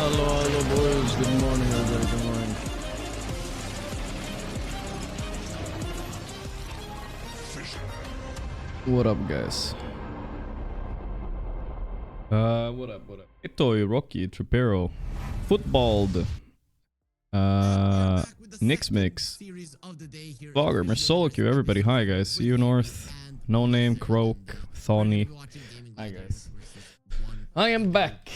Hello, hello, boys. Good morning, everybody. Good morning. What up, guys? What up, what up? Itoy, Rocky, Tripero, Footballed, Nix Mix, Vlogger, Mersoloq, everybody. Hi, guys. See you, North. No Name, Croak, Thawny. Hi, guys. I am back.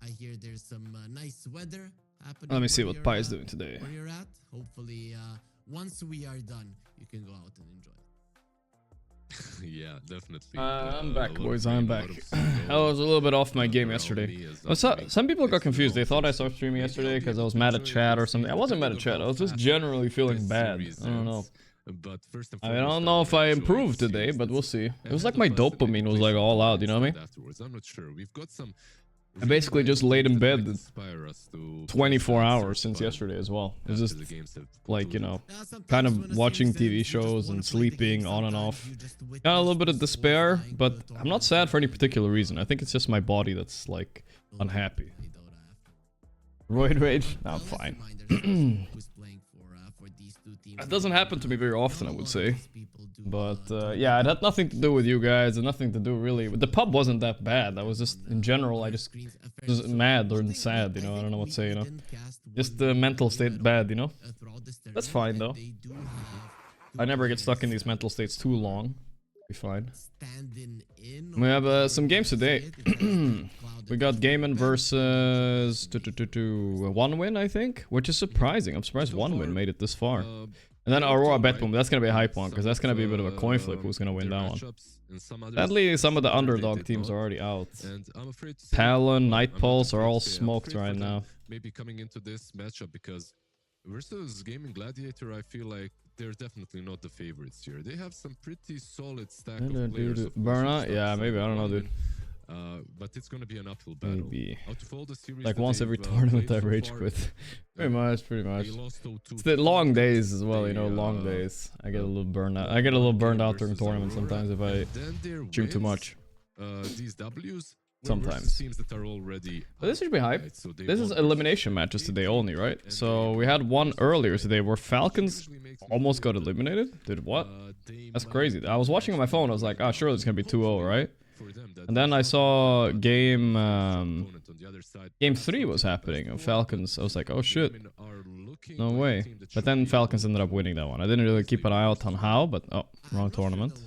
I hear there's some nice weather happening. Let me see what Pi is doing today. Where you're at. Hopefully, once we are done, you can go out and enjoy. Yeah, definitely. I'm back, boys. I'm back. I was a little bit off my game yesterday. Some people got confused. They thought I started streaming yesterday because I was mad at chat or something. I wasn't mad at chat. I was just generally feeling bad. I don't know. I don't know if I improved today, but we'll see. It was like my dopamine was like all out, you know what I mean? I'm not sure. We've got some. I basically just laid in bed 24 hours since yesterday as well. It's just like, you know, kind of watching TV shows and sleeping on and off. Got a little bit of despair, but I'm not sad for any particular reason. I think it's just my body that's like unhappy. Roid rage? No, I'm fine. It doesn't happen to me very often, I would say. But yeah, it had nothing to do with you guys and nothing to do really. The pub wasn't that bad. I was just, in general, I just was mad or sad, you know. I don't know what to say, you know. Just the mental state bad, you know. That's fine, though. I never get stuck in these mental states too long. Be fine. We have some games today. We got Gaiman versus one win, I think, which is surprising. I'm surprised one win made it this far. And then Aurora Betboom, that's gonna be a hype one, because that's gonna be a bit of a coin flip who's gonna win that one. Sadly, some of the underdog teams are already out. Talon, Night Pulse are all smoked right now. Maybe coming into this matchup, because versus Gaming Gladiator, I feel like they're definitely not the favorites here. They have some pretty solid stack of players. Burnout? Yeah, maybe. I don't know, dude. But it's gonna be an uphill battle. Maybe. Out of all the series like once every tournament I rage quit. Pretty much. It's the long days as well, you know, long days. I get a little burned out. I get a little burned out during tournaments sometimes if I stream too much. These Ws sometimes. But this should be hype. This is elimination matches today only, right? So we had one earlier today where Falcons almost got eliminated. Dude, what? That's crazy. I was watching on my phone. I was like, ah, sure, it's gonna be 2-0, right? And then I saw game 3 was happening of Falcons. I was like, oh shit, no way. But then Falcons ended up winning that one. I didn't really keep an eye out on how, but oh, wrong tournament.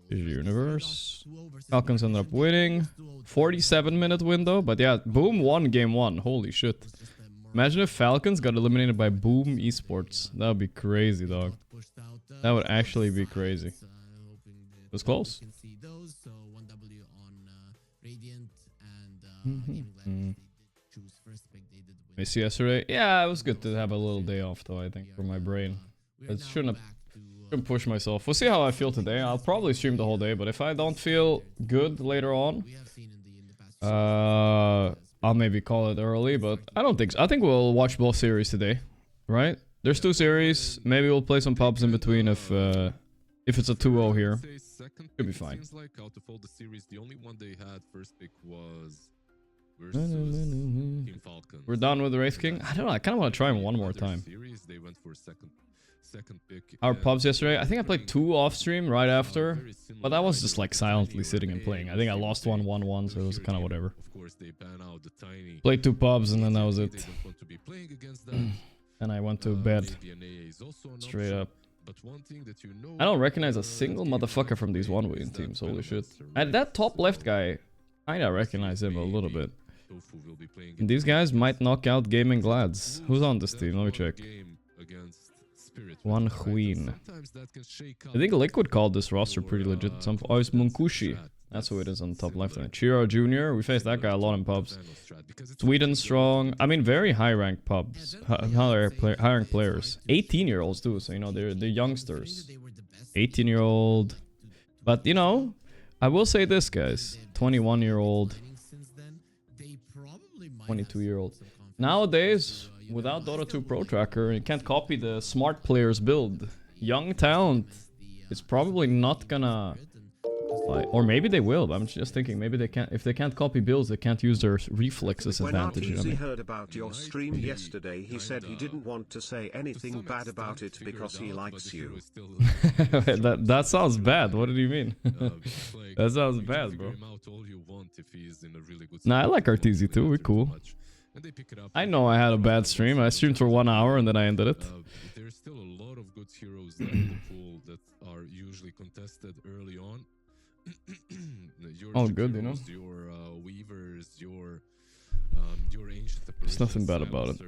Universe. Falcons ended up winning. 47-minute window, but yeah, Boom won game 1. Holy shit. Imagine if Falcons got eliminated by Boom Esports. That would be crazy, dog. That would actually be crazy. It was close. I see yesterday. Yeah, it was good to have a little day off, though. I think for my brain, I shouldn't push myself. We'll see how I feel today. I'll probably stream the whole day, but if I don't feel good later on, I'll maybe call it early. But I don't think so. I think we'll watch both series today, right? There's 2 series. Maybe we'll play some pubs in between if it's a 2-0 here. Should be fine. Like out of all the series, the only one they had first pick was We're done with the Wraith King. I don't know. I kind of want to try him one more time. They went for second pick. Our pubs yesterday. I think I played 2 off stream right after, but I was just like silently sitting and playing. I think I lost 1-1-1, so it was kind of whatever. Played 2 pubs and then that was it. And I went to bed straight up. I don't recognize a single motherfucker from these one-win teams. Holy shit! And that top left guy, I recognize him a little bit. And these guys might knock out Gaming Glads. Who's on this team? Let me check. One Queen. I think Liquid called this roster pretty legit. Oh, it's Munkushi. That's who it is on the top left. Chiro Jr. We faced that guy a lot in pubs. Sweden strong. I mean, very high-ranked pubs. High-ranked players. 18-year-olds too, so you know they're youngsters. 18-year-old. But you know, I will say this, guys. 21-year-old. 22-year-old. Nowadays, without Dota 2 Pro Tracker, you can't copy the smart players build. Young talent is probably not gonna Like, or maybe they will, but I'm just thinking maybe they can't. If they can't copy builds, they can't use their reflexes When advantage. You know what I Arteezy mean? heard about your stream yesterday, he said he didn't want to say anything bad about it because he likes you. that sounds bad. What did you mean? That sounds bad, bro. Nah, I like Arteezy too. We're cool. I know I had a bad stream. I streamed for 1 hour and then I ended it. There's still a lot of good heroes in the pool that are usually contested early on. All good, you know. Your weavers, your ancient. There's nothing bad about it.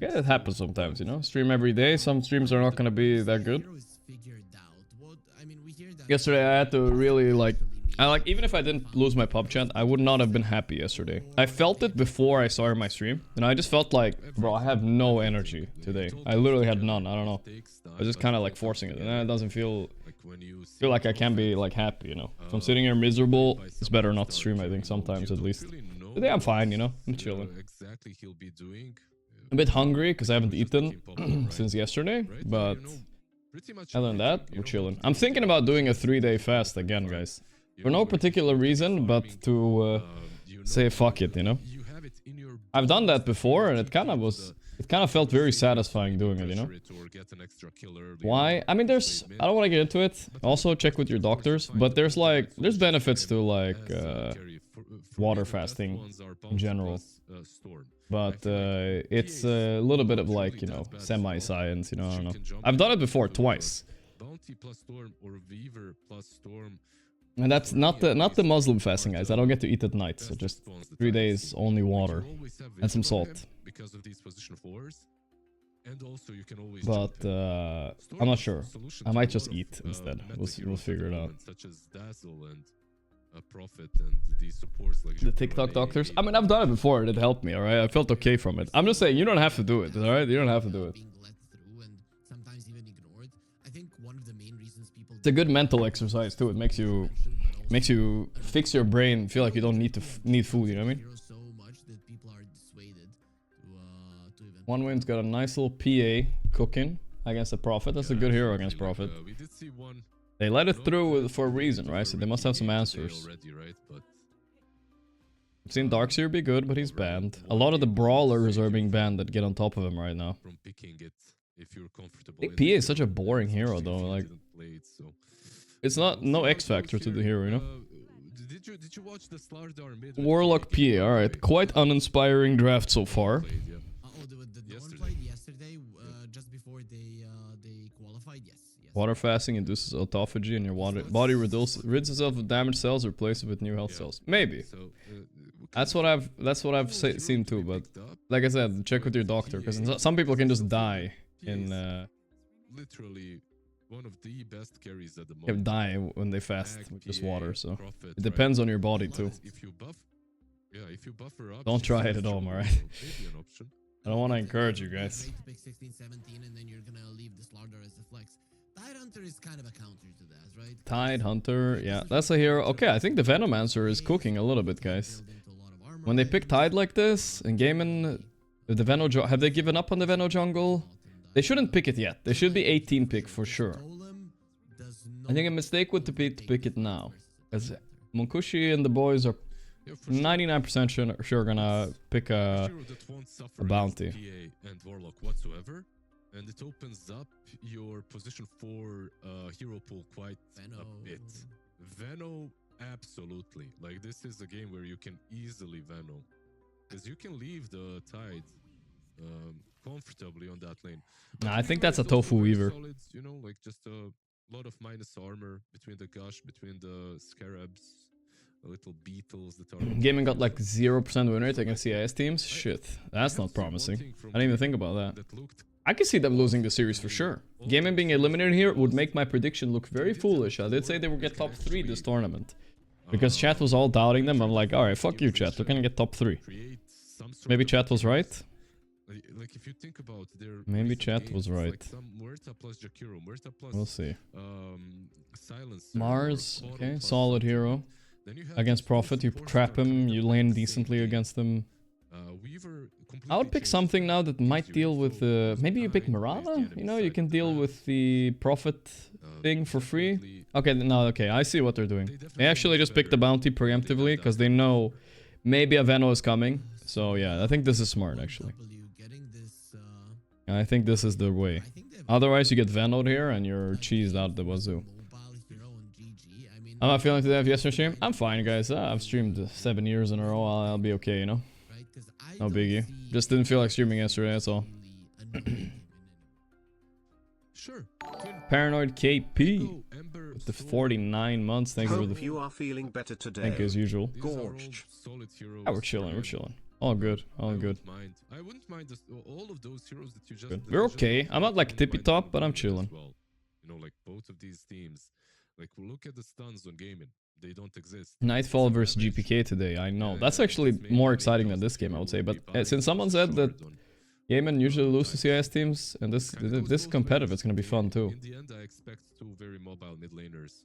Yeah, it happens sometimes, you know. Stream every day. Some streams are not gonna be that good. Yesterday I had to really like. Even if I didn't lose my pub chat, I would not have been happy yesterday. I felt it before I started my stream, and I just felt like, bro, I have no energy today. I literally had none. I don't know. I was just kind of like forcing it, and it doesn't feel like I can be like happy, you know. If I'm sitting here miserable, it's better not to stream. I think sometimes at least. Today I'm fine, you know. I'm chilling. A bit hungry because I haven't eaten since yesterday, but other than that, we're chilling. I'm thinking about doing a 3-day fast again, guys. For no particular reason, but to say fuck it, you know? I've done that before, and it kind of felt very satisfying doing it, you know? Why? I mean, I don't want to get into it. Also, check with your doctors, but there's benefits to, like, water fasting in general. But it's a little bit of, like, you know, semi-science, you know, I don't know. I've done it before, twice. And that's not the Muslim fasting, guys. I don't get to eat at night, so just 3 days, only water and some salt. But I'm not sure. I might just eat instead. We'll figure it out. The TikTok doctors. I mean, I've done it before. It helped me. All right, I felt okay from it. I'm just saying, you don't have to do it. All right, you don't have to do it. It's a good mental exercise too. It makes you fix your brain, feel like you don't need food, you know what I mean? One win's got a nice little PA cooking against the Prophet. That's a good hero against Prophet. They let it through for a reason, right? So they must have some answers. I've seen Darkseer be good, but he's banned. A lot of the brawlers are being banned that get on top of him right now. I think PA is such a boring hero though, like it's no X factor to the hero, you know? Did you watch the Warlock PA, alright. Quite uninspiring draft so far. Yesterday, just before they qualified, yes. Water fasting induces autophagy and your body rids itself of damaged cells, replace it with new health cells. Maybe. That's what I've seen too, but like I said, check with your doctor, because some people can just die in literally one of the best carries at the moment. Can die when they fast with just water, so it depends on your body too. If you buffer up, don't try it at all, alright? I don't want to encourage you guys. Tidehunter is kind of a counter to that, right? Tidehunter, yeah, that's a hero. Okay, I think the Venomancer is cooking a little bit, guys. When they pick Tide like this and Gaiman, the Veno, have they given up on the Veno jungle? They shouldn't pick it yet. They should be 18 pick for sure. I think a mistake would be to pick it now, as Monkushi and the boys are 99% sure gonna pick a bounty. And it opens up your position for hero pool quite a bit. Veno, absolutely. Like, this is a game where you can easily Veno, because you can leave the Tide comfortably on that lane. Nah, I think that's a Tofu Weaver. Solid, you know, like just a lot of minus armor between the Gush, between the Scarabs, the little beetles that are... Gaming got like 0% win rate against CIS teams? Shit, that's not promising. I didn't even think about that. I can see them losing the series for sure. Gaming being eliminated here would make my prediction look very foolish. I did say they would get top 3 this tournament. Because chat was all doubting them. I'm like, alright, fuck you, chat. They're gonna get top 3. Maybe chat was right. Like, if you think about their maybe chat was right. Like some Muerta plus Jakiro, Muerta plus, we'll see. Silence. Mars, okay, solid hero. Against Prophet, you trap him, you lane decently against him. Weaver completely I would pick change something now that might you deal with info, maybe you pick time, Mirana. the You enemy know, you side can of the deal map. with the profit thing for free. Definitely, Okay, no, okay, I see what they're doing. they They definitely actually much just picked the better. bounty They have preemptively that because they know maybe a Veno is coming. So yeah, I think this is smart actually. I think this is the way. Otherwise, you get Venoed here and you're cheesed out the wazoo. I'm not feeling today of yesterday stream. I'm fine, guys. I've streamed 7 years in a row. I'll be okay, you know. No biggie. Just didn't feel like streaming yesterday, that's all. Sure. Paranoid KP Go, Ember, with the Storm. 49 months. Thank you for Hope the. you are feeling better today. Thank you as usual. These are all Gorgc. solid heroes Yeah, we're chilling. for We're him. chilling. All good. All I good. wouldn't mind. I wouldn't mind all of those heroes that you just. Good. that We're you just okay. talked I'm about, not like I wouldn't tippy mind top, them but I'm doing it as chilling. well. You know, like both of these teams. Like look at the stuns on gaming. They don't exist. Nightfall It's versus savage. GPK today. I know. Yeah, That's yeah, actually it's maybe more an exciting than eight this game, I would say. But will be since buying someone said that shard on Yemen usually lose to Titan. CIS teams, and this Kinda goes this both competitive, ways. it's gonna be fun too. In the end, I expect two very mobile mid laners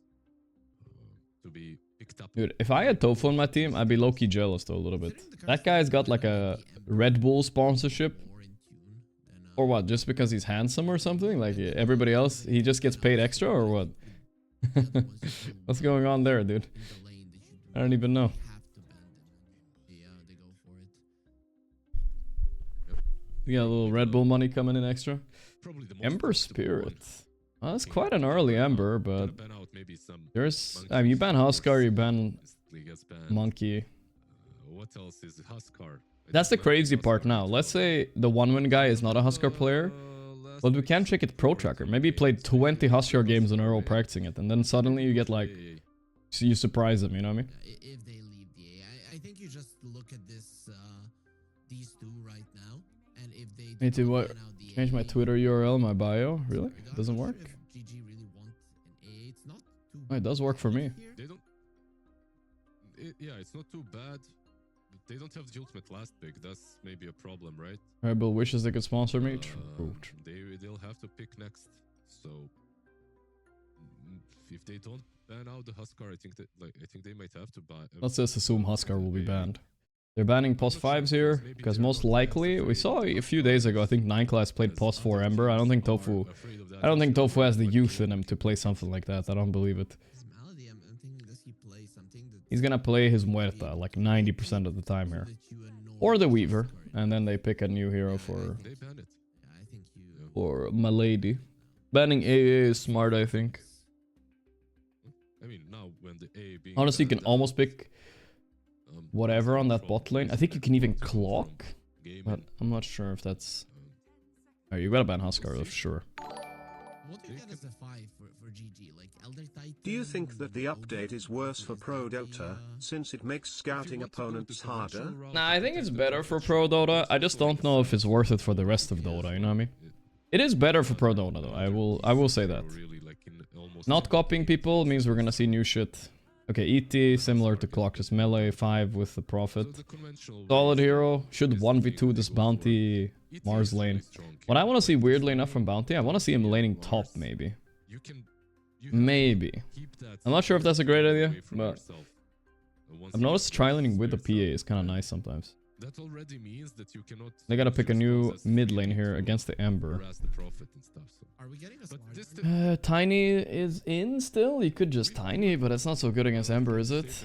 to be picked up. Dude, if I had Tofu on my team, I'd be low-key jealous though a little bit. That guy's got like a Red Bull sponsorship. Or what? Just because he's handsome or something? Like everybody else, he just gets paid extra or what? What's going on there, dude? I don't even know. We got a little Red Bull money coming in extra. Probably the most Ember profitable one. Spirit. Well, that's quite an early Ember, Gonna but ban out maybe some there's... monkeys, I mean, you ban of course. Huskar, you ban Instantly gets banned. Monkey. What else is Huskar? That's the crazy part now. Let's say the one-win guy is not a Huskar player, but we can check it Pro Tracker. Maybe he played 20 Huskar games in a row practicing it, and then suddenly you get like... So you surprise him, you know what I mean? If they leave the A, I think you just look at this, these two right now, and if they Me too, do what? ban out the Change my A, Twitter URL, my bio? Really? regardless Doesn't if work? GG really want an A, it's not too Oh, it does work for me. here. They don't. Yeah, it's not too bad. But they don't have the ultimate last pick. That's maybe a problem, right? Rebel wishes they could sponsor me. They'll have to pick next. So if they don't ban out the Huskar, I think they might have to buy. Let's just assume Huskar will be banned. They're banning POS 5s here, because most likely, we saw a few days ago, I think 9 class played POS 4 Ember. I don't think Tofu has the youth in him to play something like that. I don't believe it. His Malady, I'm thinking, does he play something that He's gonna play his Muerta like 90% of the time here. Or the Weaver, and then they pick a new hero for They ban it. Yeah, I think you. or Malady. Banning AA is smart, I think. I mean, now when the A being Honestly, you can banned almost pick out, whatever on that from bot lane. I think you can even from clock, gaming, but I'm not sure if that's... Oh, you gotta ban Huskar, for sure. What do you get as a 5 for GG? Like Elder Titan? Do you think that the update is worse for Pro Dota, since it makes scouting opponents harder? Nah, I think it's better for Pro Dota. I just don't know if it's worth it for the rest of Dota, you know what I mean? It is better for Pro Dota though, I will say that. Not copying people means we're gonna see new shit. Okay, ET, similar to Clock, just melee 5 with the Prophet. Solid hero, should 1v2 this bounty Mars lane. What I want to see weirdly enough from bounty, I want to see him laning top maybe. Maybe. I'm not sure if that's a great idea, but I've noticed tri-laning with the PA is kind of nice sometimes. That already means that you cannot. They gotta pick a new mid lane here against the Ember. harass the prophet and stuff, so. Are we getting a But smart this one? Tiny is in still? You could just Tiny, but it's not so good against Ember, is it? I still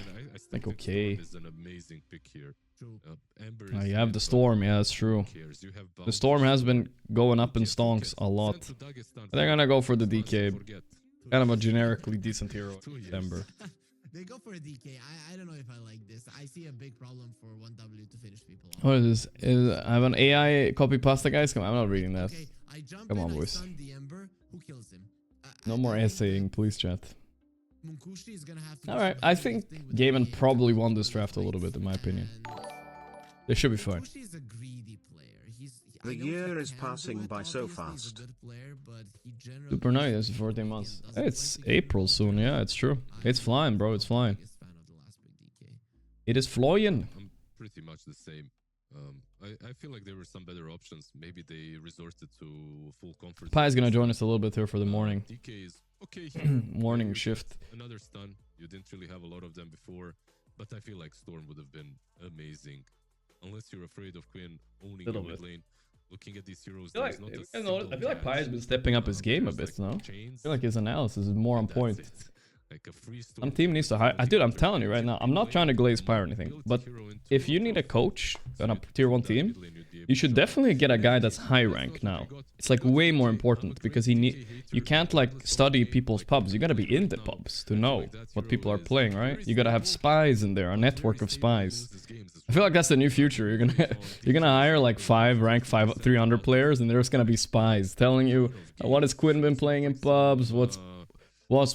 Like, think okay. Storm is an amazing pick here. True. Ember Oh, is you have fine, the but Storm, yeah, that's true. who cares? You have The Bounty, Storm has been going up in DK, stonks a lot. send to Dagestan They're for gonna go for the once DK. forget. Kind of a generically decent hero. 2 years. Ember. They go for a DK. I don't know if I like this. I see a big problem for 1W to finish people off. What is this? I have an AI copy pasta, guys. Come on, I'm not reading that. Okay, I jump Come in, on, I boys. stun the Ember. Who kills him? No more think essaying, please, chat. Munkushi is gonna have to do Alright, some I heavy think lifting with Gaiman the probably AA won this to draft a little fight, bit, in my opinion. and They should be fine. Munkushi is a greedy player. I The know he year is can do passing it, by so obviously, he's a fast. good player, but he generally Super nice, doesn't it's 14 play months. and doesn't It's like to get April involved soon, in yeah, it. it's true. I'm It's flying, bro, not it's the flying. biggest fan of the last pick DK. It is flying. I'm pretty much the same. I feel like there were some better options. Maybe they resorted to full comfort. Pi is gonna join us a little bit here for the morning. DK is okay here. Morning You shift. get Another stun. You didn't really have a lot of them before, but I feel like Storm would have been amazing. unless you're afraid of Quinn owning Little your mid bit. lane. Looking at these heroes, I feel there's like, not a I know, I feel like single Pi has catch. been stepping up his game a There's, bit, like, no? I chains, feel like his analysis is more on and point. that's it. Like a free Some storm team needs to hire. Dude, I'm telling you right now, I'm not trying to glaze Pi or anything, but if you need a coach on a tier 1 team, you should definitely get a guy that's high rank now. It's like way more important because you can't like study people's pubs. You gotta be in the pubs to know what people are playing, right? You gotta have spies in there, a network of spies. I feel like that's the new future. You're gonna hire like 5 rank 300 players, and there's gonna be spies telling you what has Quinn been playing in pubs, what's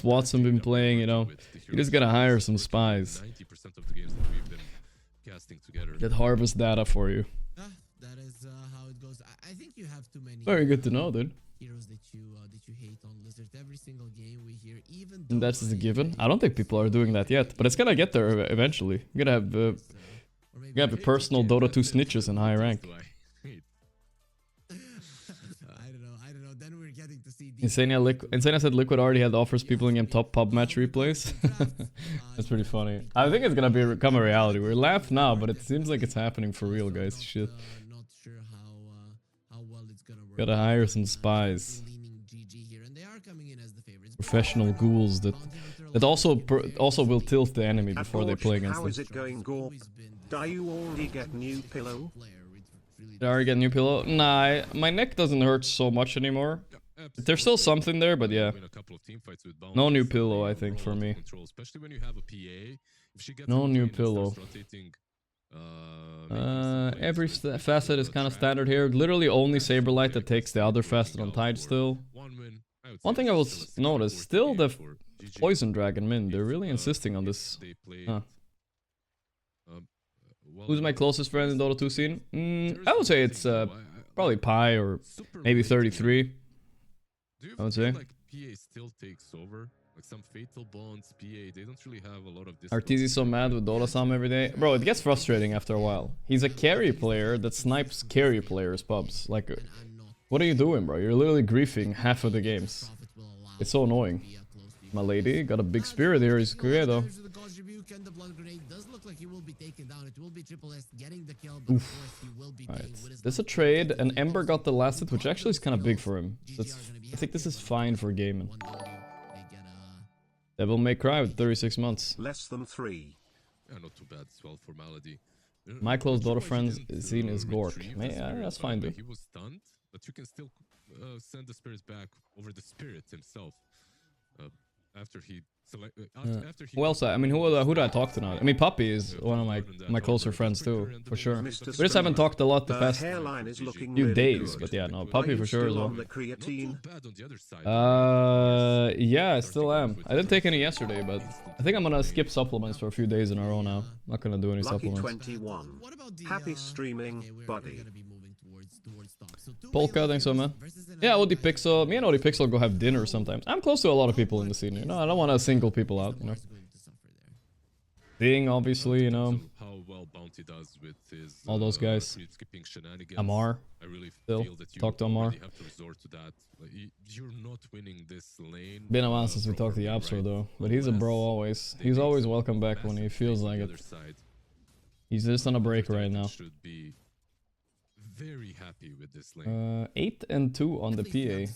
Watson been playing, you know. You just gotta hire some spies 90% of the games that we've been casting together. that harvest data for you. That is how it goes. I think you have too many. Very good to know, dude. Heroes that you hate on Lizard. Every single game we hear, even And that's a given. I don't think people are doing that yet, but it's gonna get there eventually. You gotta have a personal Dota 2 snitches in high rank. I don't know. Then we're getting to see Insania said Liquid already had offers people in game top pub match replays. That's pretty funny. I think it's gonna become a reality. We laugh now, but it seems like it's happening for real, guys. Shit. Not sure how well it's gonna work. Gotta hire some spies. Leaning GG here, and they are coming in as the favorites. Professional ghouls that also will tilt the enemy At before they Gorgc, play against how them. is it going, Gorgc? Do you already get new pillow? Did I already get a new pillow? Nah, my neck doesn't hurt so much anymore. There's still something there, but yeah. No new pillow, I think, for me. No new pillow. Every facet is kind of standard here. Literally only Saberlight that takes the other facet on Tide still. One thing I will notice, still the Poison Dragon Min, they're really insisting on this. Huh. Who's my closest friend in Dota 2 scene? I would say it's probably Pi or maybe 33. I would say. Like PA still takes over. Like some fatal bonds, PA, they don't really have a lot of this. Arteezy so mad with Dota Sam every day. Bro, it gets frustrating after a while. He's a carry player that snipes carry players' pubs. Like, what are you doing, bro? You're literally griefing half of the games. It's so annoying. My lady got a big spirit here. He's good though. Alright, there's a trade, and Ember got the last hit, which actually is kind of big for him. I think this is fine for gaming. Devil May Cry with 36 months. Less than 3. Yeah, not too bad as well for Malady. My close Dota friends scene is Gorgc. Yeah, that's fine, dude. He was stunned, but you can still send the spirits back over the spirit himself. After he Who else? I mean, who do I talk to now? I mean, Puppy is one of my closer friends too, for sure. We just haven't talked a lot the past few days, but yeah, no, Puppy for sure as well. Yeah, I still am. I didn't take any yesterday, but I think I'm gonna skip supplements for a few days in a row now. Not gonna do any supplements. 21. Happy streaming, buddy. Polka, thanks so man. Yeah, OD Pixel. Me and OD Pixel go have dinner sometimes. I'm close to a lot of people in the scene. You know, I don't want to single people out. You know. Ding, obviously, you know. All those guys. Amar. Still talk to Amar. Been a while since we talked to Yapsor though, but he's a bro always. He's always welcome back when he feels like it. He's just on a break right now. Very happy with this lane. 8 and 2 on the PA.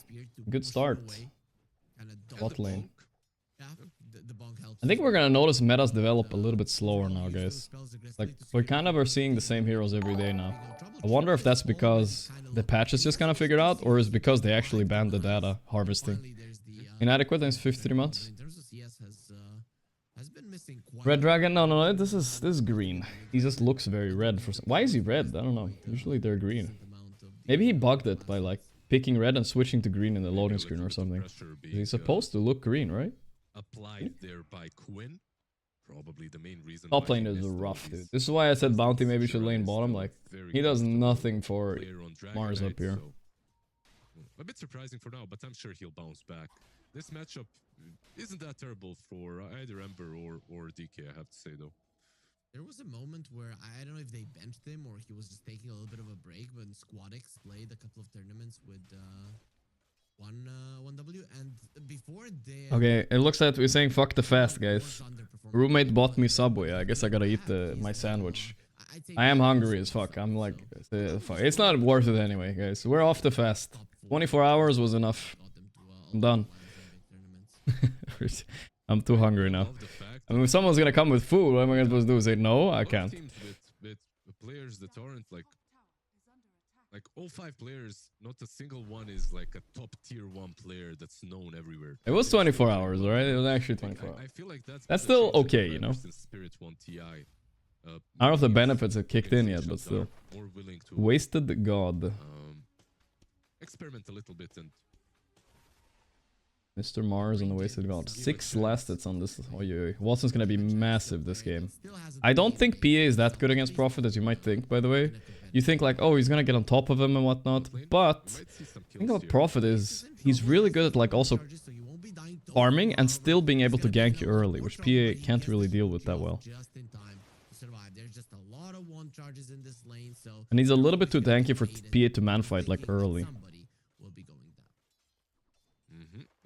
Good start. Bot lane. I think we're gonna notice metas develop a little bit slower now, guys. Like, we kind of are seeing the same heroes every day now. I wonder if that's because the patch is just kind of figured out, or is it because they actually banned the data harvesting. Inadequate in 53 months. Red Dragon? No, this is green. He just looks very red for some. Why is he red? I don't know. Usually they're green. Maybe he bugged it by like picking red and switching to green in the loading screen or something. He's supposed to look green, right? Applied there by Quinn. Probably the main reason. Top lane is rough, dude. This is why I said Bounty maybe should lane bottom. Like, he does nothing for Mars up here. A bit surprising for now, but I'm sure he'll bounce back. This matchup isn't that terrible for either Ember or DK, I have to say, though. There was a moment where, I don't know if they benched him or he was just taking a little bit of a break when Squadix played a couple of tournaments with 1W, and before they... Okay, it looks like we're saying fuck the fast, guys. Roommate bought me Subway. I guess I gotta eat my sandwich. I am hungry as fuck. I'm like, fuck. It's not worth it anyway, guys. We're off the fast. 24 hours was enough. I'm done. I'm too hungry now. I mean, if someone's gonna come with food, what am I supposed to do? Say no? I can't. With players that aren't like all 5 players, not a single one is like a top tier 1 player that's known everywhere. It was 24 hours, alright? It was actually 24 hours. I feel like that's still okay, you know? Spirit 1 TI. I don't know if the benefits have kicked in yet, but still. Wasted God. Experiment a little bit and Mr. Mars and the Wasted God. 6 last hits on this. Oh, Watson's gonna be massive this game. I don't think PA is that good against Prophet as you might think, by the way. You think like, oh, he's gonna get on top of him and whatnot. But the thing about Prophet is he's really good at like also farming and still being able to gank you early, which PA can't really deal with that well. And he's a little bit too tanky for PA to man fight like early.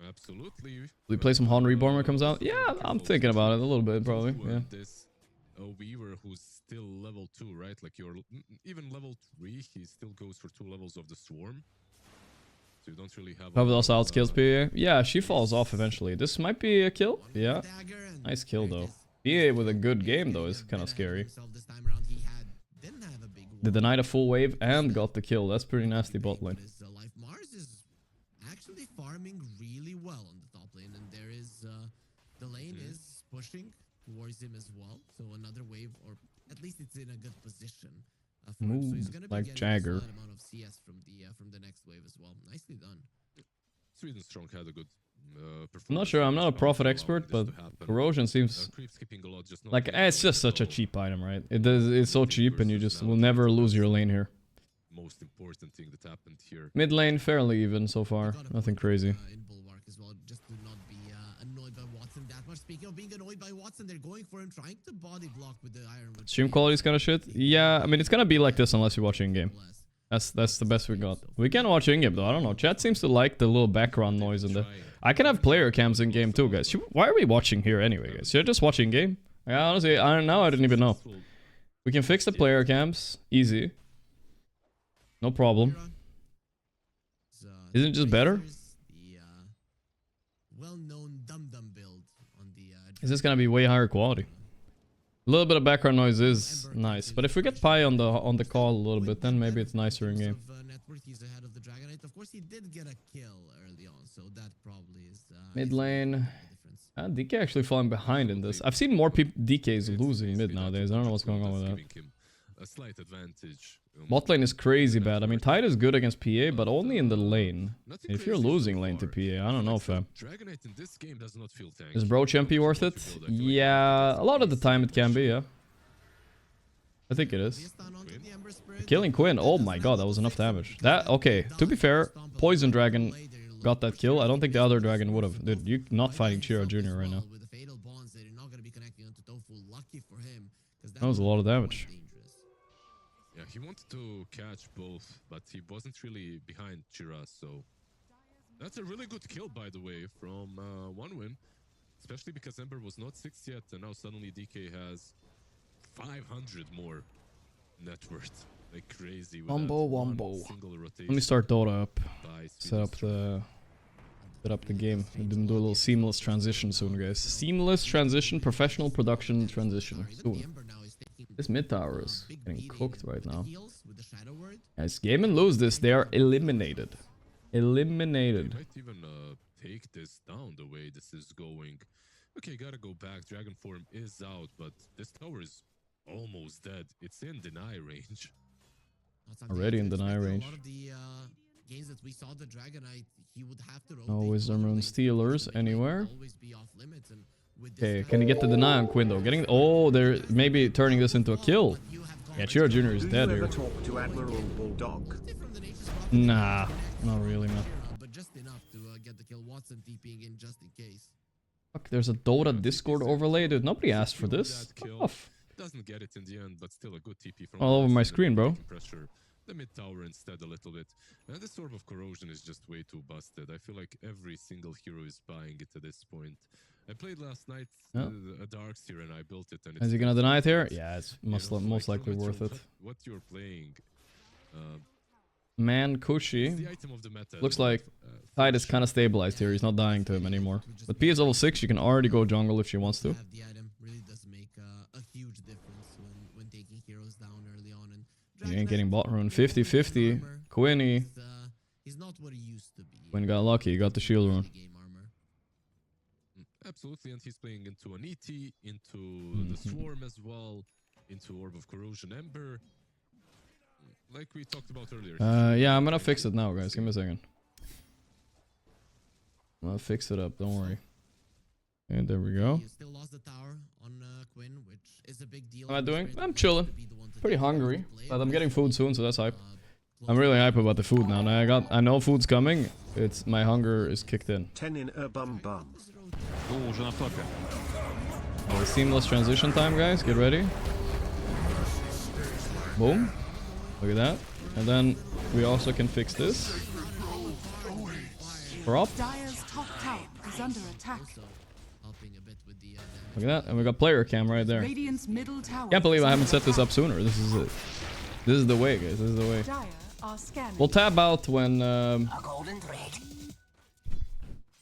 Absolutely. Will we play some Han Reborn when it comes out? Yeah, I'm thinking about it a little bit, probably. Yeah. This Weaver who's still level 2, right? Like you're even level 3, he still goes for 2 levels of the Swarm. So you don't really have. Probably also outscales PA. Yeah, she falls off eventually. This might be a kill. Yeah. Nice kill though. PA with a good game though is kind of scary. They denied a full wave and got the kill. That's pretty nasty bot lane. Actually farming really well on the top lane, and there is the lane is pushing towards him as well. So another wave, or at least it's in a good position. So he's gonna be like Jagger. A amount of CS from the next wave as well. Nicely done. Sweden Strong had a good performance. I'm not sure. I'm not a Prophet expert, but Corrosion seems like it's just such a cheap item, right? It's so cheap, and you just will never lose your lane here. Most important thing that happened here. Mid lane fairly even so far. Nothing crazy. In Bulwark as well, just to not be annoyed by Watson that much. Speaking of being annoyed by Watson, they're going for him, trying to body block with the Ironwood. Stream quality's kind of shit. Yeah, I mean it's gonna be like this unless you watch in game. That's the best we got. We can watch in game though. I don't know. Chat seems to like the little background noise in there. I can have player cams in game too, guys. Why are we watching here anyway, guys? You're just watching game. Yeah, honestly, I didn't even know. We can fix the player cams easy. No problem. Isn't it just better? Is this gonna be way higher quality? A little bit of background noise is nice, but if we get Pi on the call a little bit, then maybe it's nicer in game. Of course, he did get a kill early on, so that probably is mid lane. DK actually falling behind in this. I've seen more DKs losing mid nowadays. I don't know what's going on with that. A slight advantage. Bot lane is crazy bad. I mean, Tide is good against PA, but only in the lane. If you're losing lane to PA, I don't know, fam. Is Bro Champi worth it? Yeah, a lot of the time it can be, yeah. I think it is. Killing Quinn, oh my god, that was enough damage. Okay, to be fair, Poison Dragon got that kill. I don't think the other dragon would have. Dude, you're not fighting Chiro Jr. right now. That was a lot of damage. Yeah, he wanted to catch both, but he wasn't really behind Chira, so that's a really good kill, by the way, from one win, especially because Ember was not 6 yet, and now suddenly DK has 500 more net worth, like crazy. Wombo. Let me start Dota up. Set up the game. We're gonna do a little seamless transition soon, guys. Seamless transition, professional production transition soon. This mid tower is getting cooked right now. Guys, game and lose this, they are eliminated. Eliminated. They might even take this down the way this is going. Okay, gotta go back. Dragon form is out, but this tower is almost dead. It's in deny range. Already in deny range. No Wisdom Rune Stealers anywhere. Okay, can you get the deny on Quinn though? Oh, they're maybe turning this into a kill. Yeah, Chiro Jr. is dead here. Nah, not really, man. But just enough to get the kill. Watson TPing in just in case. Fuck, there's a Dota Discord overlay, dude. Nobody asked for this. Off. Doesn't get it in the end, but still a good TP from all over my screen, bro. Pressure the mid tower instead a little bit. And this sort of corrosion is just way too busted. I feel like every single hero is buying it at this point. I played last night a Dark Seer and I built it. And Is he gonna deny it here? Yeah, it's you know, most like, likely no worth matter it. What you're playing, Man, it's Kushi the item of the meta. looks like Tide is kind of stabilized here. He's not dying to him anymore. But P is level 6. She can already go jungle if she wants to. Have the item really does make a huge difference when taking heroes down early on. And He ain't getting bot rune. 50-50. Quinny. He's not what he used to be. Quinn got lucky. He got the shield rune. Absolutely, and he's playing into an ET, into the Swarm as well, into Orb of Corrosion Ember. Like we talked about earlier. Yeah, I'm gonna fix it now, guys. Give me a second. I'll fix it up. Don't worry. And there we go. You still lost the tower on Quinn, which is a big deal. What am I doing? I'm chilling. Pretty hungry, but I'm getting food soon, so that's hype. I'm really hype about the food now. I know food's coming. It's my hunger is kicked in. 10 in a bum bum. Oh, seamless transition time, guys. Get ready. Boom. Look at that. And then we also can fix this. Prop. Dire's top tower is under attack. Look at that. And we got player cam right there. Radiant's middle tower. Can't believe I haven't set this up sooner. This is it. This is the way, guys. This is the way. Dire are scanning. We'll tab out when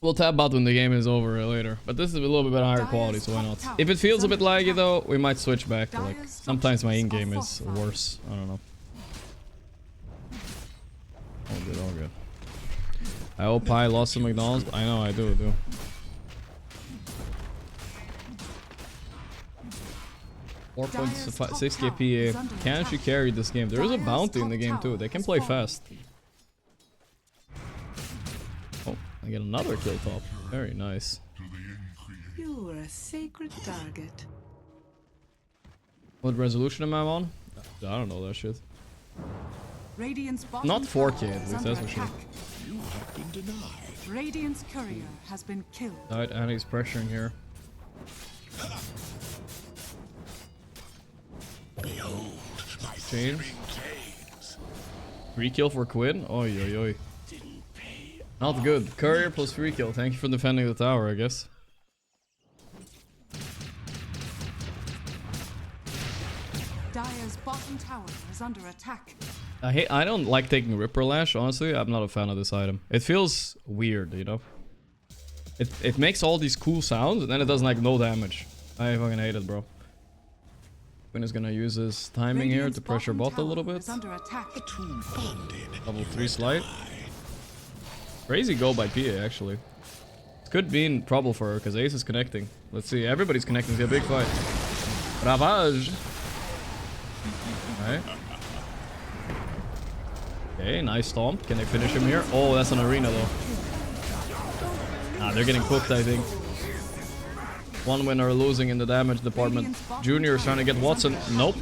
we'll tab out when the game is over later. But this is a little bit higher quality, so why not? If it feels a bit laggy though, we might switch back to like sometimes my in-game is worse. I don't know. All good, all good. I hope I lost some McDonald's. I know I do. .6 KP. Can she carry this game? There is a bounty in the game too. They can play fast. Oh, I get another kill top. Very nice. You are a sacred target. What resolution am I on? I don't know that shit. Radiant's bottom Not 4K tower at is least, under that's for sure. attack. Radiant's courier has been killed. Alright, Annie's pressuring here. Change. 3 kill for Quinn? Oi, oi, oi. Not good. Courier plus 3 kill. Thank you for defending the tower, I guess. Dire's bottom tower is under attack. I don't like taking Ripper Lash, honestly. I'm not a fan of this item. It feels weird, you know? It makes all these cool sounds and then it does like no damage. I fucking hate it, bro. Quinn is gonna use his timing here to pressure bot a little bit. Level 3 slide. Crazy go by PA, actually. It could mean trouble for her, because Ace is connecting. Let's see, everybody's connecting to a big fight. Ravage! Alright. Okay, nice stomp. Can they finish him here? Oh, that's an arena, though. Ah, they're getting cooked, I think. One winner losing in the damage department. Junior is trying to get Watson. Nope.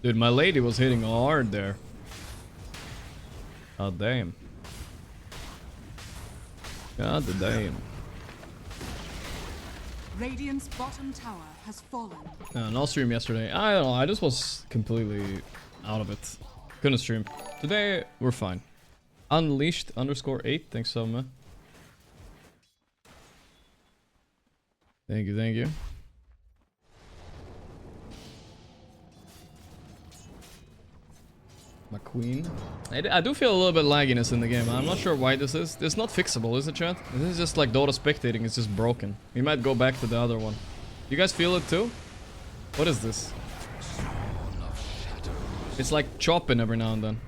Dude, my lady was hitting hard there. God damn. God damn. Radiant's bottom tower has fallen. No stream yesterday. I don't know. I just was completely out of it. Couldn't stream. Today, we're fine. Unleashed _8. Thanks so much. Thank you, thank you. My queen. I do feel a little bit lagginess in the game. I'm not sure why this is. It's not fixable, is it, chat? This is just like Dota spectating. It's just broken. We might go back to the other one. You guys feel it too? What is this? It's like chopping every now and then.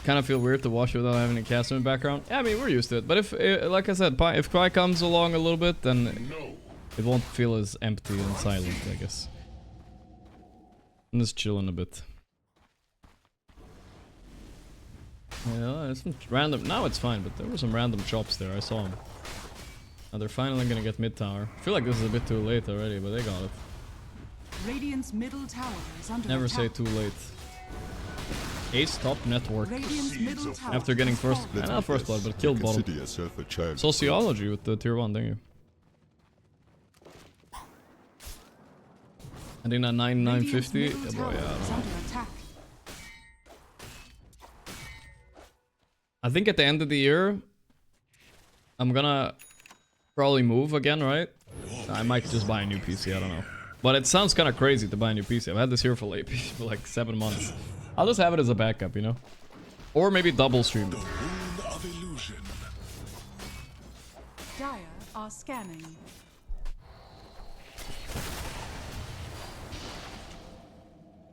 Kind of feel weird to watch without having a caster in the background. Yeah, I mean, we're used to it. But if, like I said, if Kai comes along a little bit, then it won't feel as empty and silent, I guess. I'm just chilling a bit. Yeah, there's some random... Now it's fine, but there were some random chops there. I saw them. Now they're finally gonna get mid tower. I feel like this is a bit too late already, but they got it. Radiant's middle tower is under Never attack. say too late. Ace top network. Radiant's middle tower After getting first, not first blood, but killed bottom. Sociology with the tier 1, thank you. I think that 9950. Yeah, boy, yeah, I don't know. I think at the end of the year, I'm gonna probably move again, right? I might just buy a new PC, I don't know. But it sounds kind of crazy to buy a new PC. I've had this here for like 7 months. I'll just have it as a backup, you know? Or maybe double stream it. Dire are scanning.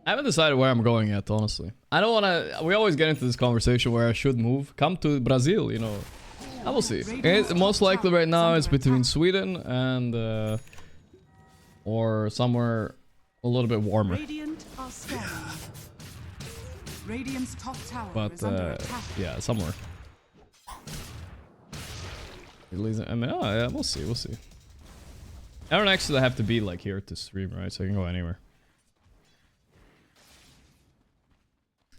I haven't decided where I'm going yet, honestly. I don't want to... We always get into this conversation where I should move. Come to Brazil, you know. I will see. Most likely right now it's between Sweden and... or somewhere a little bit warmer. Radiant are scanning. Radiant's top tower But, is under attack. yeah, somewhere. At least, I mean, oh, yeah, we'll see, we'll see. I don't actually have to be, like, here to stream, right? So I can go anywhere.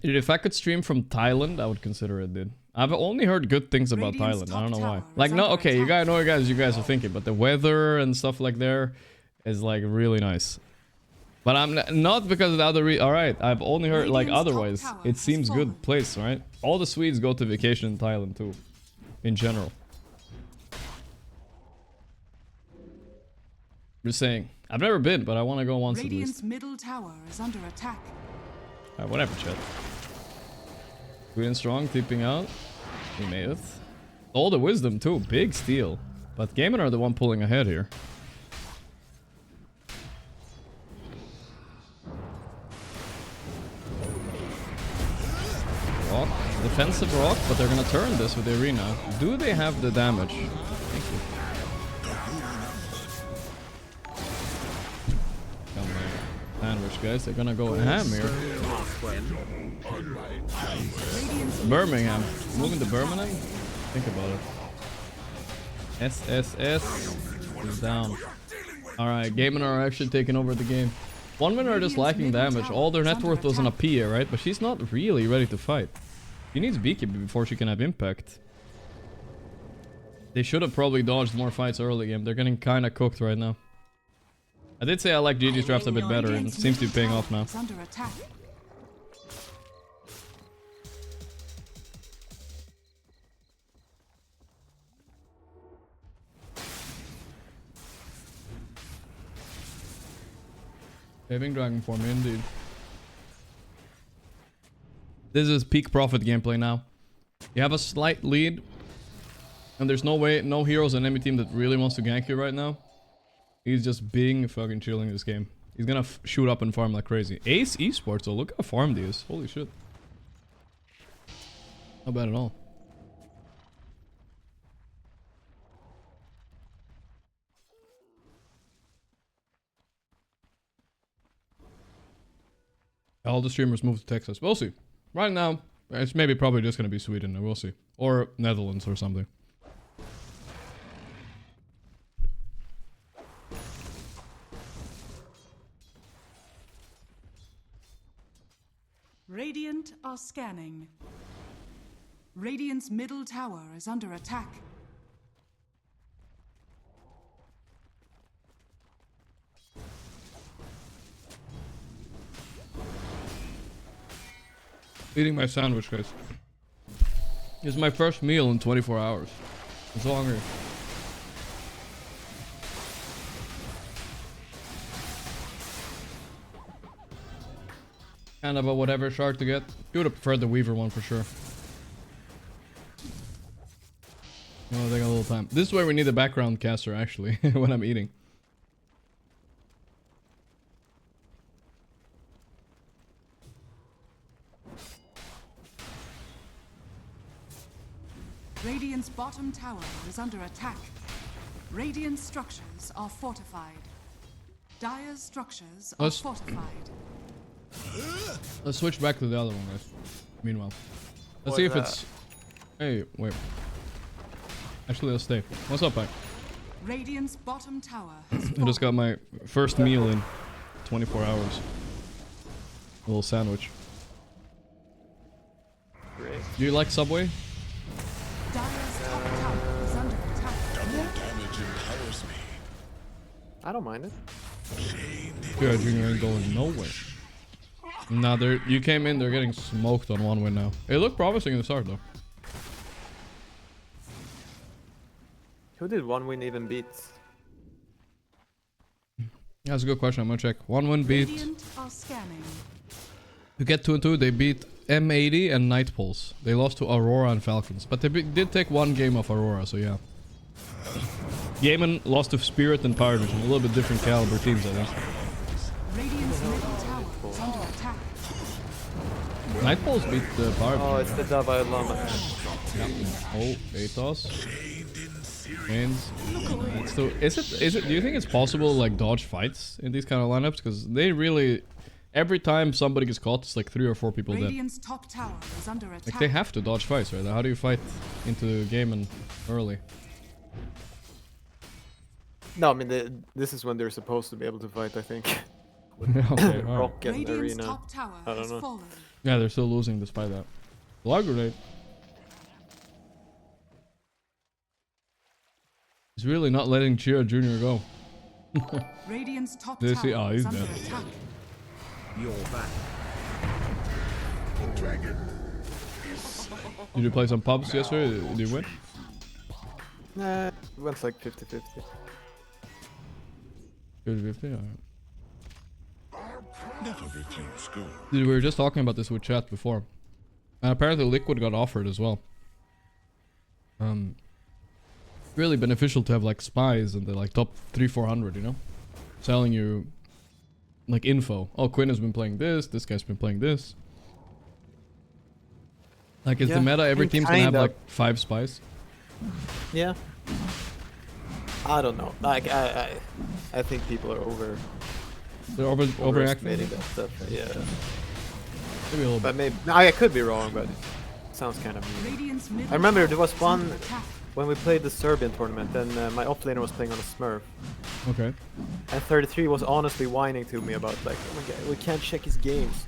Dude, if I could stream from Thailand, I would consider it, dude. I've only heard good things about Radiant's Thailand. I don't know why. top Like, tower no, is okay, under you guys know attack. what you guys are thinking, but the weather and stuff like there is, like, really nice. But I'm not because of the other alright, I've only heard, like, Radiant's top otherwise. tower It has seems fallen. good place, right? All the Swedes go to vacation in Thailand, too. In general. Just saying. I've never been, but I want to go once at least. Radiant's middle tower is under attack. Alright, whatever, chat. Sweden strong, tipping out. We made it. All the wisdom too, big steal. But Gaiman are the one pulling ahead here. Rock, defensive rock, but they're gonna turn this with the arena. Do they have the damage? Thank you. Come on, sandwich guys, they're gonna go ham here. Birmingham. Moving to Birmingham? Think about it. SSS is down. Alright, Gaiman are actually taking over the game. One minute are just lacking damage. All their net worth was on a Pia, right? But she's not really ready to fight. She needs Beekeeper before she can have impact. They should have probably dodged more fights early game. They're getting kind of cooked right now. I did say I like GG's draft a bit better, and it seems to be paying off now. Is under attack. Saving Dragon for me, indeed. This is peak profit gameplay now. You have a slight lead, and there's no way, no heroes on enemy team that really wants to gank you right now. He's just being fucking chilling this game. He's gonna shoot up and farm like crazy. Ace Esports, though, look how farmed he is. Holy shit. Not bad at all. All the streamers moved to Texas. We'll see. Right now, it's maybe probably just gonna be Sweden. We'll see. Or Netherlands or something. Radiant are scanning. Radiant's middle tower is under attack. Eating my sandwich, guys. This is my first meal in 24 hours. I'm so hungry. Kind of a whatever shark to get. You would have preferred the Weaver one for sure. It'll take a little time. This is where we need a background caster, actually, when I'm eating. Radiant's bottom tower is under attack. Radiant structures are fortified. Dire's structures are Let's- fortified. Let's switch back to the other one, guys. Meanwhile. Let's see if it's... Hey, wait. Actually, let's stay. What's up, Pac? Radiant's bottom tower has I just fallen. got my first meal in 24 hours. A little sandwich. Great. Do you like Subway? Dire's top tower is under attack. I don't mind it. Yeah, Junior ain't going nowhere. Nah, you came in, they're getting smoked on one win now. It looked promising in the start, though. Who did 1-win even beat? That's a good question. I'm gonna check. 1-1 beat. Radiant are scanning. To get 2-2, they beat M80 and Night Pulse. They lost to Aurora and Falcons, but they did take one game of Aurora, so yeah. Yemen lost to Spirit and Pirate Vision, a little bit different caliber teams, I think. Radiant's middle tower is under attack. Night Pulse beat the Pirate Vision. Oh, it's the Davai Lama. Yeah. Oh, Atos. Mains. Is it? Do you think it's possible to like dodge fights in these kind of lineups? Because they really, every time somebody gets caught, it's like 3 or 4 people dead. Radiant's top tower is under attack. Like they have to dodge fights, right? How do you fight into the game and early? No, I mean this is when they're supposed to be able to fight. I think. Okay, alright. Rock and Radiant's Arena. top tower I don't has know. fallen. Yeah, they're still losing despite that. Log grenade. He's really not letting Chira Jr. go. Radiant's top Did you see? tower Oh, he's is under dead. attack. You're back. Did you play some pubs yesterday? Did you win? Nah, it went like 50-50. 50-50? Alright. Dude, we were just talking about this with chat before. And apparently Liquid got offered as well. Really beneficial to have like spies in the like top 300-400, you know? Selling you like info. Oh, Quinn has been playing this guy's been playing this. Like is the meta every team's gonna have like 5 spies? Yeah. I don't know. Like I think people are They're overacting. overestimating that stuff. Yeah. Maybe a little But bit. maybe I could be wrong, but it sounds kind of mean. Radiant's middle I remember tower there was is under one attack. when we played the Serbian tournament, and my offlaner was playing on a Smurf, Okay. and 33 was honestly whining to me about like, oh my god, we can't check his games,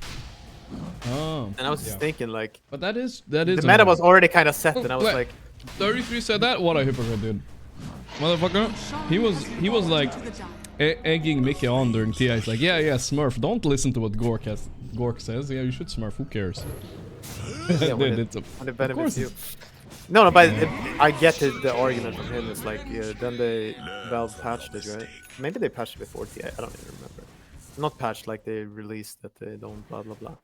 Oh. and I was just thinking like, But that is the meta annoying. was already kind of set, and I was Wait. like, 33 said that? What a hypocrite, dude. Motherfucker. He was like To the dive. egging Mickey on during TI. He's like, yeah, Smurf. Don't listen to what Gorgc says. Yeah, you should Smurf. Who cares? yeah, when Dude, it, it's a- when it of benefits course you. it's- No, but I get the argument from him. It's like, then they Valve patched it, right? Maybe they patched it before TI. I don't even remember. Not patched, like they released that they don't blah blah blah.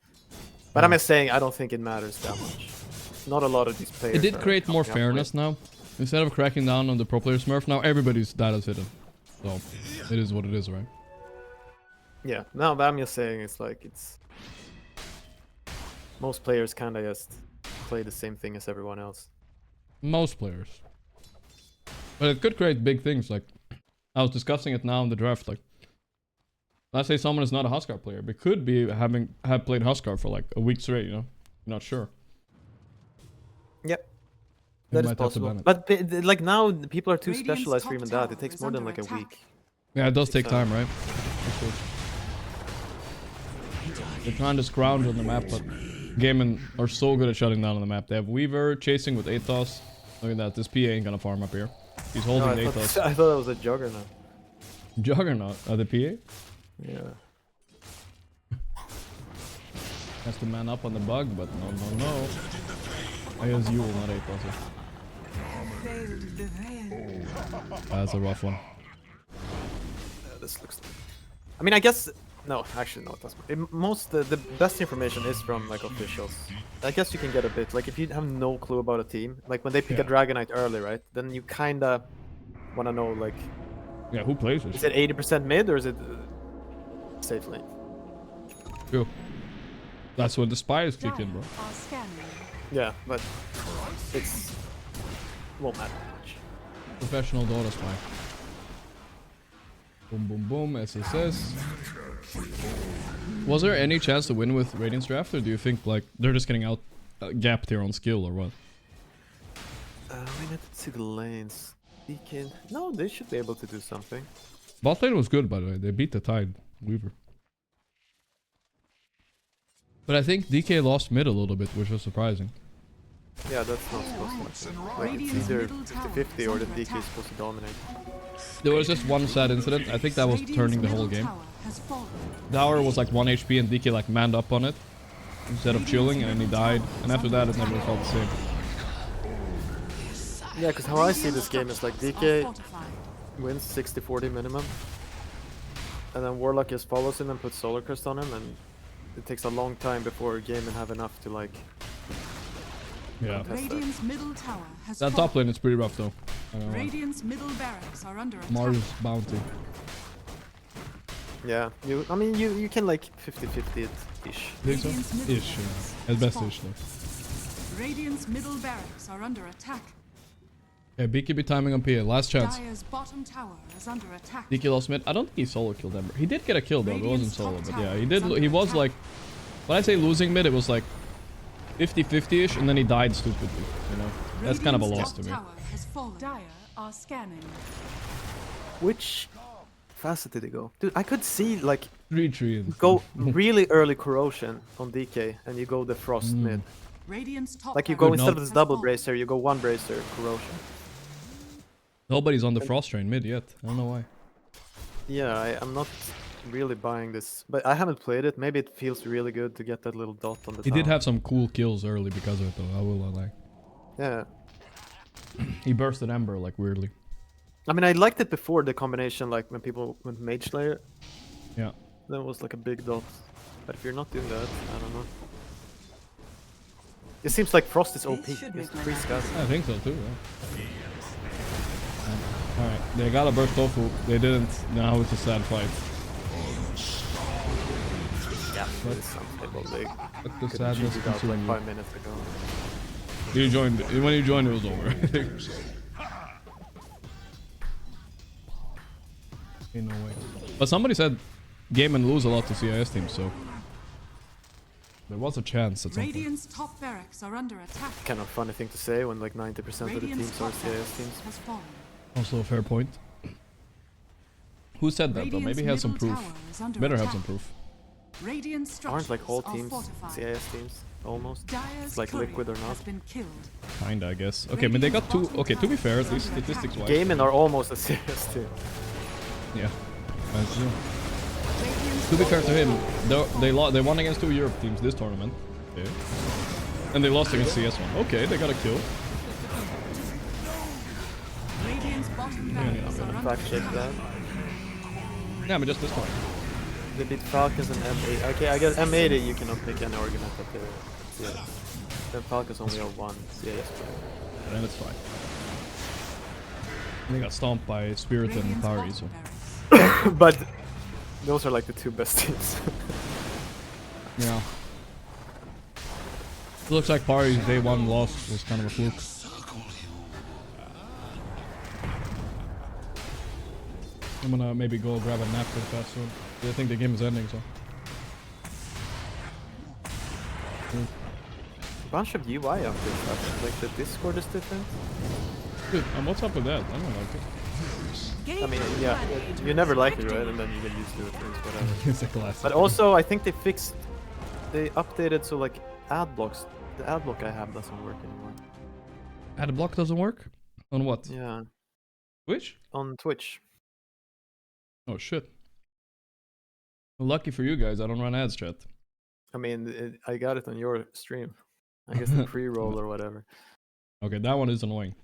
But I'm just saying, I don't think it matters that much. Not a lot of these players. It did are create more coming up fairness with- now. Instead of cracking down on the pro player Smurf, now everybody's data's hidden. So, it is what it is, right? Yeah, no, but I'm just saying, it's like, most players kind of just play the same thing as everyone else. Most players. But it could create big things, like... I was discussing it now in the draft, like... Let's say someone is not a Huskar player, but could be have played Huskar for like a week straight, you know? You're not sure. Yep. They That is might have to ban possible. it. But like now, people are too Radiant's specialized top for even that. tower It takes is more than under like a attack. week. Yeah, it does take So- time, right? They're trying to scrounge on the map, but Gaiman are so good at shutting down on the map. They have Weaver chasing with Athos. Look at that, this PA ain't gonna farm up here. He's No, holding I, Athos. thought, I thought it was a Juggernaut. Juggernaut, the PA? Yeah. Has to man up on the bug, but no. I guess you will not Athos. That's a rough one. This looks. I mean, I guess. No, actually, no, it doesn't. The best information is from like officials. I guess you can get a bit like if you have no clue about a team, like when they pick a Dragonite early, right? Then you kinda want to know like, Yeah, who plays this? is it 80% mid or is it safe lane? True. That's when the spies kick in, bro. Are scanning. Yeah, but it's won't matter much. Professional Dota spy. Boom, boom, boom. SSS. Was there any chance to win with Radiance draft, or do you think like they're just getting out gapped here on skill, or what? We need to see the lanes. Deacon. No, they should be able to do something. Bot lane was good, by the way. They beat the Tide Weaver. But I think DK lost mid a little bit, which was surprising. Yeah, that's not supposed to happen. Like, it's either 50-50 or the DK is supposed to dominate. There was just one sad incident. I think that was turning the whole game. Dower was like 1 HP and DK like manned up on it instead of chilling, and then he died. And after that, it never felt the same. Yeah, because how I see this game is like Structures are DK fortified. wins 60-40 minimum, and then Warlock just follows him and puts Solar Crest on him, and it takes a long time before a game and have enough to like. Yeah. That's that. Radiant's middle tower has That fallen. top lane is pretty rough though. I don't know why. Radiant's middle barracks are under attack. Mars bounty. Yeah, I mean you can like 50-50 ish. Think so? Radiant's middle Ish, yeah. barracks At has best fallen. ish though. Radiant's middle barracks are under attack. Okay, BKB timing on PA. Last chance. Dire's bottom tower is under attack. DK lost mid. I don't think he solo killed Ember. He did get a kill though. It wasn't Radiant's solo, top but tower yeah, he is did. under He was attack. like, when I say losing mid, it was like 50-50ish, and then he died stupidly. You know, that's kind of a Radiant's loss top to me. tower has fallen. Dire are scanning. Which facet did he go? Dude, I could see like 3-3 and go really early corrosion on DK, and you go the frost mid. Radiant's top Like you barracks go instead of has this double fallen. bracer, you go one bracer corrosion. Nobody's on the frost train mid yet. I don't know why. Yeah, I'm not really buying this, but I haven't played it. Maybe it feels really good to get that little dot on the He top. did have some cool kills early because of it though. I will like. Yeah. He bursted Ember like weirdly. I mean, I liked it before the combination, like when people went Mage Slayer. Yeah. That was like a big dot. But if you're not doing that, I don't know. It seems like Frost is OP. It's free scat. I think so too. Yeah. Alright, they got a burst Tofu. They didn't. Now it's a sad fight. Yeah, it's something big. Let the Could sadness GG'd out consume like you. 5 minutes ago. You joined. When you joined, it was over. Ain't no way. But somebody said game and lose a lot to CIS teams, so there was a chance at some point. Radiant's top barracks are under attack. Kind of funny thing to say when like 90% of the Radiant's teams are top CIS barracks teams. has fallen. Also a fair point. Who said that though? Radiant's Maybe he has some middle proof. tower is under Better have attack. some proof. Radiant Aren't like whole structures teams are fortified. CIS teams? Almost. Dire's It's like courier liquid or not. has been killed. Kinda, I guess. Okay, but they got two. Okay, to be fair, at least statistics wise. Gaming are almost a CIS team. Yeah. That's true. Radiant's To be fair to him, they won against 2 Europe teams this tournament. Okay. And they lost against CS one. Okay, they got a kill. Radiant's bottom barracks are under Fact check attack. that. Yeah, but just this one. They beat Falcons and M80. Okay, I guess M80 you cannot pick any argument that they're CIS. Then Falcons only have one CIS player. Then it's fine. They got stomped by Spirit and Radiant's Power bottom so. barracks. But those are like the two best teams. Yeah. It looks like Pari's day one loss was kind of a fluke. I'm gonna maybe go grab a nap real fast soon. I think the game is ending, so. Bunch of UI updates happened. Like the Discord is different. Dude, and what's up with that? I don't like it. I mean, yeah, you never like it, right? And then you get used to it, and it's whatever. It's a classic. But also, I think they updated so like ad blocks. The ad block I have doesn't work anymore. Ad block doesn't work? On what? Yeah, Twitch? on Twitch. Oh shit. Well, lucky for you guys, I don't run ads, chat. I mean, I got it on your stream. I guess the pre-roll or whatever. Okay, that one is annoying.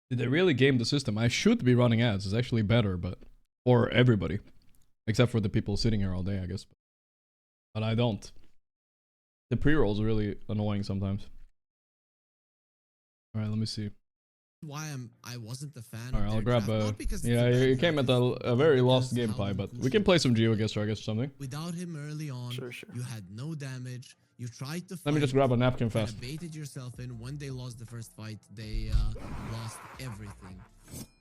Did they really game the system? I should be running ads. It's actually better, but for everybody, except for the people sitting here all day, I guess. But I don't. The pre-rolls are really annoying sometimes. All right, let me see. Why I wasn't a fan. All right, of I'll their grab draft, a. not because it's Yeah, a bad you came at draft, a very because lost game how pie, but we crucial can play some he Geo was. against or I guess or something. Without him early on, Sure. you had no damage. You tried to fight. Let me just grab a napkin kinda fast. baited yourself in. When they lost the first fight, they lost everything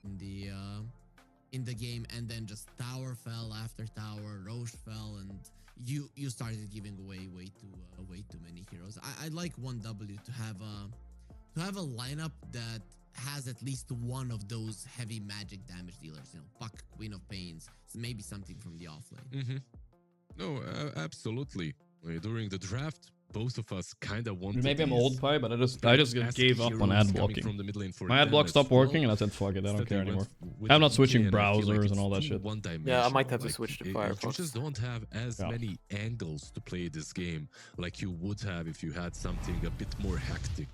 in the game, and then just tower fell after tower, Roche fell, and you started giving away way too many heroes. I'd like 1W to have a lineup that has at least one of those heavy magic damage dealers. You know, Puck, Queen of Pains, so maybe something from the offlane. No, absolutely. During the draft, both of us kind of wanted. Maybe I'm these old pie, but I just fast gave up on heroes ad coming blocking. from the mid lane for My ad block damage. stopped Well, working, and I said, "Fuck it, I don't instead care they went anymore." with I'm not DK, switching and I feel like browsers it's and all that too shit. Yeah, I might one-dimensional. have to Like, switch to you Firefox. just don't have as Yeah. many angles to play this game like you would have if you had something a bit more hectic.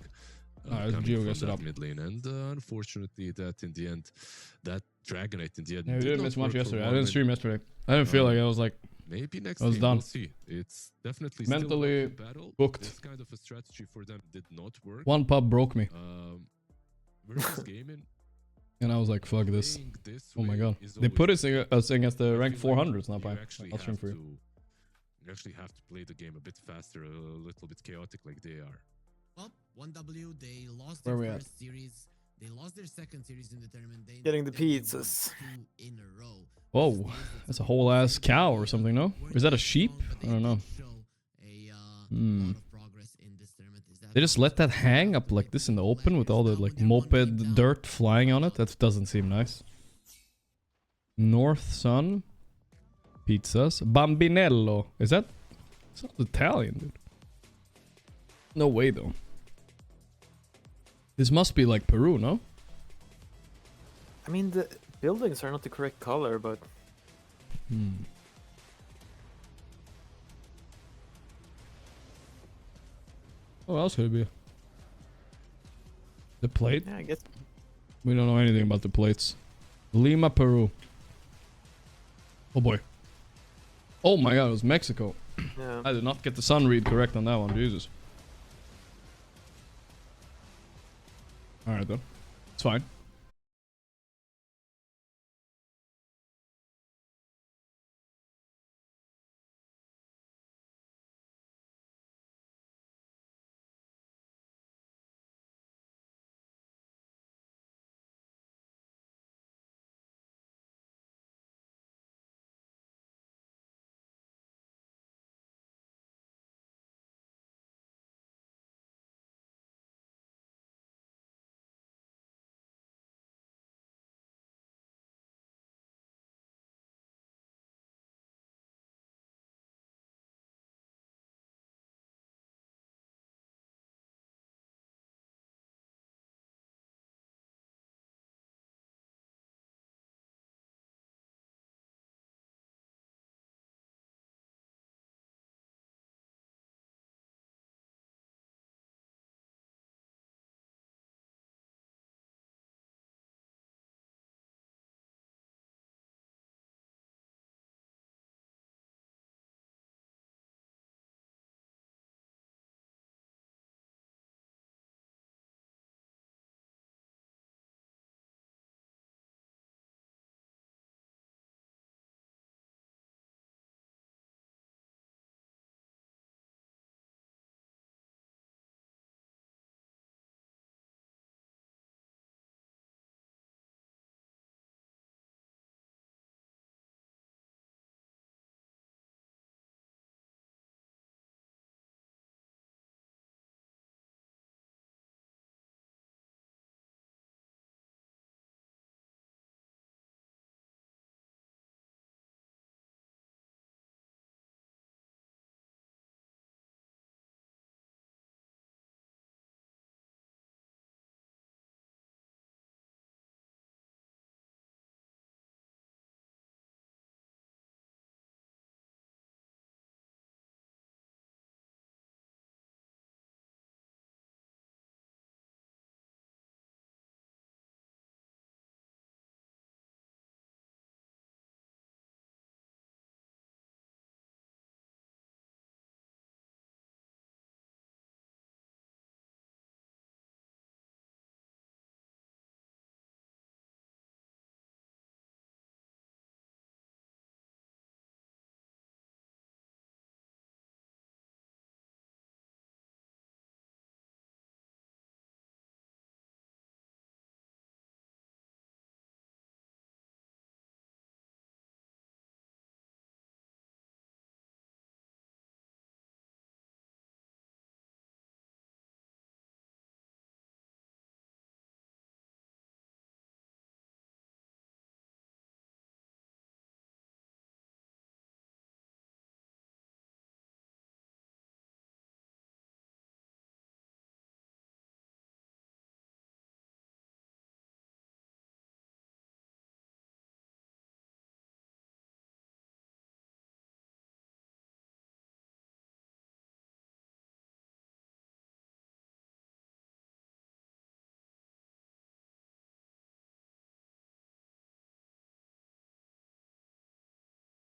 coming Geo from it up. that mid lane. And unfortunately, that in the end, that Dragonite in the end Yeah, we did didn't not miss much work for yesterday. I one didn't win. stream yesterday. I didn't feel like I was like Maybe next I was game, done. we'll see. It's definitely Mentally still battle. booked. This kind of a strategy for them did not work. One pub broke me. Versus gaming, And I was like, fuck this. playing this Oh my way god. is They always put us difficult. against the I rank feel like 400s now, you Pi. actually I'll stream have for you. you actually have to play the game a bit faster, a little bit chaotic like they are. Well, 1W, they lost Where their we at? first series. They lost their second series in the tournament. They Getting the they won pizzas. 2 in a row. Whoa, that's a whole ass cow or something, no? Is that a sheep? I don't know. Hmm. They just let that hang up like this in the open with all the like moped dirt flying on it? That doesn't seem nice. North Sun. Pizzas. Bambinello. Is that... Sounds Italian, dude. No way, though. This must be like Peru, no? I mean, the buildings are not the correct color, but What else could it be? The plate? yeah, I guess. We don't know anything about the plates. Lima, Peru. Oh boy. Oh my god, it was Mexico. Yeah. I did not get the sun read correct on that one. Jesus. Alright then. It's fine.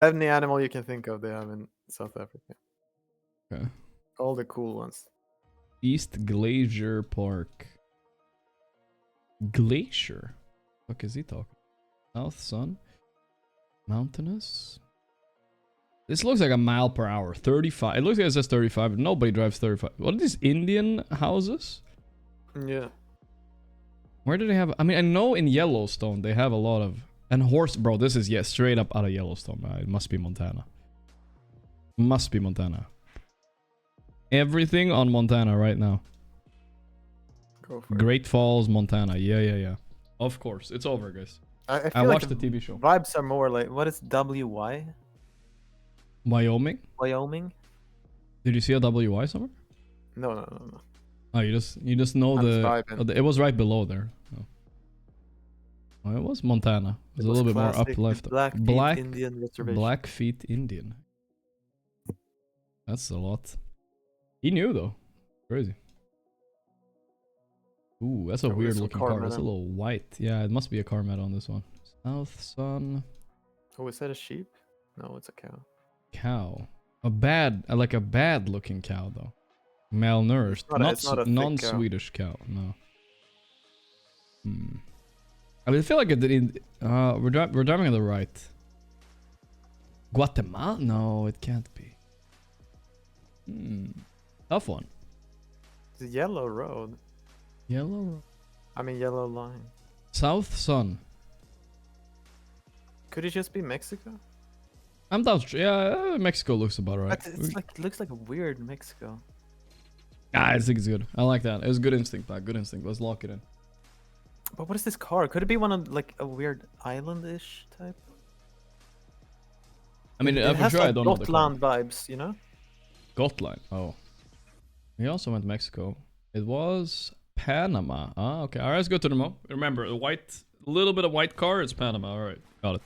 Any animal you can think of, they have in South Africa. Okay. All the cool ones. East Glacier Park. Glacier? What is he talking? South Sun? Mountainous? This looks like a mile per hour. 35. It looks like it says 35, but nobody drives 35. What are these Indian houses? Yeah. Where do they have? I mean, I know in Yellowstone they have a lot of. And horse. Bro, this is, straight up out of Yellowstone. It must be Montana. Must be Montana. Everything on Montana right now. Go for Great Falls, Montana. Yeah. Of course. It's over, guys. I I feel watched like the TV show. Vibes are more like, what is WY? Wyoming? Wyoming? Did you see a WY somewhere? No. Oh, you just know I'm the. vibing. Oh, it was right below there. Oh, it was Montana. It was a little bit more up classic, left. Blackfeet Indian reservation. Blackfeet Indian. That's a lot. He knew though. Crazy. Ooh, that's a Probably weird some looking car car. It's a metal. little white. Yeah, it must be a car met on this one. South Sun. Oh, is that a sheep? No, it's a cow. Cow. Like a bad looking cow though. Malnourished. It's not a thick Non-Swedish cow. No. I mean, I feel like it did. We're driving on the right. Guatemala? No, it can't be. Tough one. It's a yellow road. Yellow. I mean, yellow line. South Sun. Could it just be Mexico? I'm down. Yeah, Mexico looks about right. But it's like, it looks like a weird Mexico. I think it's good. I like that. It was good instinct, Pat. Good instinct. Let's lock it in. But what is this car? Could it be one of like a weird islandish type? I mean, It for has sure, I like don't know the car. Gotland vibes, you know? Gotland. Oh. We also went Mexico. It was Panama. Ah, okay. All right, let's go to the map. Remember, a little bit of white car. It's Panama. All right, got it.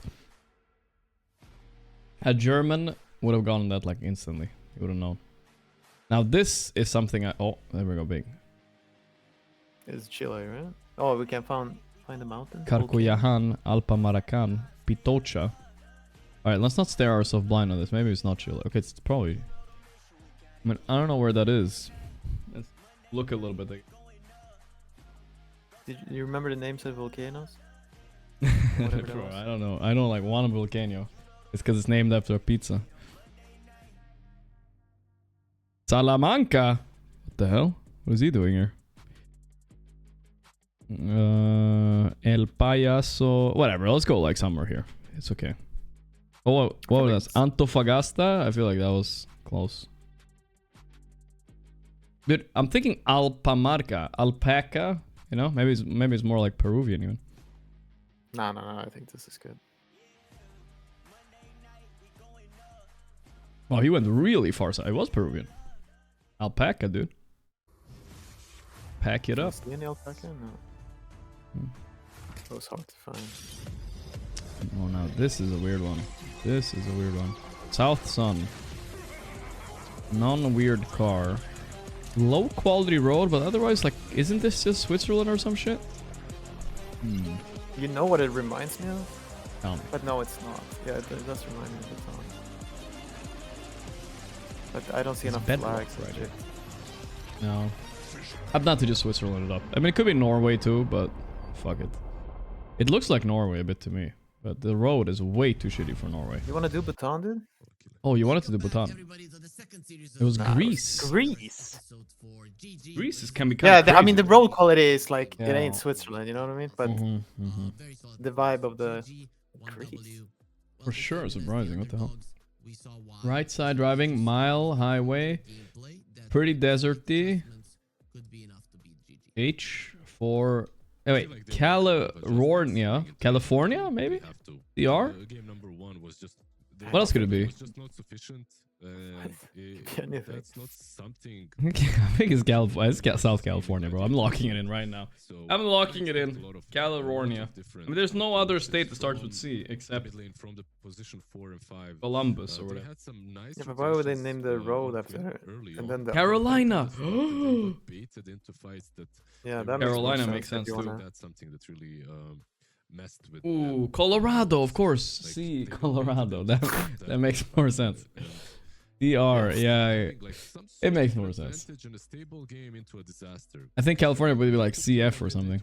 A German would have gotten that like instantly. You would have known. Now this is something oh, there we go, big. It's Chile, right? Oh, we can find the mountain. Carcoyahan, Alpa Maracan, Pitocha. All right, let's not stare ourselves blind on this. Maybe it's not Chile. Okay, it's probably. I mean, I don't know where that is. Let's look a little bit. Did you remember the names of volcanoes? Bro, I don't know. I know like one volcano. It's because it's named after a pizza. Salamanca. What the hell? What is he doing here? El Payaso. Whatever. Let's go like somewhere here. It's okay. Oh, what was that? Antofagasta? I feel like that was close. Dude, I'm thinking Alpamarca. Alpaca. You know, maybe it's more like Peruvian even. No. I think this is good. Oh, he went really far side. It was Peruvian. Alpaca, dude. Pack it up. See any alpaca? No. That was hard to find. Oh, now this is a weird one. This is a weird one. South Sun. Non-weird car. Low quality road, but otherwise, like, isn't this just Switzerland or some shit? You know what it reminds me of? Tell me. But no, it's not. Yeah, it does remind me of the town. But I don't see It's enough bedrock, flags and right? shit. No. I'm not to just Switzerland it up. I mean, it could be Norway too, but fuck it. It looks like Norway a bit to me, but the road is way too shitty for Norway. You want to do Bhutan, dude? Oh, you wanted to do Bhutan? It was Greece. Greece. Greece can be Yeah, kind of I mean the road quality is like it Yeah. ain't Switzerland, you know what I mean? But the vibe of the Greece. For sure, surprising. What the hell? Right side driving, mile highway, pretty deserty. H for wait, California, maybe? DR? Game number 1 was just. What else could it be? was just not sufficient. And Anything. that's not something. I think it's California. It's South California, bro. I'm locking it in right now. So I'm locking it in. a lot of- California. a lot of different, I mean, there's no other state that starts with C except Mid-lane from the position 4 and 5. Columbus or They whatever. had some nice Yeah, but why would they rotations, name the road on after Queen it? early And on. then the Carolina. Baited into fights that Yeah, that Carolina makes more makes sense if you too. wanna- that's something that really messed with. Ooh, Colorado, of course. See, Colorado. That makes more sense. DR, yeah, it makes more sense. I think California would be like CF or something.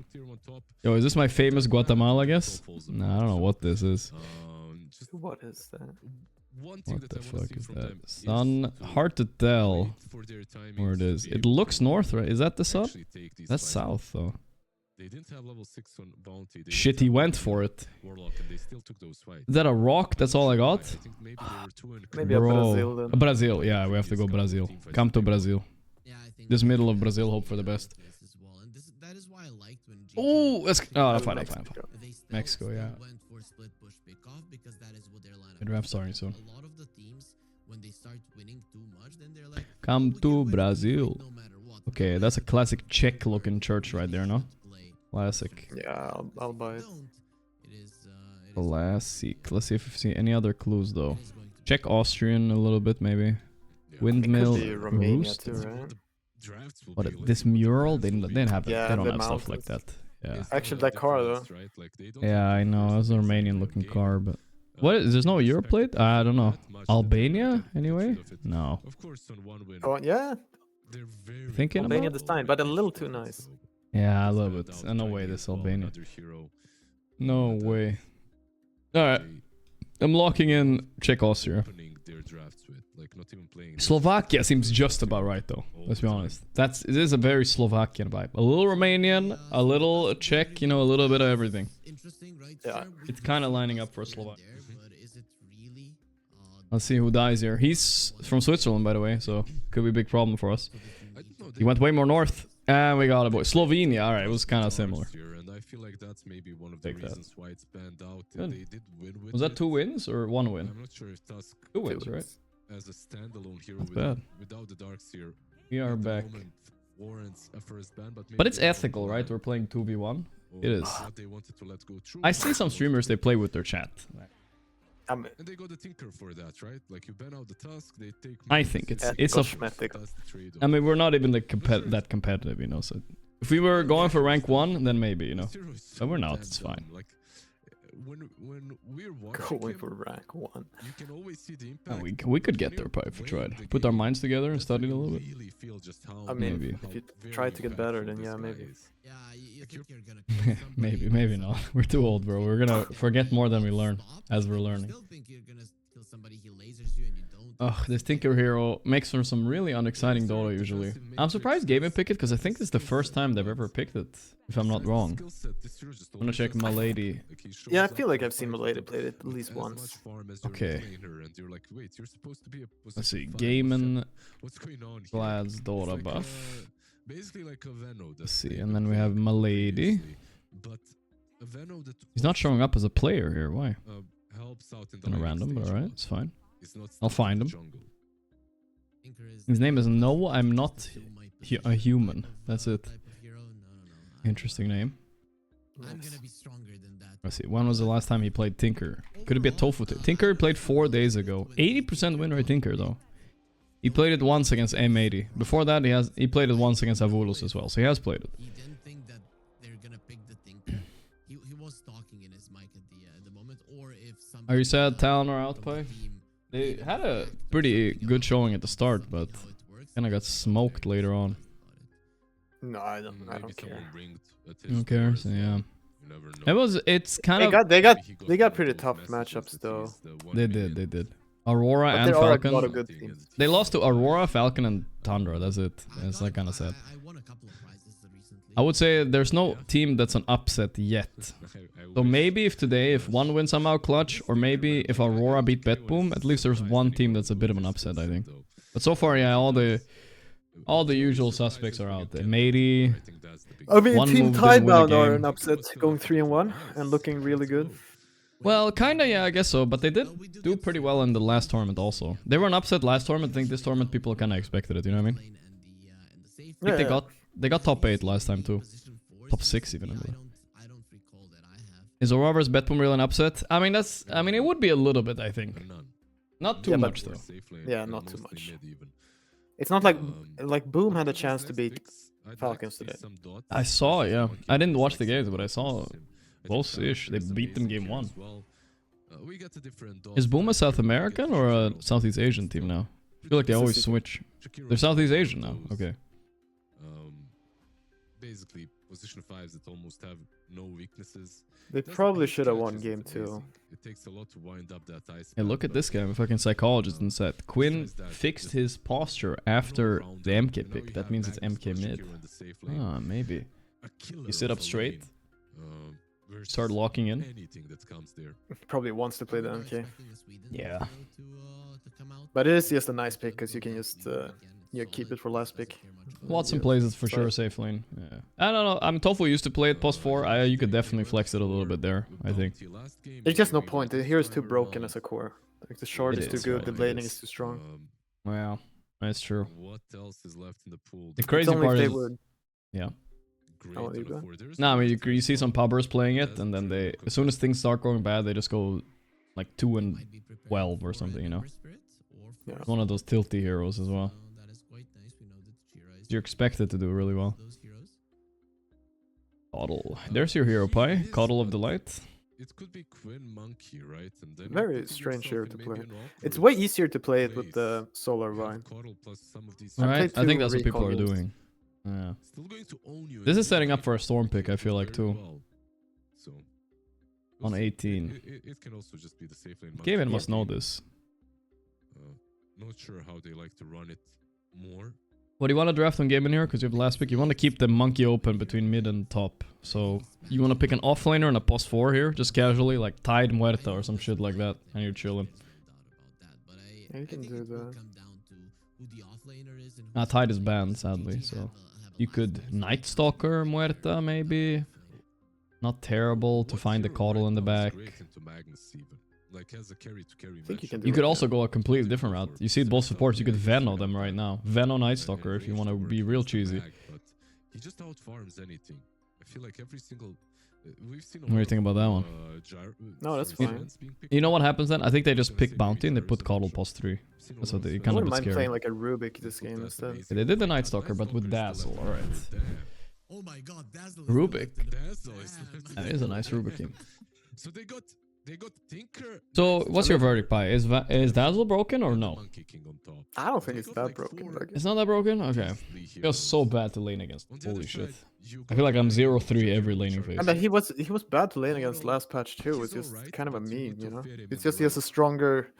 Yo, is this my famous Guatemala, I guess? Nah, I don't know what this is. What is that? What the fuck is that? Sun? Hard to tell where it is. It looks north, right? Is that the sun? That's south, though. They didn't have level 6 on bounty. Shit, he went for it. Warlock, and they still took those fights. Is that a rock? That's all I got? I think maybe they were 2 and Maybe a Brazil then. Brazil, yeah, we have to go Brazil. Come to Brazil. Yeah, I think This middle of Brazil, hope for the best. That is why I liked when Oh, let's. Oh, fine. they still Mexico, yeah. went for split push pickoff because that is what their lineup. Good rap starting soon. A lot of the teams, when they start winning too much, then they're like, Come "We to can win Brazil. no matter what." Okay, that's a classic Czech-looking church right there, no? Classic. Yeah, I'll buy it. Classic. Let's see if we see any other clues, though. Czech Austrian a little bit, maybe. Windmill. It could be Romania Roost? too, right? What, this mural? They didn't have that. Yeah, They don't the have stuff like that. mountains. Yeah. Actually, that car though. Yeah, I know. It was a Romanian-looking car, but... What? There's no Europe plate? I don't know. Albania, anyway? No. Oh, yeah, Thinking Albania about? design, but a little too nice. Yeah, a little bit. No way, this Albania. No way. Alright. I'm locking in Czech Austria. Slovakia seems just about right, though. Let's be honest. It is a very Slovakian vibe. A little Romanian, a little Czech, you know, a little bit of everything. Yeah. It's kind of lining up for Slovakia. Let's see who dies here. He's from Switzerland, by the way, so could be a big problem for us. He went way more north. And we got a boy. Slovenia, alright, it was kind of similar. And I feel like that's maybe one of the Take that. reasons why it spanned out. Good. They did win with Was that it. 2 wins or 1 win? I'm not sure if Tusk 2 wins, right? as a standalone hero That's bad. without the Darkseer We are at the back. moment warrants a first ban, but But it's maybe ethical, right? We're playing 2v1. It is. what they wanted to let go through. I see some streamers, they play with their chat. And they got the Tinker for that, right? Like you ban out the Tusk, they take. I think it's a... Cosmetic. That's the trade-off. I mean, we're not even that competitive, you know, so... If we were going for rank 1, then maybe, you know. Zero is so But we're not, damn it's dumb. fine. Like when we're watching Going him, for rank 1. you can always see the And impact. we could get there probably if we tried. Put our minds together and study it a little bit. Really feel just how I mean, Maybe. if you try to get better, then yeah, maybe. Yeah, you think you're gonna kill somebody, Maybe not. We're too old, bro. We're gonna forget more than we learn as we're learning. Still think you're gonna kill somebody, he lasers you and you don't. Ugh, this Tinker Hero makes for some really unexciting Dota usually. I'm surprised Gaming picked it because I think this is the first time they've ever picked it, if I'm not wrong. I'm gonna check my lady. Yeah, I feel like I've seen Malady play it at least once. Okay. Let's see. Gaiman, What's going on here? Vlad's Dota It's like, buff. basically like a Veno. Let's see, and then we have Malady. But a Veno that He's not showing up as a player here. Why? helps out in the Kind of laning random, but stage a alright, lot. it's fine. It's not I'll stuck in find the him. jungle. Tinker is His name is No, I'm Not still my a Human. type of, That's it. type of hero. No. Interesting name. I'm gonna be stronger than that. Let's see, when was the last time he played Tinker? Could it be a Tofu? Tinker played 4 days ago. 80% win rate Tinker though. He played it once against M80. Before that, he played it once against Avulus as well, so he has played it. He didn't think that they're gonna pick the Tinker. He was talking in his mic at the moment, or if somebody. Are you sad Talon are out, from the Pai? team They had a pretty good showing at the start, but how it works, kind of got smoked later on. No, I don't Maybe care. someone ringed at Who his cares? door as Yeah. well. You never know. It's kind They of... got pretty tough matchups though. They did. Aurora But and there are a Falcon. lot of good teams. They lost to Aurora, Falcon, and Tundra. That's it. It's like kind of sad. I won a couple of prizes recently. I would say there's no team that's an upset yet. So maybe if one wins somehow clutch, or maybe if Aurora beat Betboom, at least there's one team that's a bit of an upset, I think. But so far, yeah, all the usual suspects are out there. Matey. I mean, One Team move didn't win a Tidebound are game. an upset, going 3-1 and looking really good. Well, kinda, yeah, I guess so. But they did do pretty well in the last tournament also. They were an upset last tournament. I think this tournament people kinda expected it, you know what I mean? I think they got top 8 last time too. Top 6 even, I believe. I don't recall that I have. Is Aurora vs Betboom really an upset? I mean, it would be a little bit, I think. Not too Yeah, but- much though. Yeah, not too much. It's not like Boom had a chance to beat Falcons today. I saw, yeah. I didn't watch the games, but I saw Close-ish. They beat them game 1. Well. We got a different Is Boom a South American or a Southeast Asian team now? I feel like they always switch. They're Southeast Asian now. Okay. Basically, position 5s that almost have no weaknesses. They probably should have won game 2. It takes a lot to wind up that ice. Hey, look at this guy, I'm a fucking psychologist inside. Quinn fixed his posture after the MK pick. That means it's MK mid. Ah, maybe. You sit up straight. Start locking in. Probably wants to play the MK. Yeah. But it is just a nice pick because you can just keep it for last pick. Watson plays it for sure safe lane. Yeah. I don't know. I'm Tofu used to play it +4. You could definitely flex it a little bit there, I think. There's just no point. The hero is too broken as a core. Like the short is too good, the blading is too strong. Well, that's true. What else is left in the pool? The crazy part is... Yeah. Oh, No, I mean, you see some pubbers playing it, and then they, as soon as things start going bad, they just go like 2 and 12 or something, you know? Yeah. One of those tilty heroes as well. You're expected to do really well. Coddle. There's your hero pie. Coddle of the Light. It could be Quinn Monkey, right? And then very strange hero to play. It's way easier to play it with the Solar Vine. Right, I think that's what people are doing. Yeah. This is setting up for a Storm pick, I feel like, too. On 18. It can also just be the safe lane. Gavin must know this. Not sure how they like to run it more. What do you want to draft on Gavin here? Because you have the last pick. You want to keep the monkey open between mid and top. So you want to pick an offlaner and a +4 here, just casually, like Tide Muerta or some shit like that, and you're chilling. Yeah, you can do that. Tide is banned, sadly, so you could Night Stalker Muerta, maybe. Not terrible to find the Coddle in the back. You could also go a completely different route. You see both supports, you could Veno them right now. Veno Night Stalker if you want to be real cheesy. He just outfarms anything. I feel like every single... What do you think about that one? No, that's fine. You know what happens then? I think they just pick Bounty and they put Coddle +3. That's what they kind of mind scary. playing like a Rubik this game instead. They did the Night Stalker, but with Dazzle, alright. Oh my god, Dazzle. Rubik. That is a nice Rubik game. So they got Tinker. So what's your verdict, Pi? Is Dazzle broken or no? I don't think it's that broken. Like, it's not that broken? Okay. Feels so bad to lane against. Holy shit. I feel like I'm 0-3 every laning phase. I mean, he was bad to lane against last patch too. It's just kind of a meme, you know? It's just he has a stronger...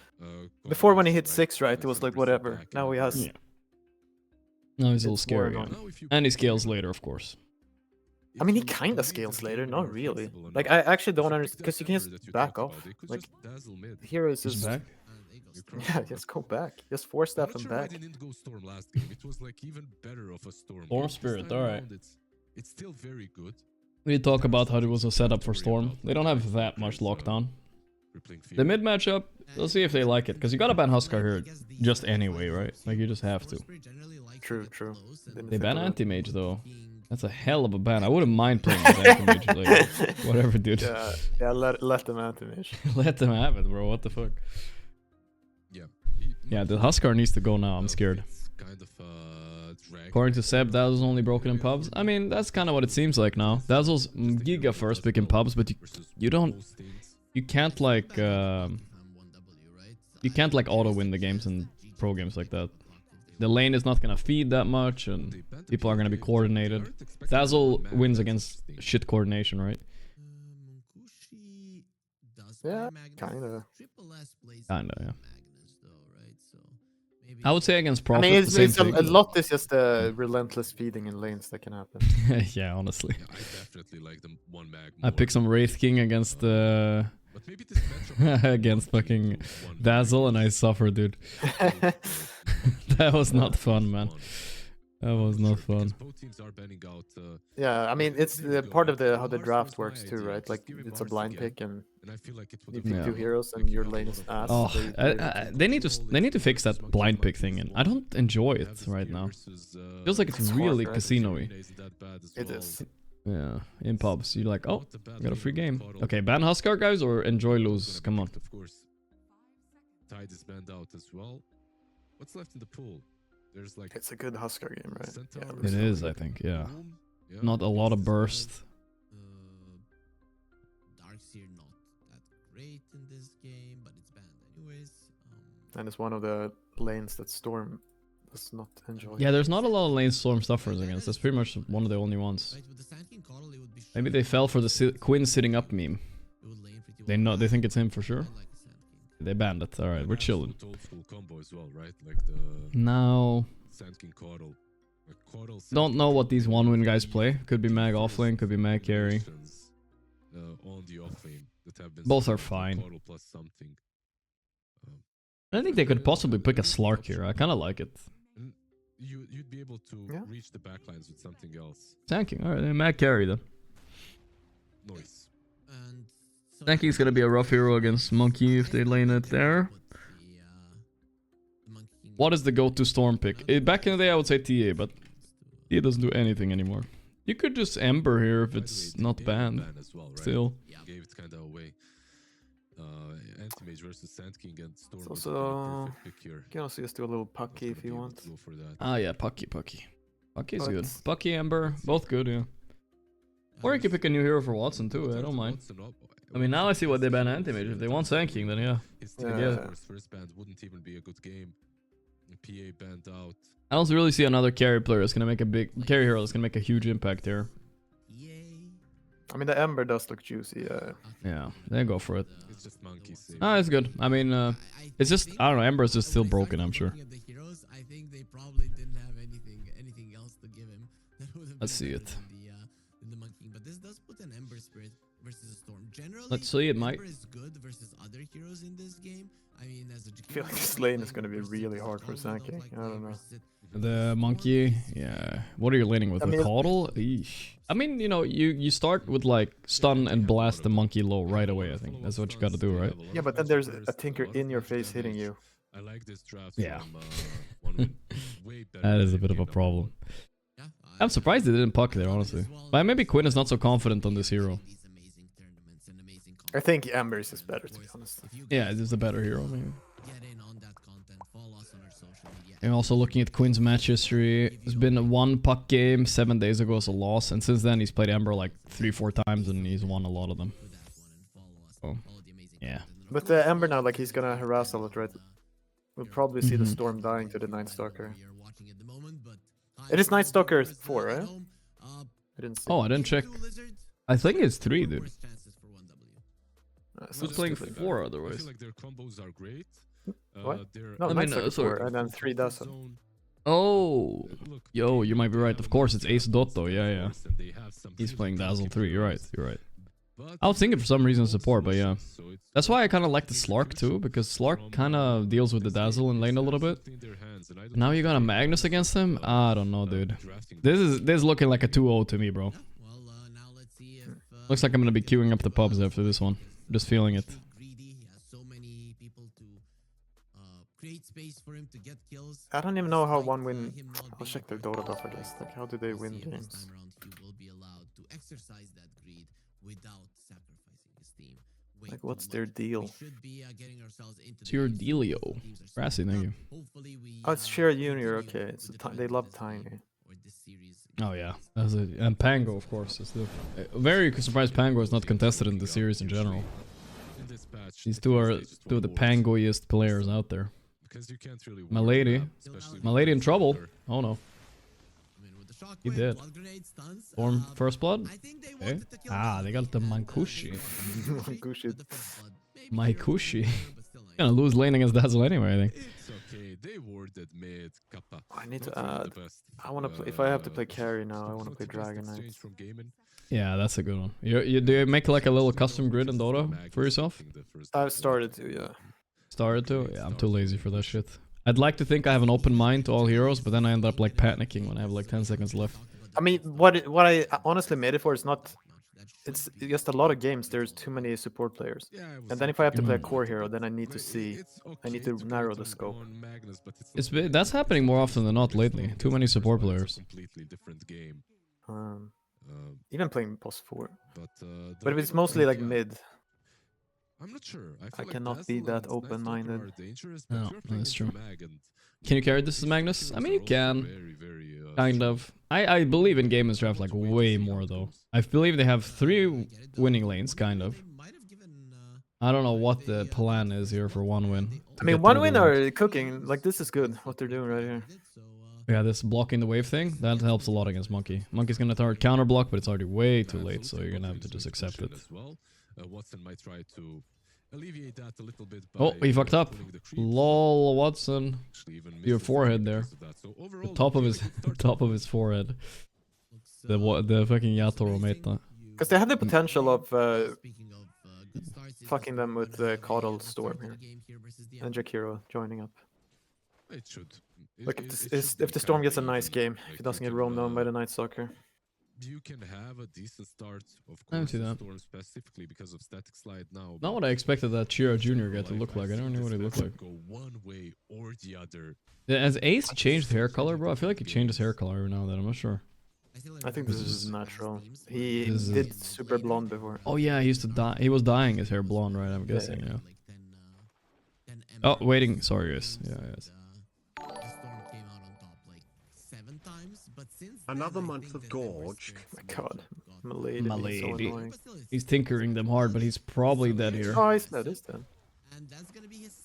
Before when he hit 6, right, it was like whatever. Now he has... Yeah. Now he's a little scary. Yeah. And he scales later, of course. I mean, he kind of scales later, not really. Like, I actually don't understand, because you can just back off. Like, here is just... back? Yeah, just go back. Just 4-step him back. Storm Spirit, alright. It's still very good. We talk about how it was a setup for Storm. They don't have that much lockdown. The mid matchup, we'll see if they like it, because you gotta ban Huskar here just anyway, right? Like, you just have to. True, true. They ban Anti-Mage, though. That's a hell of a ban. I wouldn't mind playing with Anti-Mage, like, whatever, dude. Yeah, let them Anti-Mage. Let them have it, bro. What the fuck? Yeah, the Huskar needs to go now. I'm scared. According to Seb, Dazzle's only broken in pubs. I mean, that's kind of what it seems like now. Dazzle's Giga first pick in pubs, but you can't like auto win the games in pro games like that. The lane is not gonna feed that much, and people are gonna be coordinated. Dazzle wins against shit coordination, right? Yeah, kinda. Kinda, yeah. I would say against Prophet, I mean, it's a lot is just relentless feeding in lanes that can happen. Yeah, honestly. Yeah, I definitely like the one mag I picked some Wraith King against against fucking Dazzle, and I suffered, dude. That was not fun, man. That was not fun. Yeah, I mean, it's part of how the draft works too, right? Like, it's a blind pick, and you pick 2 heroes, and your lane is ass. Oh, they need to fix that blind pick thing, and I don't enjoy it right now. Feels like it's really hard, right? casino-y. It is. Yeah, in pubs, you're like, oh, I got a free game. Okay, ban Huskar, guys, or enjoy lose. Come on. Of course. Tide is banned out as well. What's left in the pool? There's like it's a good Huskar game, right? Yeah, it is, I think. Yeah, not a lot of burst. Slarks here not that great in this game, but it's banned anyways. And it's one of the lanes that Storm does not enjoy. Yeah, there's not a lot of lane Storm suffers against. That's pretty much one of the only ones. Right, with the Sand King Coddle, it would be Maybe they fell for the Quinn sitting up meme. it would lane pretty They well. know, they think it's him for sure. I like the Sand King. They banned it. All right, we're chilling. Old school combo as well, right? Like the Now, Sand King Coddle. Like Coddle, Sand don't King know what Coddle, these 1-win guys play. Could be mag offlane, could be mag carry. On the offlane that have been Both are supported by fine. Coddle plus something. I think they could possibly pick a Slark here. I kind of like it. And you'd be able to Yeah. reach the backlines with something else. Tanking. All right, mag carry then. Noise. And so Tanking's gonna be a rough hero against Monkey if they lane it there. The Monkey King What is the go-to Storm pick? Back in the day, I would say TA, but TA doesn't do anything anymore. You could just Ember here if By the it's way, not they banned. ban as well, right? Still. Gave it kind of away. Anti-Mage versus Sand King and Storm. It's would be a also- perfect pick here. You can also just do a little pucky if you want. Go for that. Ah, yeah, Pucky. Pucky's But- good. Pucky, Ember, both good, yeah. Or you could pick a new hero for Watson too, I don't mind. I mean, now I see why they ban Anti-Mage. If they want Sand King, then yeah. His Yeah. first band wouldn't even be a good game. PA banned out. I don't really see another carry player that's gonna make a big carry hero that's gonna make a huge impact here. Yay. I mean, the Ember does look juicy. Yeah, they go for it. It's just monkeys. Ah, it's good. I mean, it's just I don't know. Ember's just still broken, I'm sure. Looking at the heroes, I think they probably didn't have anything else to give him. That would have Let's been see better it. than the Monkey King. But this does put an Ember Spirit versus a Storm. Generally, Let's see it, Mike. Ember is good versus other heroes in this game. I mean, as a I feel like this lane is gonna be really hard for Sand Sand King. I don't know. The Monkey, yeah. What are you laning with? I The mean- Caudal? Eesh. I mean, you know, you start with like stun and blast the Monkey low right away. I think that's what you gotta do, right? Yeah, but then there's a Tinker in your face hitting you. I like this draft. Yeah. From, one win. Way better That is a than bit of a game problem. Yeah, I'm surprised they didn't puck there, honestly. But maybe Quinn is not so confident on this hero. These amazing tournaments and amazing I think Ember is just better, to be honest. If you Yeah, guys it's a better hero, maybe. get in on that content, follow us on our social media. And also looking at Quinn's match history, there's been one puck game 7 days ago as a loss, and since then he's played Ember like 3-4 times and he's won a lot of them. For that one and follow us. Oh. Follow the amazing Yeah. content. And of But course, Ember now, like he's gonna harass a lot, right? We'll probably see the Mhm. Storm dying to the Night Stalker. we are watching at the moment, but It is Night Stalker First 4, at right? home. I didn't see. Oh, I didn't check. Two Lizards, I think it's 3, four dude. worse chances for 1W. So Who's playing stupid. 4 I otherwise? feel like their combos are great. What? They're No, I Night mean, Stalker sorry. 4, and then 3 doesn't. zone. Oh, Look, yo, you might be right. Of course, it's they have Ace Dotto. Yeah, yeah. force and they have some He's really playing Dazzle tricky 3. You're right. heroes. You're right. But I was thinking for some reason both support, but yeah. solutions, so it's That's why I like kind of like the he's Slark too, crucial because Slark from, kind of deals with the because Dazzle and they lane a little have bit. something in their hands, and I don't Now think you got a they Magnus are, against him? I don't know, dude. drafting This them. is looking like a 2-0 to me, bro. Well, now let's see if. Looks like I'm gonna be queuing up the pubs after this one. Just feeling it. Too greedy. He has so many people to create space for him to get kills. I don't even know how despite, one win. him not I'll being check their part Dota of buff, I the guess. Like, how do they We'll win see if this games? time around he will be allowed to exercise that greed without sacrificing his team. Way Like, too what's their much. deal? We should be getting ourselves into It's the your games. dealio. Teams are Brassy, stepping thank up. you. Hopefully we, Oh, it's Share Junior, continue okay. It's with a the they trend love of this Tiny. game or this series. Oh yeah, that's it. And Pango, of course, is the very surprised Pango is not contested in the series in general. In this patch, These I two think are they just two of the want wars, Pangoiest players out there. because you can't really My war lady. them, especially My lady in with trouble. Stalker. Oh no. I mean, with the shockwave, He did. blood grenade, stuns, Storm first blood? I think they Okay. wanted to kill Ah, they got the Mankushi. Mankushi. Maikushi. Gonna lose lane against Dazzle anyway, I think. It's okay. They warded mid Kappa. I need Not to really add. the best. I want to play. If I have to play carry now, I want to play Dragon Knight. Exchange from gaming. Yeah, that's a good one. Do you make like a little custom grid in Dota for yourself? I've started to, yeah. Started to? Yeah, I'm too lazy for that shit. I'd like to think I have an open mind to all heroes, but then I end up like panicking when I have like 10 seconds left. I mean, what I honestly made it for is not. It's just a lot of games. There's too many support players. And then if I have to play a core hero, then I need to see. I need to narrow the scope. That's happening more often than not lately. Too many support players. Completely different game. Even playing boss 4. But But if it's mostly like mid. I'm not sure. I, I feel like cannot be Dazzle that and Night Stalker open-minded. are dangerous, No, but you're playing that's into true. Mag and Can you carry this as Magnus? I heroes mean, are you also can. very, Kind strong. of. I believe in Game Draft like way more though. I believe they have 3 winning lanes, kind of. I don't know what the plan is here for one win. I mean, one win or cooking, like this is good, what they're doing right here. Yeah, this blocking the wave thing, that helps a lot against Monkey. Monkey's gonna start counter block, but it's already way too late, so you're gonna have to just accept it. Watson might try to alleviate that a little bit by Oh, he fucked up. pulling the creeps. Lol, Watson. Your forehead there. The top of his top of his forehead. The fucking Yatoro mate. Because they have the potential of fucking them with the Caudal Storm here. And Jakiro joining up. It should. Like if the Storm gets a nice game, if it doesn't get roamed down by the Night Stalker. You can have a decent start, of I course, see that. Storm specifically because of static slide now. Not what I expected that Chira Jr. guy to look like. I don't know what he looked like. Go one way or the other. Yeah, has Ace changed hair color, bro? I feel like he changes hair color every now and then. I'm not sure. I think this is natural. He did super blonde before. Oh yeah, he used to dye. He was dyeing his hair blonde, right? I'm guessing. Yeah. Oh, waiting. Sorry, guys. Yeah, yes. Another month of Gorgc. My god. Malady. Malady. So annoying. He's tinkering them hard, but he's probably dead here. Oh, he's dead, he's dead.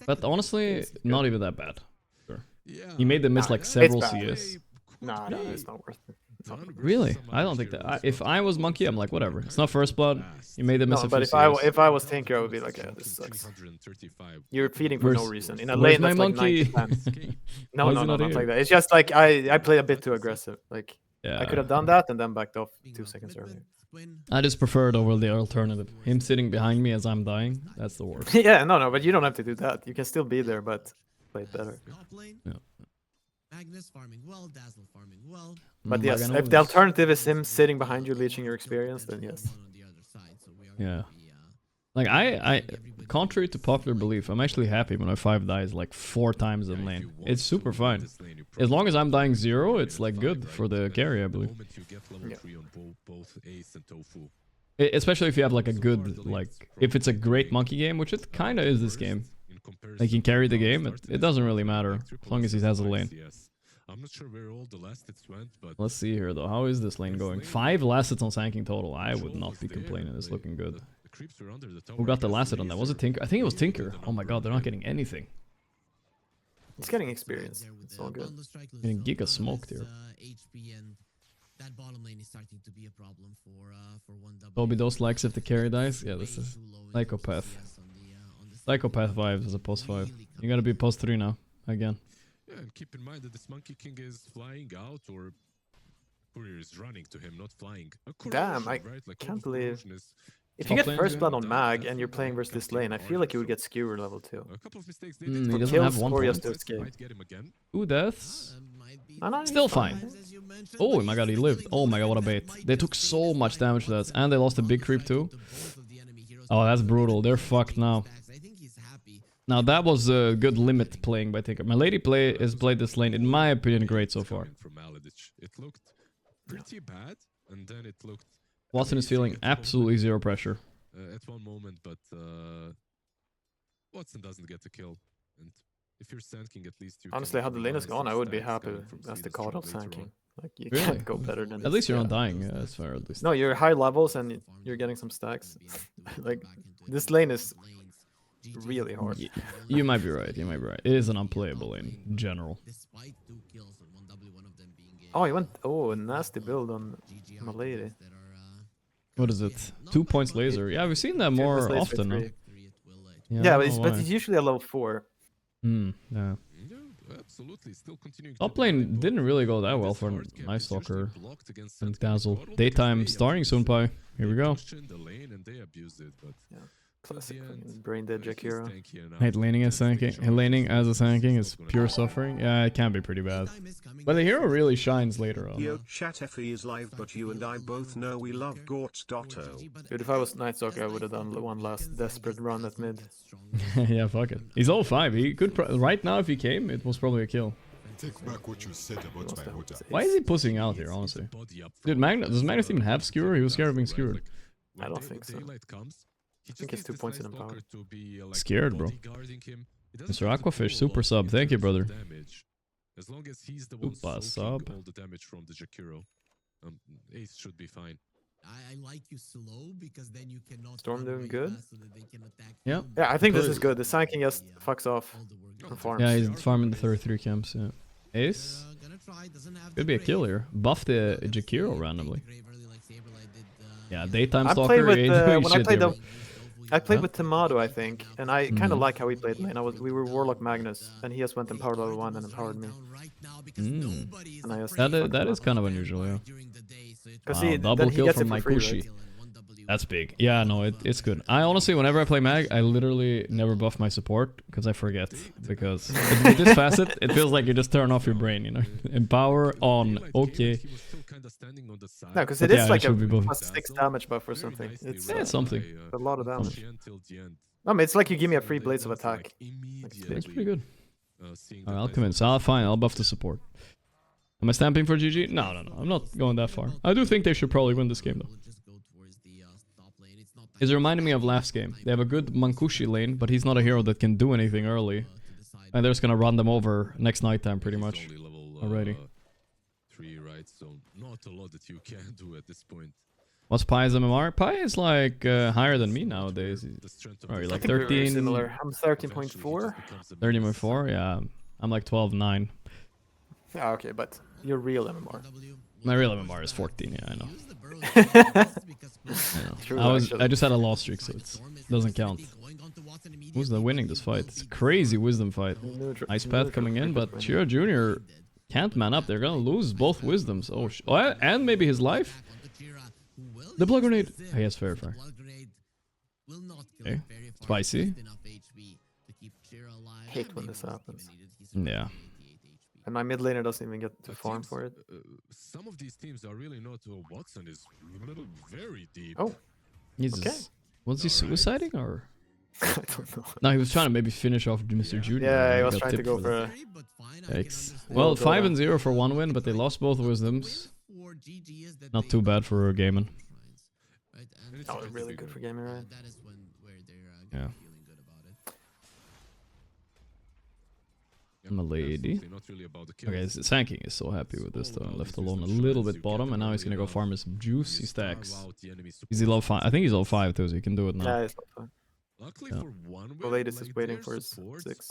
But honestly, not even that bad. Sure. Yeah. He made them miss like It's several bad. CS. Nah, it's not worth it. Really? I don't think that. If I was Monkey, I'm like, whatever. It's not first blood. You made them miss No, a but few if I was Tinker, I would be like, yeah, this sucks. You're feeding for no Where's- reason. In a where's lane my that's like monkey? 90%. No, Why is no, he no, not not here? like that. It's just like I played a bit too aggressive. Like Yeah. I could have done that and then backed off 2 seconds earlier. I just prefer it over the alternative. Him sitting behind me as I'm dying. That's the worst. Yeah, no, but you don't have to do that. You can still be there, but play it better. Yeah. Magnus farming well, Dazzle farming well. But yes, if the alternative is him sitting behind you, leeching your experience, then yes. Yeah. Like I contrary to popular belief, I'm actually happy when my 5 dies like 4 times in lane. It's super fine. As long as I'm dying 0, it's like good for the carry, I believe. Especially if you have like a good, like, if it's a great monkey game, which it kinda is this game. Like he carried the game, it doesn't really matter as long as he has a lane. I'm not sure where all the last hits went, but Let's see here though. How is this lane going? 5 last hits on Sanking total. I would not be complaining. It's looking good. Who got the last hit on that? Was it Tinker? I think it was Tinker. Oh my god, they're not getting anything. He's getting experience. It's all good. Getting giga smoked here. That bottom lane is starting to be a problem for 1W. Toby, those likes if the carry dies? Yeah, this is psychopath. Psychopath vibes as a post 5. You gotta be post 3 now. Again. Yeah, and keep in mind that this Monkey King is flying out, or Courier is running to him, not flying. Damn, I right? Like, can't believe... If Top you get lane, first yeah. blood on Mag and you're playing versus this lane, I feel like you would get skewer level 2. A couple of mistakes they He did. doesn't kills have 1 or point. just to escape. Might get him again. 2 deaths. No, Still he's fine. Oh my god, he lived. Oh my god, what a bait. They took so much damage to that. And they lost a big creep too. Oh, that's brutal. They're fucked now. Now that was a good limit playing by Tinker. My lady has played this lane, in my opinion, great so far. From Maladich. It looked pretty bad, and then it looked Watson is feeling absolutely 0 pressure. at one moment, but Watson doesn't get the kill. And if you're Sand-King, at least you Honestly, can how the lane is rely gone, I some would be stacks happy coming from as the Swedish card of later on. Sanking. Like, you Really? can't go better than this. At least you're yeah. not dying. Yeah, that's fair at least. No, you're high levels and you're getting some stacks. Like, this lane is really hard. You might be right. You might be right. It is an unplayable lane in general. Oh, he went... Oh, a nasty build on my lady. What is it? 2 points laser. Yeah, we've seen that more laser often. No? 3. Yeah, Yeah, I but don't know why. it's usually a level 4. Hmm, yeah. Yeah, absolutely. Still continuing. Top lane didn't really go that well for Night Stalker and Dazzle. Daytime starting soon, Pi. Here we go. Classic fucking brain dead Jakiro. Hate laning as Sanking. Laning as a Sanking is pure suffering. Yeah, it can be pretty bad. But the hero really shines later on. Yo, chat Effie is live, but you and I both know we love Gorgc. Dude, if I was Night Stalker, I would have done one last desperate run at mid. Yeah, fuck it. He's all 5. He could right now if he came, it was probably a kill. Take back what you said about my hotel. Why is he pushing out here, honestly? Dude, does Magnus even have skewer? He was scared of being skewered. I don't think so. I think he's 2 points in empower. Scared, bro. Mr. Aquafish, super sub. Thank you, brother. As long as he's the one Super soaking sub. all the damage from the Jakiro, Ace should be fine. I like you slow because then you cannot Storm run doing very good? fast so that they can attack Yeah. you. Yeah, I think this Good. is good. The Sun King just fucks off All the work and done. farms. Yeah, he's farming the 33 camps. Yeah. Ace Gonna try, doesn't have could the be a grave. kill here. Buff the Let's see, Jakiro take the randomly. grave early like Saberlight did, Yeah, daytime I stalker. played with, ain't doing when I shit played here, the- bro. I played Huh? with Tomato, I think, and I kind of Mhm. like how he played lane. We were Warlock Magnus, and he just went Empowered level 1 and empowered me. Mm. And I just That is kind of unusual, yeah. Because Wow, double then he kill gets from it my for free, Kushi. right? That's big. Yeah, no, it's good. I honestly, whenever I play mag, I literally never buff my support because I forget. Because with this facet, it feels like you just turn off your brain, you know? Empower on, okay. No, because But it yeah, is I like a should be both. +6 damage buff or something. It's Yeah, something. a lot of damage. I mean, it's like you give me a free Blades of Attack. That's pretty good. Alright, I'll convince. Fine, I'll buff the support. Am I stamping for GG? No. I'm not going that far. I do think they should probably win this game, though. It's reminding me of last game. They have a good Mankushi lane, but he's not a hero that can do anything early. And they're just gonna run them over next nighttime, pretty much. Already. 3, right? So not a lot that you can do at this point. What's Pai's MMR? Pai is like higher than me nowadays. Oh, you're I like think we're very 13, similar. I'm 13.4. 13.4? Yeah. I'm like 12.9. Yeah, okay, but your real MMR. My real MMR is 14, yeah, I know. True, I actually. just had a loss streak, so it doesn't count. Who's the winning this fight? It's a crazy wisdom fight. Ice Path coming in, but Chiro Jr. can't man up. They're gonna lose both wisdoms. Oh, and maybe his life. The blood grenade. Oh, yes, fair. Okay. Spicy. Hate when this happens. Yeah. And my mid laner doesn't even get to farm for it. Some of these teams are really not. Watson is very deep. Oh, He's okay. was he suiciding or? I don't know. No, he was trying to maybe finish off Mr. Junior. Yeah, he and was got trying to tipped go for for that. a... Yikes. Well, 5-0 for one win, but they lost both wisdoms. Not too bad for gaming. Oh, really good for gaming, right? Yeah. My lady. Okay, Sanking is so happy with this though. Left alone a little bit bottom, and now he's gonna go farm his juicy stacks. Is he low 5? I think he's low 5 too, so he can do it now. Yeah, it's not fine. Luckily Yeah. for one, The latest is waiting for his 6.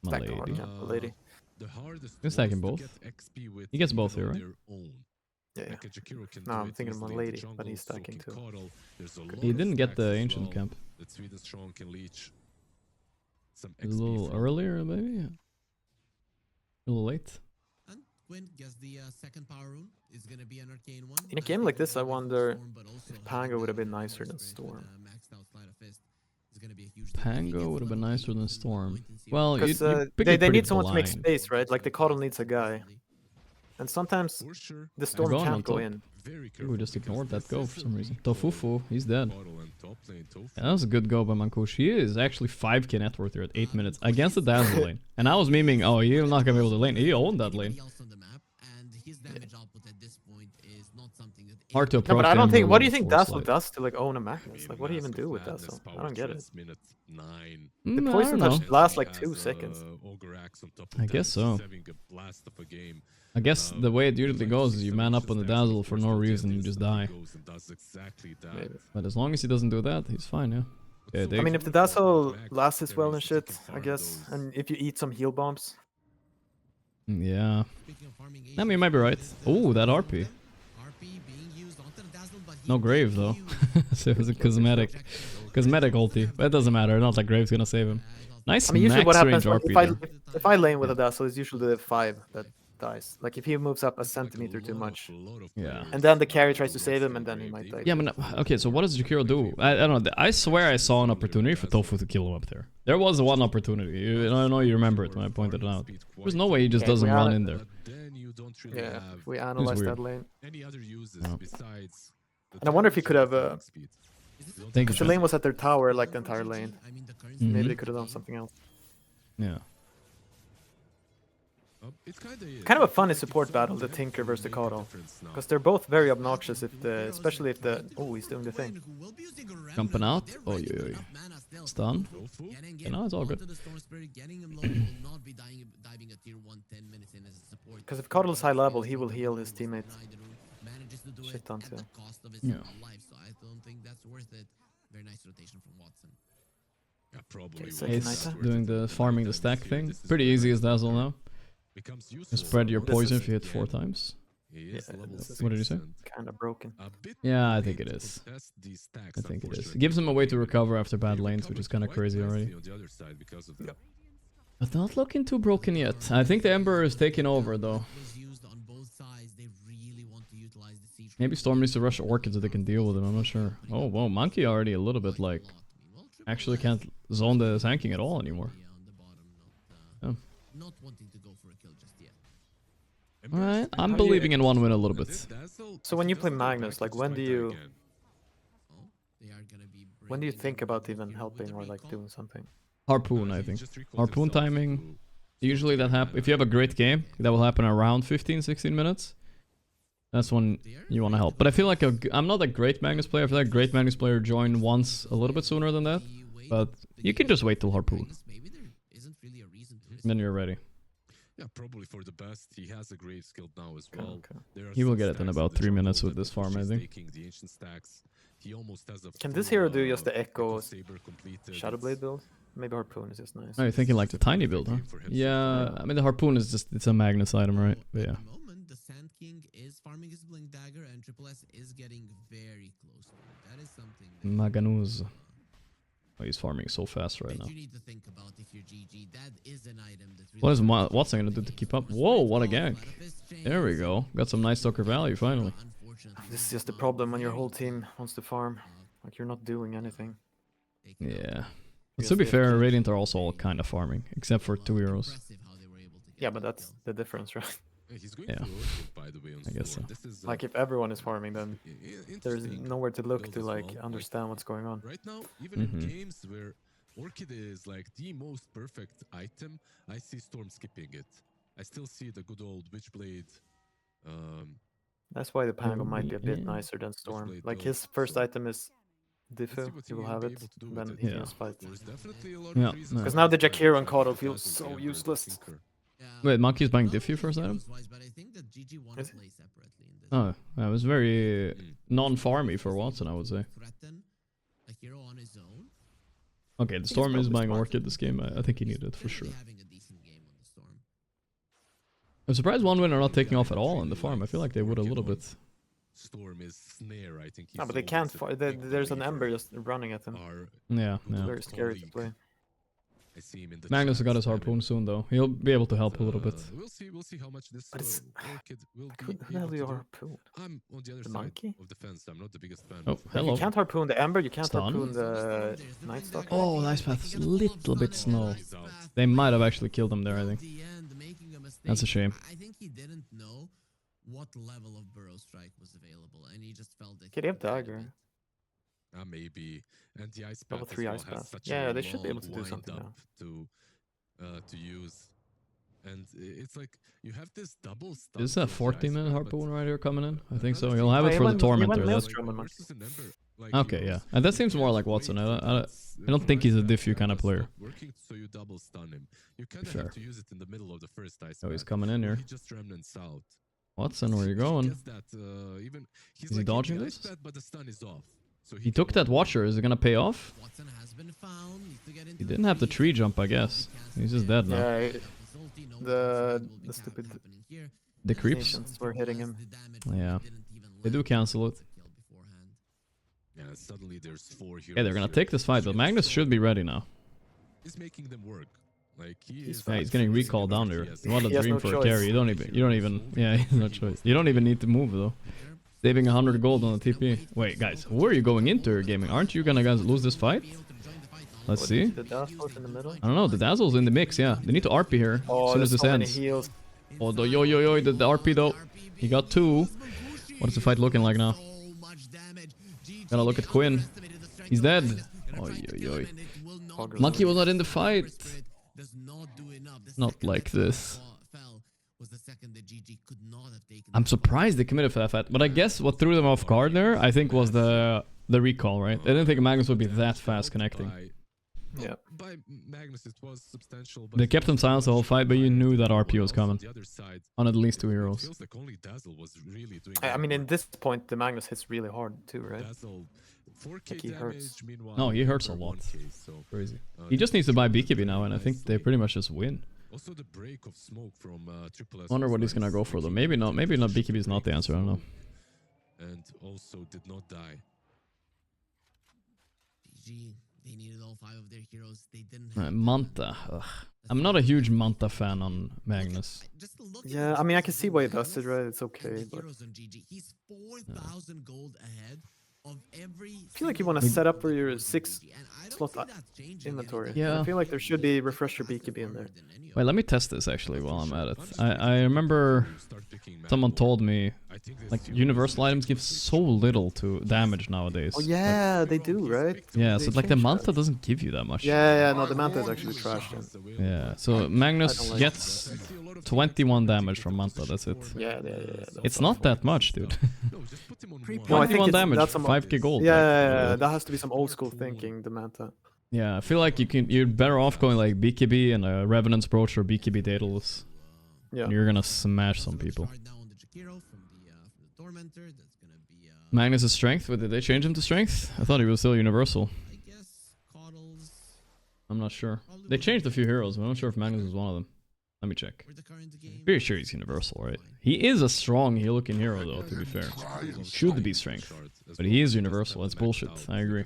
My Stack the hard lady. cap, the lady. The hardest He's stacking was both. to get XP with He gets both even here, on right? their own. Yeah, yeah. Like a Jakiro can No, do I'm it thinking of my easily in the lady, but jungle, he's so stacking can too. Coddle. There's a lot He of didn't get stacks the as ancient well camp. that Sweden Strong can leech some A XP little from. earlier, maybe? Yeah. A little late. And Quinn gets the second power rune. It's gonna be an arcane one. In a game like this, I wonder if Pango would have been nicer than Storm. Pango would have been nicer than Storm. Well, Because you pick they it pretty need someone to make blind. space, right? Like the Coddle needs a guy. And sometimes For sure. the Storm going on can't go top. in. Very I think we careful just because ignored that this go is for some reason. really Tofufu, he's dead. Coddle and top lane Tofu. Yeah, that was a good go by Mankush. He is actually 5k net worth here at 8 minutes against the Dazzle lane. And I was memeing, oh, you're not gonna be able to lane. He owned that lane. Hard to approach. No, but I don't them think. with What do you level think 4 Dazzle slide. does to like own a Magnus? Like, what do you even do with Madness, Dazzle? I power don't get it. stress, minute 9. The I poison don't touch know. lasts like Has, 2 seconds. Ogre Axe on top of I that. guess so. He's having a blast of a game. I guess the way it usually goes is you man up on the Dazzle for no reason, you just die. Goes and does exactly that. Maybe. But as long as he doesn't do that, he's fine, yeah. Yeah, they- I mean, if the Dazzle lasts as well and shit, I guess. And if you eat some heal bombs. Yeah. I mean, you might be right. Oh, that RP. No Grave, though. So it was a cosmetic ulti. But it doesn't matter, not like Grave's gonna save him. Nice I mean, usually what max range happens RP if there. if I lane with a Dazzle, it's usually the 5 that dies. Like if he moves up a centimeter too much. Yeah. And then the carry tries to save him, and then he might die. Yeah, but no, okay, so what does Jakiro do? I don't know. I swear I saw an opportunity for Tofu to kill him up there. There was one opportunity. I know you remember it when I pointed it out. There's no way he just Okay, doesn't we run are- in there. Then you don't really Yeah, have if we analyze weird. that lane. any other uses No. besides. the And I wonder if he damage could have, and the speed. Thank you, Because the Chad. lane was at their tower, like the entire lane. Maybe Mhm. they could have done something else. Yeah. It kinda is. Kind of a funny support battle, the Tinker versus the Coddle. Because they're both very obnoxious, especially if the... Oh, he's doing the thing. Jumping out. Oh, Stun. Tofu? You know, it's all good. Because if Coddle's high level, he will heal his teammates. manages to do Shit it ton at too. the cost of his Yeah. own life. So I don't think that's worth it. Very nice rotation from Watson. Yeah, probably. Okay, was second Ace night. worth doing it the in farming the dynamics stack here. thing. This is Pretty where easy as Dazzle Timecodes now. becomes You useful. spread your This poison is- if you hit 4 Again, times. he is Yeah, level this is- What did you say? 6 and Kind of broken. a bit Yeah, I late think it to is. contest these stacks, I think it is. It unfortunately. gives him a way to He recover after bad lanes, which recovered is kind of quite crazy nicely already. on the other side because of that. But not looking too broken yet. I think the Ember is taking over though. Was used on both sides. They really want to utilize the siege. Maybe Storm needs to rush Orchid so they can deal with him. I'm not sure. Oh, whoa, Monkey already a little bit like actually can't zone the tanking at all anymore. On the bottom, Yeah. not wanting to go for a kill just yet. Alright, I'm How do you- believing in one win a little Now bit. this Dazzle, So if when he you play doesn't go back, Magnus, he like just when might do die you again. Oh, they are gonna be. when do you bringing think in about the even hero helping with or the like recall. doing something? Harpoon, He I think. just recalled Harpoon himself timing. to Usually that stay happens. mana. If you have a great game, that will happen around 15, 16 minutes. That's when you want to help. But I feel like I'm not a great Magnus player. I feel like a great Magnus player join once a little bit sooner than that. But you can just wait till Harpoon. Maybe there isn't really a reason to risk Then you're ready. Yeah, probably for the best. He has a great skill now as well. Okay. There are He will some get it in stacks about the 3 jungle minutes with that this farm, I he's think. taking the ancient stacks. He almost has a Can this full, hero do just the Echo Saber completed. Shadowblade build? Maybe Harpoon is just nice. Oh, you're thinking like the tiny build, huh? Yeah, I mean the Harpoon is just, it's a Magnus item, right? But yeah. At the moment, the Sand King is farming his Blink Dagger, and Triple S is getting very close. That is something that, Maganuz. Oh, he's farming so fast right now. you need to think about if you're GG. That is an item that really What is Watson gonna do to keep up? Whoa, what a gank. There we go. Got some nice Tucker value finally. This is just the problem when your whole team wants to farm. Like you're not doing anything. Yeah. But Yes, to be they have fair, to- Radiant are also all kind of farming, except for 2 heroes. Yeah, but that's the difference, right? He's going Yeah. for Orchid, by the way, on I guess Storm. so. This is, Like if everyone is farming, then there's interesting nowhere to look build to as like well. understand what's going on. Right now, even Mhm. in games where Orchid is like the most perfect item, I see Storm skipping it. I still see the good old Witchblade. That's why the Pango might be a bit Yeah. nicer than Storm. Witchblade Like build, his first so item is let's see Diffu, what he will he'll have be it, able to do then with he it. can Yeah. just fight. There's definitely a lot Yeah, of reasons. yeah. Because now the why Jakiro and Dazzle Caudle has feels the so Ember, the useless. Tinker. Wait, Monkey's buying Diffu first item? But I think that GG want Is to it? play separately in this. Oh, that was very Mm. non-farmy for Watson, I would say. Threaten a hero on his own. Okay, the Storm is probably buying smart. Orchid this game. I think he needed it for Definitely sure. having a decent game on the Storm. I'm surprised one win are not taking off at all in the farm. I feel like they would a little bit. Storm is snare, I think. No, but they he's can't. always a big There's an believer. Ember just running at them. Our Yeah, It's yeah. very scary to play. I see him in the Magnus chat got his spamming. Harpoon soon though. He'll be able to help a little bit. We'll see how much this But it's- Orchid will Like, be who the hell able do you to do. harpoon? I'm on the other The side monkey? of the fence. I'm not the biggest fan. Oh, of Like, hello. you can't harpoon the Ember, you can't Stun. harpoon the Night Stalker. Oh, nice path. It's a little bit slow. He's out. They might have actually killed him there, I Till think. the end, making a mistake. That's a shame. I think he didn't know what level of Burrow Strike was available, and he just felt that. Okay, they have Dagger. Maybe. And the ice Level path as 3 well ice has path. such Yeah, a they should be able long to do something wind up to use. And it's like you have this double stun. Is that from the ice 40-minute path, Harpoon but right here coming in? I think so. another He'll thing have Oh, it he for the went- he went Tormentor. That's Maelstrom and versus an Ember, like, okay. he Yeah, was- and that seems he more has like way Watson. too I don't think he's a much diffu kind of that's player. not working, so you double stun him. You kind of Fair. have to use it in the middle of the first ice. Oh, he's path, coming in where here. He just remnants out. Watson, where you He going? gets that, even he's Is he like in the dodging ice this? path, but the stun is off. So He took that Watcher. Is it gonna pay off? Watson has been found. Needs to get into He didn't have the tree jump, I guess. He's just dead now. Yeah, His ulti, no the will be stupid happening here. The creeps. nations were hitting him. The damage Yeah. didn't even They do land. cancel it. It's a kill beforehand. Yeah, suddenly there's 4 heroes. Yeah, they're gonna here. take this fight, but Magnus should be ready now. He's making them work. Like he He's is. Yeah, he's getting recalled down there. What a He has dream no for a choice. carry. You don't even. Yeah, he has no choice. You don't even need to move though. Saving 100 gold on the TP. Wait, guys, who are you going into gaming? Aren't you gonna guys lose this fight? Let's What, see. The Dazzle's in the middle. I don't know. The Dazzle's in the mix. Yeah, they need to RP here as Oh, soon as there's this so many ends. heals. Oh, the the RP though. He got 2. What is the fight looking like now? Gotta look at Quinn. He's dead. Oi, oi, oi. Monkey was not in the fight. Not like this. I'm surprised they committed for that fight, but I guess what threw them off guard there, I think, was the recall, right? They didn't think Magnus would be that fast connecting. Yeah. By Magnus, it was substantial. They kept him silent the whole fight, but you knew that RP was coming. The other side, On at least 2 it heroes. feels like only Dazzle was really doing. I mean, in this point, the Magnus hits really hard too, right? Dazzle, 4K Like he damage, hurts. meanwhile, No, he hurts a Reaper lot. 1K, so, Crazy. He just needs to buy BKB now, and I think they pretty much just win. Also, the break of smoke from Triple S. Wonder was what he's gonna nice. go for though. Maybe not. Maybe not. BKB is not the answer. I don't know. And also did not die. GG. They needed all 5 of their heroes. They didn't have Manta. Ugh. I'm not a huge Manta fan on Magnus. Just look at Yeah, the I mean, I can choices see of why he does it, Magnus right? It's okay, and the but heroes on GG. He's 4,000 gold ahead of every. I feel like you want to single set up hero for your on 6 GG, and I don't slot see that changing inventory. anytime Yeah. I feel like there should be refresher BKB in there. than any of Wait, let me test this actually while I'm at it. I remember someone told me like universal items give so little to damage nowadays. Oh yeah, they do, right? Yeah, They so like the changed Manta that. doesn't give you that much. Yeah, no, the Manta is actually trash then. Yeah, so Magnus I don't like gets 21 damage from Manta, that's it. Yeah. It's not that much, dude. No, I think 21 it's, damage, that's some, 5k gold. yeah, that has to be some old school thinking, the Manta. Yeah, I feel like you're better off going like BKB and a Revenant's Brooch or BKB Daedalus. Yeah. You're gonna smash some people. Start now on the Jakiro from the Tormentor. That's gonna be Magnus' strength, but did they change him to strength? I thought he was still universal. I guess Coddles. I'm not sure. They changed a few heroes, but I'm not sure if Magnus was one of them. Let me check. For the current game. Pretty sure he's universal, right? He is a strong heel-looking hero, though, to be fair. Should be strength. But he is universal, that's bullshit. I agree.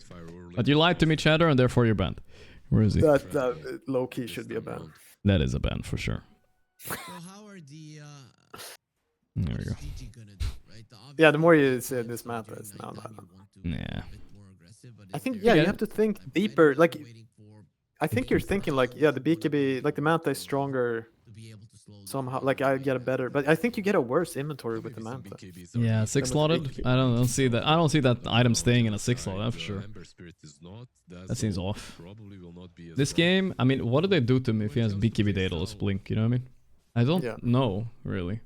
But you lied to me, Chatter, and therefore you're banned. Where is he? That low-key should be a ban. That is a ban, for sure. So how are the There we go. GG gonna do, right? Yeah, the more you say this Manta, it's no. Yeah. I think, yeah, you have to think deeper. Like, I think you're thinking like, yeah, the BKB, like the Manta is stronger somehow. Like, I get a better, but I think you get a worse inventory with the Manta. Yeah, 6-slotted? I don't see that. I don't see that item staying in a 6-slot, that's for sure. That seems off. This game, I mean, what do they do to him if he has BKB Daedalus Blink, you know what I mean? I don't know, really.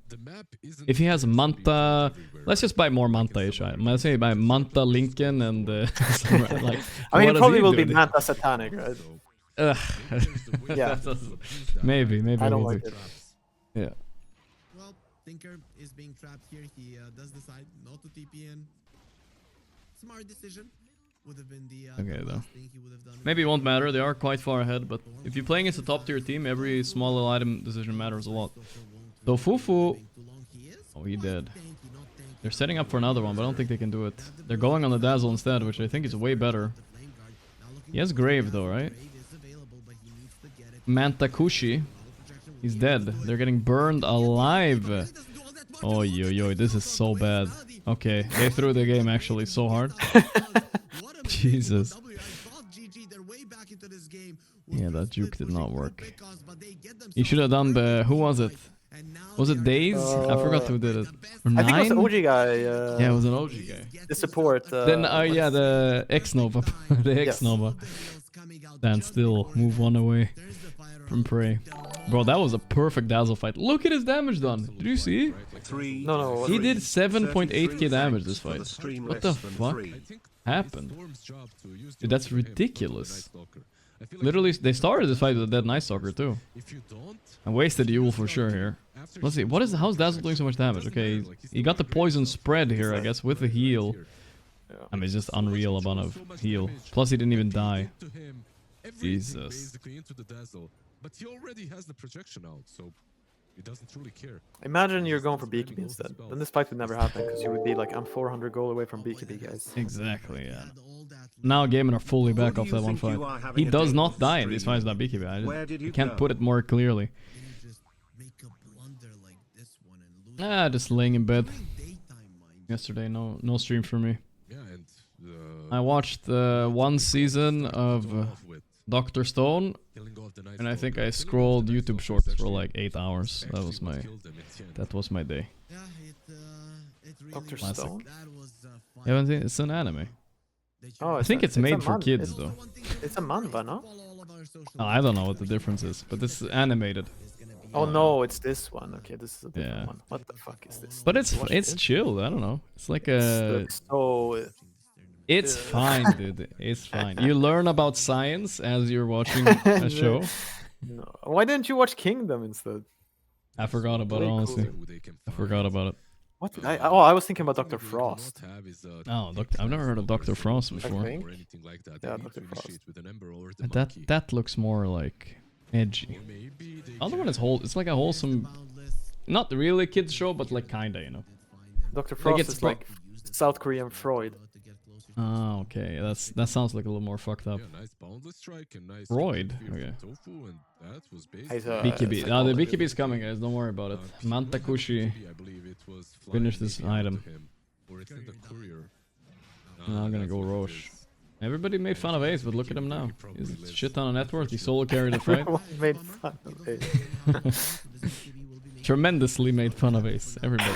If he has Manta... Let's just buy more Manta-ish items. Let's say buy Manta, Lincoln, and... like, I mean, it what does probably he will do? be Manta Satanic, right? Yeah. Maybe I don't we'll like do. it. Yeah. Well, Tinker is being trapped here. He does decide not to TP in. Smart decision. Would have been the Okay, the though. last thing he would have done. Maybe it won't matter, they are quite far ahead, but if you're playing as a top tier team, every small little item decision matters a lot. So Fufu... Oh, he did. They're setting up for another one, but I don't think they can do it. They're going on the Dazzle instead, which I think is way better. He has Grave though, right? Mantakushi. He's dead. They're getting burned alive. Oh, yo, this is so bad. Okay, they threw the game actually so hard. Jesus. Yeah, that juke did not work. He should have done the... Who was it? Was it Days? I forgot who did it. Or I think it was the 9? OG guy. Yeah, it was an OG guy. The support. Then, yeah, the X-Nova. The X-Nova. Stand still. Move one away from prey. Bro, that was a perfect Dazzle fight. Look at his damage done. Did you see? No. He did 7.8k damage this fight. What the fuck happened? Dude, that's ridiculous. Literally, they started this fight with a dead Night Stalker too. I wasted the Yule for sure here. Let's see, how's Dazzle doing so much damage? Okay, he got the poison spread here, I guess, with the heal. I mean, it's just unreal amount of heal. Plus, he didn't even die. Jesus. But he already has the projection out, so he doesn't really care. Imagine you're going for BKB instead. Then this fight would never happen because you would be like, I'm 400 gold away from BKB, guys. Exactly, yeah. Now Gamen are fully back off that one fight. He does not die in these fights without BKB. I can't put it more clearly. Just laying in bed. Yesterday, no stream for me. Yeah, and I watched one season of Dr. Stone, and I think I scrolled YouTube shorts for like 8 hours. That was my day. Dr. Classic. Stone? You haven't seen it? It's an anime. Oh, I think it's made for kids it's, though. It's a manga, no? Oh, I don't know what the difference is, but it's animated. Oh no, it's this one. Okay, this is a different Yeah. one. What the fuck is this? But Watch it's it. chill. I don't know. It's like This a. looks so. It's fine, dude. It's fine. You learn about science as you're watching a show. No. Why didn't you watch Kingdom instead? I forgot about it, Way honestly. cooler. I forgot about it. What did I was thinking about Dr. Frost. Oh, I've never heard of Dr. Frost I before. think. Yeah, Dr. Frost. That looks more like edgy. The other one is it's like a wholesome, not really a kids show, but like kinda, you know. Dr. Frost it's is like South Korean Freud. Oh, okay. That sounds like a little more fucked up. Freud. Okay. He's BKB. No, the BKB is coming, guys. Don't worry about it. Mantakushi. Finish this item. Now I'm gonna go Roche. Everybody made fun of Ace, but look at him now. He's shit ton of net worth. He solo carried the fight. Everyone made fun of it. Tremendously made fun of Ace. Everybody.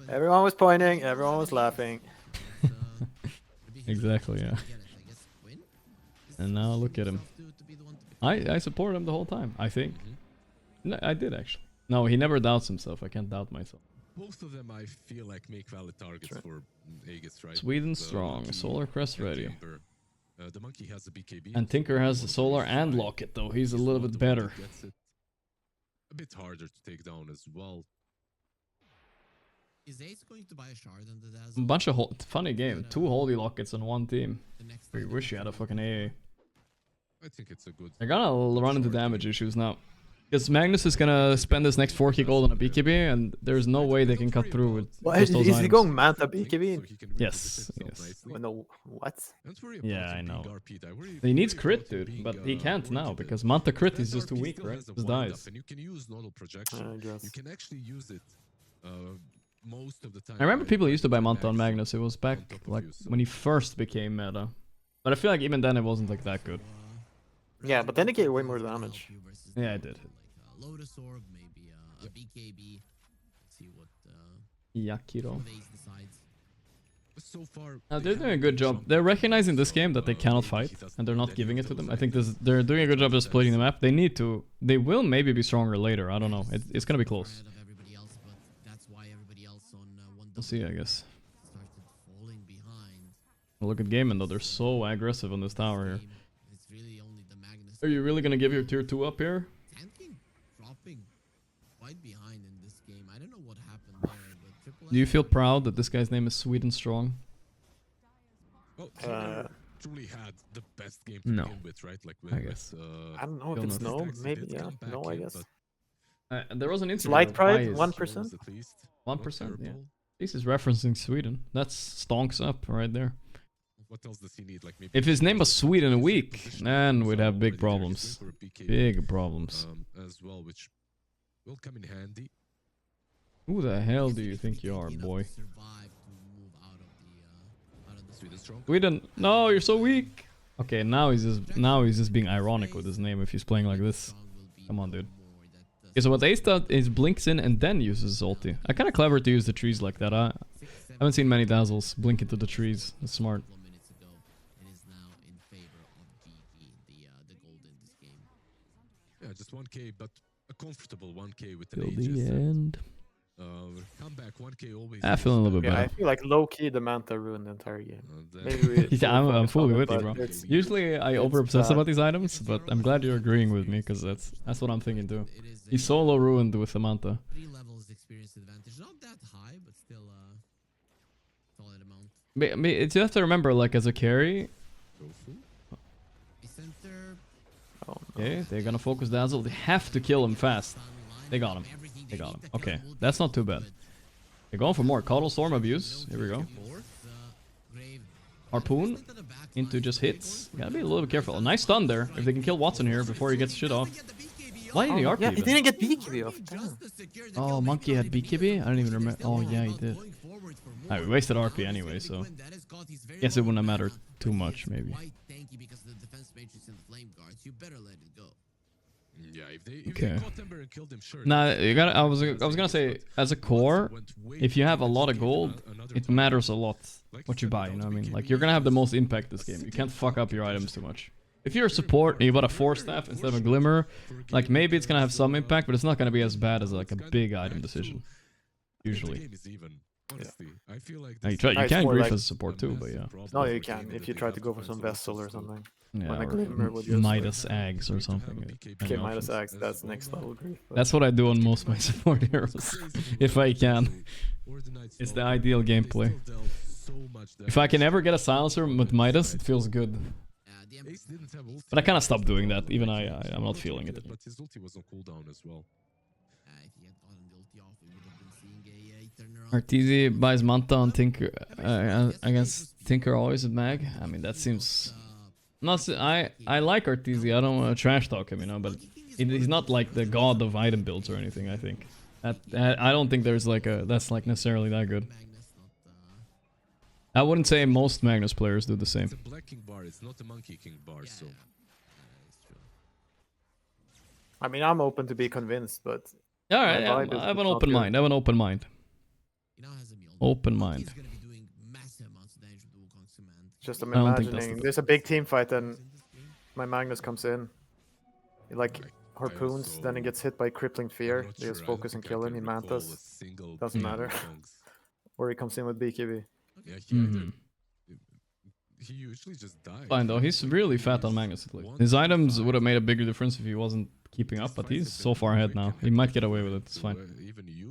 Everyone was pointing, everyone was laughing. Exactly, yeah. And now look at him. I supported him the whole time, I think. No, I did actually. No, he never doubts himself. I can't doubt myself. Both of them, I feel like make valid targets for Aegis, right? Sweden strong. Solar Crest ready. The monkey has a BKB. And Tinker has the Solar and Locket though. He's a little bit better. A bit harder to take down as well. Is Ace going to buy a shard on the Dazzle? A bunch of funny game. 2 Holy Lockets on one team. We wish you had a fucking AA. I think it's a good. They're gonna run into damage issues now. Because Magnus is gonna spend his next 4k gold on a BKB, and there's no way they can cut through with just those Is he items. going Manta BKB? Yes, yes. Oh, no, what? Yeah, I know. He needs crit, dude, but he can't now because Manta crit is just too weak, right? Just dies. And you can use nodal projection. I guess. You can actually use it most of the time. I remember people used to buy Manta on Magnus. It was back like when he first became meta, but I feel like even then it wasn't like that good. Yeah, but then it gave way more damage. Yeah, I did. Lotus Orb, maybe a BKB. Let's see what Yakiro. Ace decides. So far, Now they're doing a good job. They're recognizing this game that they cannot fight, and they're not giving it to them. I think they're doing a good job of splitting the map. They need to. They will maybe be stronger later. I don't know. It's gonna be close. We'll see, I guess. Look at Gaiman though. They're so aggressive on this tower here. Are you really gonna give your tier 2 up here? Tanking, dropping quite behind in this game. I don't know what happened there, but Triple Do you feel proud that this guy's name is Sweden Strong? well, truly had the best game to No. begin with, right? Like I guess. I don't know if Feel it's no. no, maybe, yeah. No, I guess. There was an Instagram. Light Pride, bias. 1%? At least 1%, yeah. This is referencing Sweden. That's stonks up right there. What else does he need? Like maybe If his name was Sweden a week, position then we'd have already big there, problems. for a BKB, Big problems. as well, which will come in handy. Who the hell do you think you are, boy? Sweden strong. Sweden. No, you're so weak. Okay, now he's just being ironic with his name if he's playing like this. Come on, dude. Okay, so what Ace does is blinks in and then uses his ulti. Kinda clever to use the trees like that. I haven't seen many Dazzles blink into the trees. That's smart. Yeah, just 1k, but a comfortable 1k with Till an the Aegis. end. Comeback 1k always. I feel a little bit Yeah, I better. feel like low-key the Manta ruined the entire game. Then- Maybe we Yeah, I'm fully with you, but bro. it's- Usually I over obsess about these items, but I'm glad you're agreeing with me because that's what I'm thinking too. He's solo ruined with Samantha. 3 levels experience advantage. Not that high, but still solid amount. You have to remember, like as a carry, Tofu? Center, Oh, no. okay, they're gonna focus Dazzle. They have to kill him fast. They got him. They got him. Okay, that's not too bad. They're going for more Cuddle Storm abuse. Here we go. Harpoon into just hits. Gotta be a little bit careful. A nice stun there. If they can kill Watson here before he gets shit off. Why did he RP Yeah, he even? didn't get BKB off. Damn. Oh, Monkey had BKB? I don't even remember. Oh, yeah, he did. Alright, we wasted RP anyway, so guess it wouldn't have mattered too much, maybe. Yeah, if they Okay. caught Ember and killed him, sure. Nah, you gotta. I was gonna say, as a core, if you have a lot of gold, it matters a lot what you buy. You know what I mean? Like you're gonna have the most impact this game. You can't fuck up your items too much. If you're a support and you bought a 4-staff instead of a Glimmer, like maybe it's gonna have some impact, but it's not gonna be as bad as like a big item decision. Usually. Honestly, I feel like You, this try, you It's can more grief like as a support too, but yeah. No, you can if you try to go for some vessel or something. Yeah, When a or glimmer would just Midas eggs or something. Okay, Any minus options. X, that's next level grief. but- That's what I do on most of my support heroes, if I can. It's the ideal gameplay. If I can ever get a silencer with Midas, it feels good. But I kind of stopped doing that. Even I'm not feeling it. But his ulti was on cooldown as well. If he had gotten the ulti off, we would have been seeing a turnaround. Arteezy buys Manta on Tinker against Tinker always at Mag. I mean, that seems... I like Arteezy. I don't want to trash talk him, you know, but he's not like the god of item builds or anything, I think. I don't think there's like that's like necessarily that good. I wouldn't say most Magnus players do the same. It's a Black King bar, it's not a Monkey King bar, so... I mean, I'm open to be convinced, but All right, my vibe is I have an not open good. mind. I have an open mind. He now has a Mjolnir. Open He's mind. gonna be doing massive amounts of damage with Wukong's command. just I'm I don't think that's imagining the- there's a big team fight and my Magnus comes in. He like harpoons, also- then he gets hit by crippling fear. I'm not They just sure, I don't focus and think I kill him. can He recall a mantas, single doesn't kill matter. Wukong's. or he comes in with BKB. Yeah, he either... He usually just dies. Fine though, he's really fat on Magnus. His items would have made a bigger difference if he wasn't keeping up, but he's so far ahead now. He might get away with it, it's fine.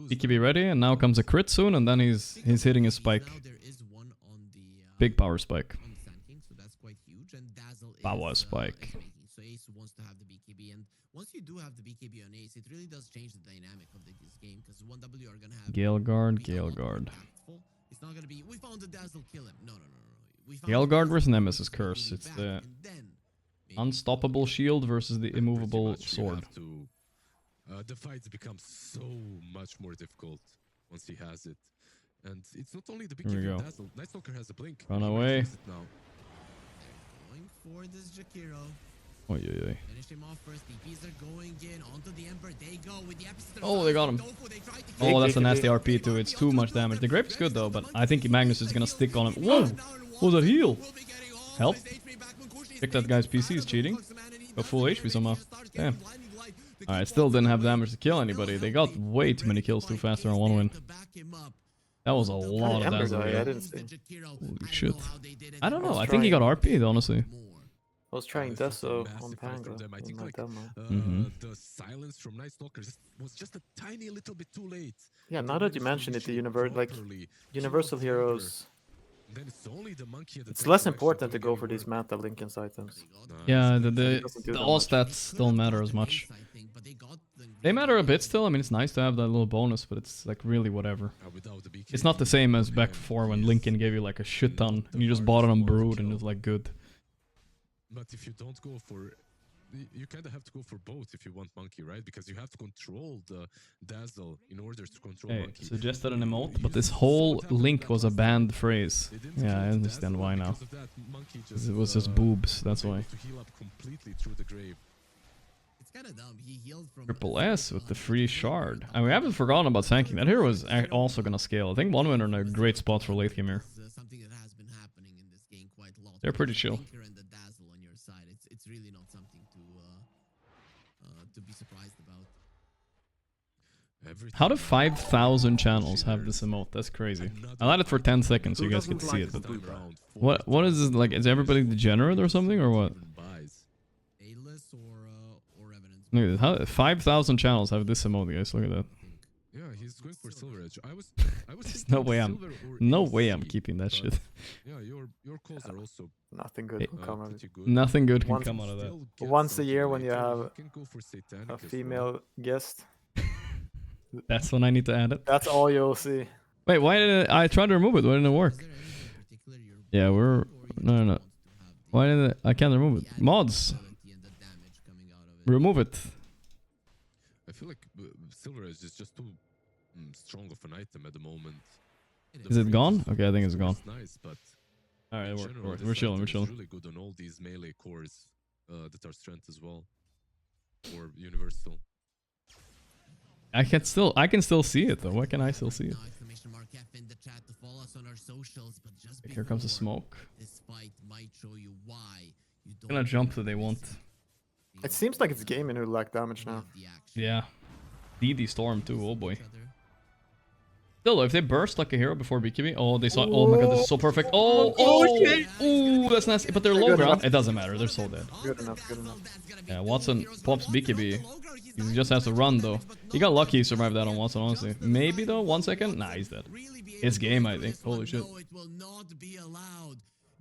BKB ready, and now comes a crit soon, and then he's hitting his spike. Now there is one on the Big power spike. on the Sand King, so that's quite huge. And Dazzle Power is, spike. is making. So Ace wants to have the BKB, and once you do have the BKB on Ace, it really does change the dynamic of this game because 1W are gonna have Gale guard, be a Gale lot more guard. impactful. It's not gonna be we found the Dazzle, kill him. No. We found Gale the guard Dazzle, versus kill him, Nemesis he's gonna curse. be It's back, the and then maybe unstoppable shield versus the immovable sword. The fights become so much more difficult once he has it. And it's not only the big Here we go. Dazzle. Night Stalker has a blink. Run He might away. use it now. going for this Jakiro. Oy, oy, oy. Finish him off first. DPs are going in onto the Emperor. They go with the epicenter. Oh, they got him. Tofu, they try to Oh, kill that's a him. nasty RP too. It's too much damage. The grape is good though, but I think Magnus is gonna stick on him. Whoa! What was that heal? Help. Pick that guy's PC, he's cheating. Go full HP somehow. Damn. Alright, still didn't have damage to kill anybody. They got way too many kills too faster on one win. That was a lot of Ember dazzle. died, I Yeah. didn't see. Holy shit. I don't know. I think he got RP'd, honestly. I was trying This was a Deso massive on fight from Pango them. I in think, my like, demo. The silence from Night Stalker was just a tiny little bit too late. Yeah, They now that managed you to mention it, the initiate like properly. Universal He was younger. Heroes, Then it's only the monkey at the it's top less who actually important to doing go any for these work. meta Linken's items. Yeah, doesn't do that all much. stats don't matter as much. They matter a bit still. I mean, it's nice to have that little bonus, but it's like really whatever. Without the BKB, It's not the same as back before when Lincoln gave you like a shit ton and you just bought it on Brood and it's like good. But if you don't go for... You kind of have to go for both if you want Monkey, right? Because you have to control the Dazzle in order to control Hey, Monkey. suggested an emote, but this whole link was a banned phrase. They didn't Yeah, kill I the understand Dazzle, why and now. because of that, Monkey It was just boobs, that's was why. able to heal up completely through the grave. It's kind of dumb. He healed from Triple S with the free shard. And we haven't forgotten about Sanking. That hero is also gonna scale. I think one winner in a great spot for late game here. Something that has been happening in this game quite a lot. They're pretty With the chill. Tinker and the Dazzle on your side. It's really not something to be surprised about. How do 5,000 channels have this emote? That's crazy. I let it for 10 seconds so you guys can see it, but what is this like? Is everybody degenerate or something or what? A-list or evidence. Look at this. How 5,000 channels have this emote, guys. Look at that. Yeah, he's going for Silver Edge. I was There's no way I'm keeping that shit. Yeah, your calls are also Nothing good will come of it. pretty good. Nothing good can Once- come out of that. Still get Once a something year when you later. have can go for Satanic A as well. female guest, That's when I need to add it. that's all you'll see. Wait, why did I tried to remove it? Why didn't it work? Is there anything in particular you're Yeah, we're or you no. just want to have the Why didn't I can't remove it? Mods, quality and the damage coming out of it? remove it. I feel like Silver Edge is just too strong of an item at the moment. Is it gone? Okay, I think it's gone. It's nice, but All right, in it general, worked. this We're chilling. item We're is chilling. really good on all these melee cores that are strength as well, or universal. I can still see it though. Why can I still see it? Now, exclamation mark F in the chat to follow us on our socials, but just Here comes the before, smoke. This fight might show you why you don't I'm gonna jump that they want. It seems like it's gaming who lack damage now. have the action. Yeah. DD Storm too. Oh boy. Each other. Still, if they burst like a hero before BKB, oh, they saw. Oh my god, this is so perfect. Oh, that's nasty. But they're low ground. It doesn't matter. They're so dead. Good enough, good enough. Yeah, Watson pops BKB. He just has to run though. He got lucky he survived that on Watson, honestly. Maybe though, 1 second? Nah, he's dead. His game, I think. Holy shit. No, it will not be allowed.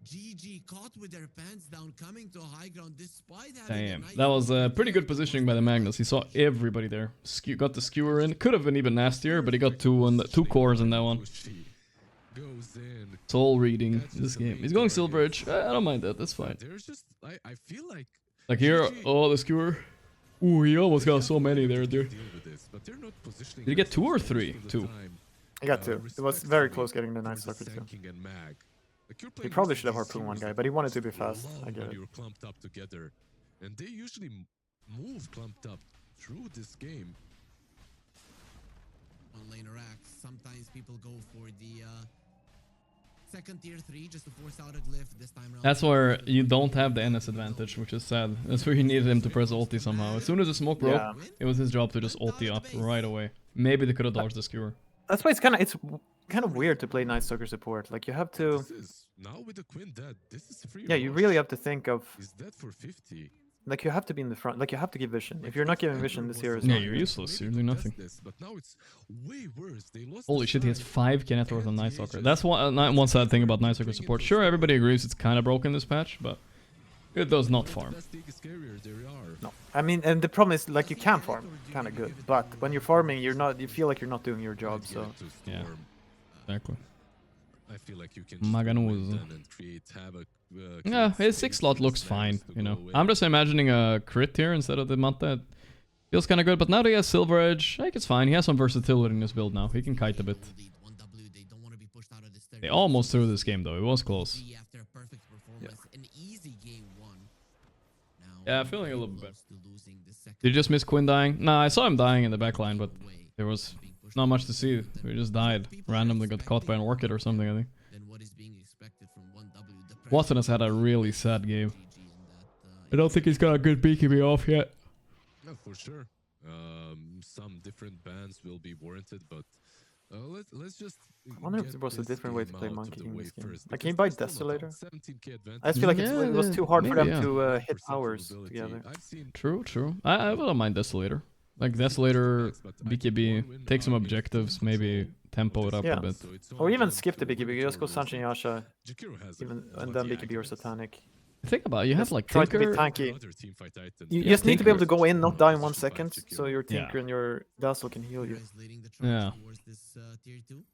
GG caught with their pants down, coming to high ground despite having Damn, that was pretty good positioning by the Magnus. He saw everybody there. Got the skewer in. Could have been even nastier, but he got two cores in that one. Soul reading this game. He's going Silver Edge. I don't mind that. That's fine. There's just I feel like here. Oh, the skewer. Ooh, he almost got so many there, dude. Did he get 2 or 3? 2. He got 2. It was very close getting the Night Stalker too. He probably should have harpooned one guy, but he wanted to be fast. I get it. Clumped up together, and they usually move clumped up through this game. On laner X, sometimes people go for the second tier 3 just to force out a glyph this time around. That's where you don't have the NS advantage, which is sad. That's where you needed him to press ulti somehow. As soon as the smoke broke, it was his job to just ulti up right away. Maybe they could have dodged the skewer. That's why it's kind of weird to play Night Stalker support. Like you have to. Now with the Queen dead, this is free. Yeah, you really have to think of. He's dead for 50. Like you have to be in the front. Like you have to give vision. If you're not giving vision, this hero is. Yeah, you're useless. You're doing nothing. But now it's way worse. They lost. Holy shit, he has 5 net worth on Night Stalker. That's one sad thing about Night Stalker support. Sure, everybody agrees it's kind of broken this patch, but it does not farm. No, I mean, and the problem is like you can farm, kind of good, but when you're farming, you're not. You feel like you're not doing your job. So yeah, exactly. I feel like you can Maganuz. create havoc. Yeah, his 6 slot looks fine, you know. I'm just imagining a crit here instead of the Manta. It feels kind of good, but now that he has Silver Edge, I think it's fine. He has some versatility in his build now. He can kite a bit. They almost threw this game though. It was close. Yeah, feeling a little bit better. Did you just miss Quinn dying? Nah, I saw him dying in the backline, but there was not much to see. He just died. Randomly got caught by an Orchid or something, I think. Watson has had a really sad game. I don't think he's got a good BKB off yet. No, for sure. Some different bans will be warranted, but let's just. I wonder if there was a different way to play Monkey in this game. Like, can you buy Desolator? I just feel like it was too hard for them to hit powers together. True, true. I wouldn't mind Desolator. Like Desolator, BKB, take some objectives, maybe tempo it up a bit. Or even skip the BKB, just go Sanchi Yasha, and then BKB or Satanic. Think about it, you have like try to be Tinker. tanky. You just need to be able to go in, not die in 1 second, so your Tinker and your Dazzle can heal you. Yeah.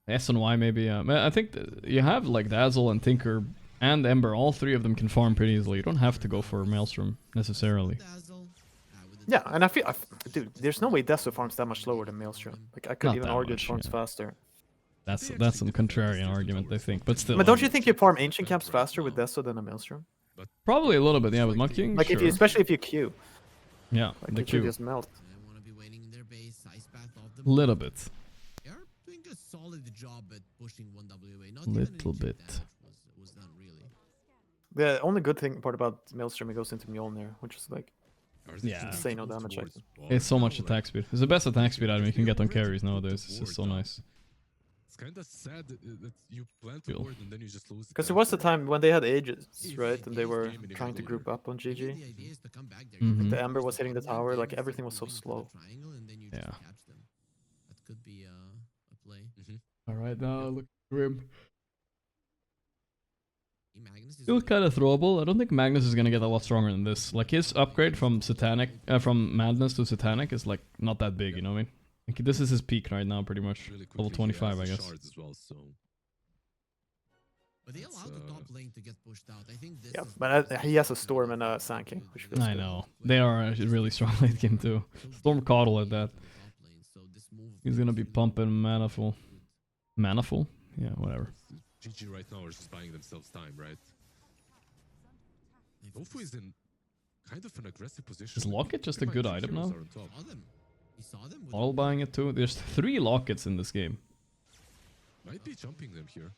S and Y maybe, yeah. I think you have like Dazzle and Tinker and Ember, all 3 of them can farm pretty easily. You don't have to go for Maelstrom necessarily. Yeah, and I feel, dude, there's no way Deso farms that much slower than Maelstrom. Like I could Not even that argue much, it farms yeah. faster. That's some contrarian argument, I think, but still. But don't you think you farm Ancient Caps faster with Deso than a Maelstrom? Probably a little bit, yeah, with Monkeying. Like sure. if you, especially if you queue. Yeah, Like the you could Q. just melt. Little bit. They are doing a solid job at pushing 1WA. Not Little bit. Was done really. The only good thing part about Maelstrom, it goes into Mjolnir, which is like Yeah. insane no damage item. It's so much attack speed. It's the best attack speed item you can get on carries nowadays. It's just so nice. It's kind of sad that you plan to ward and then you just lose. Because there was a time when they had Aegis, right? And they were trying to group up on GG. Like the Ember was hitting the tower, like everything was so slow. Yeah. That could be a play. Alright, now look grim. Magnus is Still kind of throwable. I don't think Magnus is gonna get a lot stronger than this. Like his upgrade from Satanic, from Madness to Satanic is like not that big. You know what I mean? Like, this is his peak right now, pretty much. Level 25, I guess. But they allowed the top lane to get pushed out. I think this. Yeah, but he has a Storm and a Sand King, which feels I good. know. They are a really strong late game too. Storm Coddle at that. He's gonna be pumping Manaful. Manaful? Yeah, whatever. GG right now are just buying themselves time, right? Tofu is in kind of an aggressive position. Is Locket just a good item now? He saw them. All buying it too? There's 3 Lockets in this game. Might be jumping them here.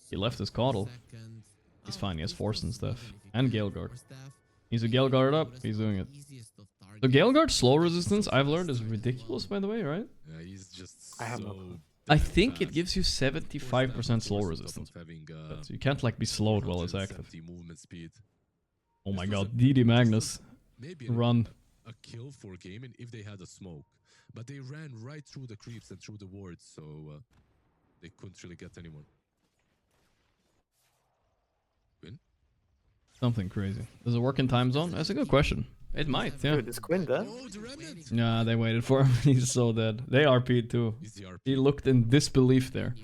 He left his Coddle. He's fine, he has Force and stuff. And Gale Guard. He's a Gale Guard up, he's doing it. The Gale Guard slow resistance, I've learned, is ridiculous, by the way, right? Yeah, he's just I have so I think it gives you 75% slow resistance. So you can't like be slowed while it's active. Movement speed. Oh my god, DD Magnus. Maybe Run. a kill for gaming if they had a smoke. But they ran right through the creeps and through the wards, so they couldn't really get anyone. Win? Something crazy. Does it work in time zone? That's a good question. It might, yeah. Dude, is Quinn dead? Oh, the remnant! Nah, they waited for him. He's so dead. They RP'd too. He's the RP. He looked in disbelief there.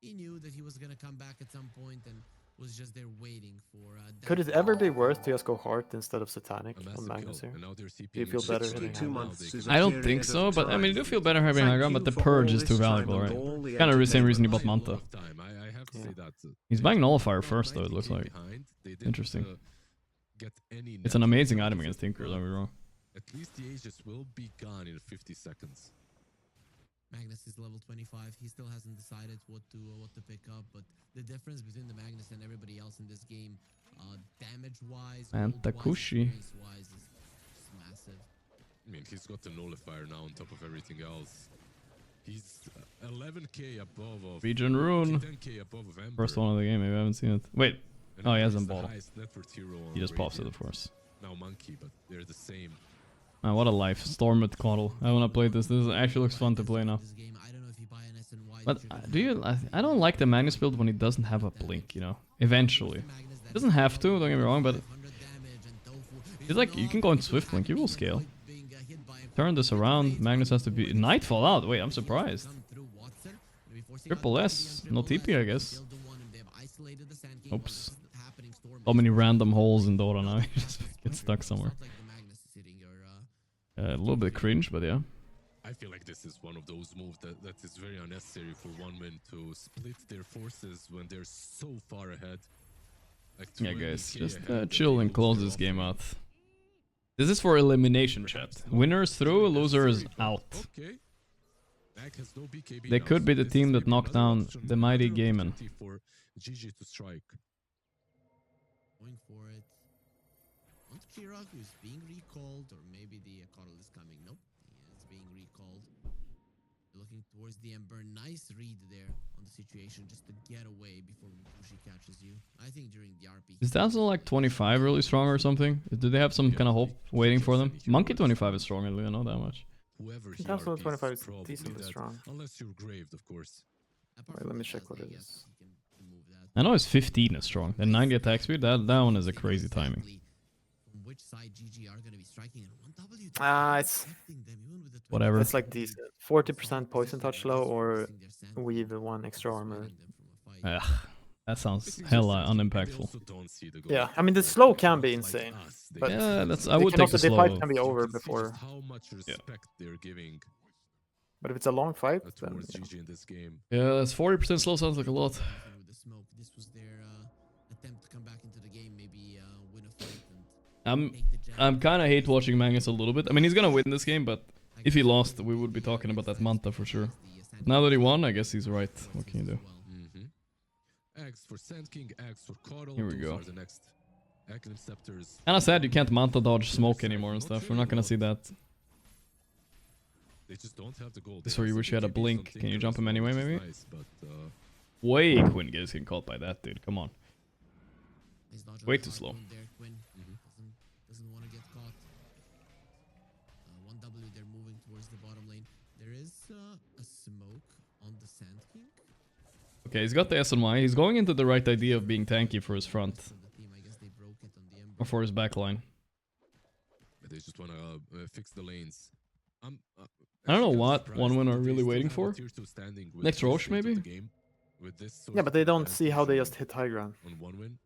He knew that he was gonna come back at some point and was just there waiting for. Could it ever be worth to just go Heart instead of Satanic A on massive Magnus kill, here? and now they're Do you feel CPing better it. hitting 62 high months is a I don't period think of so, but I mean, you do time. feel better having high ground, but the Thank you purge for is all too this time valuable, and right? all the Kind of the same reason you bought Right, Manta. long time. I have to say that. He's buying Nullifier first, though, it looks 90k like. behind. They didn't, Interesting. Get any It's an net amazing out item of against it. Tinker, don't get me wrong. At least the Aegis will be gone in 50 seconds. Magnus is level 25. He still hasn't decided what to pick up, but the difference between the Magnus and everybody else in this game, damage-wise, And Takushi. wise, is massive. I mean, he's got the nullifier now on top of everything else. He's 11k above of Region Rune. 10k above of Ember. First one of the game, maybe I haven't seen it. Wait. And Oh, he Ember hasn't is the bought. highest net worth hero on He just pops it, Radiant. of course. Now Monkey, but they're the same. Man, what a life. Storm with Coddle. I wanna play this. This actually looks fun to play now. This game, I don't know if you buy an SNY, But do you... I don't like the Magnus build when he doesn't have a blink, you know? Eventually. Doesn't have to, don't get me wrong, but... It's like, you can go in Swift Blink, you will scale. Turn this around, Magnus has to be... Nightfall out, wait, I'm surprised. Triple S, no TP, I guess. Oops. So many random holes in Dota now, you just get stuck somewhere. A little bit cringe, but yeah. I feel like this is one of those moves that is very unnecessary for one man to split their forces when they're so far ahead. Like Yeah, guys, 20k just ahead that chill they and lose close their this game offering. out. This is for elimination, chat. Winners through, losers out. Okay. Mac has no BKB They now, could so be the this team is that maybe knocked another down option, the mighty another Gaiman. opportunity for GG to strike. Going for it. On Kira, who's being recalled, or maybe the Coddle is coming. Nope, he is being recalled. Looking towards the Ember. Nice read there on the situation, just to get away before Mukushi catches you. I think during the RP. Is Dazzle like 25 really strong or something? Do they have some kind of hope waiting for them? Monkey 25 is strong, I don't know that much. Whoever he Dazzle RPs 25 is probably decently dead, strong. Unless you're graved, of course. Apart Wait, from let me the check Dazzle, what it I guess is. he can move that. I know his 15 is strong. And 90 attack speed, that one is a crazy timing. Exactly from which side GG are going to be striking, and 1W. It's affecting them even with the Whatever. it's like decent. 40% poison touch low or weave one extra armor. Ugh, that sounds It's hella interesting. They unimpactful. also don't see the goal. Yeah, I mean the slow can be insane, but Yeah, that's. I they would can take also, the the fight slow. can be You over can see before. just how much respect they're giving But if it's a long fight, then towards yeah. GG in this game. Yeah, that's 40% slow sounds like a lot. With the smoke, this was their attempt to come back into the game, maybe win a fight and take the jab. I'm kind of hate watching Magnus a little bit. I mean, he's gonna win this game, but if he lost, we would be talking about that Manta for sure. Now that he won, I guess he's right. What can you do? Eggs for Sand King, eggs for Coddle. Here we Those go. are the next Aclim Scepters. Kinda sad you can't Manta dodge smoke anymore and stuff. We're not gonna see that. They just don't have the gold. This They where have you wish you had a BKBs on blink. Can you Tinker jump as him well, anyway, which is maybe? nice, but, Way Quinn gets getting caught by that, dude. Come on. He's dodging Way the too hard slow. one there, Quinn. Doesn't want to get caught. 1W, they're moving towards the bottom lane. There is a smoke on the Sand King. Okay, he's got the SNY. He's going into the right idea of being tanky for his front. So the team, I guess they broke it on the Ember. Or for his back line. they just want to fix the lanes. I don't know actually what surprised one win that are they really still waiting have a for. tier 2 standing with Next this Roche, state of maybe? the game, with this sort Yeah, of but they don't see how they advantage just hit high ground. on one win.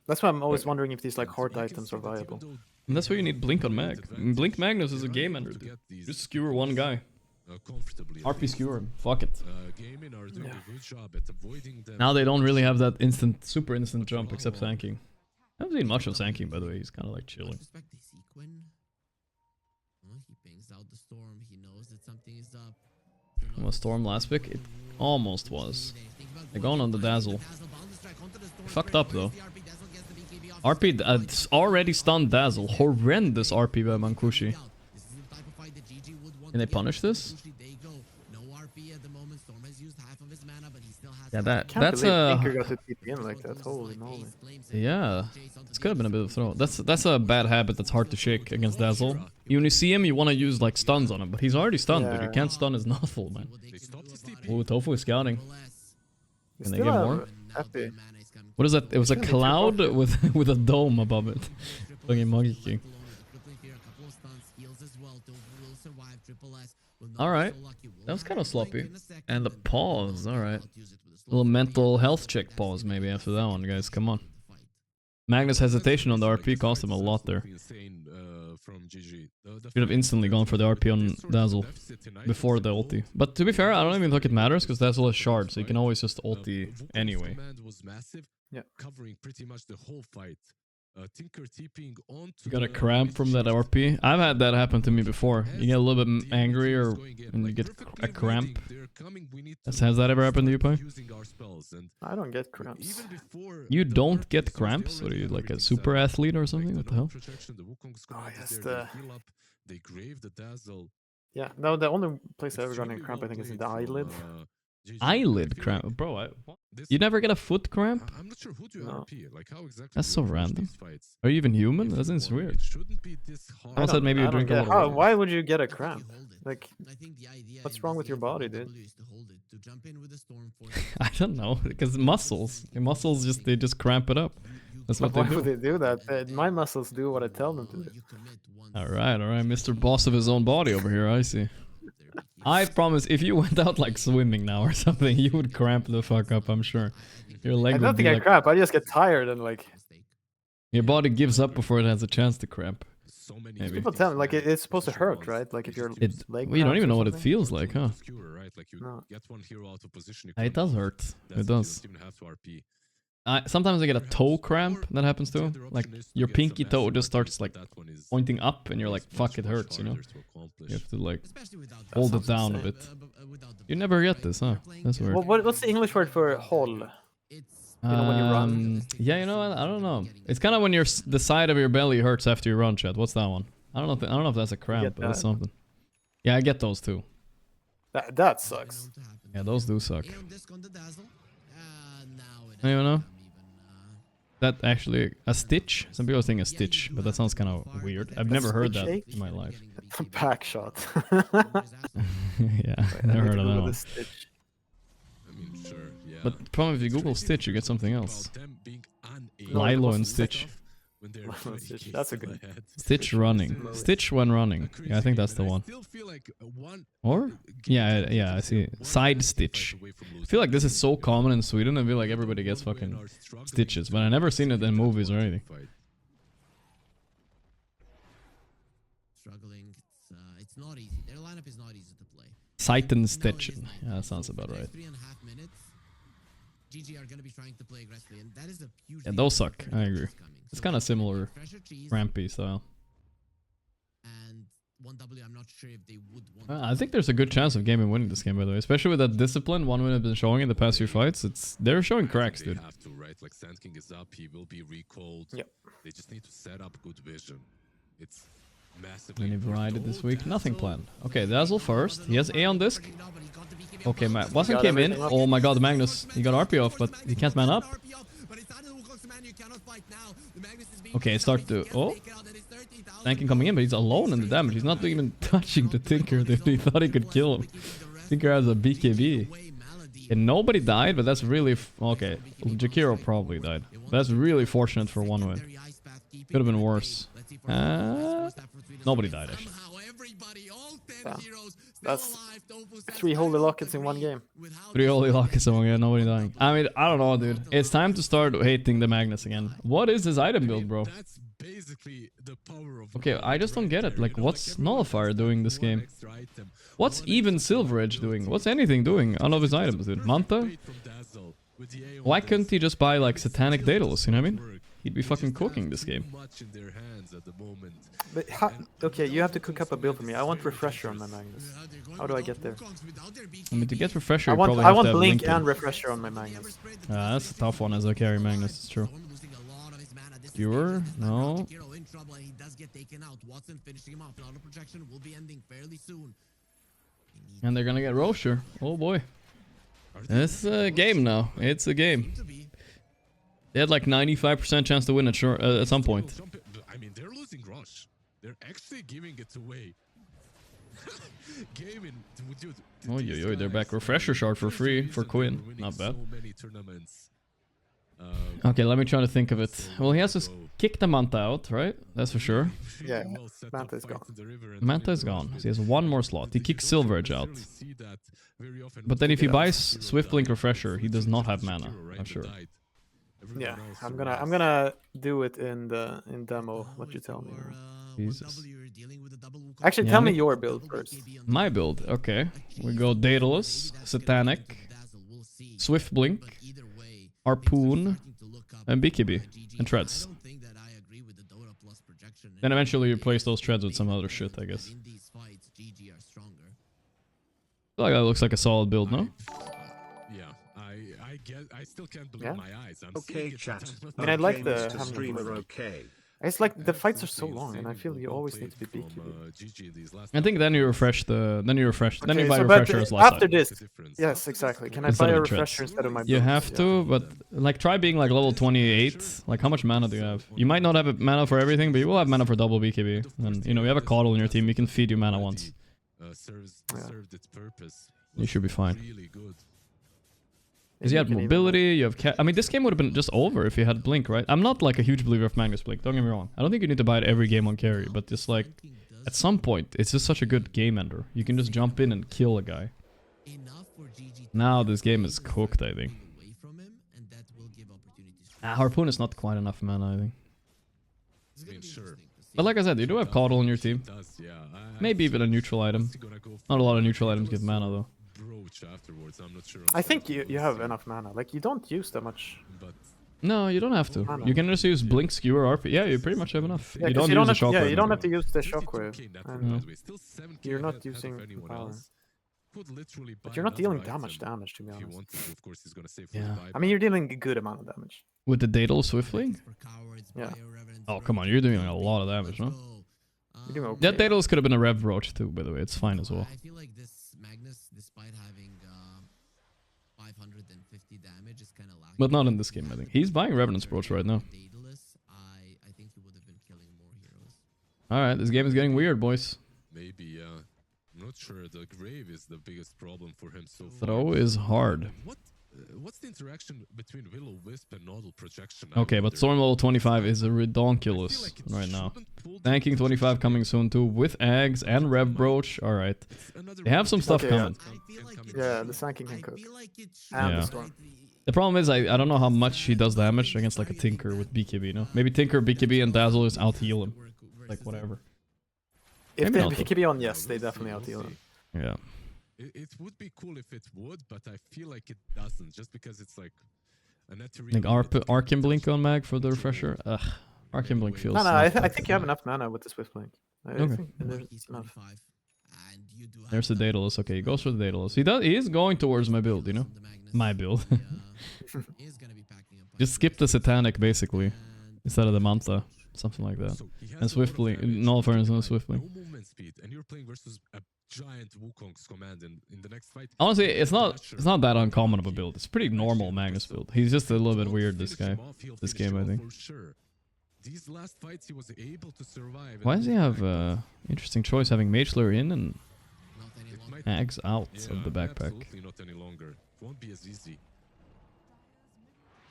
That's why I'm always wondering if these like And hard you can items see are that even viable. though And that's they why you have need Blink on a Mag. advantage, Blink Magnus is a they're game unable ender, to dude. get these Just skewer one guy. comfortably. at RP least. skewer him. Fuck it. Gaming are doing a good job at avoiding them. Now they don't really have that instant, super instant jump except Sanking. I haven't seen much of Sanking, by the way. He's kind of like chilling. Respect, they see Quinn. Oh, he pings out the storm. He knows that something is up. Was Storm last pick? It almost was. They're going on the Dazzle. Fucked up though. RP already stunned Dazzle. Horrendous RP by Mankushi. Can they punish this? No RP at the moment. Yeah, Can't that's believe Tinker got to TP in like that. Holy moly. Yeah, this could have been a bit of a throw. That's a bad habit that's hard to shake against Dazzle. When you see him, you want to use like stuns on him, but he's already stunned, dude. You can't stun his Nuzzle, man. Ooh, Tofu is scouting. Can they get more? Happy. What is that? It was a cloud with a dome above it. Fucking Monkey King. Alright. That was kind of sloppy. And the pause, alright. Little mental health check pause maybe after that one, guys. Come on. Magnus' hesitation on the RP cost him a lot there. Should have instantly gone for the RP on Dazzle before the ulti. But to be fair, I don't even think it matters because Dazzle has shard, so you can always just ulti anyway. Yeah. Covering pretty much the whole fight. Tinker TPing onto You got a cramp from that RP. I've had that happen to me before. You get a little bit angry or and you get a cramp. Has that ever happened to you, Pai? I don't get cramps. You don't get cramps? What are you, like a super athlete or something? What the hell? Oh, yes, yeah, no, the only place I ever got a cramp I think is in the eyelid. Eyelid cramp? Bro, you never get a foot cramp? I'm not sure who do you No. RP. Like how exactly That's so do you approach random. these fights? Are you even human? That seems weird. It shouldn't be this hard. I said maybe you drink a lot of water. Why would you get a cramp? Like, what's wrong with your body, dude? I don't know, because muscles. Your muscles they just cramp it up. That's what But why they would do. they do that? My muscles do what I tell them to do. Alright, Mr. Boss of his own body over here, I see. I promise, if you went out like swimming now or something, you would cramp the fuck up, I'm sure. Your leg I would don't be think I like... cramp, I just get tired and like... Your body gives up before it has a chance to cramp. Maybe. People tell me, like, it's supposed to hurt, right? Like, if your leg Well, you don't even cramps or know what it something. feels like, huh? No. It does hurt. It does. Sometimes I get a toe cramp that happens too. Like your pinky toe just starts like pointing up and you're like, fuck, it hurts, you know? You have to like hold it down a bit. You never get this, huh? That's weird. What's the English word for hole? You know, when you run? Yeah, you know what? I don't know. It's kind of when the side of your belly hurts after you run, Chad. What's that one? I don't know if that's a cramp, but that's something. Yeah, I get those too. That sucks. Yeah, those do suck. You know? That actually a stitch? Some people think a stitch, but that sounds kind of weird. I've never heard that in my life. Back shot. Yeah, never heard of that one. Stitch. But the problem if you Google Stitch, you get something else. Lilo and Stitch. That's a good. Stitch running. Stitch when running. Yeah, I think that's the one. Or? Yeah, I see. Side stitch. I feel like this is so common in Sweden. I feel like everybody gets fucking stitches, but I never seen it in movies or anything. Struggling. It's not easy. Their lineup is not easy to play. Sight and stitch. Yeah, that sounds about right. 3.5 minutes. GG are gonna be trying to play aggressively, and that is a huge. Yeah, those suck. I agree. It's kind of similar rampy style. And 1W, I'm not sure if they would want. I think there's a good chance of Gaming winning this game, by the way, especially with that discipline 1 has been showing in the past few fights. They're showing cracks, dude. Have to, right? Like Sand King is up, he will be recalled. Yep. They just need to set up good vision. It's massively. Any variety this week? Nothing planned. Okay, Dazzle first. He has A on disc. Okay, Wasn't came in. Oh my god, Magnus. He got RP off, but he can't man up. Okay, start to... Oh. Tanking coming in, but he's alone in the damage. He's not even touching the Tinker, dude. He thought he could kill him. Tinker has a BKB. And nobody died, but that's really... Okay, Jakiro probably died. That's really fortunate for 1 win. Could have been worse. Nobody died, actually. Yeah. That's 3 holy lockets in 1 game. 3 holy lockets in 1 game, nobody dying. I mean, I don't know, dude. It's time to start hating the Magnus again. What is his item build, bro? That's basically the power of. Okay, I just don't get it. Like, what's Nullifier doing this game? What's even Silver Edge doing? What's anything doing out of his items, dude? Manta? Why couldn't he just buy, like, Satanic Daedalus, you know what I mean? He'd be fucking cooking this game. But okay, you have to cook up a build for me. I want Refresher on my Magnus. How do I get there? I mean, to get Refresher, I you want probably have to have Blink Lincoln. and Refresher on my Magnus. That's a tough one as a carry Magnus, it's true. Cure? No. And they're gonna get Rocher. Oh boy. It's a game now. It's a game. They had like 95% chance to win at some point. I mean, they're losing rush. They're actually giving it away. Gaming, dude. Oh, they're back. Refresher shard for free for Quinn. Not bad. So many tournaments. Okay, let me try to think of it. Well, he has to kick the Manta out, right? That's for sure. Yeah, Manta is gone. Manta is gone. So he has one more slot. He kicks Silver Edge out. But then if he buys Swift Blink Refresher, he does not have mana. I'm sure. Yeah, I'm gonna do it in demo. What you tell me. Jesus. Actually, tell me your build first. My build, okay. We go Daedalus, Satanic, Swift Blink, Harpoon, and BKB, and Treads. Then eventually replace those Treads with some other shit, I guess. I feel like that looks like a solid build, no? Yeah, I still can't believe my eyes. Okay, chat. I mean, I like the streamer. Okay. It's like the fights are so long, and I feel you always need to be BKB. I think then you refresh the, then you Okay, buy so refreshers last after time. this, yes, exactly. Can I Instead buy of a the Treads. refresher instead of my build? You have to, but like try being like level 28. Like how much mana do you have? You might not have mana for everything, but you will have mana for double BKB. And you know, you have a Coddle in your team, you can feed you mana once. Served its purpose. You should be fine. Really good. Because you had mobility, you have I mean, this game would have been just over if you had Blink, right? I'm not like a huge believer of Magnus Blink, don't get me wrong. I don't think you need to buy it every game on carry, but just like, at some point, it's just such a good game ender. You can just jump in and kill a guy. Now this game is cooked, I think. Harpoon is not quite enough mana, I think. I mean, sure. But like I said, you do have Coddle in your team. Maybe even a neutral item. Not a lot of neutral items get mana though. Afterwards, I'm not sure. I think you have enough mana. Like, you don't use that much. No, you don't have to. You can just use Blink, Skewer, RP. Yeah, you pretty much have enough. Yeah, you don't have, use the Shockwave. Yeah, you don't have to use the Shockwave. No. You're not using power. But you're not dealing that much damage, to be honest. Yeah. I mean, you're dealing a good amount of damage. With the Daedalus Swiftling? Yeah. Oh, come on, you're doing a lot of damage, no? You're doing okay. That Daedalus could have been a Rev Roach too, by the way. It's fine as well. I feel like this Magnus, despite having 550 damage, is kind of lacking. But not in this game, I think. He's buying Revenant's Brooch right now. Daedalus, I think he would have been killing more heroes. Alright, this game is getting weird, boys. Maybe, yeah. I'm not sure. The Grave is the biggest problem for him so far. Throw is hard. What's the interaction between Will-O-Wisp and Nodal Projection? Okay, but Storm level 25 is a redonkulous right now. Tanking 25 coming soon too, with Eggs and Rev Brooch. Alright. They have some stuff coming. Yeah, the Sanking can cook. Yeah. The Storm. The problem is, I don't know how much he does damage against like a Tinker with BKB, you know? Maybe Tinker, BKB, and Dazzle is out-heal him. Like, whatever. If Maybe they not, though. BKB on, yes, they definitely out-heal him. Yeah. It would be cool if it would, but I feel like it doesn't, just because it's like a net to Like Arcane Blink on Mag for the refresher? Ugh. Arcane Blink feels... No, not I that think you have enough mana with the Swift Blink. I think there's enough. There's the Daedalus. Okay, he goes for the Daedalus. He is going towards my build, you know? My build. Just skip the Satanic, basically. Instead of the Manta. Something like that. And Swiftly. Nullifier and no Swiftly. No movement speed, and you're playing versus a giant Wukong's command in the next fight. Honestly, it's not that uncommon of a build. It's a pretty normal Magnus build. He's just a little bit weird, this guy. This game, I think. These last fights he was able to survive. Why does he have interesting choice having Mage Slayer in and Ags out of the backpack? Absolutely not any longer. It won't be as easy.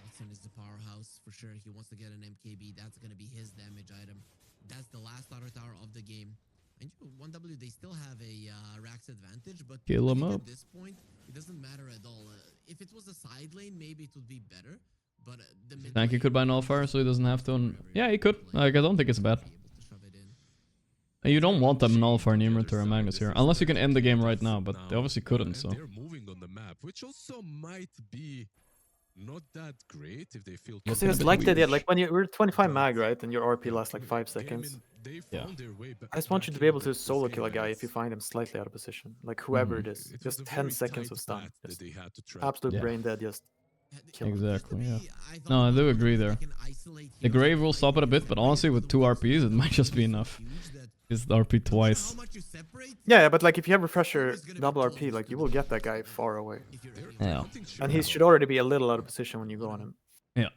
Watson is the powerhouse for sure. He wants to get an MKB. That's going to be his damage item. That's the last auto tower of the game. And 1W, they still have a Rax advantage, but Kill him I think up. at this point, it doesn't matter at all. If it was a side lane, maybe it would be better. But the mid Thank you could buy Nullifier, so he doesn't have to. And yeah, he could. Like, I don't think it's bad. And you don't want them Nullifier, Nimrator, and Magnus here, unless you can end the game right now. But they obviously couldn't. So they're moving on the map, which also might be not that great if they feel. Because it was like the idea, like when you're 25 mag, right, and your RP lasts like 5 seconds. Yeah. I just want you to be able to solo kill a guy if you find him slightly out of position, like whoever it is. Just 10 seconds of stun. Just absolute brain dead. Just kill him. exactly. Yeah. No, I do agree there. The Grave will stop it a bit, but honestly, with 2 RPs, it might just be enough. Is RP twice. Yeah, but like if you have refresher double RP, like you will get that guy far away. Yeah. And he should already be a little out of position when you go on him. Yeah.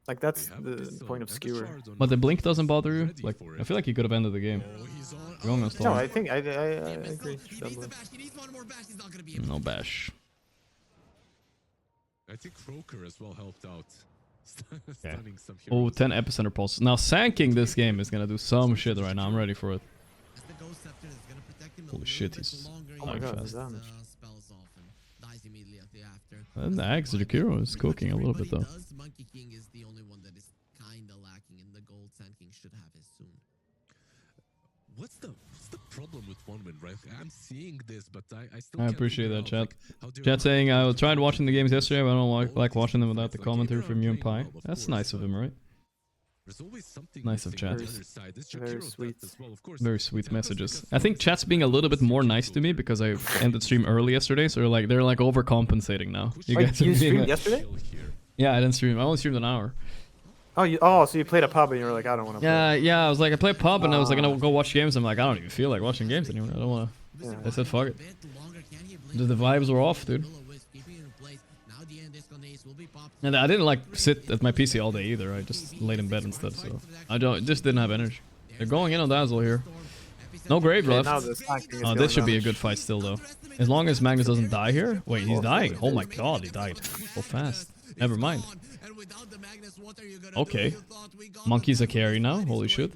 Like that's the point of skewer. But the blink doesn't bother you? Like, I feel like you could have ended the game. You're almost No, on. I think I agree. No bash. I think Croker as well helped out. Okay. Stunning some Oh, heroes. 10 epicenter pulses. Now, sanking this game is gonna do some shit right now. I'm ready for it. Holy shit, he's Oh my dying god, fast. his damage. And the Axe Jakiro is cooking a little bit though. Monkey King is the only one that is kinda lacking, and the gold Sand King should have it soon. What's the problem with one win, right? I'm seeing this, but I still I can't appreciate figure that, out, chat. like, how do you Chat have saying a I tried match watching the games yesterday, but I don't all like these watching them without games, the like, commentary yeah, from you and playing Pi. well, of That's course, nice of but him, right? There's always something Nice of missing on chat. the other side. This Very Jakiro sweet. does as well, of course. Very sweet Timecodes messages. because I think chat's being a little bit more nice to me because I ended stream early yesterday, so they're like overcompensating now. You Wait, guys are you being streamed like- yesterday? Yeah, I didn't stream. I only streamed an hour. Oh, so you played a pub and you were like, I don't want to play. Yeah. I was like, I play pub and I was like, gonna go watch games. I'm like, I don't even feel like watching games anymore. I don't want to. Yeah. I said, fuck it. The vibes were off, dude. And I didn't like sit at my PC all day either. I just laid in bed instead. So just didn't have energy. They're going in on Dazzle here. No grave Okay, left. now the Sand King is Oh, going this should be a damage. good fight still though. As long as Magnus doesn't die here. Wait, he's dying. Oh my god, he died so fast. Never mind. Okay. Monkey's a carry now. Holy shit.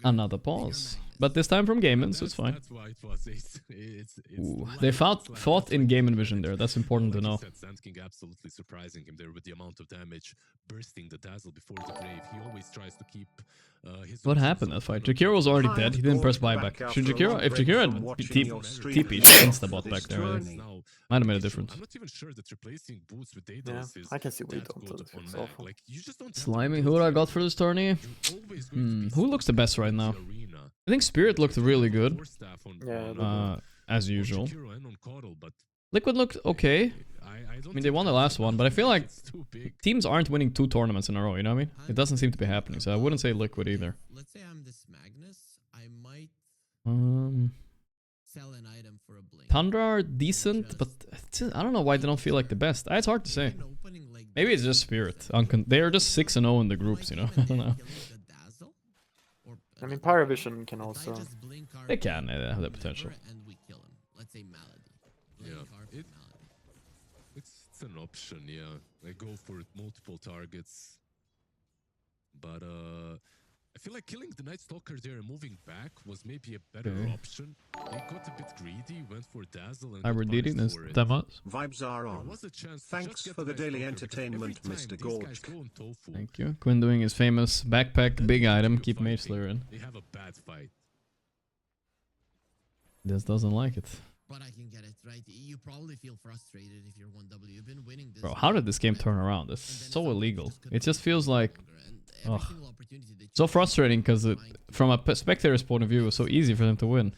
Another pause. But this time from Gaiman, so it's fine. That's why it was. It's Ooh, they fought in Game and Vision there. That's important to know. Like you said, Sand King absolutely surprising him there with the amount of damage, bursting the dazzle before the grave. He always tries to keep his. What happened that fight? Jakiro was already dead. He didn't press buyback. Should Jakiro, if Jakiro had TP, should insta-bot back there. Right? Might have made a difference. I'm not even sure that replacing boots with Yeah, Daedalus is I can see why you that don't good do it. on It's Mag. awful. Like, you just don't have Slimy, to who build would I it. got for this tourney? You're always going to be Who looks the best right now? stuck in the arena. I think Spirit looked really good, Yeah, as usual. Jakiro and on Coddle, but Liquid looked okay. I I mean, they won the last one, but I feel like it's too big. teams aren't winning 2 tournaments in a row, you know what I mean? It doesn't seem to be happening, so I wouldn't say Liquid either. Let's say I'm this Magnus, I might sell an item for a blink. Tundra are decent, but I don't know why they don't feel like the best. It's hard to say. Maybe it's just Spirit. They're just 6-0 in the groups, you know? I don't know. I mean, Pyrovision can also. They can, they have the potential. And we kill him. Let's say Malady. Yeah, Blink Harp it- Malady. It's an option, yeah. They go for multiple targets. But I feel like killing the Night Stalker there and moving back was maybe a better Okay. option. They got a bit greedy, went for Dazzle and Hybrid DD is demos. Vibes are There on. was a chance to Thanks just get for the Night daily Stalker, because every entertainment, time Mr. these guys Gorgc. go on Tofu, Thank you. Quinn doing his famous backpack big item, keep Mage Slayer in. they have a bad fight. Just doesn't like it. But I can get it, right? You probably feel frustrated if you're 1W. You've been winning this. Bro, how did this game turn around? It's so illegal. It just feels like ugh. So frustrating because from a spectator's point of view, it was so easy for them to win.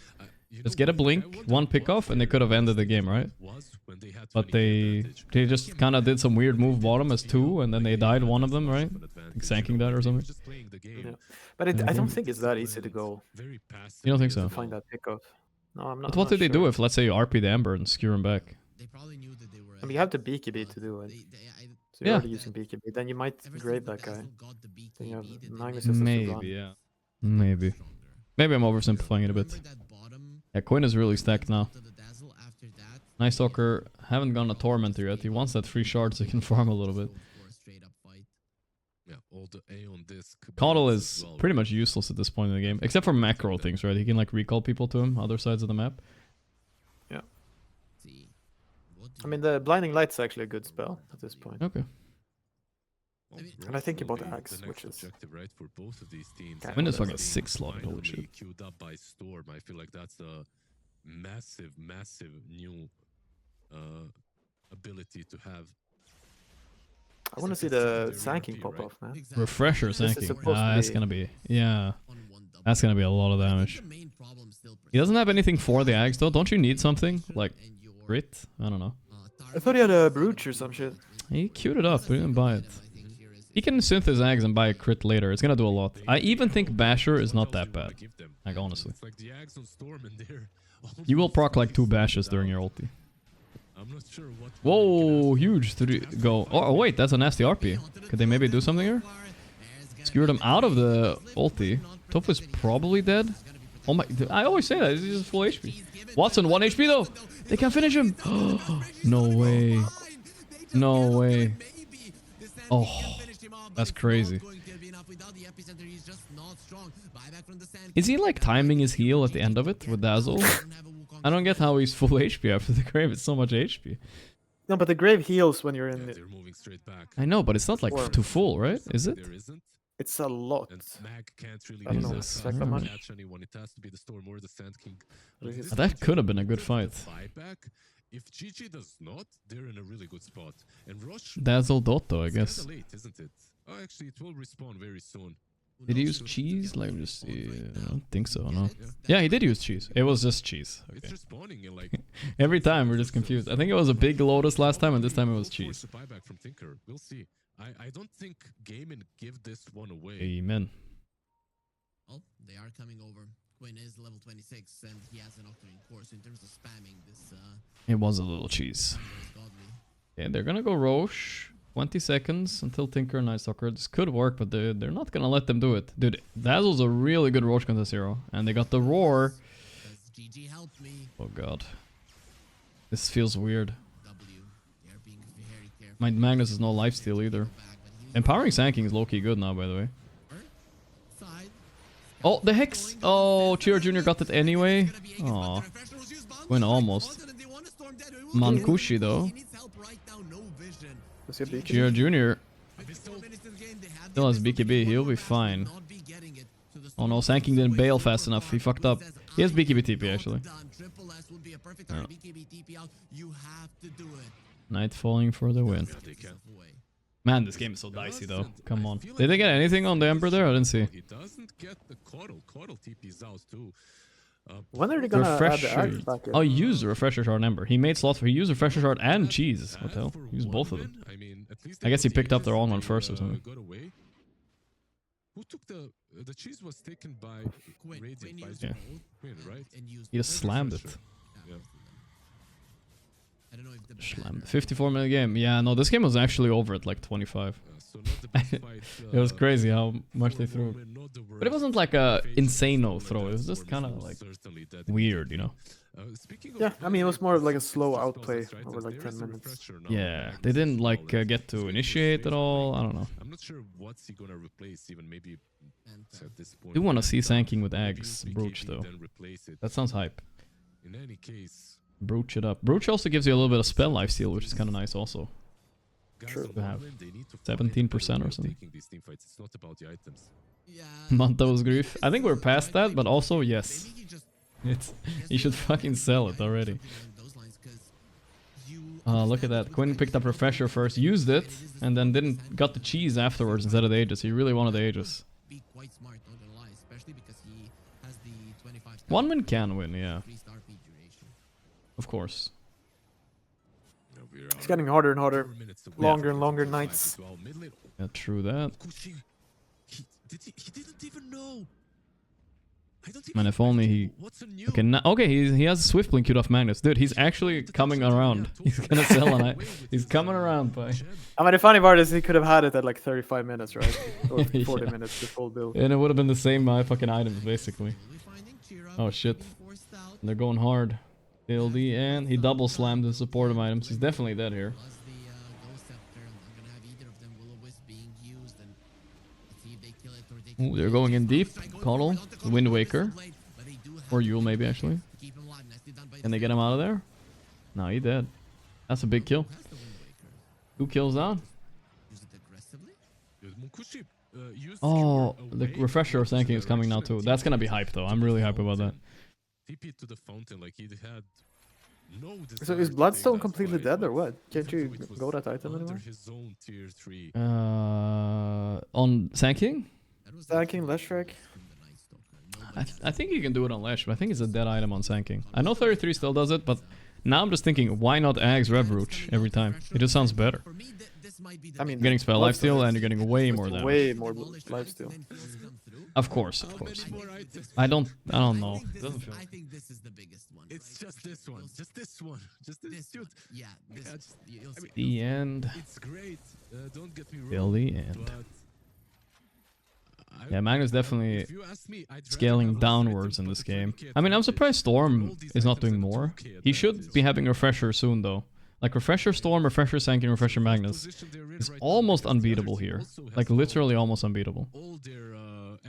You Just know get a what? I blink, wonder one what pick off, and they their could have ended the game, right? was when they had But 20 they advantage. just kind of did some weird move bottom as 2, and then they died one of them, right? Like Sanking that or something. Just playing the game. Yeah. But I don't think it's that easy to go Very passive. You don't think as so? to well. find that pickoff. No, I'm not. But what did they do if, let's say, you RP the Ember and skewer him back? They probably knew that they were. I mean, you have the BKB to do it. So you're Yeah. already using BKB. Then you might grade that guy. Then you have Magnus as a Maybe, run. yeah. Maybe. Maybe I'm oversimplifying it a bit. Yeah, Quinn is really stacked now. Night Stalker haven't gone a Tormentor yet. He wants that free shard so he can farm a little bit. Yeah, all the Aeon disc. Coddle builds is as well, pretty right? much useless at this point in the game, except for macro things, right? He can like recall people to him, other sides of the map. I mean, the Blinding Light's actually a good spell at this point. Okay. Well, And I think you bought Roth will be Axe, the which next is- objective, right, for both of these teams. Yeah, Quinn is And fucking being 6 slotted, holy finally shit. queued up by Storm. I feel like that's a massive, massive new ability to have. I want to see the Sand King pop off, man. Refresher is Sanking. supposed to That's be- gonna be... Yeah. That's gonna be a lot of damage. He doesn't have anything for the Axe though. Don't you need something? Like Grit? I don't know. I thought he had a Brooch or some shit. He queued it up, but he didn't buy it. He can synth his Ags and buy a crit later. It's gonna do a lot. I even think Basher is not that bad. Like, honestly. It's like the Ags on Storm and they're You will proc like 2 bashes during your ulti. I'm not sure what. Whoa, huge 3 go. Oh, wait, that's a nasty RP. Could they maybe do something here? Skewer them out of the ulti. Toph is probably dead. Oh my, I always say that. He's just full HP. Watson, 1 HP though. They can't finish him. No way. No way. Oh, that's crazy. Is he like timing his heal at the end of it with Dazzle? I don't get how he's full HP after the grave. It's so much HP. No, but the grave heals when you're in it. They're moving straight back. I know, but it's not like to full, right? Is it? There isn't. It's a lot. And Mag can't really I don't know, Jesus. it's like that much. catch anyone. It has to be the Storm or the Sand King. That could have been a good fight. Buyback. If GG does not, they're in a really good spot. And Rush Dazzle dot though, I is guess. kinda late, isn't it? Oh, actually, it will respawn very soon. Did he use cheese? Let me just see. I don't think so, no. Yeah, he did use cheese. It was just cheese. It's Okay. respawning in like. Every time we're just confused. I think it was a big Lotus last time and this time it was Go force cheese. the buyback from Tinker. We'll see. I don't think Gaimin give this one away. Amen. Oh, they are coming over. Quinn is level 26 and he has an Octarine core, so in terms of spamming this, It was a little cheese. is godly. Yeah, they're gonna go Roche. 20 seconds until Tinker and Night Stalker. This could work, but they're not gonna let them do it. Dude, Dazzle's a really good Roche contest hero. And they got the Roar. Does GG help me? Oh god. This feels weird. W, they are being very careful. My Magnus is no lifesteal either. Back, but he's Empowering Sanking is low-key good now, by the way. side. Oh, the Hex! Oh, Chiro Jr. got it anyway. Aw. Win almost. Mankushi, though. Does he have BK? Chiro Jr. still has BKB. He'll be fine. Oh no, Sanking didn't bail fast enough. He fucked up. He has BKB TP, actually. Night falling for the win. They can. Man, this game is so dicey, though. Come on. Did they get anything on the Emperor there? I didn't see. He doesn't get the Coddle. Coddle TP's out too. When are they gonna add the Refresher. axe back in? Oh, he used the Refresher Shard on Ember. He made slots for. He used Refresher Shard and Cheese. What the hell? He used both of them. I mean, at least I guess he got picked up the their own one Aegis, first or they, something. got away. Who took the cheese was taken by Radiant, by Yeah. Quinn, right? He just slammed it. Yeah. I don't know if the Slammed. 54-minute game. Yeah, no, this game was actually over at like 25. So not the best fight, It was crazy how much they for a threw. moment, not the But it worst. wasn't like a Face insane-o Storm throw. It was and just Storm kind of is like certainly dead weird, you know? Speaking of Yeah, I mean, it was more of like a slow spells, outplay right, over like there 10 is a minutes. refresher now. Yeah, Magnus they didn't as like well, get to so initiate at all. I don't know. I'm not sure what's he gonna replace. Even maybe at this point. Do want to see Phantom, Sanking with maybe Ags use Brooch BKB, though. then replace it. That sounds hype. In any case, Brooch it up. Brooch also gives you a little bit of spell lifesteal, which is kind of nice also. guys, True. at the To have moment, they need to find 17% a way or of something. taking these team fights. It's not about the items. Yeah. Manto's Grief. I think we're past that, but also yes. Maybe he just It's you should fucking sell it already. Look at that. Quinn picked up Refresher first, used it, and then didn't got the cheese afterwards instead of the Aegis. He really wanted the Aegis. be quite smart, not gonna lie, especially because he has the 25 One win can win, yeah. increased RP duration. Of course. Yeah, we're It's out getting harder and harder. 4 minutes away Longer from and longer 25 nights. as well. Mid lane, Yeah, true that. Kushi, he didn't even know. I don't Man, even if only he... What's a new? Okay, okay, he has Swift Blink queued off Magnus. Dude, he's actually coming around. He's gonna sell on it. He's coming around, boy. I mean, the funny part is he could have had it at like 35 minutes, right? Or 40 Yeah. minutes, the full build. And it would have been the same fucking items, basically. Oh, shit. They're going hard. LD, and he double slammed the supportive items. He's definitely dead here. Plus the Ghost Scepter, I'm gonna have either of them Will-O-Wisp being used and see if they kill it or they Ooh, can they're kill going it. in deep. Going Coddle, forward onto Wind Coddle, Waker. Blade, but they do have Or to Yule, maybe, actually. keep him alive. Nicely done by Can they the get him out of there? No, he dead. That's a big kill. Has the Wind Waker. 2 kills down. Use it aggressively. Munkushi, used Oh, Cure the away Refresher towards Sanking the is coming now, direction too. and That's gonna be TP hype, though. to I'm the really happy about that. fountain. TP to the fountain, like he had no So desire is to Bloodstone take that completely fight, dead or but what? Can't the you fact that it go was that item under anymore? his own tier 3. On Sanking? That was Stacking, actually Leshrac. from the Night Stalker. I think you can do it on Lesh, but I think it's a dead item on Sanking. I know 33 still does it, but now I'm just thinking, why not Ags Rev Brooch every time? It just sounds better. For me, this might be the I mean, You're getting spell lifesteal and you're getting way more damage. way more lifesteal. Of course. I don't know. I think this is the biggest one. It's just this one. Just this one. Just this, dude. Yeah, you'll see. The end. It's great. Don't get me wrong. Till the end. but Yeah, Magnus definitely if you ask me, I'd rather scaling have a downwards fighting in this for the game. 30k I mean, I'm advantage. surprised Storm All these is not items doing have a more. 2k He should advantage. be having Refresher soon, though. Like, Refresher Storm, Refresher Sankin, Refresher Magnus Position they're in is right now, almost because the other unbeatable team here. also has Like, literally almost unbeatable. all their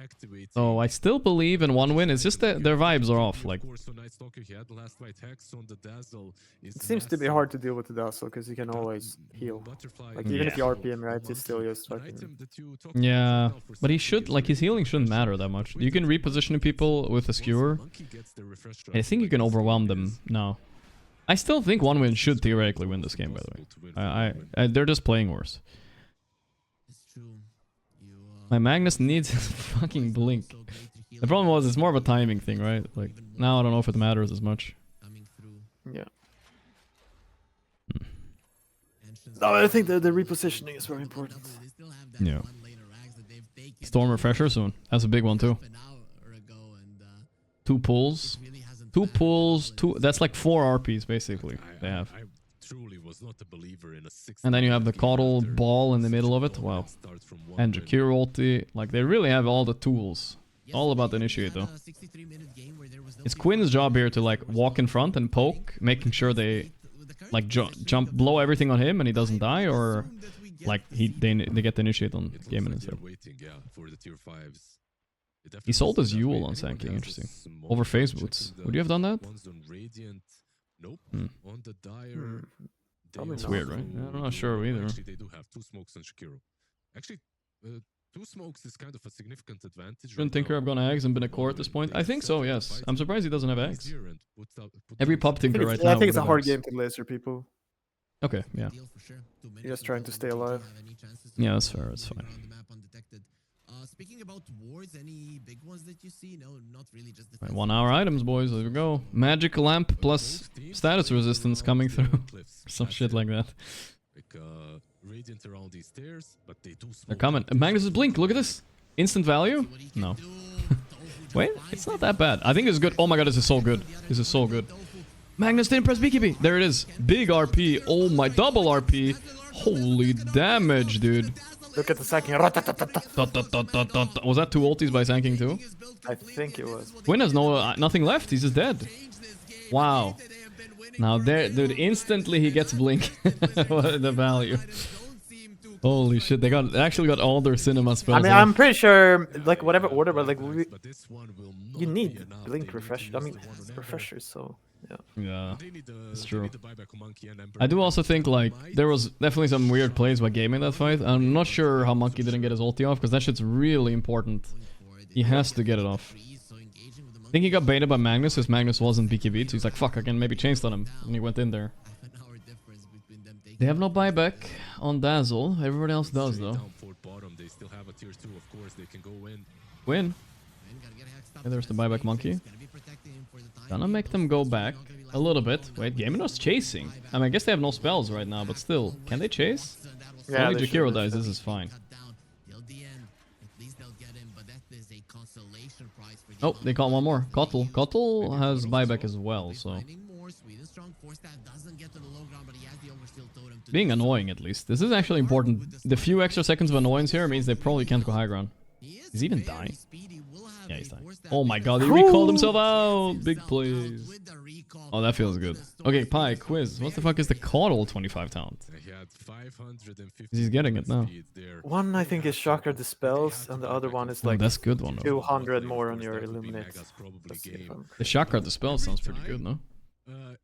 activating. So I still believe in one win. It's just that their vibes are off. Like, Of course, on Night Stalker, he had the last fight Hex on the Dazzle. It seems to be hard to deal with the Dazzle because you can always heal. Like even if you RPM right, you still just fucking. yeah, but he should, like, his healing shouldn't matter that much. You can reposition people with a skewer. I think you can overwhelm them now. I still think one win should theoretically win this game, by the way. They're just playing worse. It's true. My Magnus needs his fucking blink. The problem was it's more of a timing thing, right? Like, now I don't know if it matters as much. Coming through. Yeah. Entrance No, I think the repositioning is very important. They still have that Yeah. one laner axe that they've taken Storm Refresher soon. That's a big one, too. an hour ago, and 2 pulls. really hasn't 2 mattered. pulls, that's like 4 RPs, basically, they have. I truly was not a believer in a 60 And then you have the game Coddle after ball in the middle of it. all Wow. that starts from one And win. Jakir ulti. Like, they really have all the tools. All about the initiate, though. It's Quinn's job here to, like, walk in front and poke, making sure they, like, jump, blow everything on him and he doesn't die, or, like, they get the initiate on It looks Gaiman like instead. they're waiting, yeah, for the tier 5s. It He definitely sold his seems that way. Yule on Anyone Sanking, has a interesting. small Over phase checking boots. the Would you have done that? ones on Radiant? Nope. Hmm. On the Dire. Hmm. they Probably It's not. weird, right? also- I'm not sure either. Actually, they do have 2 smokes on Shakiro. Actually, 2 smokes is kind of a significant advantage. Shouldn't Tinker have gone eggs and been a core at this point? I think so, yes. I'm surprised he doesn't have eggs. Every pop Tinker right Yeah, now I think it's would a have hard eggs. game to laser people. Okay, yeah. You're just trying to stay alive. Yeah, that's fair, that's fine. Speaking about wards, any big ones that you see? No, not really. Just Right, 1 hour items, boys. There we go. Magic lamp plus status resistance coming through. Some shit like that. Radiant around these stairs, but they do They're coming. Magnus's blink. Look at this. Instant value? No. Wait, it's not that bad. I think it's good. Oh my god, this is so good. This is so good. Magnus didn't press BKB. There it is. Big RP. Oh my, double RP. Holy damage, dude. Look at the Sanking. Was that 2 ultis by Sanking too? I think it was. Quinn has nothing left. He's just dead. Wow. Now there, dude, instantly he gets blink. What the value. Holy shit, they actually got all their cinema spells. I mean, off. I'm pretty sure, like, whatever order, but, like, But this one will you not need be enough. Blink They Refresh. need I to mean, use the one on refreshers, so, yeah. Yeah. They need It's they true. need the buyback on Monkey and Ember. I do also think, like, there was definitely some weird plays by Game in that fight. I'm not sure how Monkey didn't get his ulti off, because that shit's really important. He has to get it off. I think he got baited by Magnus, because Magnus wasn't BKB, so he's like, fuck, I can maybe chain stun him. And he went in there. They have no buyback on Dazzle. Everybody else does, Straight though. down Fort Bottom, they still have a tier 2, of course, they can go in. Win. And there's the buyback monkey. Gonna make them go back a little bit. Wait, Gamino's chasing. I mean, I guess they have no spells right now, but still. Can they chase? Yeah, Only they Jakiro should. dies, this is fine. Oh, they caught one more. Kotl. Kotl has buyback as well, so... Being annoying, at least. This is actually important. The few extra seconds of annoyance here means they probably can't go high ground. Is he even dying? Yeah, he's dying. Oh my god, he recalled himself out! Big plays. Oh, that feels good. Okay, Pi, quiz. What the fuck is the Coddle 25 talent? He had 550 He's getting it now. speed there. One, I think, is Chakra Dispels, and the other one is, Oh, like, that's good one, though. 200 more on your Illuminate. Megas probably Let's see if game. I'm- The Chakra Dispel sounds pretty good, no?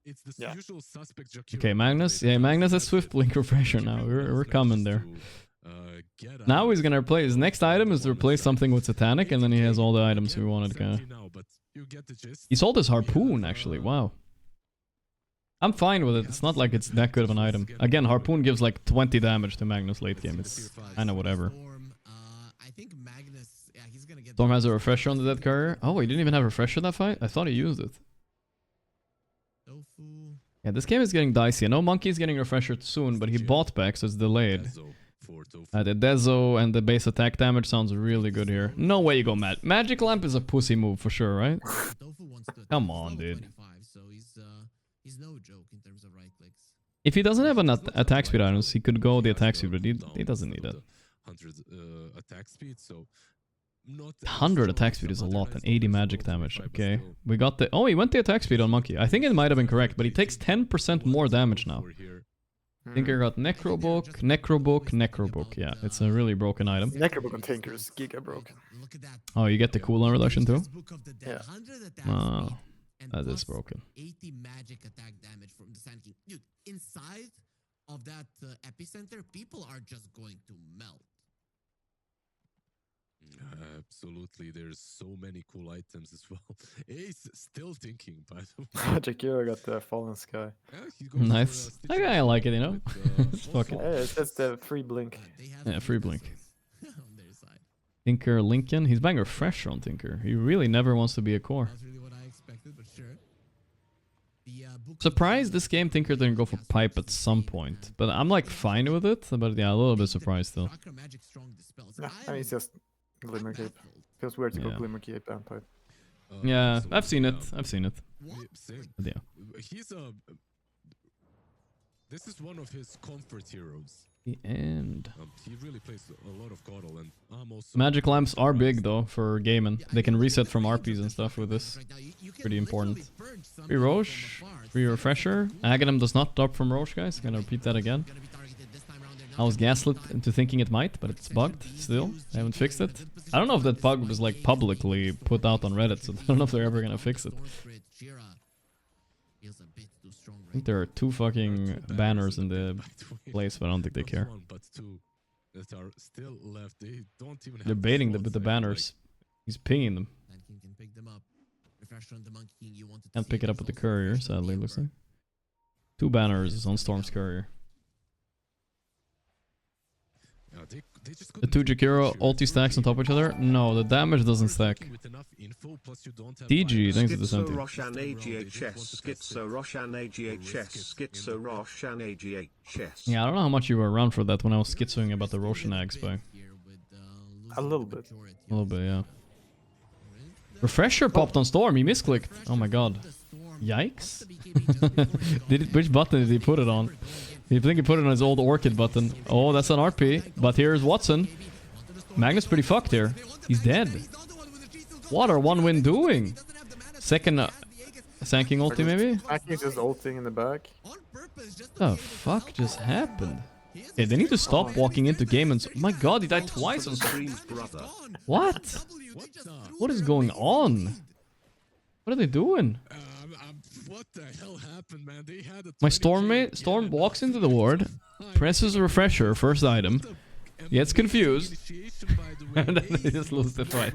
It's the Yeah. usual suspect Jakiro. Okay, Magnus. Yeah, Magnus has Swift Blink Refresher now. We're coming there. Now he's gonna replace... His next item is to replace something with Satanic, and then he has all the items we wanted, kinda. He sold his Harpoon, actually. Wow. I'm fine with it. It's not like it's that good of an item. Again, Harpoon gives like 20 damage to Magnus late game. It's kinda whatever. Storm has a Refresher on the Dead Courier. Oh, he didn't even have a Refresher that fight? I thought he used it. Yeah, this game is getting dicey. I know Monkey's getting refreshed soon, but he bought back, so it's delayed. The Dezo and the base attack damage sounds really good here. No way you go mad. Magic Lamp is a pussy move for sure, right? Come on, dude. So he's no joke in terms of right clicks. If he doesn't have an attack speed items, he could go the attack speed, but he doesn't need it. 100 attack speed, so 100 attack speed is a lot, and 80 magic damage. Okay, we got the... Oh, he went the attack speed on Monkey. I think it might have been correct, but he takes 10% more damage now. Tinker got Necrobook, Necrobook, Necrobook. Yeah, it's a really broken item. Necrobook on Tinker is giga broken. Oh, you get the cooldown reduction too? Yeah. Oh, that is broken. 80 magic attack damage from the Sand King. Dude, inside of that epicenter, people are just going to melt. Absolutely, there's so many cool items as well. Ace still thinking, by the way. Magic Hero got the Fallen Sky. Yeah, he goes Nice. for, Okay, I like it, you know? It's also, fucking... Yeah, it's just the free blink. Yeah, free blink. On their side. Tinker Lincoln. He's buying Refresher on Tinker. He really never wants to be a core. That's really what I expected, but sure. Surprised this game Tinker didn't go for Pipe at some point. But I'm like fine with it. But yeah, a little bit surprised still. Yeah, I mean, it's just Glimmer Cape. Feels weird to go Yeah. Glimmer Cape and Pipe. Yeah, so, I've seen it. I've seen it. Same. But yeah. He's a... This is one of his comfort heroes. The end. He really plays a lot of Coddle, and I'm also... Magic lamps are big though for gaming. They can reset from RPs and stuff with this. Pretty important. Free Roche, free Refresher. Aghanim does not drop from Roche, guys. Gonna repeat that again. I was gaslit into thinking it might, but it's bugged still. They haven't fixed it. I don't know if that bug was like publicly put out on Reddit, so I don't know if they're ever gonna fix it. I think there are 2 fucking banners in the place, but I don't think they care. But 2 that are still left. They don't even have They're baiting slots with the there, banners. He's pinging them. Can't pick it up with the courier, sadly, looks like. 2 banners on Storm's courier. They just The 2 Jakiro ulti stacks on top of each other? No, the damage doesn't stack. DG, thanks for the Schizo 70. Roshan AGHS, Schizo Roshan AGHS, Schizo Roshan AGHS. Yeah, I don't know how much you were around for that when I was schizoing about the Roshan Ags, but A little bit. a little bit, yeah. Refresher popped on Storm, he misclicked. Oh my god. Yikes. Which button did he put it on? I think he put it on his old Orchid button. Oh, that's an RP. But here's Watson. Magnus pretty fucked here. He's dead. What are 1-win doing? Second Sanking ulti maybe? I think just ulting in the back. The fuck just happened? Yeah, they need to stop walking into game and... My god, he died twice on streams, brother. What? What is going on? What are they doing? What the hell happened, man? They had a My Storm walks into the ward, presses a refresher, first item, gets confused, and then they just lose the fight.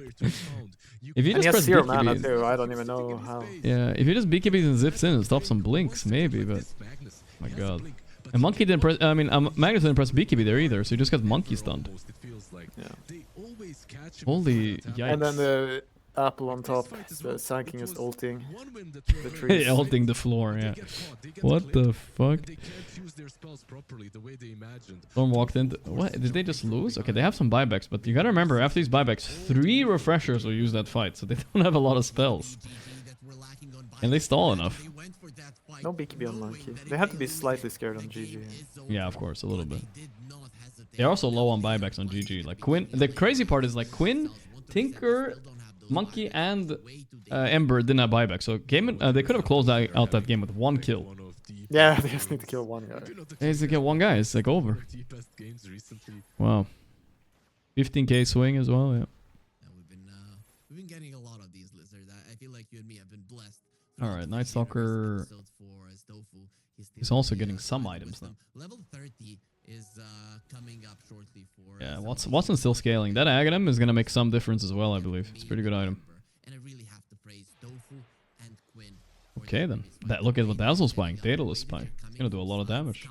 If you And just he has press 0 mana BKBs, too, I don't even know how. yeah, if you just BKBs and zips in and stop some blinks, maybe, but... My god. And Monkey didn't press... I mean, Magnus didn't press BKB there either, so he just got Monkey stunned. Yeah. Holy yikes. And then the apple on top, the Sand King is ulting the trees. Ulting the floor, yeah. What the fuck? Storm walked in. What? Did they just lose? Okay, they have some buybacks, but you gotta remember, after these buybacks, 3 refreshers will use that fight, so they don't have a lot of spells. And they stall enough. No BKB on Monkey. They have to be slightly scared on GG. Yeah, of course, a little bit. They're also low on buybacks on GG. Like Quinn, the crazy part is like Quinn, Tinker, Monkey, and Ember didn't have buyback. So game, they could have closed out that game with 1 kill. Yeah, they just need to kill 1 guy. They just get 1 guy. It's like over. Wow. 15k swing as well. Yeah. We've been getting a lot of these lizards. I feel like you and me have been blessed. All right, Night Stalker. He's also getting some items now. Level 30 is coming up shortly for. Yeah, Watson's still scaling. That Aghanim is gonna make some difference as well, I believe. It's a pretty good item. And I really have to praise Tofu and Quinn. Okay then. Look at what Dazzle's buying. Daedalus buying. He's gonna do a lot of damage.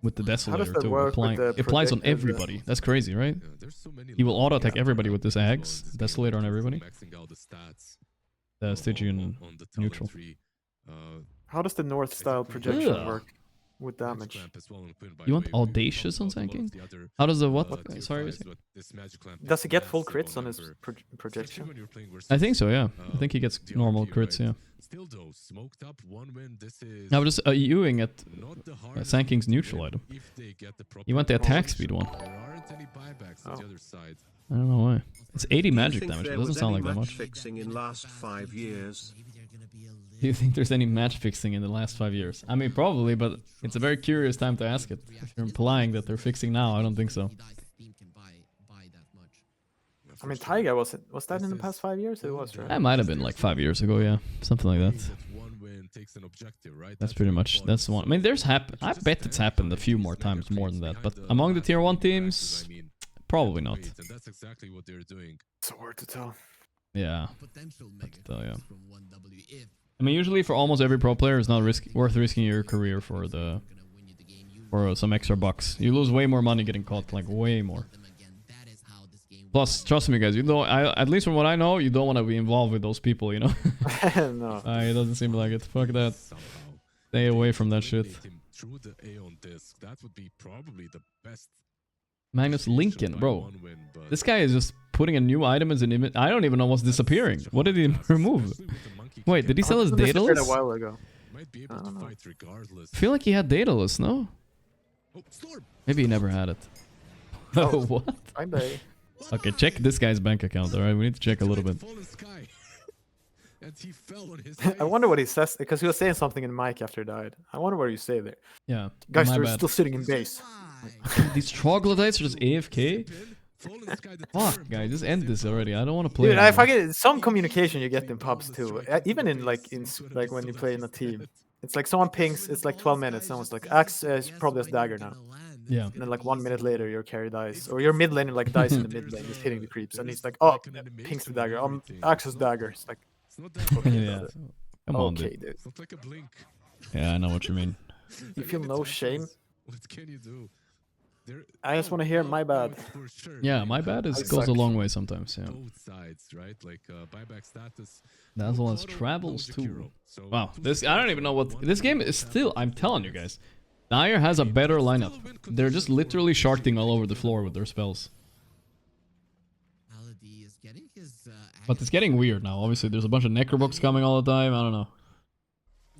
With the Desolator too. It applies on everybody. That's crazy, right? He will auto attack everybody with this Ags. Desolator on everybody. Stygian on the talent neutral. tree. How does the north style projection work with damage? You want audacious on tanking? How does the what? Sorry. Does he get full crits on his projection? I think so, yeah. I think he gets normal crits, yeah. Still though, smoked up 1 win. This is I was just Ewing at not the hardest Sanking's neutral item. if they get the proper He went the attack speed one. There aren't any buybacks on the other side. I don't know why. It's 80 Do you magic think damage. It there doesn't was sound any like that match much. fixing in last 5 years? Do you think there's any match fixing in the last 5 years? I mean, probably, but it's a very curious time to ask it. If you're implying that they're fixing now, I don't think so. I mean, Taiga was that in the past 5 years? It was, right? That might have been like 5 years ago, yeah. Something like that. One win takes an objective, right? That's pretty much, that's the one. I mean, there's I bet it's happened a few more times more than that. But among the tier 1 teams, probably not. And that's exactly what they're doing. It's hard to tell. Yeah. Potential Hard to tell, yeah. from 1W if I mean, usually for almost every pro player, it's not worth risking your career for the some extra bucks. You lose way more money getting caught, like way more. Plus, trust me, guys, you know, at least from what I know, you don't want to be involved with those people, you know. No. It doesn't seem like it. Fuck that. Stay away from that shit. Through the Aeon disc, that would be probably the best. Magnus Lincoln, bro. This guy is just putting a new item as an image. I don't even know what's disappearing. What did he remove? Wait, did he sell his This appeared Daedalus? a while ago. Might be able I to don't know. fight regardless. I feel like he had Daedalus, no? Oh, Storm! Maybe he never had it. Oh, what? Bye-bye. Okay, check this guy's bank account, alright? We need to check a little bit. Fallen Sky. And he fell on his I wonder what he says, because he was saying something in mic after he died. I wonder what you say there. Yeah. Guys, my they're bad. still sitting in base. These troglodytes are just AFK? Fuck, guys, just end this already. I don't want to play Dude, anymore. if I get some communication you get in pubs too, even in like when you play in a team, it's like someone pings, it's like 12 minutes, someone's like, Axe probably has dagger now. Yeah. And then like 1 minute later, your carry dies, or your mid laner like dies in the mid lane, just hitting the creeps, and he's like, oh, pings the dagger, Axe has dagger. It's like, Yeah. Come on, okay, dude. dude. It's not like a blink. Yeah, I know what you mean. You feel no shame? What can you do? I just want to hear my bad. Yeah, my bad I goes a suck. long way sometimes, yeah. Both sides, right? Like buyback status. Dazzle travels too. Wow, this I don't even know what this game is still. I'm telling you guys, Dire has a better lineup. They're just literally sharking all over the floor with their spells. But it's getting weird now. Obviously, there's a bunch of necrobooks coming all the time. I don't know.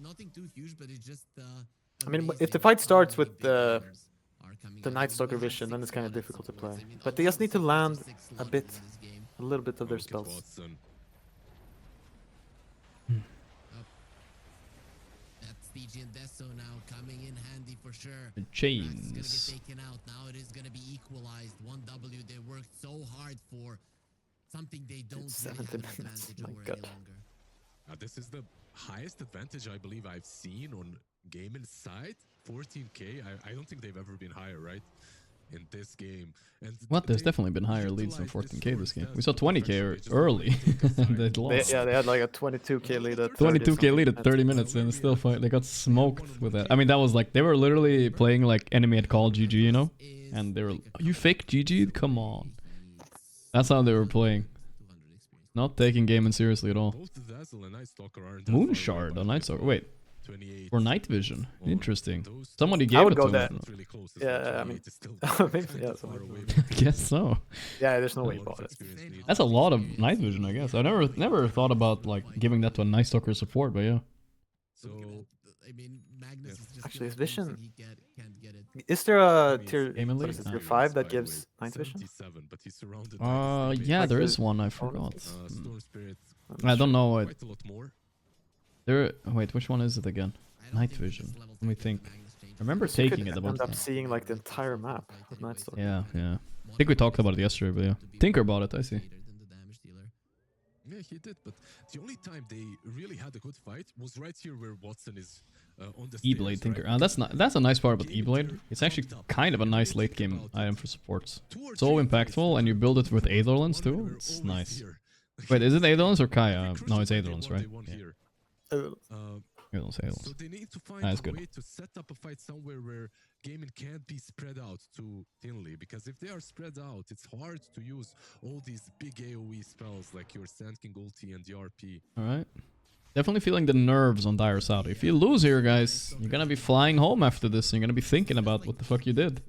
Nothing too huge, but it's just. I mean, if the fight starts with the Night Stalker vision, then it's kind of difficult to play. But they just need to land a little bit of their spells. That's DJ and Deso now coming in handy for sure. The That's chains. gonna get taken out. Now it is gonna be equalized. 1W they worked so hard for something they don't really have 70 an minutes, advantage my over God. any longer. This is the highest advantage I believe I've seen on Game Insight. 14k. I don't think they've ever been higher, right? In this game. And What? There's they definitely been higher leads than utilized 14k this source game. as We saw 20k pressure just early. on They the lost. They had like a 22k lead at 30 22k lead at something 30 minutes and still fight. They got smoked with that. I mean, that was like they were literally playing like enemy had called GG, you know, and they were you fake GG, come on. That's how they were playing. Not taking gaming seriously at all. Both the Dazzle and Night Stalker aren't that far away Moonshard by on the Night way, Stalker. but Wait, 28 for night vision. on Interesting. those Somebody two. gave would it go to there. him. Really close as Yeah, well. I mean, 28 is still maybe, not yeah, that so far maybe. away, I guess so. Yeah, there's no a way lot about of it. experience needed. That's a lot of night vision, I guess. I never thought about like giving that to a Night Stalker support, but yeah. So I mean, Magnus is just Actually, his gonna vision- think he can't get it. Is there a mean, tier, Game and what League? is it, No. tier 5 that by the way, gives night vision? 77, but he's surrounded by the Yeah, Like there the- is one. I forgot. Storm Spirit. I don't know what. Quite a lot more. There. Wait, which one is it again? I don't Night think this vision. is level Let me 30 think. Magnus changes. I remember So you taking could it end about. up seeing like the entire map with Night Stalker. Yeah, yeah. I think we talked about it yesterday, but yeah. Tinker bought it. I see. Later than the damage dealer. Yeah, he did, but the only time they really had a good fight was right here where Watson is on the E-Blade stairs, Tinker. right? That's a nice part about E-Blade. It's actually kind of a nice late game item for supports. So impactful, and you build it with Aetherlands too. It's nice. Wait, is it Aetherlands or Kaya? No, it's Aetherlands, right? Yeah. Halos, Halos. So they need to find That's a good. way to set up a fight somewhere where gaming can't be spread out too thinly, because if they are spread out, it's hard to use all these big AoE spells like your Sand King ulti and the RP. Alright. Definitely feeling the nerves on Dire Saudi. If you lose here, guys, you're gonna be flying home after this. You're gonna be thinking about what the fuck you did.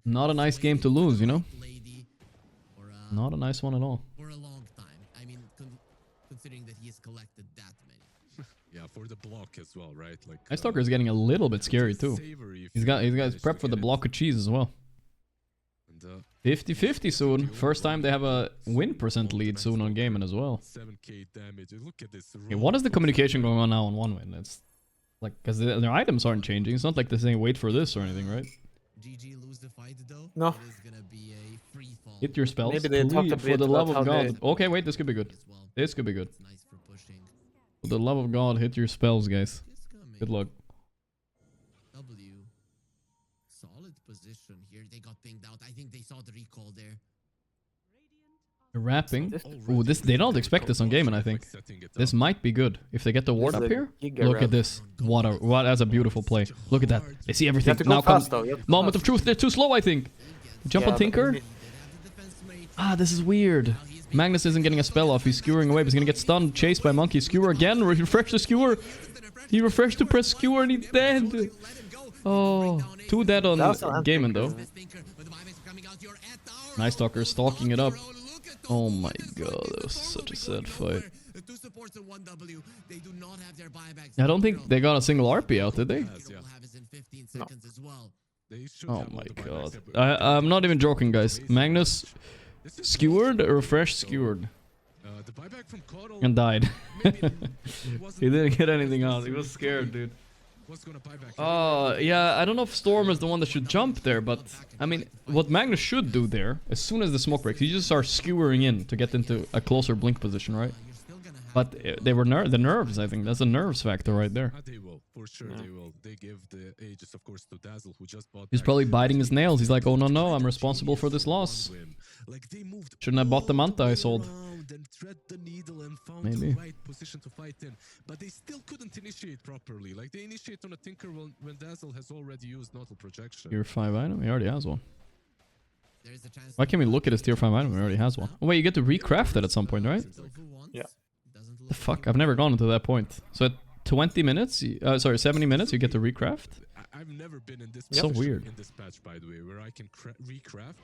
Not a nice game to lose, you know? Not a nice one at all. For a long time. I mean, considering that he has collected that many. Yeah, for the block as well, right? Like Ice Stalker is getting a little bit scary too. He's got prepped for the block of cheese as well. 50-50 soon. First time they have a win % lead soon on Gaming as well. 7k damage. Look at this. Okay, what is the communication going on now on one win? It's like, because their items aren't changing. It's not like they're saying wait for this or anything, right? GG lose the fight though. No. It is gonna be a free fall. Hit your spells. Maybe they talked a Please, bit for the love about of how God. Okay, wait, this could be good. as well. This could be good. It's nice for pushing. For the love of God, hit your spells, guys. It's coming. Good luck. W. Solid position here. They got pinged out. I think they saw the recall there. Wrapping. Ooh, this they don't expect this on Gaming, I think. This might be good. If they get the ward This up is a here, giga look wrap. at this. What that's a beautiful play. Look at that. They see You everything. have to go Now comes fast though. You have to moment go of truth. They're too slow, I think. Jump Yeah, on but Tinker. he- Ah, this is weird. Magnus isn't getting a spell off. He's skewering away, but he's gonna get stunned. Chased by Monkey. Skewer again. Refresh the skewer. He refreshed to press skewer and he's dead. Oh, 2 dead on That's an Gaming though. Tinker. Nice Stalker stalking it up. Oh my god, that was such a sad fight. I don't think they got a single RP out, did they? No. Oh my god. I'm not even joking, guys. Magnus skewered, refreshed, skewered, The buyback from Coddle and died. he He didn't get anything out. He was scared, dude. Yeah, I don't know if Storm is the one that should jump there, but I mean, what Magnus should do there, as soon as the smoke breaks, he just starts skewering in to get into a closer blink position, right? But they were the nerves, I think. That's a nerves factor right there. They will, for sure they will. They give the Aegis, of course, to Dazzle, who just bought He's back probably biting his nails. He's like, oh no, I'm responsible for this loss. Like they moved Shouldn't have bought the Manta I sold. around and thread the needle and found Maybe. the right position to fight in, but they still couldn't initiate properly. Like they initiate on a Tinker when Dazzle has already used Naughty Projection. Tier 5 item? He already has one. There's a chance Why can't we look at his tier 5 item? He already has one. Oh wait, you get to recraft it at some point, right? Yeah. The fuck? I've never gone to that point. So at 20 minutes, sorry, 70 minutes, you get to recraft? I've never been in this So position weird. in this patch, by the way, where I can recraft.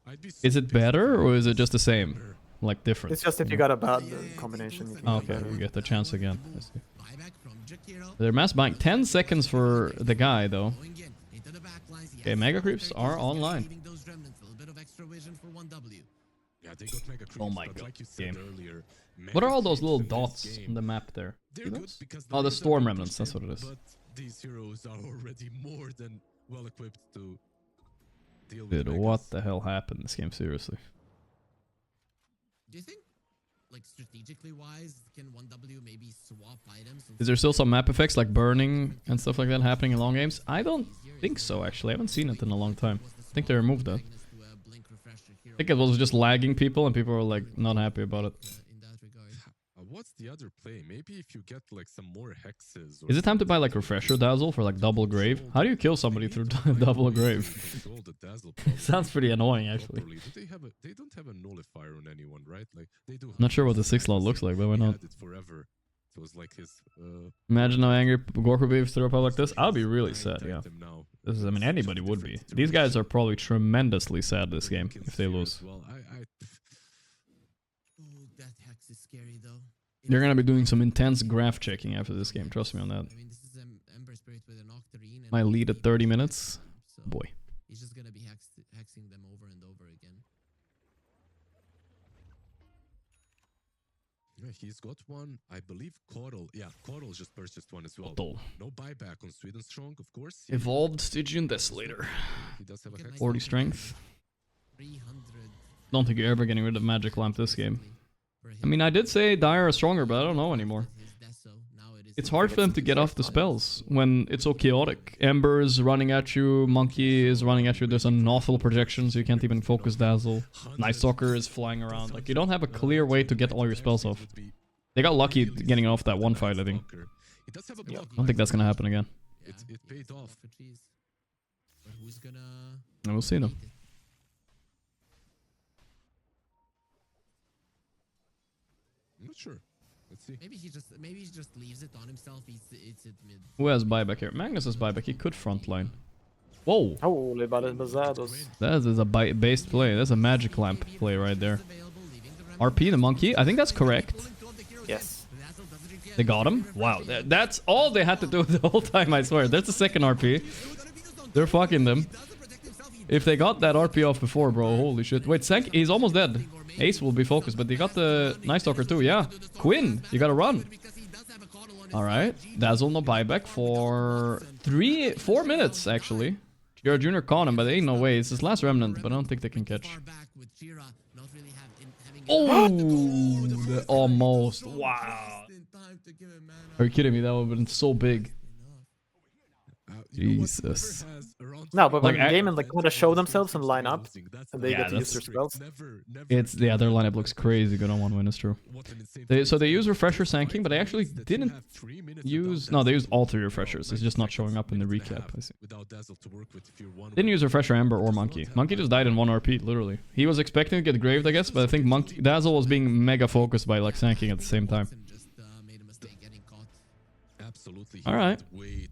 I'd be Is it better or is it just the same? Like different? It's just if you got a bad combination. You can Okay, get better. you get the chance again. I see. buyback from Jakiro. They're mass buying 10 seconds for the guy though. Going in into the back lines. He Okay, has mega the creeps counter. are He's gonna be online. leaving those remnants. A little bit of extra vision for 1W. Yeah, they got mega creeps, Oh my but god, like you said game. earlier, What are mega all those creeps little in this dots game, on the map there? they're See good those? because Oh, the lanes are storm good remnants, that's in, what it is. But these heroes are already more than well equipped to deal with Dude, megas. what the hell happened in this game, seriously? Do you think, like strategically wise, can 1W maybe swap items? Is there still some map effects like burning and stuff like that happening in long games? I don't think so, actually. I haven't seen it in a long time. I think they removed that. I think it was just lagging people and people were like not happy about it. In that regard. What's the other play? Maybe if you get like some more hexes. Or Is it time to buy like Refresher Dazzle for like double grave? How do you kill somebody through double grave? Control the Dazzle Sounds pretty annoying, actually. properly. Do they have a? They don't have a nullifier on anyone, right? Like they do. Not sure what the have 6 slot hexes, looks like, but why he not? had it forever. It was like his. Imagine how angry Gorgc VOD is through a pub like this. I'll be really sad, tag yeah. them now. This is, I mean, anybody would be. Different These guys are iterations. probably tremendously sad this game Can if they steer lose. as Well, Oh, that hex is scary though. They're gonna be doing some intense graph checking after this game, trust me on that. I mean, this is Ember Spirit with an Octarine. and My lead at 50 30 minutes. so Boy. He's just gonna be hexing them over and over again. Yeah, he's got one. I believe Coral. Yeah, Coral just purchased one as well. Otto. No buyback on Sweden Strong, of course. Evolved Stygian Desolator. He does have a hex. 40 strength. 300. Don't think you're ever getting rid of Magic Lamp this game. for I him. mean, I did say Dire is stronger, but I don't know anymore. His Deso, now it is It's hard for them to get off the spells when it's so chaotic. Ember is running at you, Monkey is running at you, there's an awful projection so you can't even focus Dazzle. Night Stalker is flying around. Like, you don't have a clear way to get all your spells off. They got lucky getting off that one fight, I think. It does have a I block. don't think that's gonna happen again. Yeah, It paid off. for trees. But who's gonna... And we'll see them. beat it? I'm not sure. Let's see. Maybe he just leaves it on himself. It's it mid. Who has buyback here? Magnus has buyback. He could frontline. Whoa! Holy bazados. That is a based play. That's a magic lamp play right there. RP the monkey. I think that's correct. Yes. They got him. Wow. That's all they had to do the whole time, I swear. That's the second RP. They're fucking them. If they got that RP off before, bro, holy shit. Wait, Sank, he's almost dead. Ace will be focused, but they got the Night Stalker too, yeah. Quinn, you gotta run. Alright, Dazzle no buyback for 4 minutes, actually. Jira Jr. caught him, but there ain't no way. It's his last remnant, but I don't think they can catch. Oh, almost. Wow. Are you kidding me? That would have been so big. Jesus. No, but when Like, Game and like want to show themselves and line up, and they get to use their spells. It's their lineup looks crazy good on 1 win, it's true. So they use refresher sanking, but they actually didn't use... No, they used all 3 refreshers. It's just not showing up in the recap. I see. Didn't use refresher Ember or Monkey. Monkey just died in 1 RP, literally. He was expecting to get graved, I guess, but I think Dazzle was being mega focused by like sanking at the same time. Absolutely. All right. Way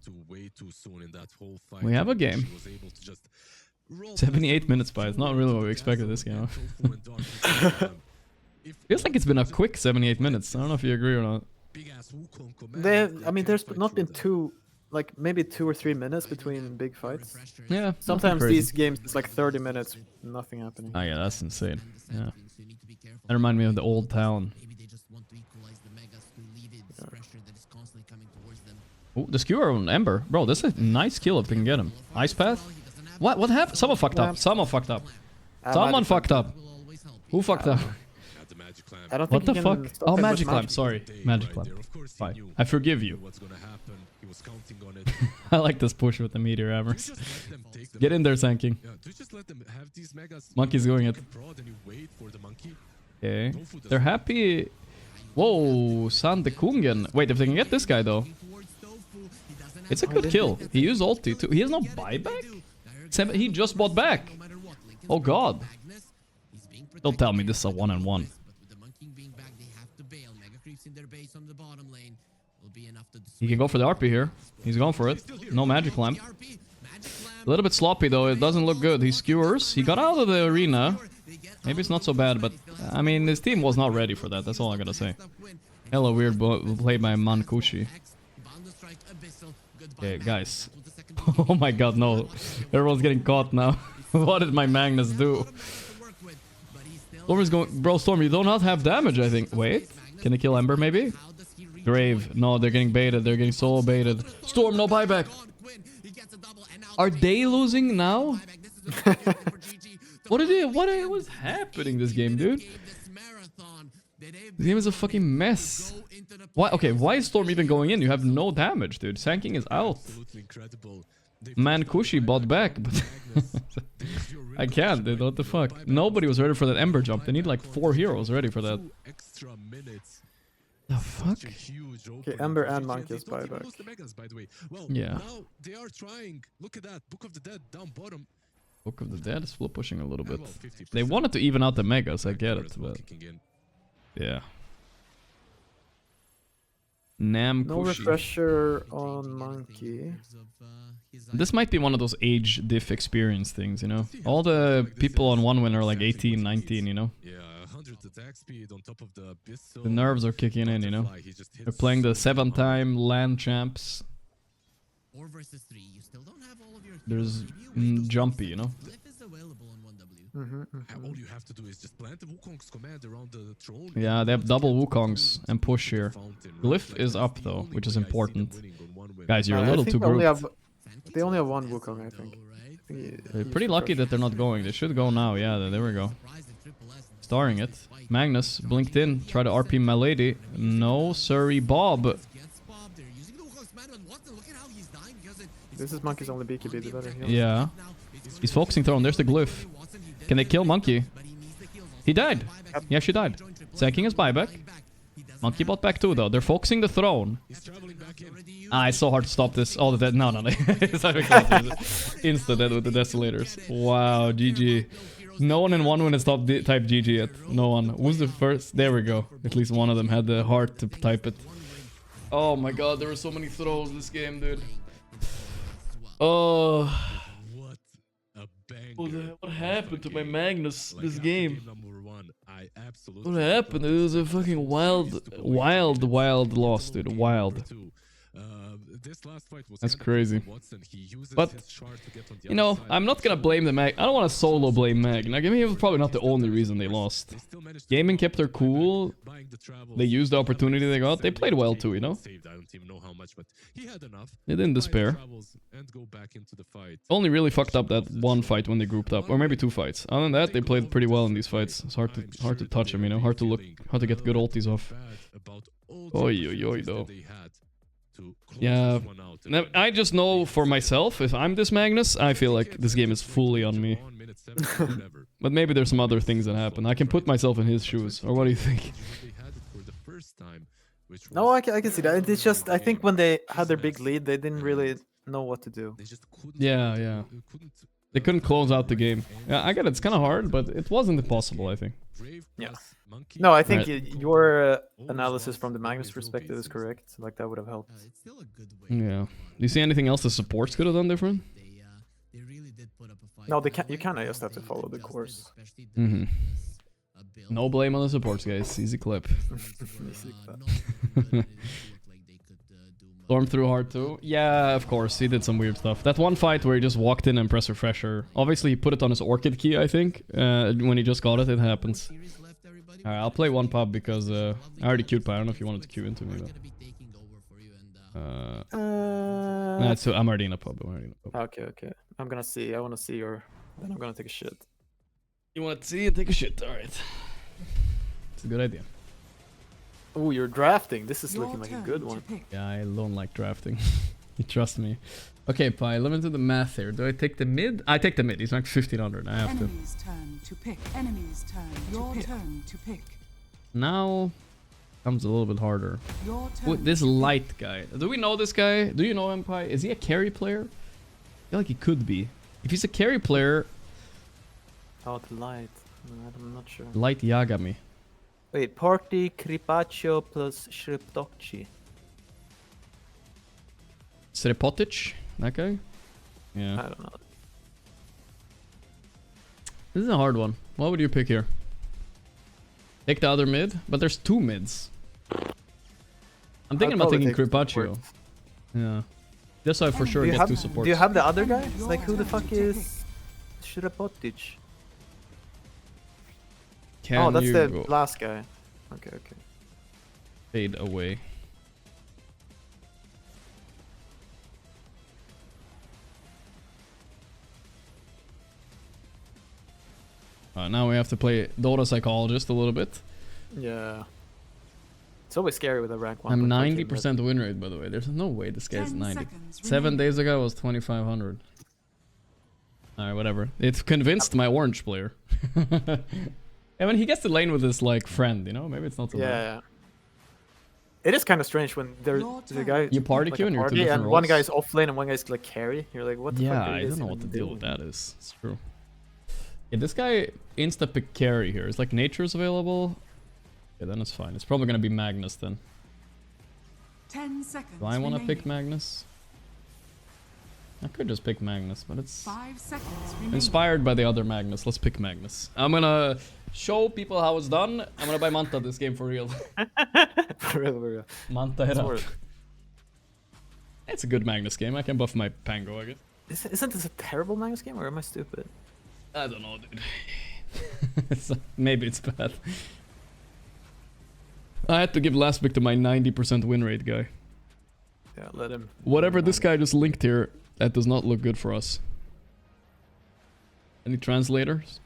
too soon in that whole fight. We have a game. She was able to just roll 78 minutes by. It's not really what we expected this game. Feels like it's been a quick 78 minutes. I don't know if you agree or not. I mean, there's not been like maybe 2 or 3 minutes between big fights. Yeah. Sometimes these games it's like 30 minutes, nothing happening. Oh yeah, that's insane. Yeah. That reminds me of the old town. Oh, the skewer on Ember. Bro, this is a nice kill if we can get him. Ice Path? What happened? Someone fucked up. Someone fucked up. Someone fucked up. Who fucked up? I don't What think the you fuck? can stop Oh, it with Magic Climb. Sorry. Magic Climb. Fine. I forgive you. I like this push with the meteor hammers. Get in there, Sanking. Monkey's going it. Okay. They're happy. Whoa, Sandekungen. Wait, if they can get this guy though. It's a good kill. He used ulti too. He has no buyback? He just bought back. Oh god. Don't tell me this is a 1-on-1. He can go for the RP here. He's going for it. No magic lamp. A little bit sloppy though. It doesn't look good. He skewers. He got out of the arena. Maybe it's not so bad, but I mean, his team was not ready for that. That's all I gotta say. Hello, weird play by Mankushi. Okay, guys. Oh my god, no. Everyone's getting caught now. What did my Magnus do? Storm is going... Bro, Storm, you do not have damage, I think. Wait. Can they kill Ember, maybe? Grave. No, they're getting baited. They're getting so baited. Storm, no buyback. Are they losing now? What was happening this game, dude? This game is a fucking mess. Why? Okay, why is Storm even going in? You have no damage, dude. Sanking is out. Mankushi bought back, but I can't, dude. What the fuck? Nobody was ready for that Ember jump. They need like 4 heroes ready for that. The fuck? Okay, Ember and Monkey's buyback. Yeah. Now they are trying. Look at that. Book of the Dead down bottom. Book of the Dead is flow pushing a little bit. They wanted to even out the megas, I get it, but yeah. Namkushi. No refresher on Monkey. This might be one of those age diff experience things, you know? All the people on 1 win are like 18, 19, you know? Yeah, 100 attack speed on top of the abyssal. The nerves are kicking in, you know? They're playing the 7-time land champs. There's Jumpy, you know? All you have to do is just plant the Wukong's command around the throne. Yeah, they have double Wukongs and push here. Glyph is up though, which is important. Guys, you're a little too grouped. They only have 1 Wukong, I think. They're pretty lucky that they're not going. They should go now. Yeah, there we go. Starring it. Magnus blinked in. Try to RP my lady. No, sorry, Bob. This is Monkey's only BKB, the better heal. Yeah. He's focusing throne. There's the Glyph. Can they kill Monkey? He died. He actually died. Sanking his buyback. Monkey bot back too, though. They're focusing the throne. He's traveling back in. Ah, it's so hard to stop this. Oh, the dead. No. It's not even close. Insta dead with the Desolators. Wow, GG. No one in 1-1 has typed GG yet. No one. Who's the first? There we go. At least one of them had the heart to type it. Oh my god, there were so many throws this game, dude. Oh. What a banger. What happened to my Magnus this game? Number one, I absolutely What happened? It was a fucking wild loss, dude. Wild. This last fight was That's crazy. Watson. He uses But, his shard to get on the you know, other side. I'm not gonna blame the Mag. I don't want to solo blame Mag. Now, I mean, it was probably not the only reason they lost. They still managed to Gaming kept their cool. buying the travels. They used the opportunity they got. They played well too, you know? Saved, I don't even know how much, but he had enough. They didn't Buy the despair. travels and go back into the fight. Only really fucked up that one fight when they grouped up, or maybe 2 fights. Other than that, they played pretty well in these fights. It's hard to touch them, you know, hard to get good ultis off. Oi, though. Yeah, I just know for myself, if I'm this Magnus, I feel like this game is fully on me. But maybe there's some other things that happen. I can put myself in his shoes, or what do you think? No, I can see that. It's just, I think when they had their big lead, they didn't really know what to do. Yeah. They couldn't close out the game. Yeah, I get it. It's kind of hard, but it wasn't impossible, I think. Yeah. No, I think your analysis from the Magnus perspective is correct. Like, that would have helped. It's still a good way. Yeah. Do you see anything else the supports could have done different? They really did put up a fight. No, you kind of just have to follow the course. Mm-hmm. No blame on the supports, guys. Easy clip. Storm through hard too. Yeah, of course. He did some weird stuff. That one fight where he just walked in and pressed refresher. Obviously, he put it on his Orchid key, I think. When he just got it, it happens. Alright, I'll play one pub because I already queued, but I don't know if you wanted to queue into me, though. I'm already in a pub. Okay. I'm gonna see. I want to see your... Then I'm gonna take a shit. You want to see and take a shit? Alright. It's a good idea. Oh, you're drafting. This is looking like a good one. Yeah, I don't like drafting. You trust me. Okay, Pi, let me do the math here. Do I take the mid? I take the mid. He's ranked 1500. I have to. Enemy's turn to pick. Enemy's turn. Your turn to pick. Now comes a little bit harder. Your turn. With this light guy. Do we know this guy? Do you know him, Pi? Is he a carry player? I feel like he could be. If he's a carry player... Oh, the light. No, I'm not sure. Light Yagami. Wait, Party Kripacho plus Shriptokchi. Srepotic? That guy? Yeah. I don't know. This is a hard one. What would you pick here? Take the other mid? But there's 2 mids. I'm thinking about taking Kripacho. Yeah. This I for sure get 2 supports. Do you have the other guy? Like, who the fuck is Shriptokchi? Can that's you the go last guy. Okay. fade away? Now we have to play Dota Psychologist a little bit. Yeah. It's always scary with a rank 1. I'm 90% win rate, by the way. There's no way this guy's 90. 7 days ago I was 2500. Alright, whatever. It convinced my orange player. And when he gets the lane with his like friend, you know, maybe it's not so bad. Yeah. It is kind of strange when there's the guy. You party queue and you're 2 different and roles. one guy's off lane and one guy's like carry. You're like, what the fuck? Yeah, are I you don't know guys what the even deal with doing? that is. It's true. Yeah, this guy insta pick carry here. It's like nature's available. Yeah, then it's fine. It's probably gonna be Magnus then. 10 seconds. Do I want to remaining. pick Magnus? I could just pick Magnus, but it's 5 seconds remaining. inspired by the other Magnus. Let's pick Magnus. I'm gonna show people how it's done. I'm gonna buy Manta this game for real. For real. Manta it It's up. worth. It's a good Magnus game. I can buff my Pango, I guess. Isn't this a terrible Magnus game, or am I stupid? I don't know, dude. Maybe it's bad. I had to give last pick to my 90% win rate guy. Yeah, let him. Whatever this guy just linked here, that does not look good for us. Any translators?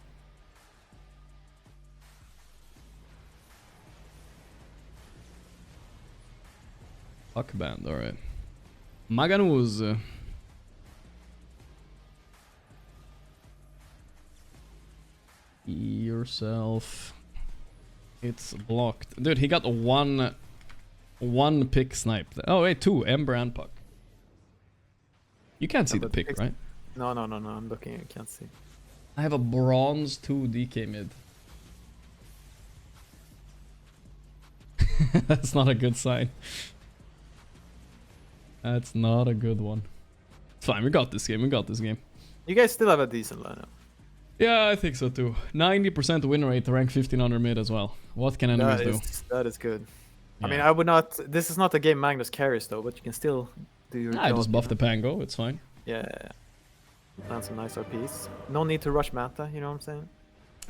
Fuck band, alright. Maganuz. Yourself. It's blocked. Dude, he got 1 One pick snipe. Oh wait, two. Ember and Puck. You can't see the pick, right? No. I'm looking. I can't see. I have a bronze 2 DK mid. That's not a good sign. That's not a good one. It's fine. We got this game. You guys still have a decent lineup. Yeah, I think so too. 90% win rate to rank 1500 mid as well. What can enemies do? That is good. Yeah. I mean, I would not. This is not a game Magnus carries though, but you can still do your. I job, just buff the Pango. It's fine. Yeah. Land some nice RPs. No need to rush meta. You know what I'm saying?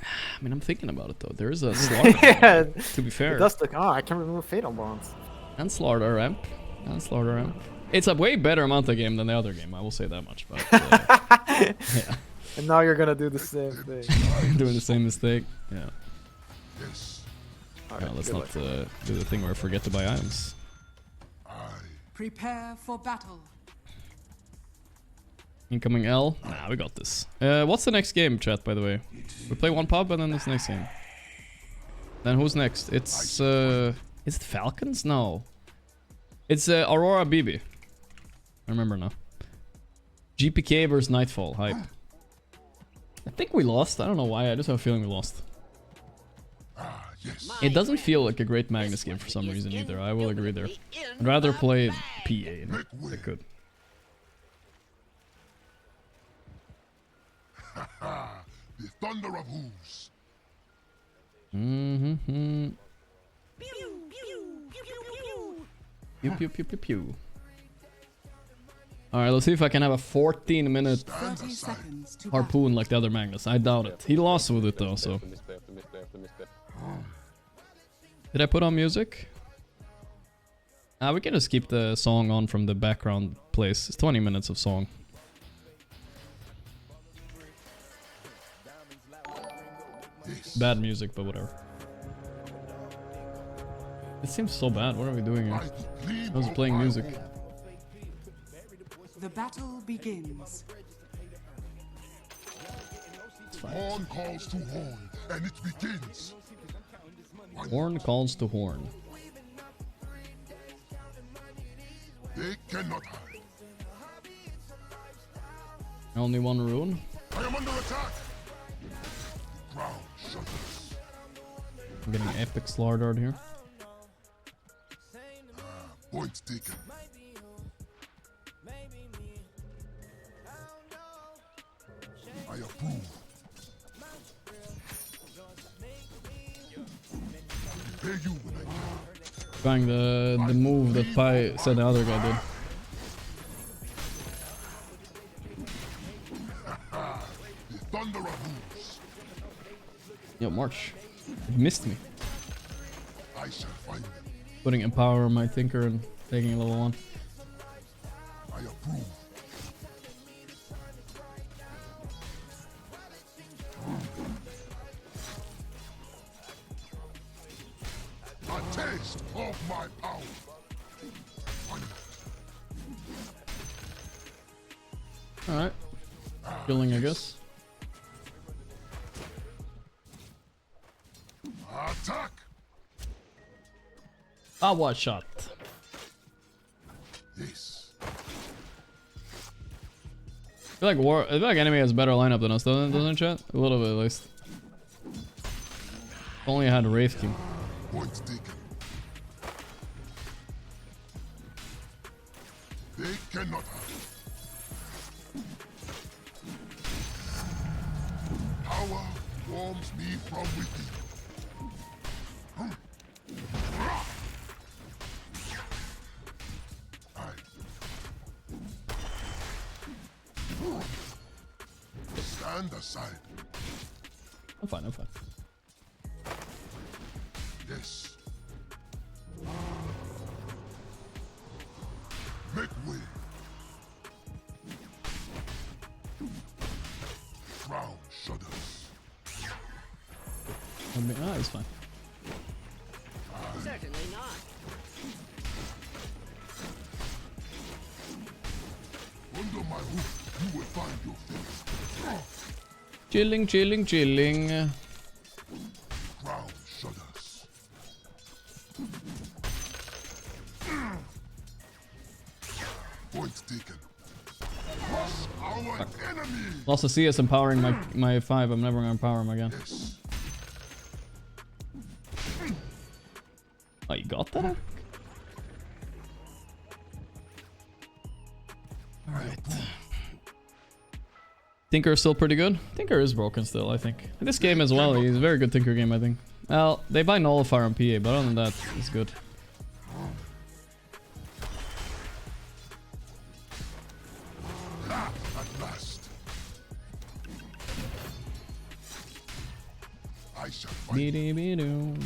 I mean, I'm thinking about it though. There is a slaughter. Yeah. To be fair. It does look. Oh, I can remove Fatal Bonds. And slaughter ramp. It's a way better Manta game than the other game. I will say that much. But yeah. And now you're gonna do the same thing. Doing the same mistake. Yeah. Yes. Yeah, let's not do the thing where I forget to buy items. Prepare for battle. Incoming L. Nah, we got this. What's the next game, chat, by the way? We play one pub and then this next game. Then who's next? It's is it Falcons? No. It's Aurora BB. I remember now. GPK versus Nightfall. Hype. I think we lost. I don't know why. I just have a feeling we lost. Yes. It doesn't feel like a great Magnus game for some reason either. I will agree there. I'd rather play PA. I could. The thunder of hooves. Mm-hmm. Pew pew pew pew pew. Alright, let's see if I can have a 14-minute 30 seconds to harpoon like the other Magnus. I doubt it. He lost with it though, so. Did I put on music? We can just keep the song on from the background place. It's 20 minutes of song. Bad music, but whatever. It seems so bad. What are we doing here? I was playing music. The battle begins. Horn calls to horn, and it begins. Horn calls to horn. They cannot hide. Only one rune. I am under attack. Ground shudders. I'm getting epic slaughter here. Point taken. I approve. Pay you when I can. Trying the move that Pi said the other guy did. The thunder of hooves. Yo, March. It missed me. I shall find them. Putting empower on my thinker and taking a level 1. I approve. A taste of my power. Alright. Killing, I guess. Attack. Ah, what shot? Yes. I feel like enemy has a better lineup than us, doesn't it, chat? A little bit at least. If only I had Wraith King. Point taken. They cannot hide. Power warms me from within. Stand aside. I'm fine, I'm fine. Yes. Make way. Crown shudders. It's fine. Certainly not. Under my roof, you will find your fate. Chilling, chilling, chilling. Crown shudders. taken. Crush our enemies. Also, CS empowering my 5. I'm never gonna empower him again. Yes. Oh, you got that? Alright. Tinker is still pretty good. Tinker is broken still, I think. In this game as well, he's a very good Tinker game, I think. Well, they buy Nullifier on PA, but other than that, it's good. At last. I shall find Be-dee-be-doo.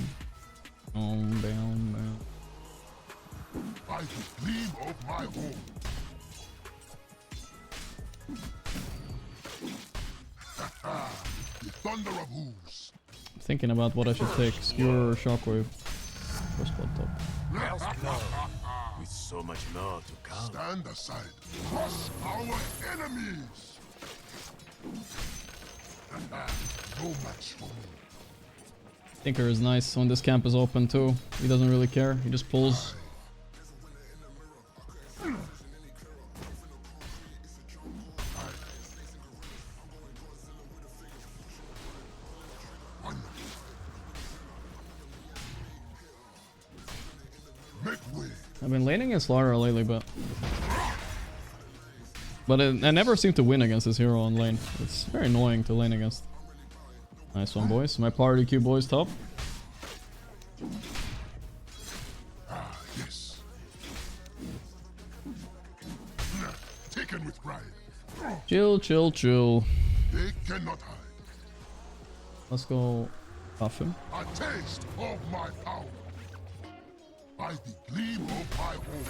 Down, down. by the gleam of my home. The thunder of hooves. Thinking about what I should take. Skewer or Shockwave. First spot top. With so much more to come. Stand aside. Crush our enemies. No match for me. Tinker is nice when this camp is open too. He doesn't really care. He just pulls. Make way. I've been laning against Lara lately, but I never seem to win against this hero on lane. It's very annoying to lane against. Nice one, boys. My party Q boys top. Ah, yes. Taken with pride. Chill, chill, chill. They cannot hide. Let's go buff him. A taste of my power. By the gleam of my home.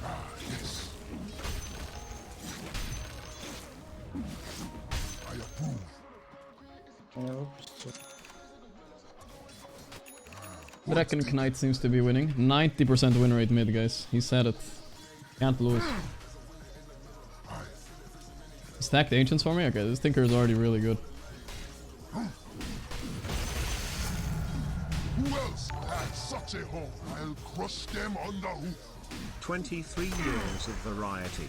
Ah, yes. I approve. Draken Knight seems to be winning. 90% win rate mid, guys. He said it. Can't lose. Stack the ancients for me? Okay, this Tinker is already really good. Who else has such a home? I'll crush them on the hoof. 23 years of variety.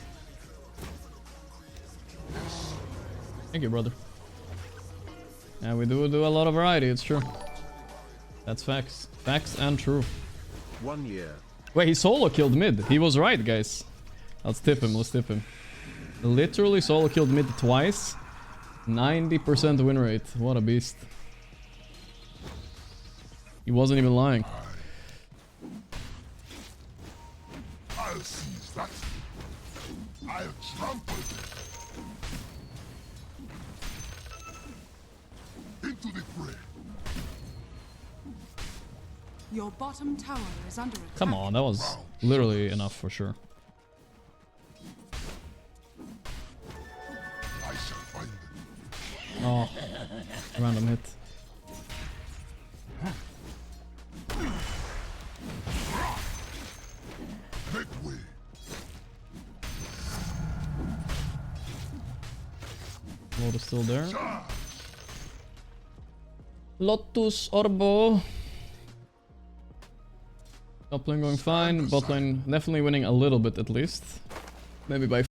Thank you, brother. Yeah, we do a lot of variety, it's true. That's facts. Facts and true. 1 year. Wait, he solo killed mid. He was right, guys. Let's tip him, let's tip him. Literally solo killed mid twice. 90% win rate. What a beast. He wasn't even lying. I'll seize that. I'll trample them. Into the fray. Your bottom tower is under attack. Come on, that was literally enough for sure. I shall find them. Oh, random hit. Make way. Lord is still there. Lotus Orbo. Top lane going fine. Bot lane definitely winning a little bit at least. Maybe by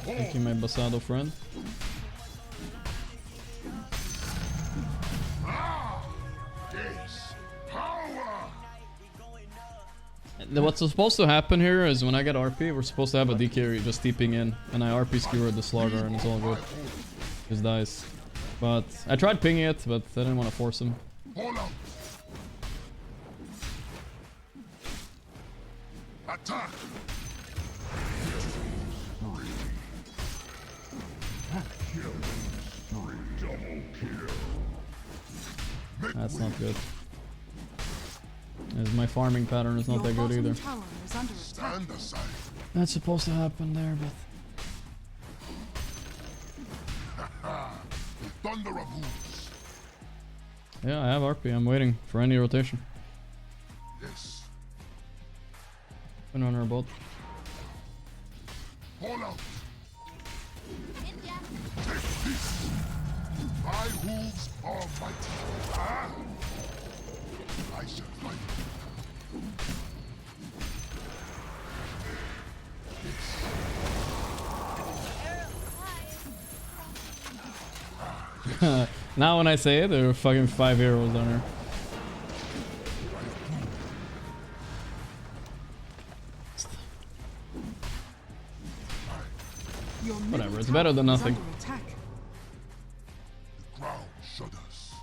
Thank you, my Basado friend. Yes. Power. What's supposed to happen here is when I get RP, we're supposed to have a DK just steeping in, and I RP skewered the Slardar, and it's all good. Just dies. But I tried pinging it, but I didn't want to force him. Hold up. Attack. That's not good. As my farming pattern is not that good either. Tower is under attack. Stand aside. That's supposed to happen there, but... Thunder of hooves. Yeah, I have RP. I'm waiting for any rotation. Yes. Put on our boat. Hold out. Take this. My hooves are mighty. Ah. I shall fight. Now when I say it, there are fucking 5 heroes on her. Your Whatever, middle it's better than tower is nothing. under attack. The ground shudders.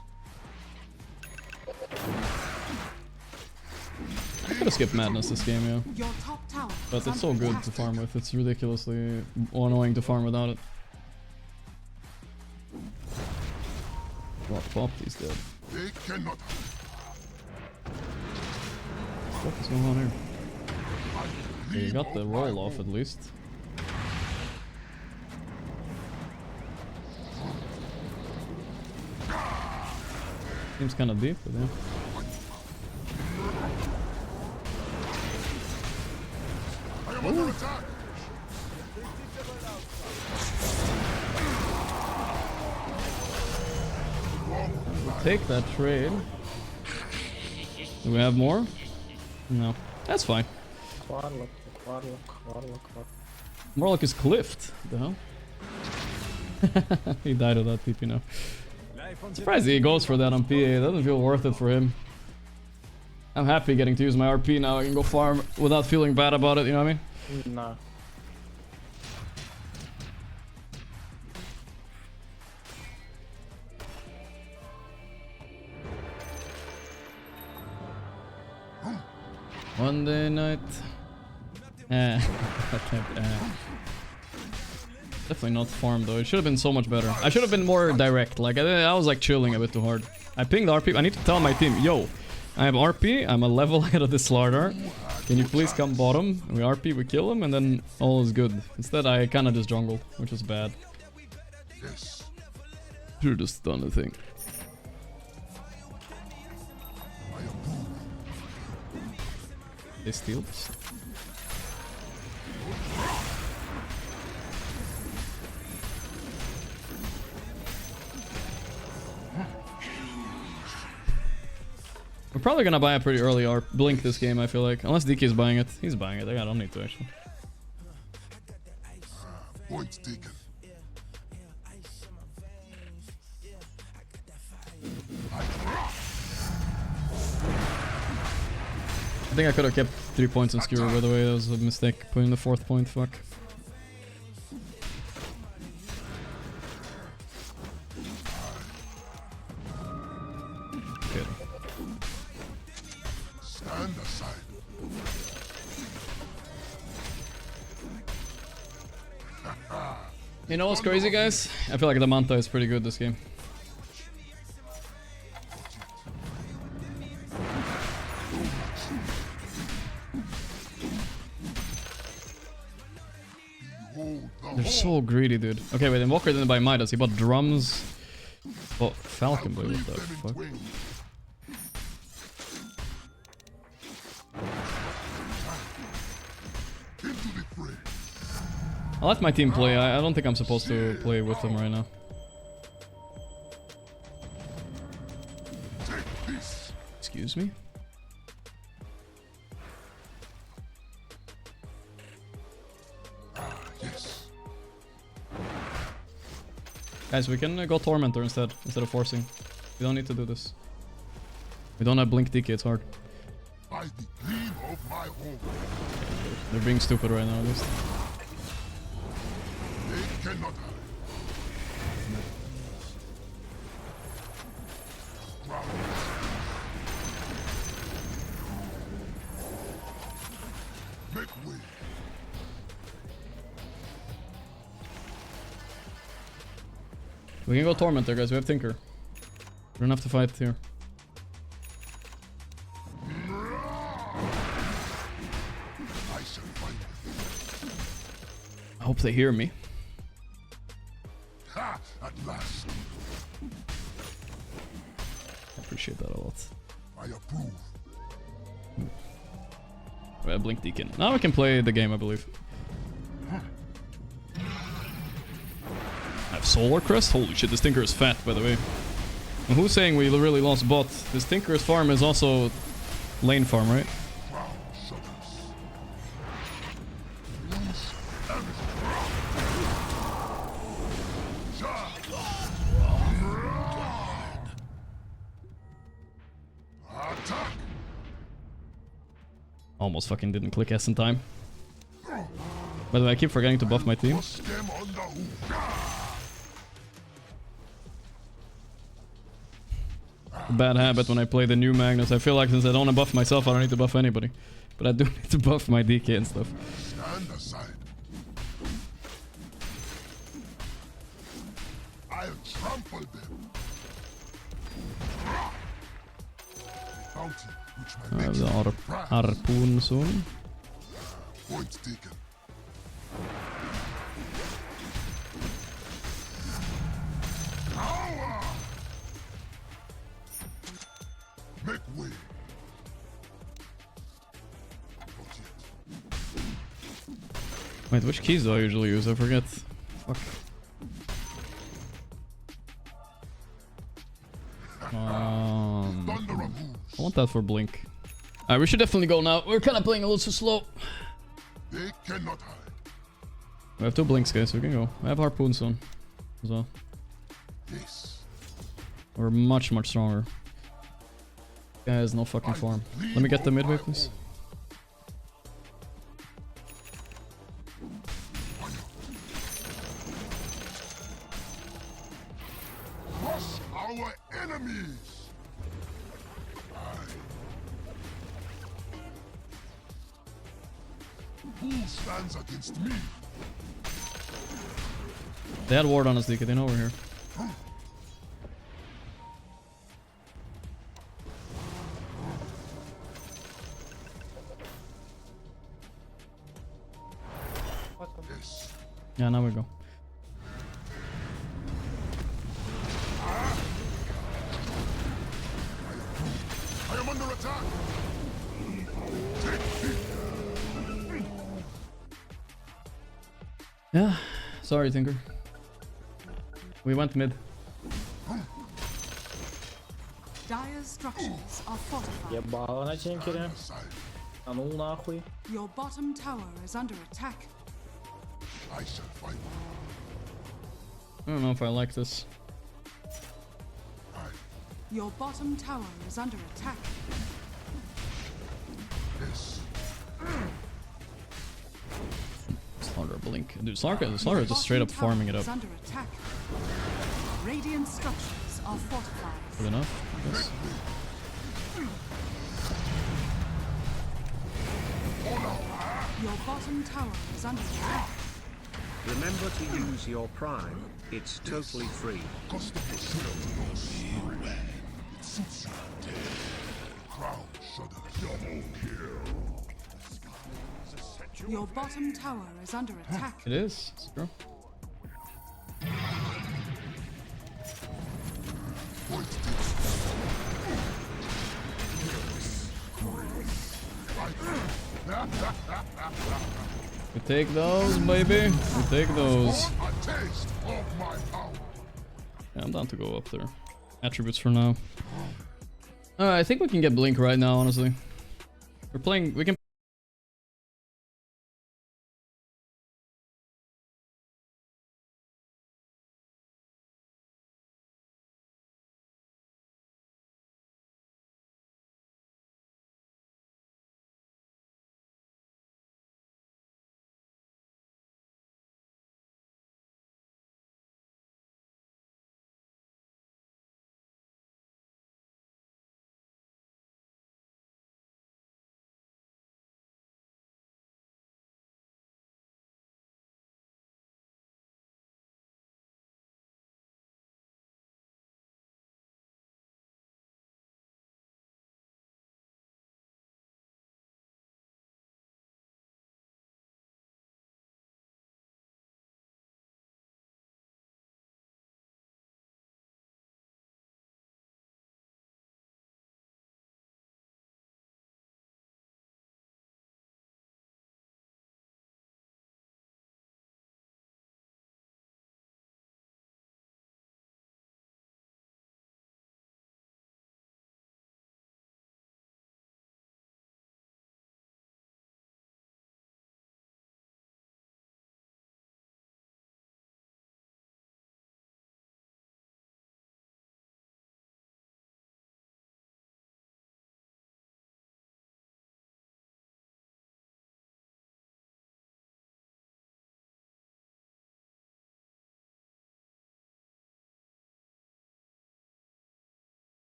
I could have skipped Madness this game, yeah. Your top tower But is it's so under good attack. to farm with. It's ridiculously annoying to farm without it. What pop these dead? They cannot. What is going on here? Okay, you got the roll off at least. Seems kind of deep, but yeah. I am under attack. Take that trade. Do we have more? No. That's fine. Morlock is cliffed. The hell? He died of that TP now. Surprised he goes for that on PA. It doesn't feel worth it for him. I'm happy getting to use my RP now. I can go farm without feeling bad about it, you know what I mean? Nah. Monday night. Definitely not farm though. It should have been so much better. I should have been more direct. Like I was like chilling a bit too hard. I pinged RP. I need to tell my team, yo, I have RP. I'm a level ahead of this Slardar. Can you please come bottom? We RP, we kill him, and then all is good. Instead, I kind of just jungled, which was bad. Yes. Should've just done the thing. They steal this. We're probably gonna buy a pretty early blink this game, I feel like. Unless DK is buying it. He's buying it. I don't need to actually. Point taken. I think I could have kept 3 points on skewer, by the way. That was a mistake putting the 4th point. Fuck. Good. Stand aside. You know what's crazy, guys? I feel like the Manta is pretty good this game. They're so greedy, dude. Okay, wait, Invoker didn't buy Midas. He bought drums. Oh, Falcon Blade, what the fuck? I'll let my team play. I don't think I'm supposed to play with them right now. Excuse me? Yes. Guys, we can go Tormentor instead of forcing. We don't need to do this. We don't have Blink DK, it's hard. By the gleam of my home, They're being stupid right now, at least. they cannot hide. Make way. We can go Tormentor, guys. We have Tinker. We don't have to fight here. I shall find you. I hope they hear me. Ha! At last, I appreciate that a lot. I approve. We have Blink Deacon. Now we can play the game, I believe. I have Solar Crest? Holy shit, this Tinker is fat, by the way. And who's saying we really lost bot? This Tinker's farm is also lane farm, right? Crown shudders. Attack! Almost fucking didn't click S in time. By the way, I keep forgetting to buff my team. Push them on the hoof. Bad habit when I play the new Magnus. I feel like since I don't buff myself, I don't need to buff anybody. But I do need to buff my DK and stuff. Stand aside. I'll trample them. Bounty, which I my have the harpoon soon. point taken. Power! Make way. Not yet. Wait, which keys do I usually use? I forget. Fuck. Thunder of hooves. I want that for Blink. Alright, we should definitely go now. We're kind of playing a little too slow. They cannot hide. We have 2 Blinks, guys. We can go. I have Harpoon soon as well. This. We're much, much stronger. Guy has no fucking farm. Let me get the midway, please. Crush our enemies. Who stands against me? They had ward on us, DK. They know we're here. Yes. Yeah, now we go. I am under attack. Yeah. Sorry, Tinker. We went mid. Dire's structures are fortified. Ебало на тинкере. А ну нахуй. Your bottom tower is under attack. I shall fight. I don't know if I like this. Your bottom tower is under attack. Yes. Slaughter Blink. Dude, Slaughter is just straight up farming it up. Under attack. Radiant structures are fortified. Good enough, I guess. Your bottom tower is under attack. Remember to use your prime. It's totally free. Custom yourself. It suits you. Crown shudders. Double kill. Your bottom tower is under attack. It is. It's true. Point this. We take those, baby. We take those. A taste of my power. Yeah, I'm down to go up there. Attributes for now. I think we can get Blink right now, honestly. We're playing. We can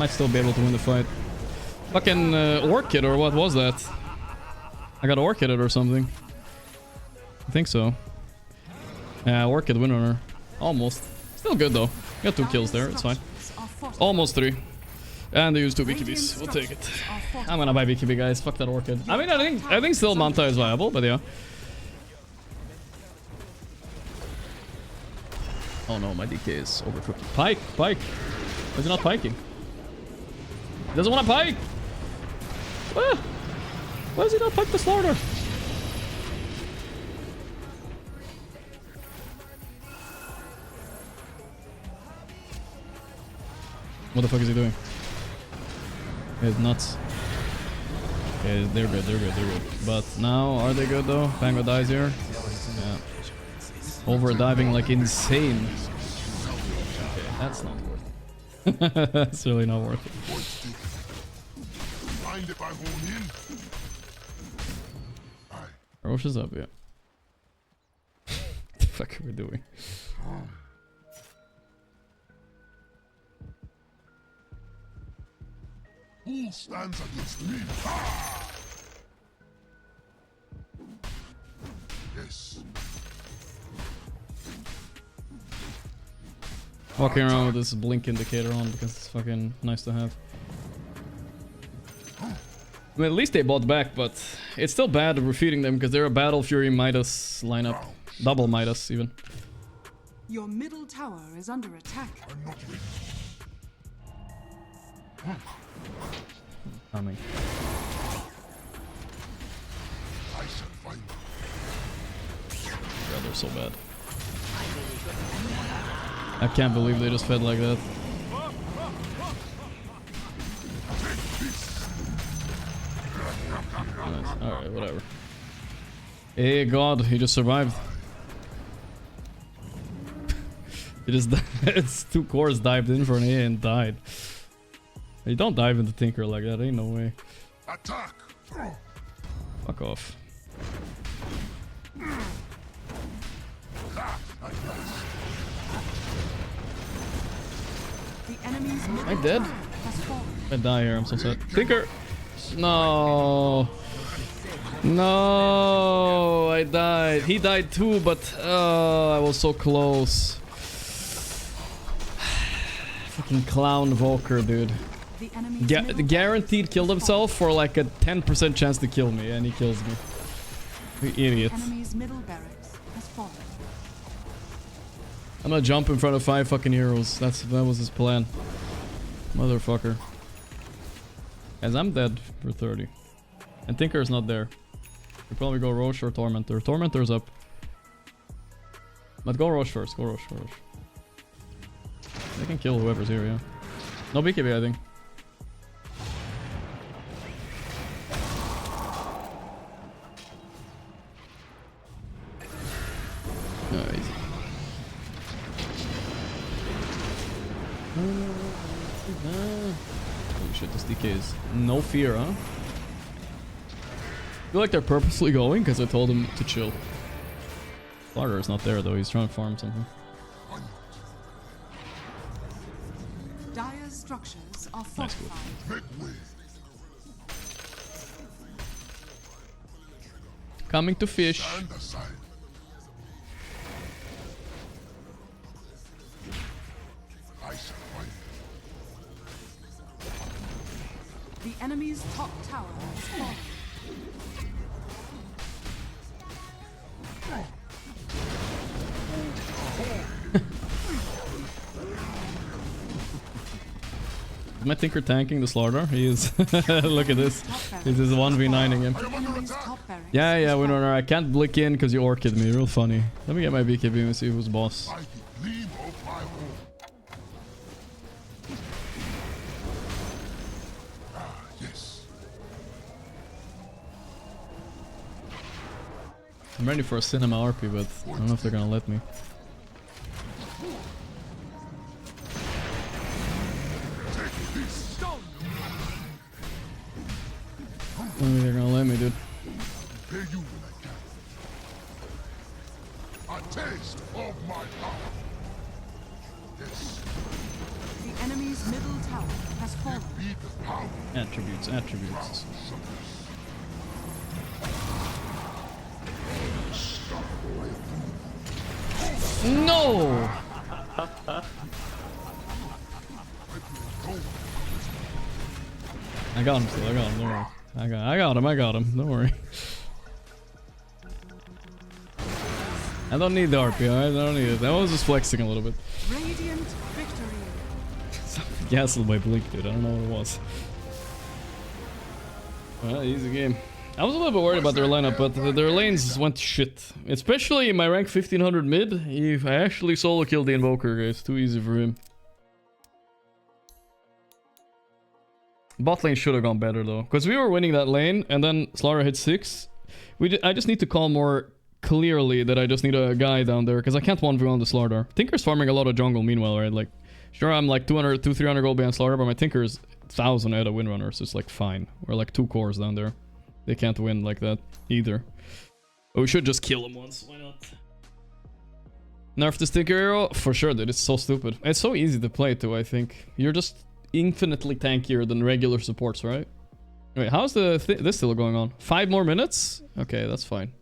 might still be able to win the fight. Fucking Orchid, or what was that? I got Orchided or something. I think so. Yeah, Orchid windrunner. Almost. Still good though. Got 2 kills there, it's fine. Almost 3. And they used 2 BKBs. We'll take it. I'm gonna buy BKB, guys. Fuck that Orchid. I mean, I think still Manta is viable, but yeah. Oh no, my DK is overcooked. Pike! Why is he not piking? He doesn't want to pike! Ah! Why does he not pike the slaughter? What the fuck is he doing? He's nuts. Okay, they're good. But now, are they good though? Pango dies here. Yeah. Over diving like insane. Okay, that's not worth it. That's really not worth it. Roche is up, yeah. What the fuck are we doing? Who stands against me? Yes. Walking around with this blink indicator on because it's fucking nice to have. I mean, at least they bought back, but it's still bad defeating them because they're a Battle Fury Midas lineup. Double Midas, even. Your middle tower is under attack. Coming. God, they're so bad. I can't believe they just fed like that. Nice. Alright, whatever. Hey god, he just survived. He just it's 2 cores dived in for an A and died. You don't dive into Tinker like that, ain't no way. Attack! Fuck off. Am I dead? I die here, I'm so sad. Tinker! No! No! I died. He died too, but I was so close. Fucking clown Volker, dude. Guaranteed killed himself for like a 10% chance to kill me, and he kills me. You idiot. I'm gonna jump in front of 5 fucking heroes. That was his plan. Motherfucker. As I'm dead for 30. And Tinker's not there. We'll probably go Roche or Tormentor. Tormentor's up. But go Roche first. Go Roche. They can kill whoever's here, yeah. No BKB, I think. No, easy. Holy shit, this DK is no fear, huh? I feel like they're purposely going because I told them to chill. Larder is not there though, he's trying to farm something. Dire's structures are fortified. Coming to fish. The enemy's top tower is fallen. Is my Tinker tanking the Slaughter? He is. Look at this. This is 1v9ing him. Yeah, Windrunner. I can't blick in because you Orchid me. Real funny. Let me get my BKB and see who's boss. I'm ready for a cinema RP, but I don't know if they're gonna let me. Maybe they're gonna let me, dude. A taste of my power. Yes. The The enemy's middle tower has fallen. Attributes, attributes. No! I got him still, I got him, don't worry. I got him, don't worry. I don't need the RP, alright? I don't need it. That was just flexing a little bit. Radiant victory. Gassled by Blink, dude. I don't know what it was. Well, easy game. I was a little bit worried about their lineup, but their lanes went shit. Especially in my rank 1500 mid. I actually solo killed the Invoker, guys. Too easy for him. Bot lane should have gone better, though. Because we were winning that lane, and then Slara hit 6. I just need to call more clearly that I just need a guy down there, because I can't 1v1 the Slardar. Tinker's farming a lot of jungle meanwhile, right? Like, sure, I'm like 300 gold behind Slardar, but my Tinker is 1000 at a Windrunner, so it's like fine. We're like 2 cores down there. They can't win like that either. But we should just kill him once. Why not? Nerf the Tinker hero? For sure, dude. It's so stupid. It's so easy to play too, I think. You're just infinitely tankier than regular supports, right? Wait, how's this still going on? 5 more minutes? Okay, that's fine.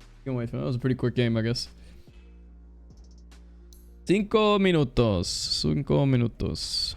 You can wait. That was a pretty quick game, I guess. 5 minutos. 5 minutos.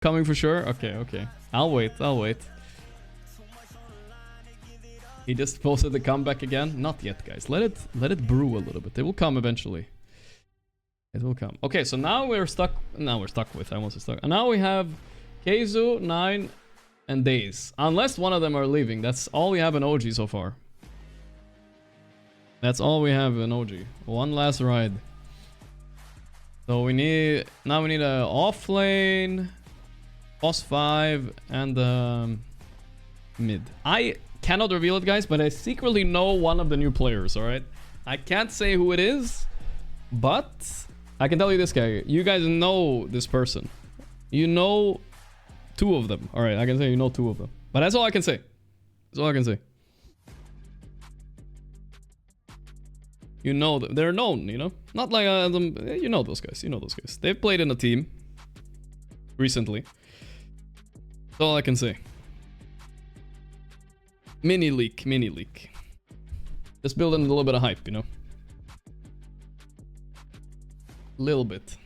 coming for sure? Okay, okay. I'll wait, I'll wait. He just posted the comeback again? Not yet, guys. Let it brew a little bit. It will come eventually. It will come. Okay, so now we're stuck. Now we're stuck with. I almost stuck. And now we have Keizu, 9, and Days. Unless one of them are leaving. That's all we have in OG so far. That's all we have in OG. One last ride. So we need... Now we need a off lane, boss 5, and mid. I cannot reveal it, guys, but I secretly know one of the new players, alright? I can't say who it is, but I can tell you this guy. You guys know this person. You know 2 of them. Alright, I can say you know 2 of them. But that's all I can say. That's all I can say. You know them. They're known, you know? Not like you know those guys. You know those guys. They've played in a team recently. That's all I can say. Mini leak, mini leak. Just building a little bit of hype, you know? Little bit.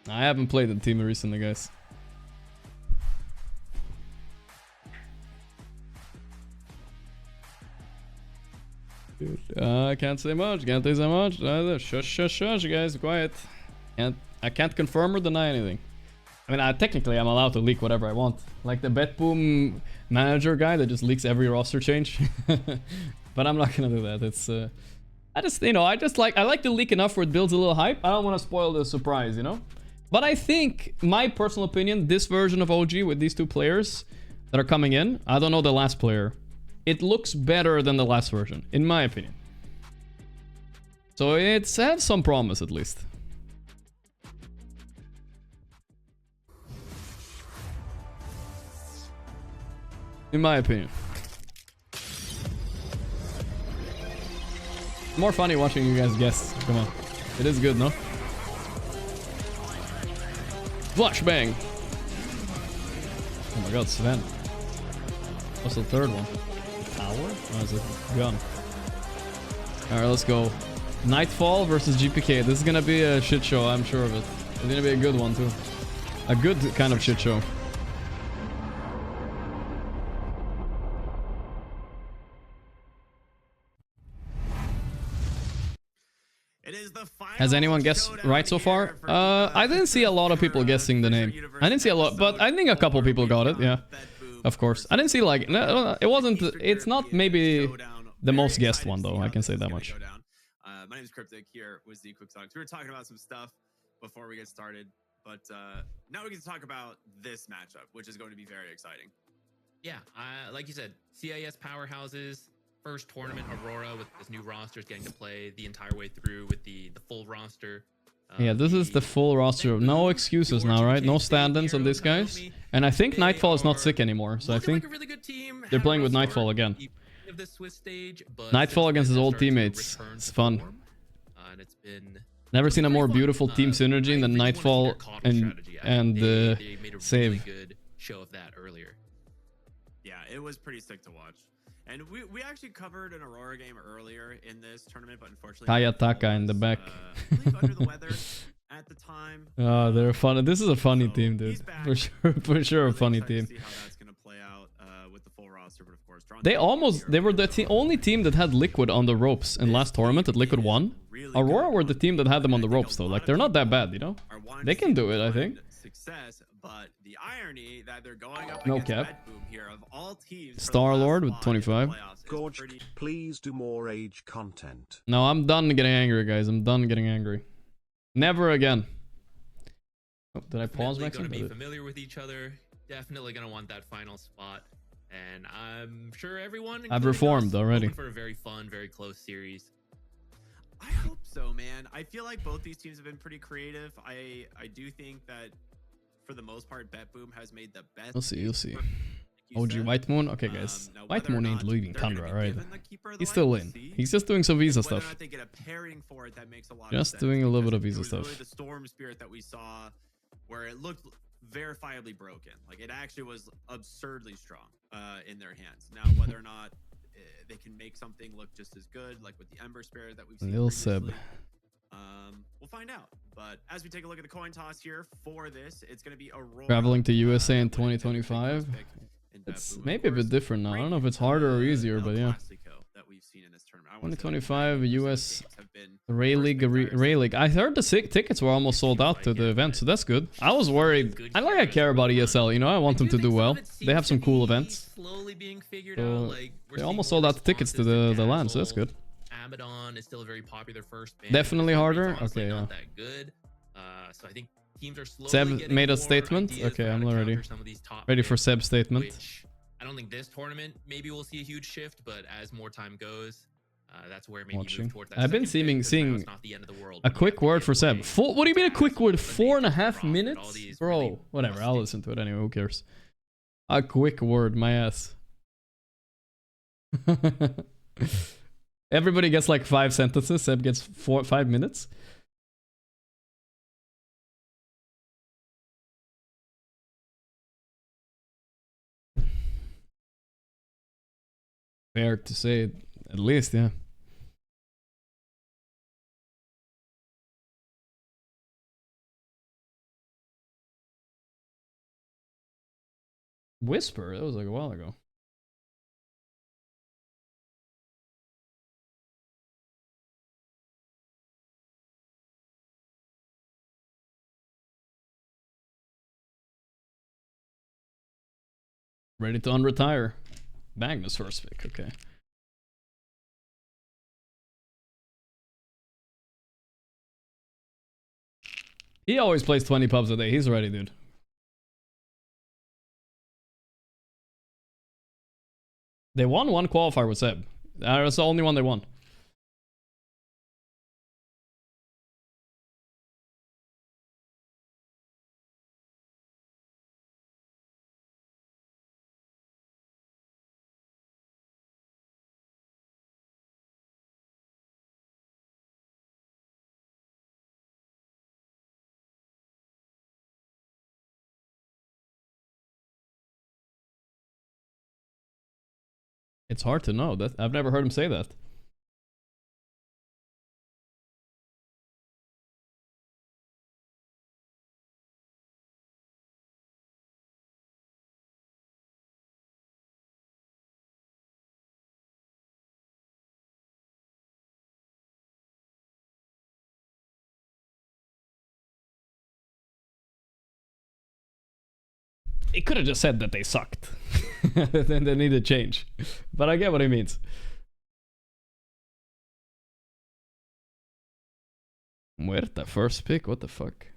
I haven't played the team recently, guys. I can't say much. Can't say so much. Shush, shush, shush, guys. Quiet. I can't confirm or deny anything. I mean, technically, I'm allowed to leak whatever I want. Like the BetBoom manager guy that just leaks every roster change. But I'm not gonna do that. It's I just, you know, I like to leak enough where it builds a little hype. I don't want to spoil the surprise, you know. But I think, my personal opinion, this version of OG with these 2 players that are coming in, I don't know the last player. It looks better than the last version, in my opinion. So it has some promise, at least. In my opinion. More funny watching you guys guess. Come on. It is good, no? Flashbang! Oh my god, Sven. What's the 3rd one? Tower? Oh, it's a gun. Alright, let's go. Nightfall versus GPK. This is gonna be a shit show, I'm sure of it. It's gonna be a good one, too. A good kind of shit show. Has anyone guessed right so far? I didn't see a lot of people guessing the name. I didn't see a lot, but I think a couple people got it, yeah. Of course. I didn't see like... No, it wasn't... It's not maybe the most guessed one, though. I can say that much. My name is Cryptic. Here was the Quick Talks. We were talking about some stuff before we get started, but now we get to talk about this matchup, which is going to be very exciting. Yeah, like you said, CIS powerhouses, first tournament Aurora with this new rosters getting to play the entire way through with the full roster. Yeah, this is the full roster. No excuses now, right? No stand-ins on these guys. And I think Nightfall is not sick anymore, so I think they're playing with Nightfall again. Nightfall against his old teammates. It's fun. Never seen a more beautiful team synergy than Nightfall and Save. Show of that earlier. Yeah, it was pretty sick to watch. And we actually covered an Aurora game earlier in this tournament, but unfortunately... Kayataka in the back. Under the weather at the time. Oh, they're fun. This is a funny team, dude. For sure a funny team. See how that's going to play out with the full roster, but of course... They were the only team that had Liquid on the ropes in last tournament that Liquid won. Aurora were the team that had them on the ropes, though. Like, they're not that bad, you know? They can do it, I think. Success, but the irony that they're going up no against cap. BetBoom here of all teams. Star-Lord with 25. Gorgc, please do more age content. No, I'm done getting angry, guys. I'm done getting angry. Never again. Oh, did I pause, Max? Going to be familiar with each other. Definitely going to want that final spot. And I'm sure everyone... I've reformed already. For a very fun, very close series. I hope so, man. I feel like both these teams have been pretty creative. I do think that for the most part, BetBoom has made the best. You'll see, you'll see. OG White Moon? Okay, guys. White Moon ain't leaving Tundra, right? He's still in. He's just doing some Visa stuff. Just doing a little bit of Visa stuff. Really the Storm Spirit that we saw where it looked verifiably broken. Like, it actually was absurdly strong in their hands. Now, whether or not they can make something look just as good, like with the Ember Spirit that we've seen Lil Seb. We'll find out. But as we take a look at the coin toss here for this, it's going to be Aurora. Traveling to USA in 2025. It's maybe a bit different now. I don't know if it's harder or easier, but yeah. 2025 US Ray League. I heard the tickets were almost sold out to the event, so that's good. I was worried. I care about ESL, you know. I want them to do well. They have some cool events. So they almost sold out the tickets to the LAN, so that's good. Abaddon is still a very popular first band. Definitely harder. Okay, yeah. Not that good. So I think teams are slowly Seb made a statement. Okay, I'm ready. Ready for Seb's statement. Which I don't think this tournament maybe we'll see a huge shift, but as more time goes, that's where maybe you move towards that. I've been seeing a quick word for Seb. What do you mean a quick word? 4.5 minutes? Bro, whatever. I'll listen to it anyway. Who cares? A quick word, my ass. Everybody gets like 5 sentences. Seb gets 5 minutes. Fair to say, at least, yeah. Whisper, that was like a while ago. Ready to unretire. Magnus first pick, okay. He always plays 20 pubs a day. He's ready, dude. They won one qualifier with Seb. That's the only one they won. It's hard to know. That I've never heard him say that. He could have just said that they sucked. Then they need to change. But I get what he means. Muerta, first pick? What the fuck?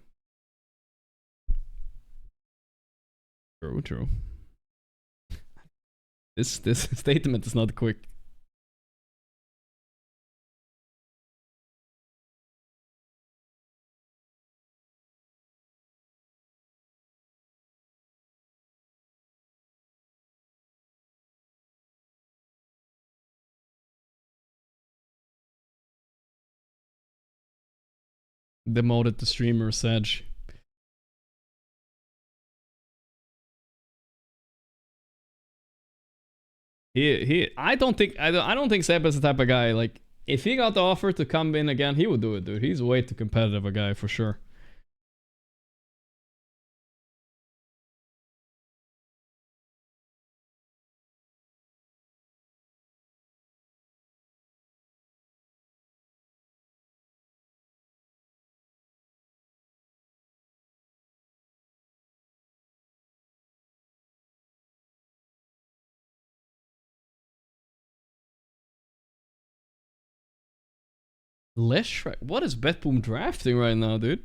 True. This statement is not quick. Demoted the streamer, Sag. I don't think Seb is the type of guy, like, if he got the offer to come in again, he would do it, dude. He's way too competitive a guy for sure. Less right. What is Betboom drafting right now, dude?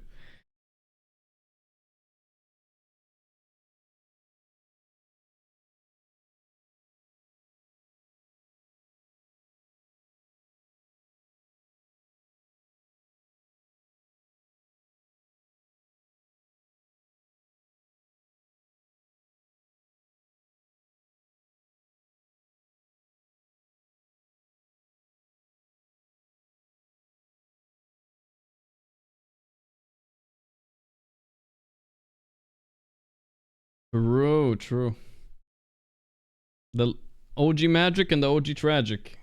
True. The OG Magic and the OG Tragic.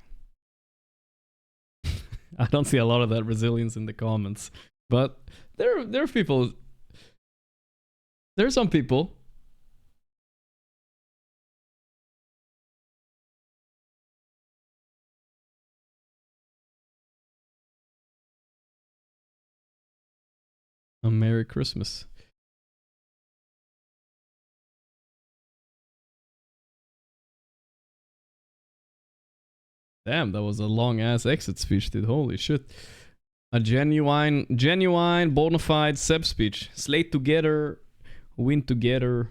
I don't see a lot of that resilience in the comments, but there are people. There are some people. A Merry Christmas. Damn, that was a long ass exit speech, dude. Holy shit. A genuine, bona fide Seb speech. Slate together, win together.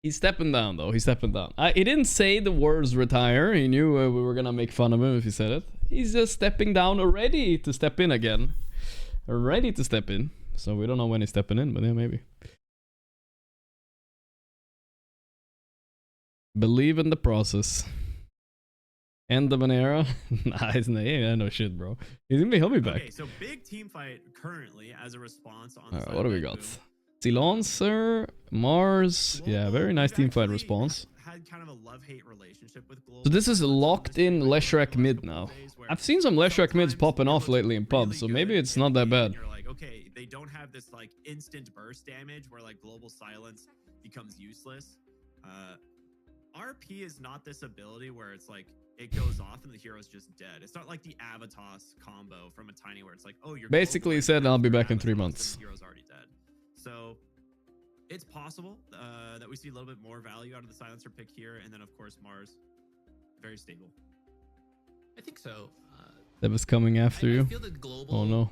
He's stepping down, though. He's stepping down. He didn't say the words retire. He knew we were gonna make fun of him if he said it. He's just stepping down, ready to step in again. Ready to step in. So we don't know when he's stepping in, but yeah, maybe. Believe in the process. End of an era? Nice, yeah, no shit, bro. He'll be back. Okay, so big team fight currently as a response on. Alright, what do we got? Silencer, Mars. Yeah, very nice team fight response. Had kind of a love-hate relationship with Global. So this is locked in Leshrac mid now. I've seen some Leshrac mids popping off lately in pubs, so maybe it's not that bad. You're like, okay, they don't have this like instant burst damage where like Global Silence becomes useless. RP is not this ability where it's like it goes off and the hero's just dead. It's not like the Avatos combo from a Tiny where it's like, oh, you're basically said I'll be back in 3 months. The hero's already dead. So it's possible that we see a little bit more value out of the Silencer pick here, and then of course Mars, very stable. I think so. That was coming after you. I feel that Global, oh no.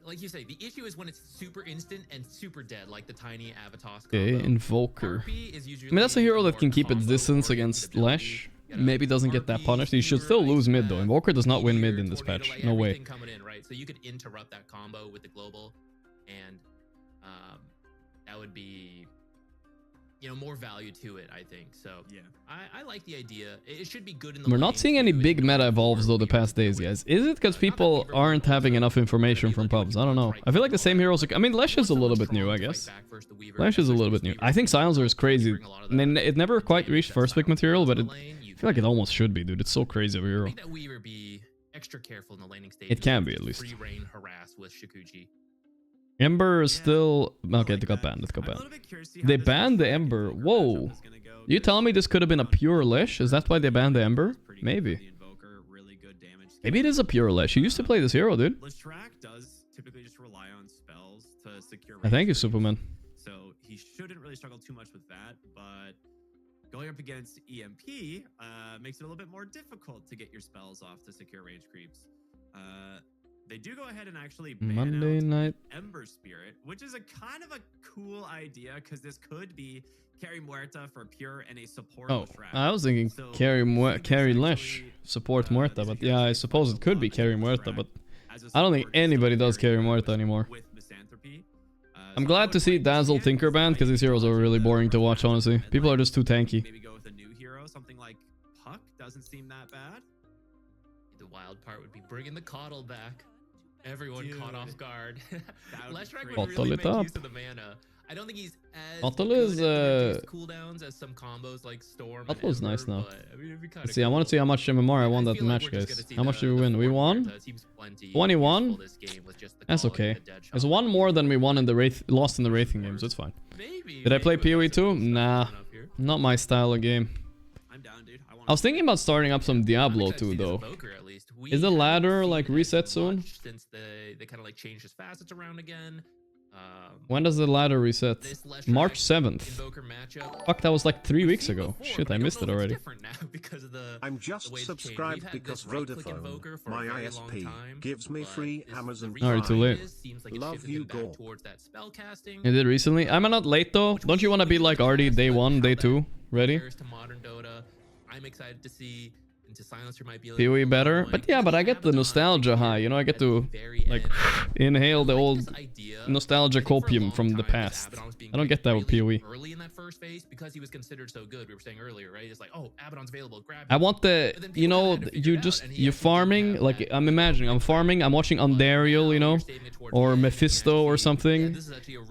Like you say, the issue is when it's super instant and super dead, like the Tiny Avatos combo. Okay, Invoker. I mean, that's a hero that can keep its distance against Lesh. Maybe doesn't get that punished. He should still lose mid though. Invoker does not win mid in this patch. No way. Coming in, right? So you could interrupt that combo with the Global, and that would be, you know, more value to it, I think. So yeah, I like the idea. It should be good in the We're not seeing any big meta evolves though the past days, guys. Is it because people aren't having enough information from pubs? I don't know. I feel like the same heroes are... I mean, Lesh is a little bit new, I guess. Lesh is a little bit new. I think Silencer is crazy. I mean, it never quite reached first pick material, but I feel like it almost should be, dude. It's so crazy of a hero. I think that Weaver be extra careful in the laning stage. It can be, at least. Free reign harass with Shikuji. Ember is still... Okay, it got banned. It got banned. They banned the Ember. Whoa. You telling me this could have been a pure Lesh? Is that why they banned the Ember? Maybe. Maybe it is a pure Lesh. You used to play this hero, dude. Leshrac does typically just rely on spells to secure. Thank you, Superman. So he shouldn't really struggle too much with that, but going up against EMP makes it a little bit more difficult to get your spells off to secure range creeps. They do go ahead and actually ban Monday night Ember Spirit, which is a kind of a cool idea because this could be carry Muerta for pure and a support. Oh, I was thinking so carry Lesh, support Muerta, but yeah, I suppose it could be carry Muerta, but I don't think anybody does carry Muerta anymore. I'm glad to see Dazzle Tinker banned because these heroes are really boring to watch, honestly. People are just too tanky. Maybe go with a new hero, something like Puck doesn't seem that bad. The wild part would be bringing the Coddle back. Everyone caught off guard. Leshrac would really make use of the mana. I don't think he's as Coddle is cooldowns as some combos like Storm. Coddle is nice now. I mean, let's see, I want to see how much MMR I won that match, guys. How much did we win? We won 21. That's okay. It's one more than we won in the lost in the Wraithing games. It's fine. Did I play PoE too? Nah, not my style of game. I was thinking about starting up some Diablo too, though. Is the ladder like reset soon? Since they kind of like changed his facets around again. When does the ladder reset? March 7th. Fuck, that was like 3 weeks ago. Shit, I missed it already. I'm just subscribed because Vodafone, my ISP, gives me free Amazon Prime. Alright, too late. Love you, Gorgc. You did recently? I'm not late though. Don't you want to be like already day 1, day 2? Ready? I'm excited to see into Silencer might be PoE better, but yeah, but I get the nostalgia high, you know, I get to like inhale the old nostalgia copium from the past. I don't get that with PoE. Early in that first phase because he was considered so good. We were saying earlier, right? It's like, oh, Abaddon's available, grab him. I want the, you know, you're farming, like I'm imagining, I'm farming, I'm watching Undariel, you know, or Mephisto or something,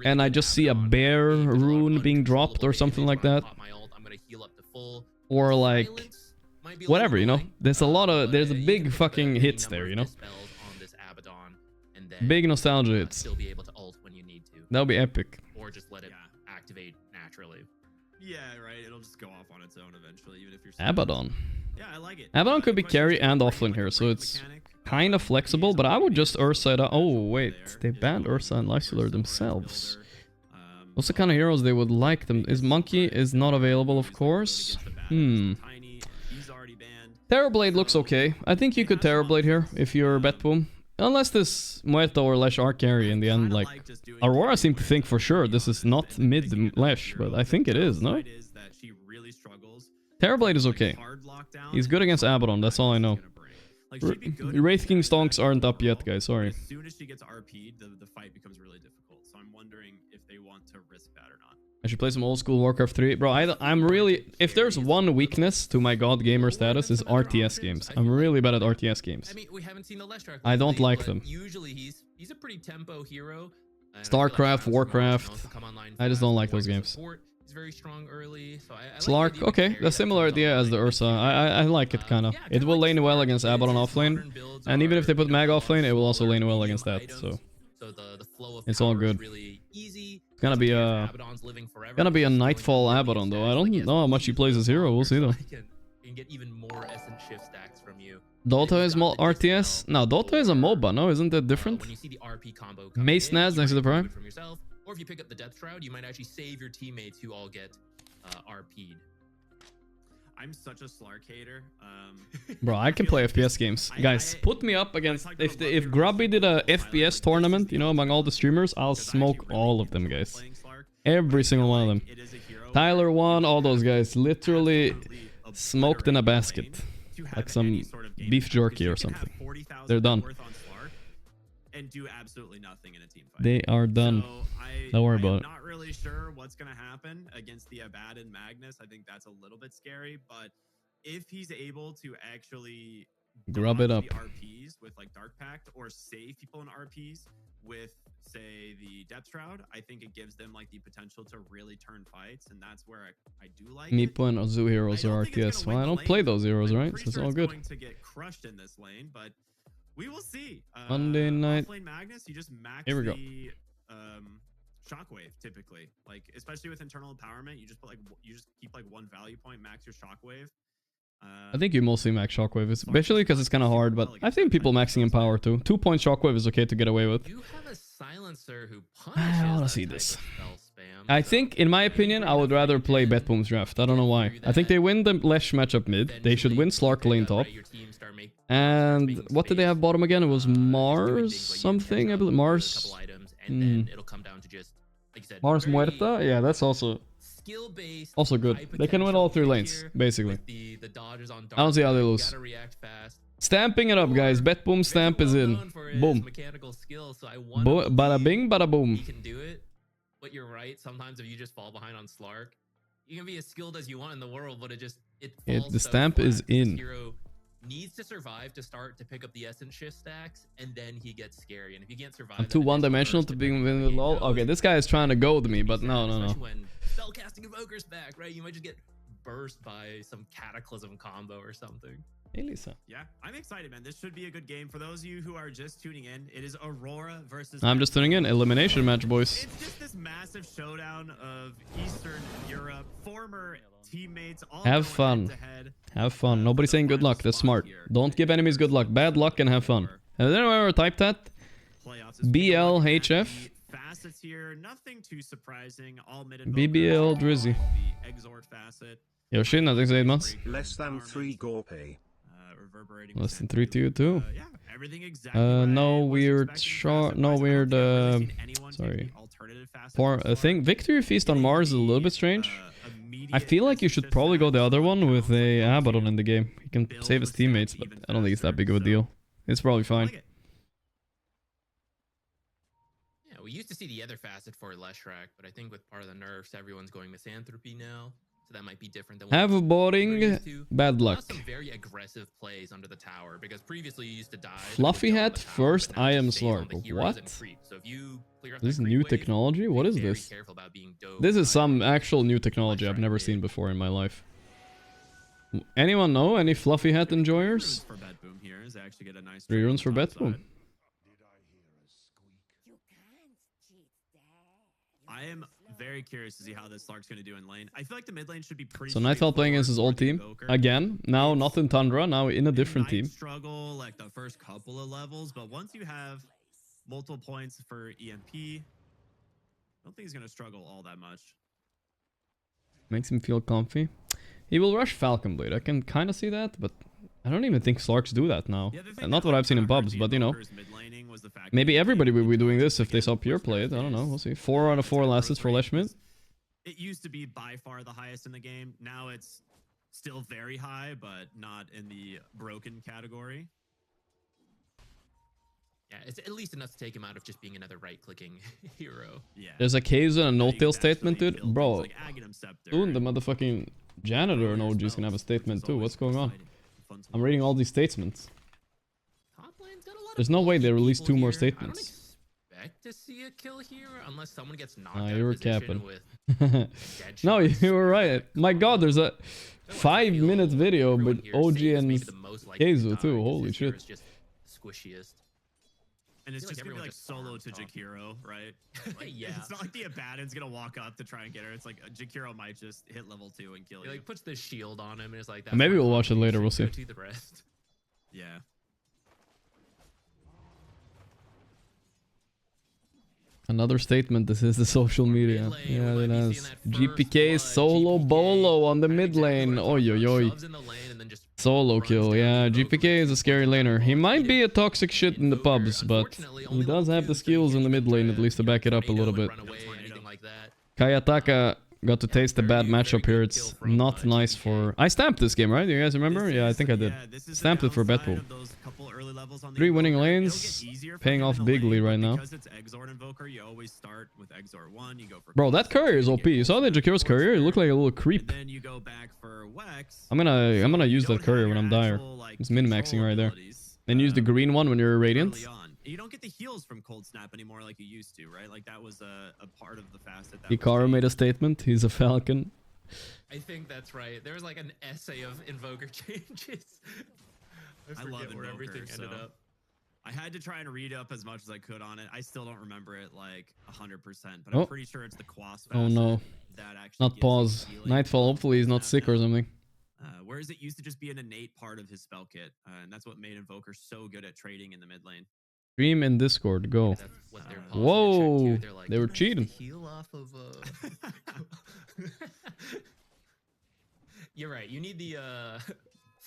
and I just see a bear rune being dropped or something like that. Or like whatever, you know. There's a lot of there's a big fucking hits there, you know. Big nostalgia hits. Still be able to ult when you need to. That'll be epic. Or just let it activate naturally. Yeah, right. It'll just go off on its own eventually, even if you're. Abaddon. Yeah, I like it. Abaddon could be carry and offlane here, so it's kind of flexible. But I would just Ursa it out. Oh wait, they banned Ursa and Lifestealer themselves. What's the kind of heroes they would like them? Is Monkey is not available, of course. Terrorblade looks okay. I think you could Terrorblade here if you're Betboom. Unless this Muerto or Lesh are carry in the end, like... Aurora seemed to think for sure this is not mid-Lesh, but I think it is, no? Terrorblade is okay. He's good against Abaddon, that's all I know. Wraith King stonks aren't up yet, guys, sorry. As soon as she gets RP'd, the fight becomes really difficult, so I'm wondering if they want to risk that or not. I should play some old school Warcraft 3. Bro, I'm really... If there's one weakness to my god gamer status is RTS games. I'm really bad at RTS games. I mean, we haven't seen the Leshrac. I don't like them. Usually he's a pretty tempo hero. StarCraft, Warcraft. I just don't like those games. He's very strong early, so I Slark, okay, that's similar idea as the Ursa. I like it kind of. It will lane well against Abaddon offlane, and even if they put Mag offlane, it will also lane well against that. So it's all good. It's gonna be a Nightfall Abaddon though. I don't know how much he plays as hero. We'll see though. Can get even more Essence Shift stacks from you. Dota is RTS? No, Dota is a MOBA, no? Isn't that different? When you see the RP combo Mace Naz next to the Prime? From yourself, or if you pick up the Death Shroud, you might actually save your teammates who all get RP'd. I'm such a Slark hater. Bro, I can play FPS games. Guys, put me up against... If Grubby did a FPS tournament, you know, among all the streamers, I'll smoke all of them, guys. Every single one of them. Tyler won, all those guys. Literally smoked in a basket. Like some beef jerky or something. They're done. And do absolutely nothing in a team fight. They are done. Don't worry about it. I'm not really sure what's going to happen against the Abad and Magnus. I think that's a little bit scary, but if he's able to actually grub it up the RPs with like Dark Pact or save people in RPs with say the Depth Shroud, I think it gives them like the potential to really turn fights, and that's where I do like Meepo and Ozu heroes are RTS. Well, I don't play those heroes, right? So it's all good. Going to get crushed in this lane, but we will see. Monday night. Offlane Magnus, you just max Here we go. the shockwave typically. Like especially with internal empowerment, you just put like you just keep like one value point, max your shockwave. I think you mostly max shockwave, especially because it's kind of hard, but I've seen people maxing in power too. 2-point shockwave is okay to get away with. You have a silencer who I want to see this. I think, in my opinion, I would rather play Betboom's draft. I don't know why. I think they win the Lesh matchup mid. They should win Slark lane top. And what did they have bottom again? It was Mars something, I believe. Mars. Mars Muerta? Yeah, that's also good. They can win all 3 lanes, basically. I don't see how they lose. Stamping it up, guys. Betboom stamp is in. Boom. Bada bing, bada boom. You can do it, but you're right. Sometimes if you just fall behind on Slark, you can be as skilled as you want in the world, but the stamp is in. Hero needs to survive to start to pick up the Essence Shift stacks, and then he gets scary. And if you can't survive, I'm too one-dimensional to being with LOL. Okay, this guy is trying to goad me, but no. When spellcasting Evoker's back, right? You might just get burst by some Cataclysm combo or something. Hey, Lisa. Yeah, I'm excited, man. This should be a good game. For those of you who are just tuning in, it is Aurora versus... I'm just tuning in. Elimination match, boys. It's just this massive showdown of Eastern Europe, former teammates. All have fun. Have fun. Nobody's saying good luck. That's smart. Don't give enemies good luck. Bad luck and have fun. Has anyone ever typed that? BLHF? Facets here, nothing too surprising. All mid BBL Drizzy. Exhort facet. Yoshin, I think 8 months. Less than 3 Gorgc. Less than 3 to you too. Yeah, everything exactly no weird shot. No weird. Sorry. I think Victory Feast on Mars is a little bit strange. I feel like you should probably go the other one with a Abaddon in the game. He can save his teammates, but I don't think it's that big of a deal. It's probably fine. Yeah, we used to see the other facet for Leshrac, but I think with part of the nerfs, everyone's going Misanthropy now. So that might be different than have a boarding, bad luck. Some very aggressive plays under the tower because previously you used to die. Fluffy hat first. I am Slark. What? So if you clear up this is new technology. What is this? This is some actual new technology I've never seen before in my life. Anyone know any fluffy hat enjoyers? For Bet Boom here is actually get a nice 3 runes for Bet Boom. I am very curious to see how this Slark's going to do in lane. I feel like the mid lane should be pretty. So Nightfall playing against his old team again. Now not in Tundra. Now in a different team. Struggle like the first couple of levels, but once you have multiple points for EMP, I don't think he's going to struggle all that much. Makes him feel comfy. He will rush Falcon Blade. I can kind of see that, but I don't even think Slarks do that now. Not what I've seen in pubs, but you know. Maybe everybody will be doing this if they saw Pure play it. I don't know. We'll see. 4 out of 4 last hits for Leshmit. It used to be by far the highest in the game. Now it's still very high, but not in the broken category. Yeah, it's at least enough to take him out of just being another right-clicking hero. Yeah. There's a Kaiser and a no-tail statement, dude. Bro, soon the motherfucking janitor and OG is gonna have a statement too. What's going on? I'm reading all these statements. There's no way they release 2 more statements. I don't expect to see a kill here unless someone gets knocked out You were of position capping. with No, you were right. My god, there's a 5-minute video with OG and Keizu too. Holy shit. Squishiest. And it's just gonna be like solo to Jakiro, right? Yeah. It's not like the Abaddon's gonna walk up to try and get her. It's like Jakiro might just hit level 2 and kill He you. like puts the shield on him and it's like that. Maybe we'll watch it later. We'll see. To the rest. Yeah. Another statement. This is the social media. Yeah, it has. GPK solo bolo on the mid lane. Oy oy oy. Solo kill. Yeah, GPK is a scary laner. He might be a toxic shit in the pubs, but he does have the skills in the mid lane at least to back it up a little bit. Kayataka got to taste the bad matchup here. It's not nice for... I stamped this game, right? You guys remember? Yeah, I think I did. Stamped it for Betpool. 3 winning lanes, paying off bigly right now. Because it's Exort Invoker, you always start with Exort 1, you go for... Bro, that courier is OP. You saw that Jakiro's courier? It looked like a little creep. Then you go back for Wex. I'm gonna use that courier when I'm dire. It's min-maxing right there. Then use the green one when you're Radiant. You don't get the heals from Cold Snap anymore like you used to, right? Like that was a part of the facet. Hikaru made a statement. He's a Falcon. I think that's right. There was like an essay of Invoker changes. I love where Invoker, everything ended up. I had to try and read up as much as I could on it. I still don't remember it like 100%, but I'm pretty sure it's the Quas facet. Oh no. That actually not pause. Nightfall, hopefully he's not sick or something. Whereas it used to just be an innate part of his spell kit, and that's what made Invoker so good at trading in the mid lane. Stream in Discord, go. Whoa, they were cheating. Heal off of You're right. You need the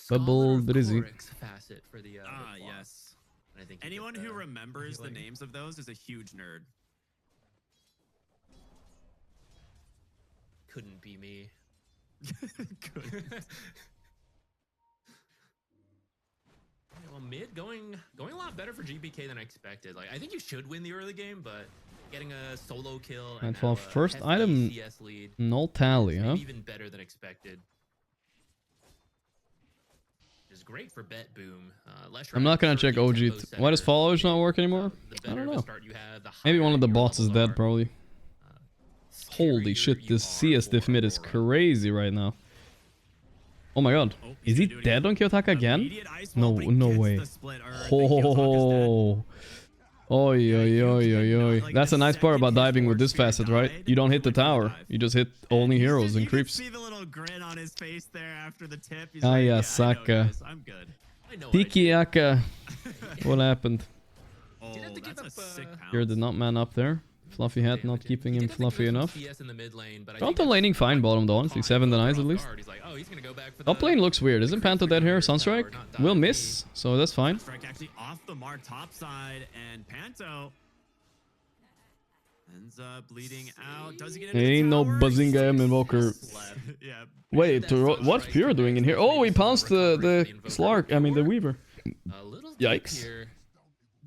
Bubble Drizzy facet for the yes. I think anyone who remembers the names of those is a huge nerd. Couldn't be me. Well, mid going a lot better for GBK than I expected. Like I think you should win the early game, but getting a solo kill and for first item, CS lead, no tally, huh? Even better than expected. Is great for Bet Boom. I'm not gonna check OG. Why does followers not work anymore? I don't know. Maybe one of the bots is dead, probably. Holy shit, this CS diff mid is crazy right now. Oh my god. Is he dead on Kiyotaka again? No way. Oh. Oi, oi, oi, oi, oi. That's a nice part about diving with this facet, right? You don't hit the tower. You just hit only heroes and creeps. You can see the little grin on his face there after the tip. He's Aya, like, Saka. I'm good. Tikiaka. What happened? Oh, that's a sick pounce. Here did not man up there. Fluffy hat not keeping him fluffy enough. Panto laning fine bottom though, honestly. 7 denies at least. Top lane looks weird. Isn't Panto dead here? Sunstrike? Will miss, so that's fine. Sunstrike actually off the mark top side, and Panto ends up bleeding out. Does he get into the Ain't no tower? Bazinga M Invoker. Yeah. Wait, what's Pure doing in here? Oh, he pounced the Slark. I mean, the Weaver. Yikes.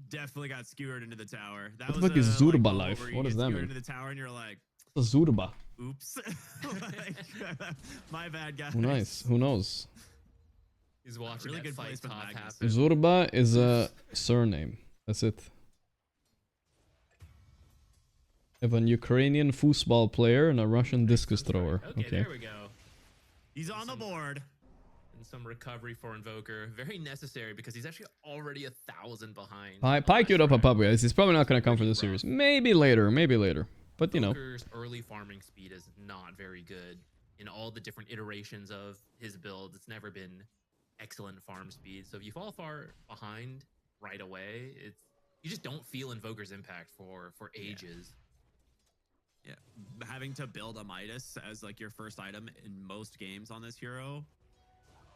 Definitely got skewered into the tower. That What the fuck is Zurba life? What does that mean? Into the tower and you're like, Zurba. oops. My bad, guys. Oh, nice. Who knows? He's watching really good fight placement, top Magnus. happen. Zurba is a surname. That's it. I have a Ukrainian foosball player and a Russian discus thrower. Okay. There we go. He's on the board. and some recovery for Invoker. Very necessary because he's actually already 1,000 behind. Pi queued up a pub, guys. He's probably not going to come for this series. Maybe later. Maybe later. But, you know. Invoker's early farming speed is not very good. In all the different iterations of his build, it's never been excellent farm speed. So if you fall far behind right away, you just don't feel Invoker's impact for ages. Yeah, having to build a Midas as like your first item in most games on this hero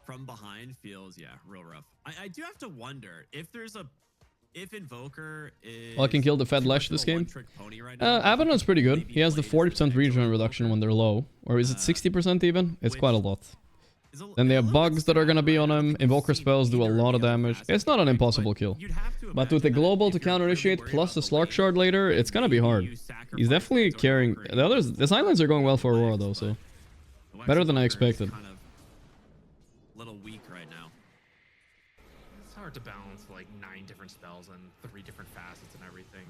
from behind feels real rough. I do have to wonder if Invoker is... Well, I can kill the Fed Lesh this game. Abaddon's pretty good. He has the 40% regen reduction when they're low. Or is it 60% even? It's quite a lot. Then they have bugs that are going to be on him. Invoker spells do a lot of damage. It's not an impossible kill. But with the global to counter-initiate plus the Slark Shard later, it's going to be hard. He's definitely carrying... The Silence are going well for Aurora though, so... Better than I expected. Kind of little weak right now. It's hard to balance like 9 different spells and 3 different facets and everything.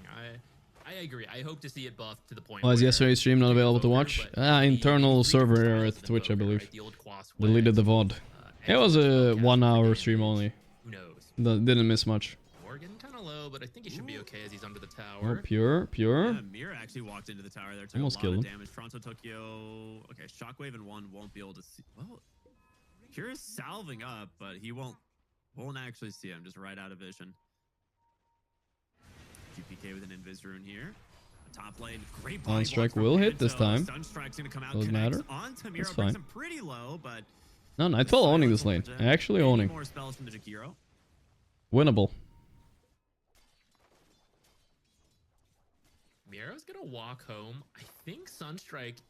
I agree. I hope to see it buffed to the point Why is yesterday's stream not available to watch? Internal server error at Twitch, I believe. Deleted the VOD. It was a 1 hour stream only. Who knows? Didn't miss much. We're getting kind of low, but I think he should be okay as he's under the tower. Oh, pure. Yeah, Mir actually walked into the tower there. Took Almost a lot killed of him. damage. Toronto, Tokyo. Okay, Shockwave and 1 won't be able to see. Well, Pure is salving up, but he won't actually see him. Just right out of vision. GPK with an Invis rune here. Top lane, great body Sunstrike block will from hit this time. Sunstrike's gonna come out, Doesn't matter. onto Miro, That's brings fine. him pretty low, but No, Nightfall owning this lane. Actually owning. more spells from the Jakiro. Winnable. Miro's gonna walk home. I think Sunstrike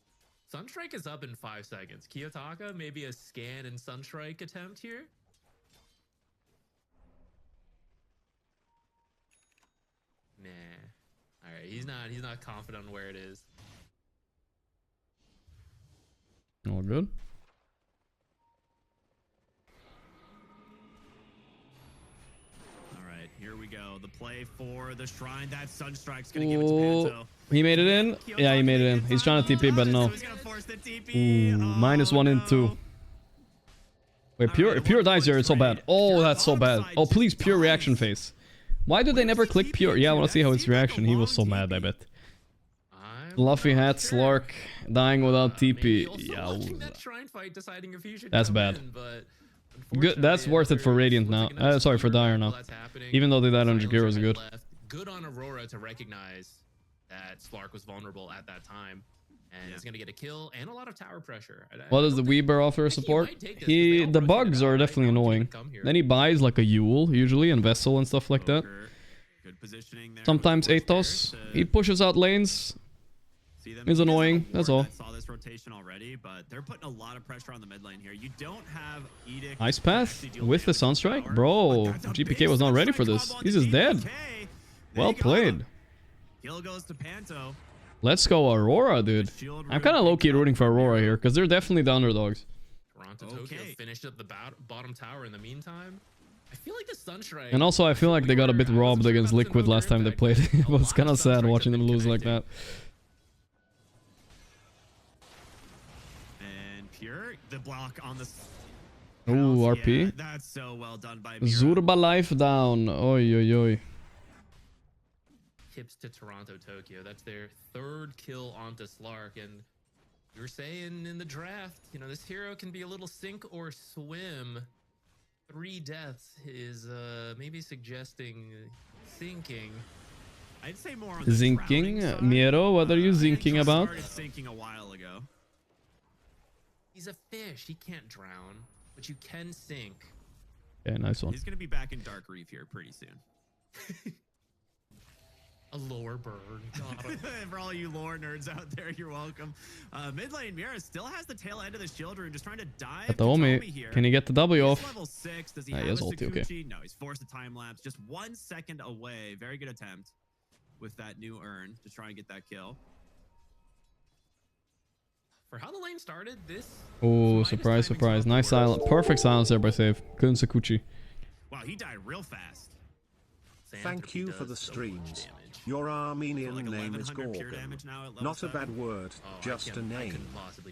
is up in 5 seconds. Kiyotaka, maybe a scan and Sunstrike attempt here. Nah. All right, he's not confident on where it is. All good. All right, here we go. The play for the shrine. That Sunstrike's gonna give it to Panto. He made it in? Yeah, he made it in. He's trying to TP, but no. He's gonna force the TP. -1 in 2. Wait, Pure dies here. It's so bad. Oh, that's so bad. Oh, please, Pure reaction phase. Why do they never click Pure? Yeah, I want to see how his reaction. He was so mad, I bet. Fluffy hat, Slark, dying without TP. Yeah, that's bad. Good. That's worth it for Radiant now. Sorry, for Dire now. Even though they died on Jakiro is good. Good on Aurora to recognize that Slark was vulnerable at that time. And is going to get a kill and a lot of tower pressure. What does the Weeber offer support? The bugs are definitely annoying. Then he buys like a Yule, usually, and Vessel and stuff like that. Good positioning there. Sometimes Athos. He pushes out lanes. It's annoying, that's all. Saw this rotation already, but they're putting a lot of pressure on the mid lane here. You don't have Edict. Ice Path with the Sunstrike? Bro, GPK was not ready for this. He's just dead. Well played. Kill goes to Panto. Let's go Aurora, dude. I'm kind of low-key rooting for Aurora here, because they're definitely the underdogs. Toronto Tokyo finished up the bottom tower in the meantime. I feel like the Sunstrike... And also, I feel like they got a bit robbed against Liquid last time they played. It was kind of sad watching them lose like that. And Pure, the block on the... Ooh, RP. Yeah, that's so well done by Miro. Zurba life down. Oi, oi, oi. Tips to Toronto Tokyo. That's their 3rd kill onto Slark, and you were saying in the draft, you know, this hero can be a little sink or swim. 3 deaths is maybe suggesting sinking. I'd say more on the Zinking? Miero, what are you zinking about? Started sinking a while ago. He's a fish. He can't drown, but you can sink. Yeah, nice one. He's gonna be back in Dark Reef here pretty soon. A lore burn. For all you lore nerds out there, you're welcome. Mid lane Mira still has the tail end of the shield rune, just trying to dive At the Omi here. Can he get the W off? Level 6. Does he He have has a ulti, Sakuchi? okay. No, he's forced a time lapse. Just 1 second away. Very good attempt with that new urn to try and get that kill. For how the lane started, this... Oh, surprise, surprise. Nice silence. Perfect silence there by Save. Couldn't Sakuchi. Wow, he died real fast. Thank you for the streams. Your Armenian name is Gorgc. Not a bad word, just a name.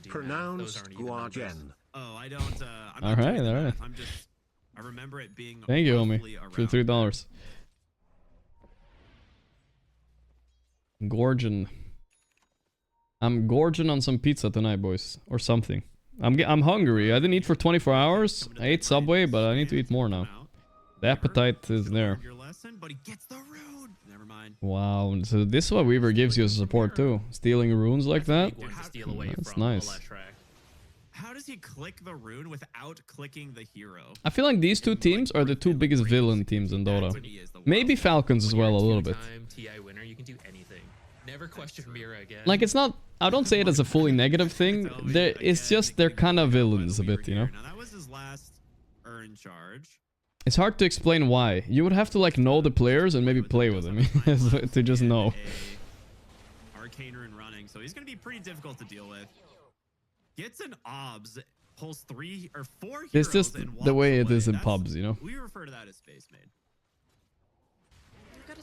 Pronounced Guargen. Oh, I don't. I'm All not right, doing the all right. math. I'm just. I remember it being. Thank you, roughly homie, for around the there. $3. Gorging. I'm gorging on some pizza tonight, boys, or something. I'm hungry. I didn't eat for 24 hours. I ate Subway, but I need to eat more now. The appetite is there. Your lesson, but he gets the rune. Never mind. Wow, so this is what Weaver gives you as support too. Stealing runes like that. That's nice. How does he click the rune without clicking the hero? I feel like these two teams are the two biggest villain teams in Dota. Maybe Falcons as well a little bit. TI winner, you can do anything. Never question Mira again. Like it's not. I don't say it as a fully negative thing. It's just they're kind of villains a bit, you know. Now that was his last earn charge. It's hard to explain why. You would have to like know the players and maybe play with them to just know. Arcane rune running, so he's gonna be pretty difficult to deal with. Gets an obs, pulls 3 or 4 heroes. It's just the way it is in pubs, you know. We refer to that as space made.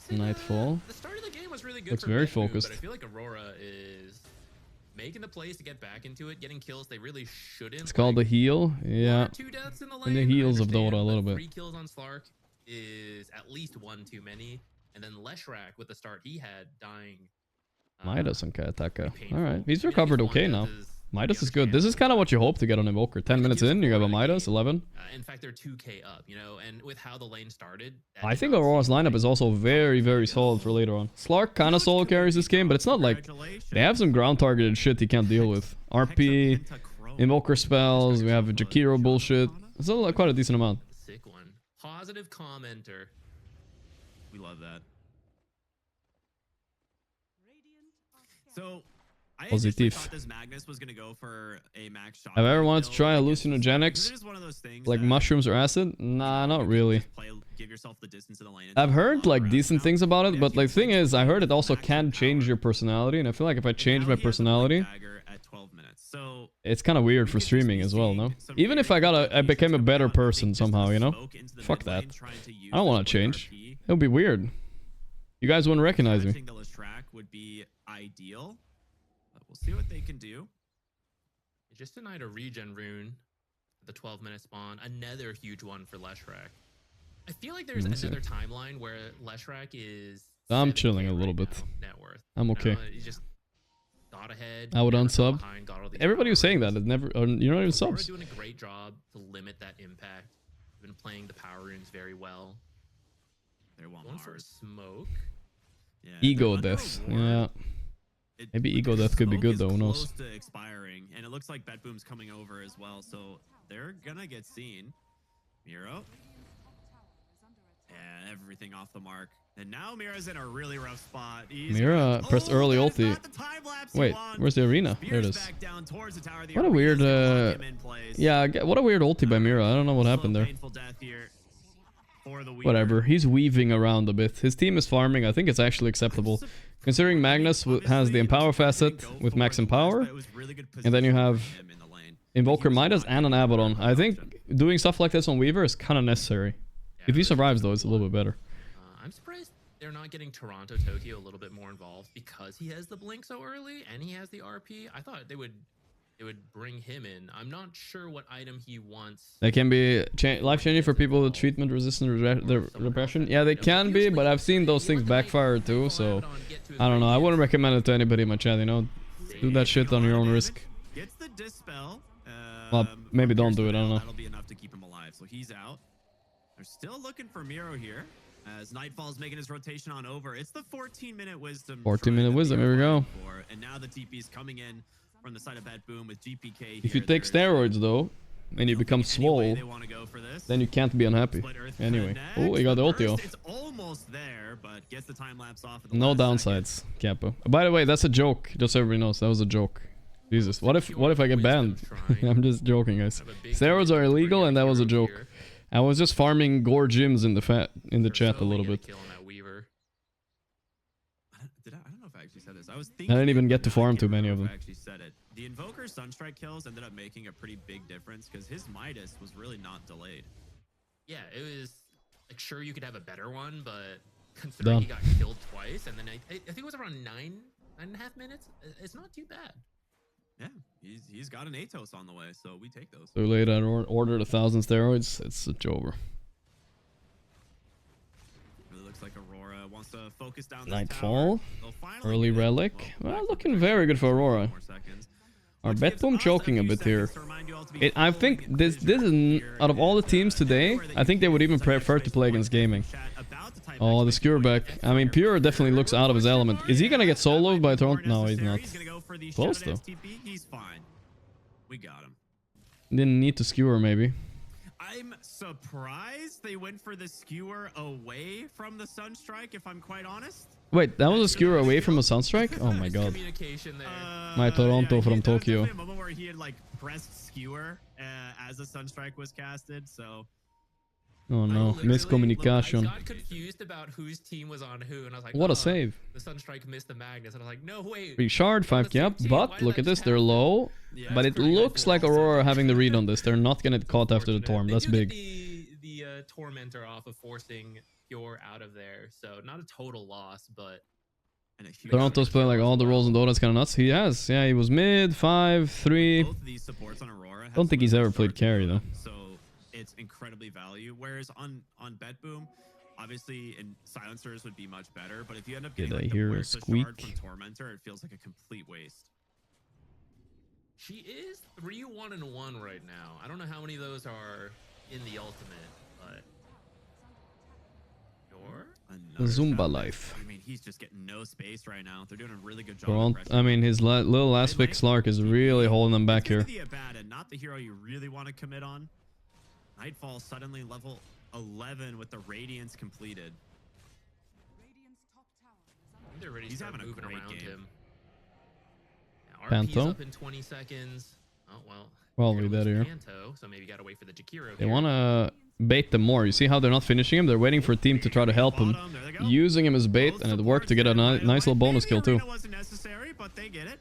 Nightfall. The start of the game was really good. Looks for very Big Boom, focused. But I feel like Aurora is making the plays to get back into it, getting kills they really shouldn't. It's called the heal. Yeah. 2 deaths in the And the lane, heals I of Dota a understand, little but bit. 3 kills on Slark is at least 1 too many. And then Leshrac with the start he had dying. Midas on Kayataka. Alright, he's recovered okay now. Midas is good. This is kind of what you hope to get on Invoker. 10 minutes in, you have a Midas, 11. In fact, they're 2k up, you know, and with how the lane started. I think Aurora's lineup is also very, very solid for later on. Slark kind of solo carries this game, but it's not like... They have some ground targeted shit he can't deal with. RP, Invoker spells, we have Jakiro bullshit. It's all quite a decent amount. Sick one. Positive commenter. We love that. So, I initially Positive. thought this Magnus was gonna go for a max shot. Have I ever wanted to try hallucinogenics? Like mushrooms or acid? Nah, not really. Give yourself the distance in the lane. I've heard like decent things about it, but like the thing is, I heard it also can change your personality, and I feel like if I change my personality, it's kind of weird for streaming as well, no? Even if I became a better person somehow, you know? Fuck that. I don't want to change. It would be weird. You guys wouldn't recognize me. Would be ideal. But we'll see what they can do. Just denied a regen rune. The 12-minute spawn. Another huge one for Leshrac. I feel like there's another timeline where Leshrac is. I'm chilling a little bit. Net worth. I'm okay. He just got ahead. I would unsub. Behind, Everybody was saying that. It never. You're not even subs. Doing a great job to limit that impact. Been playing the power runes very well. They want one for smoke. Yeah, Ego death. Yeah. Maybe ego death could be good though. Who knows? Close to expiring, and it looks like Bet Boom's coming over as well, so they're gonna get seen. Miro. Yeah, everything off the mark. And now Mira's in a really rough spot. Mira pressed early ulti. Wait, where's the arena? There it is. What a weird. Yeah, what a weird ulti by Mira. I don't know what happened there. Whatever. He's weaving around a bit. His team is farming. I think it's actually acceptable. Considering Magnus has the Empower facet with Max Empower. And then you have Invoker Midas and an Abaddon. I think doing stuff like this on Weaver is kind of necessary. If he survives though, it's a little bit better. I'm surprised they're not getting Toronto Tokyo a little bit more involved because he has the blink so early and he has the RP. I thought they would bring him in. I'm not sure what item he wants. They can be life-changing for people with treatment-resistant repression. Yeah, they can be, but I've seen those things backfire too, so I don't know. I wouldn't recommend it to anybody in my chat, you know? Do that shit on your own risk. Gets the dispel. Well, maybe don't do it, I don't know. That'll be enough to keep him alive, so he's out. They're still looking for Miro here. As Nightfall's making his rotation on over. It's the 14-minute wisdom. 14-minute wisdom, here we go. And now the TP's coming in from the side of Bet Boom with GPK. If you take steroids though, and you become swole, then you can't be unhappy. Anyway. Oh, he got the ulti off. It's almost there, but gets the time lapse off. No downsides, Kappa. By the way, that's a joke. Just so everybody knows, that was a joke. Jesus, what if I get banned? I'm just joking, guys. Steroids are illegal, and that was a joke. I was just farming gore gyms in the chat a little bit. I don't know if I actually said this. I was I thinking didn't even get to farm too many of them. I actually said it. The Invoker Sunstrike kills ended up making a pretty big difference because his Midas was really not delayed. Yeah, it was like sure you could have a better one, but considering he got killed twice, and then I think it was around 9.5 minutes. It's not too bad. Yeah, he's got an Atos on the way, so we take those. So late I ordered 1,000 steroids. It's over. Really looks like Aurora wants to focus down this Nightfall. tower. Early relic. Well, looking very good for Aurora. Our bet boom choking a bit here. I think this is out of all the teams today, I think they would even prefer to play against gaming. Oh, the skewer back. I mean, Pure definitely looks out of his element. Is he gonna get soloed by Toronto? No, he's not. Close though. He's fine. We got him. Didn't need to skewer maybe. I'm surprised they went for the skewer away from the Sunstrike, if I'm quite honest. Wait, that was a skewer away from a Sunstrike? Oh my god. My Toronto from Tokyo. There was a moment where he had like pressed skewer as the Sunstrike was casted, so. Oh no, miscommunication. I got confused about whose team was on who, and I was like, what a save. The Sunstrike missed the Magnus, and I was like, no, wait. Reshard, 5k up, but look at this, they're low. Yeah, but it looks like Aurora having the read on this. They're not gonna get caught after the Torm, that's big. The Tormentor off of forcing Pure out of there, so not a total loss, but... Toronto's playing like all the roles in Dota, it's kinda nuts. He has, yeah, he was mid, 5, 3. Don't think he's ever played carry though. It's incredibly value, whereas on Bet Boom, obviously, and silencers would be much better. But if you end up getting like, hear the a squeak from Tormentor, it feels like a complete waste. She is 3-1-1 right now. I don't know how many of those are in the ultimate, but the Zumba life. I mean, he's just getting no space right now. They're doing a really good job. Toronto, I mean, his little last pick Slark is really holding them back here. The Abaddon, not the hero you really want to commit on. Nightfall suddenly level 11 with the Radiance completed. They're ready to start moving around him. Yeah, Panto. Up in 20 seconds. Oh well. Probably dead here. Panto, so maybe gotta wait for the Jakiro. They want to bait them more. You see how they're not finishing him? They're waiting for a team to try to help him, using him as bait, and it worked to get a nice little bonus kill too. Wasn't necessary, but they get it.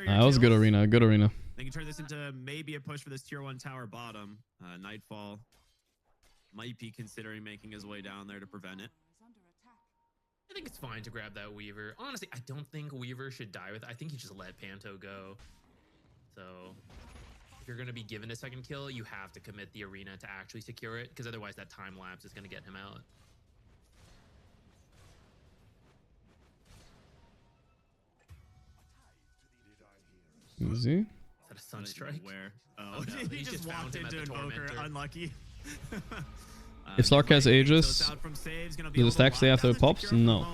That was a good arena. Good arena. They can turn this into maybe a push for this tier 1 tower bottom. Nightfall might be considering making his way down there to prevent it. I think it's fine to grab that Weaver. Honestly, I don't think Weaver should die with it. I think he just let Panto go. So if you're going to be given a second kill, you have to commit the arena to actually secure it, because otherwise that time lapse is going to get him out. Easy. Is that a Sunstrike? Where? Oh, no, he just walked into Invoker. Unlucky. If Slark has Aegis, do the stack stay after it pops? No.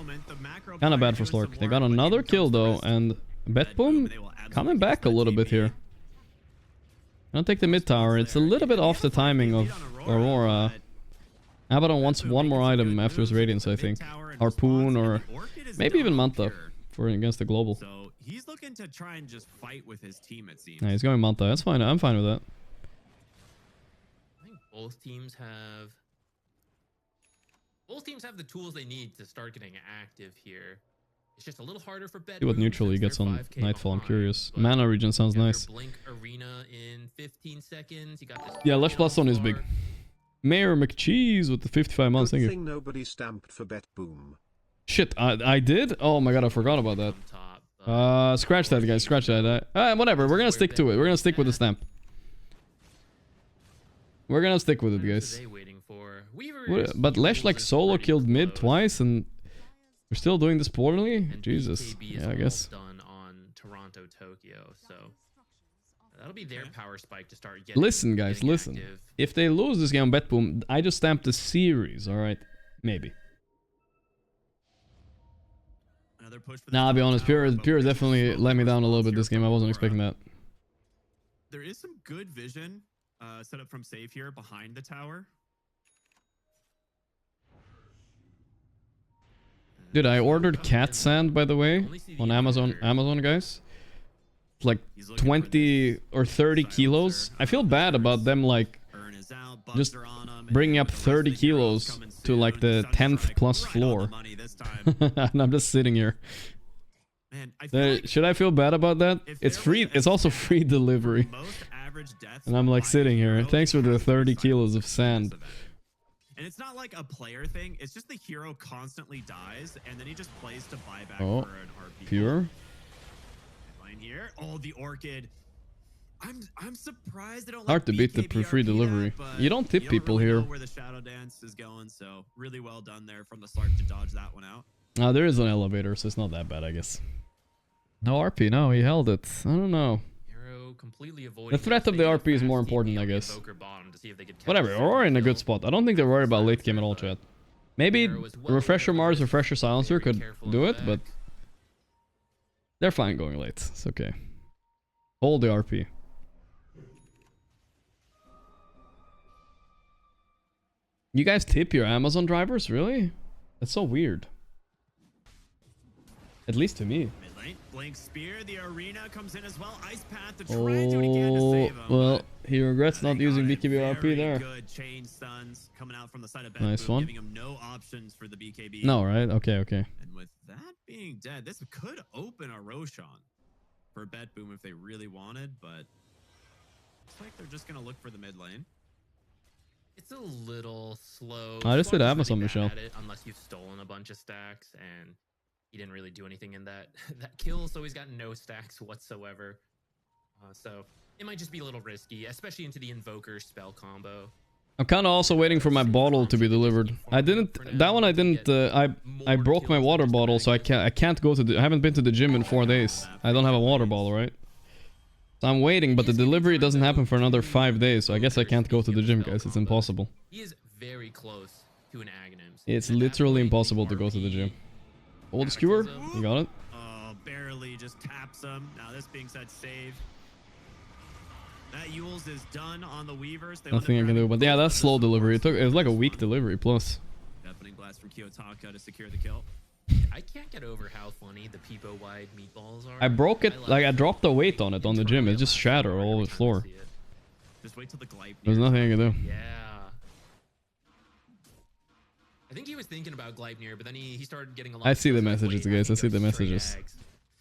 Kinda bad for Slark. They got another kill though, and Bet Boom coming back a little bit here. I'll take the mid tower. It's a little bit off the timing of Aurora. Abaddon wants one more item after his Radiance, I think. Harpoon or maybe even Manta for against the global. So he's looking to try and just fight with his team, it seems. Yeah, he's going Manta. That's fine. I'm fine with that. I think both teams have the tools they need to start getting active here. It's just a little harder for Bet. See what neutral he gets on Nightfall. I'm curious. Mana regen sounds nice. Blink arena in 15 seconds. You got this. Yeah, Lesh Bloodstone is big. Mayor McCheese with the 55 months. Thank you. Nobody stamped for Bet Boom. Shit, I did? Oh my god, I forgot about that. Scratch that, guys. Scratch that. Whatever. We're gonna stick to it. We're gonna stick with the stamp. We're gonna stick with it, guys. But Lesh like solo killed mid twice, and we're still doing this poorly? Jesus. Yeah, I guess. Done on Toronto, Tokyo, so that'll be their power spike to start getting. Listen, guys, listen. Active. If they lose this game on Bet Boom, I just stamped the series, alright? Maybe. Nah, I'll be honest, Pure definitely let me down a little bit this game. I wasn't expecting that. There is some good vision set up from Save here behind the tower. Dude, I ordered cat sand, by the way, on Amazon, guys. It's like 20 or 30 kilos. I feel bad about them, like, just bringing up 30 kilos to, like, the 10th plus floor. And I'm just sitting here. Should I feel bad about that? It's free. It's also free delivery. And I'm, like, sitting here. Thanks for the 30 kilos of sand. And it's not like a player thing. It's just the hero constantly dies, and then he just plays to buy back Oh, for an RP. Pure. line here. Oh, the Orchid. I'm surprised they don't. Hard to beat the free delivery. You don't tip people really here. know where the Shadow Dance is going, so really well done there from the Slark to dodge that one out. There is an elevator, so it's not that bad, I guess. No RP, no, he held it. I don't know. Completely The threat of the RP is more important, I guess. Whatever, Aurora in a good spot. I don't think they're worried about late game at all, chat. Maybe Refresher Mars, Refresher Silencer could do it, but they're fine going late. It's okay. Hold the RP. You guys tip your Amazon drivers? Really? That's so weird. At least to me. Mid-lane, Blink Spear, the arena comes in as well. Ice Path to try and do it again to save him. Well, he regrets not using BKB RP there. Good chain stuns coming out from the side of Nice one. giving him no options for the BKB. No, right? Okay, okay. And with that being dead, this could open a Roshan for Bet Boom if they really wanted, but looks like they're just gonna look for the mid lane. It's a little slow. I just did Slark's Amazon, really bad Michelle. at it, unless you've stolen a bunch of stacks, and he didn't really do anything in that kill, so he's got no stacks whatsoever. So it might just be a little risky, especially into the Invoker spell combo. I'm kind of also waiting for my bottle to be delivered. I didn't. That one I didn't. I broke my water bottle, so I can't go to the. I haven't been to the gym in 4 days. I don't have a water bottle, right? So I'm waiting, but the delivery doesn't happen for another 5 days, so I guess I can't go to the gym, guys. It's impossible. He is very close to an Aghanim. It's literally impossible to go to the gym. Hold the skewer. You got it. Barely just taps him. Now this being said, save. That Yules is done on the Weavers. Nothing I can do, but yeah, that's slow delivery. It was like a week delivery plus. Deafening blast from Kiyotaka to secure the kill. I can't get over how funny the Peepo wide meatballs are. I broke it, like I dropped the weight on it on the gym. It just shattered all over the floor. Just wait till the Gleipnir. There's nothing I can do. Yeah. I think he was thinking about Gleipnir, but then he started getting a lot. I see the messages, guys. I see the messages.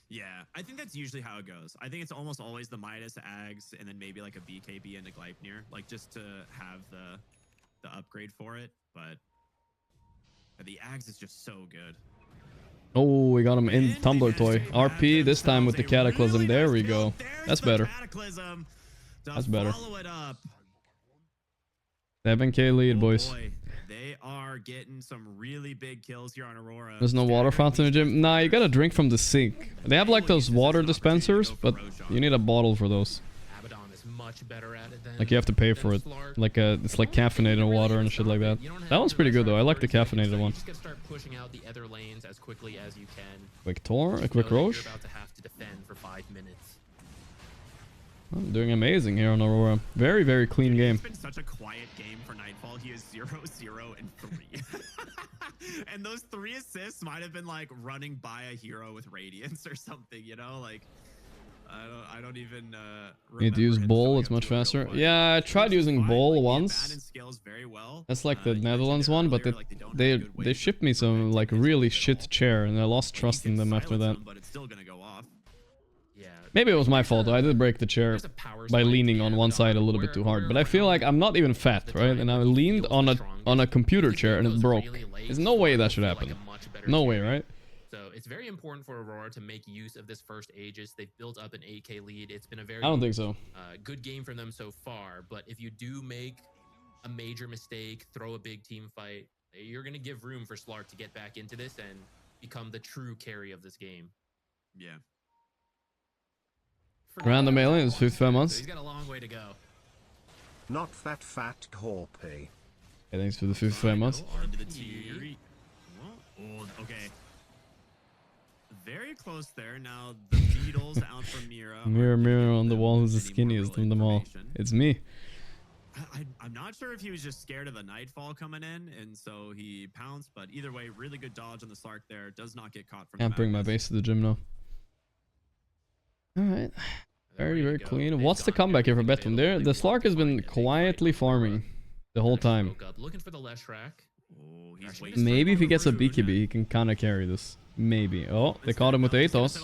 Yeah, I think that's usually how it goes. I think it's almost always the Midas Ags and then maybe like a BKB and a Gleipnir, like just to have the upgrade for it. But the Ags is just so good. Oh, we got him in Tumbler Toy. RP this time with the Cataclysm. There we go. That's better. That's better. 7k lead, boys. They are getting some really big kills here on Aurora. There's no water fountain in the gym. Nah, you gotta drink from the sink. They have like those water dispensers, but you need a bottle for those. Like you have to pay for it. Like it's like caffeinated water and shit like that. That one's pretty good though. I like the caffeinated one. Just start pushing out the other lanes as quickly as you can. Quick Tor, a quick Roche. You're about to have to defend for 5 minutes. I'm doing amazing here on Aurora. Very, very clean game. It's been such a quiet game for Nightfall. He is 0-0 and 3. And those 3 assists might have been like running by a hero with Radiance or something, you know? Like, I don't even need to use Bull, it's much faster. Yeah, I tried using Bull once. That's like the Netherlands one, but they shipped me some like really shit chair and I lost trust in them after that. Maybe it was my fault. I did break the chair by leaning on one side a little bit too hard. But I feel like I'm not even fat, right? And I leaned on a computer chair and it broke. There's no way that should happen. No way, right? So it's very important for Aurora to make use of this first Aegis. They've built up an 8k lead. It's been a very I don't think so. Good game for them so far. But if you do make a major mistake, throw a big team fight, you're going to give room for Slark to get back into this and become the true carry of this game. Yeah. Random aliens, 55 months. So he's got a long way to go. Not that fat Gorgc. Yeah, thanks for the 55 months. Oh, okay. Very close there. Now the Beatles out from Mira. Mirror on the wall who's the skinniest of them all. It's me. I'm not sure if he was just scared of the Nightfall coming in, and so he pounced. But either way, really good dodge on the Slark there. Does not get caught from. Can't bring my base to the gym now. All right. Very, very clean. What's the comeback here for Betfam? There, the Slark has been quietly farming the whole time. Looking for the Leshrac. Maybe if he gets a BKB, he can kind of carry this. Maybe. Oh, they caught him with Athos.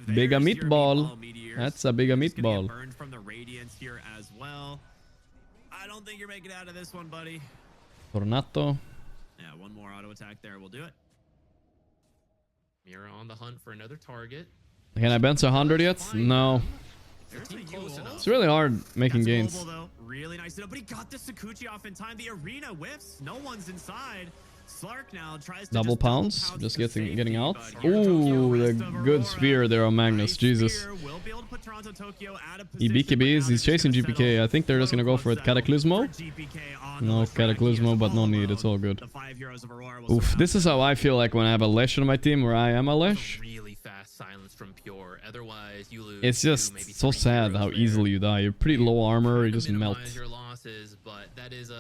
Big a meatball. That's a big a meatball. Burned from the Radiance here as well. I don't think you're making it out of this one, buddy. Tornato. Yeah, one more auto attack there will do it. Mira on the hunt for another target. Can I bench 100 yet? No. It's really hard making gains. Global, though. Really nice, but he got the Sakuchi off in time. The arena whiffs. No one's inside. Slark now tries to Double pounds, just getting out. Ooh, the good spear there on Magnus. Jesus. He BKBs, he's chasing GPK. I think they're just gonna go for it. Cataclysmo? No Cataclysmo, but no need. It's all good. Oof, this is how I feel like when I have a Lesh on my team, where I am a Lesh. It's just so sad how easily you die. You're pretty low armor, you just melt. But that is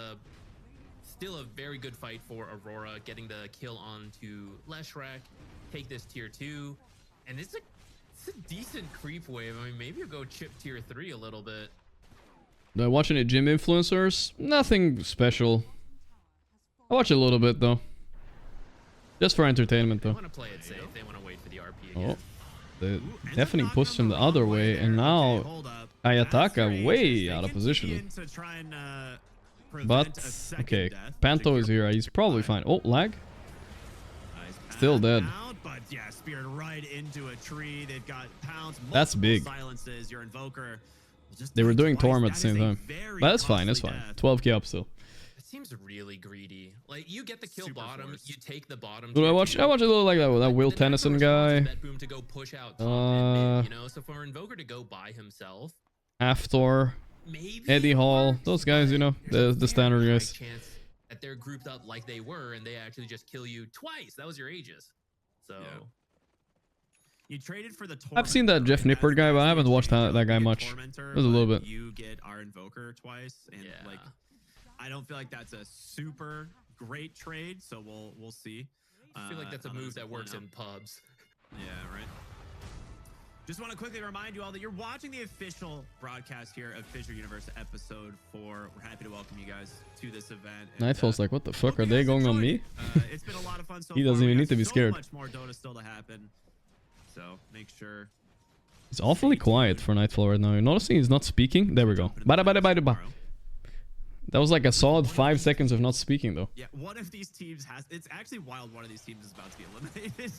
still a very good fight for Aurora, getting the kill onto Leshrac, take this tier 2, and it's a decent creep wave. I mean, maybe you'll go chip tier 3 a little bit. Do I watch any gym influencers? Nothing special. I watch a little bit though. Just for entertainment though. They want to play it safe. They want to wait for the RP again. Oh, they definitely pushed him the other way, and now Ayataka way out of position. But, okay, Panto is here. He's probably fine. Oh, lag? Still dead. That's big. They were doing Torm at the same time. But that's fine, that's fine. 12k up still. It seems really greedy. Like, you get the kill bottom, you take the bottom. Dude, I watch a little like that Will Tennyson guy. You know, so for Invoker to go by himself. After Eddie Hall, those guys, you know, the standard guys. That they're grouped up like they were, and they actually just kill you twice. That was your Aegis. So you traded for the I've seen that Jeff Nippert guy, but I haven't watched that guy much. There's a little bit. You get our Invoker twice, and like, I don't feel like that's a super great trade. So we'll see. I feel like that's a move that works in pubs. Yeah, right. Just want to quickly remind you all that you're watching the official broadcast here of Fissure Universe episode 4. We're happy to welcome you guys to this event. Nightfall's like, what the fuck are they going on me? It's been a lot of fun so He doesn't even need to be scared. So much more Dota still to happen. So make sure. It's awfully quiet for Nightfall right now. You're noticing he's not speaking? There we go. Bada bada bada ba. That was like a solid 5 seconds of not speaking though. Yeah, one of these teams has. It's actually wild. One of these teams is about to be eliminated.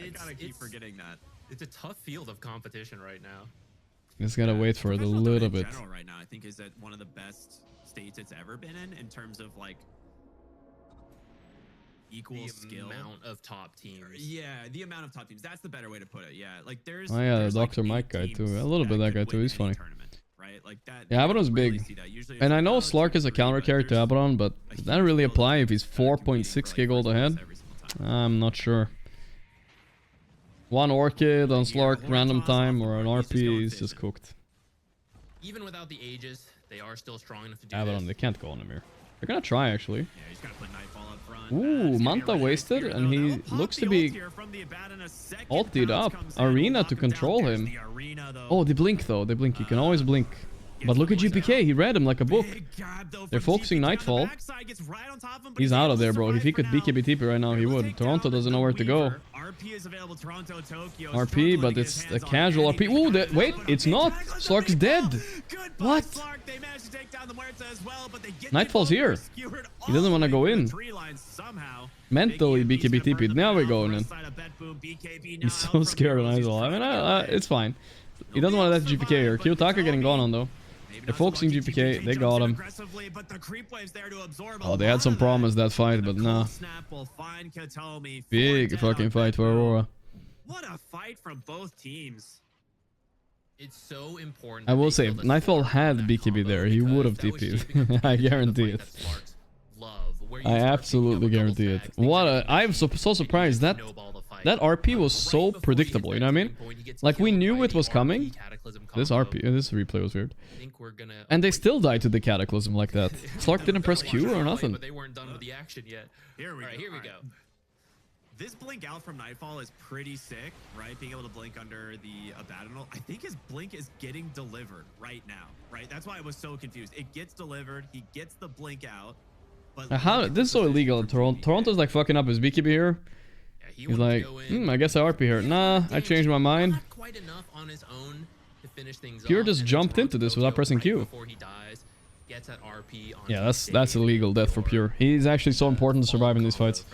I gotta keep forgetting that. It's a tough field of competition right now. Just gotta wait for it a little bit. In general right now, I think is at one of the best states it's ever been in terms of like equal skill. The amount of top teams. Yeah, the amount of top teams. That's the better way to put it. Yeah, like there's. Oh yeah, there's the Dr. Like Mike guy too. A little bit that guy too. He's funny. Right? Like that. Yeah, Abaddon's big. And I know Slark is a counter character to Abaddon, but does that really apply if he's 4.6k gold ahead? I'm not sure. One Orchid on Slark random time or an RP is just cooked. Even without the Aegis, they are still strong enough to do Abaddon, they can't go on him here. They're gonna try actually. Yeah, he's gotta put Nightfall up front. Ooh, Manta wasted, and he looks to be ultied up. Arena to control him. Oh, they blink though. They blink. You can always blink. But look at GPK. He read him like a book. They're focusing Nightfall. He's out of there, bro. If he could BKB TP right now, he would. Toronto doesn't know where to go. RP, but it's a casual RP. Ooh, wait, it's not. Slark's dead. What? Nightfall's here. He doesn't want to go in. Mentally BKB TP. Now we're going in. He's so scared of Nightfall. I mean, it's fine. He doesn't want to let GPK here. Kiyotaka getting gone on though. They're focusing GPK. They got him. Oh, they had some problems that fight, but nah. Big fucking fight for Aurora. What a fight from both teams. It's so important. I will say, if Nightfall had BKB there, he would have TP'd. I guarantee it. I absolutely guarantee it. What a... I'm so surprised that RP was so predictable, you know what I mean? Like, we knew it was coming. This replay was weird. And they still died to the Cataclysm like that. Slark didn't press Q or nothing. But they weren't done with the action yet. Here we go. This blink out from Nightfall is pretty sick, right? Being able to blink under the Abaddon. I think his blink is getting delivered right now, right? That's why I was so confused. It gets delivered. He gets the blink out. But how? This is so illegal. Toronto's like fucking up his BKB here. He's like, I guess I RP here. Nah, I changed my mind. Pure just jumped into this without pressing Q. Yeah, that's illegal death for Pure. He's actually so important to survive in these fights.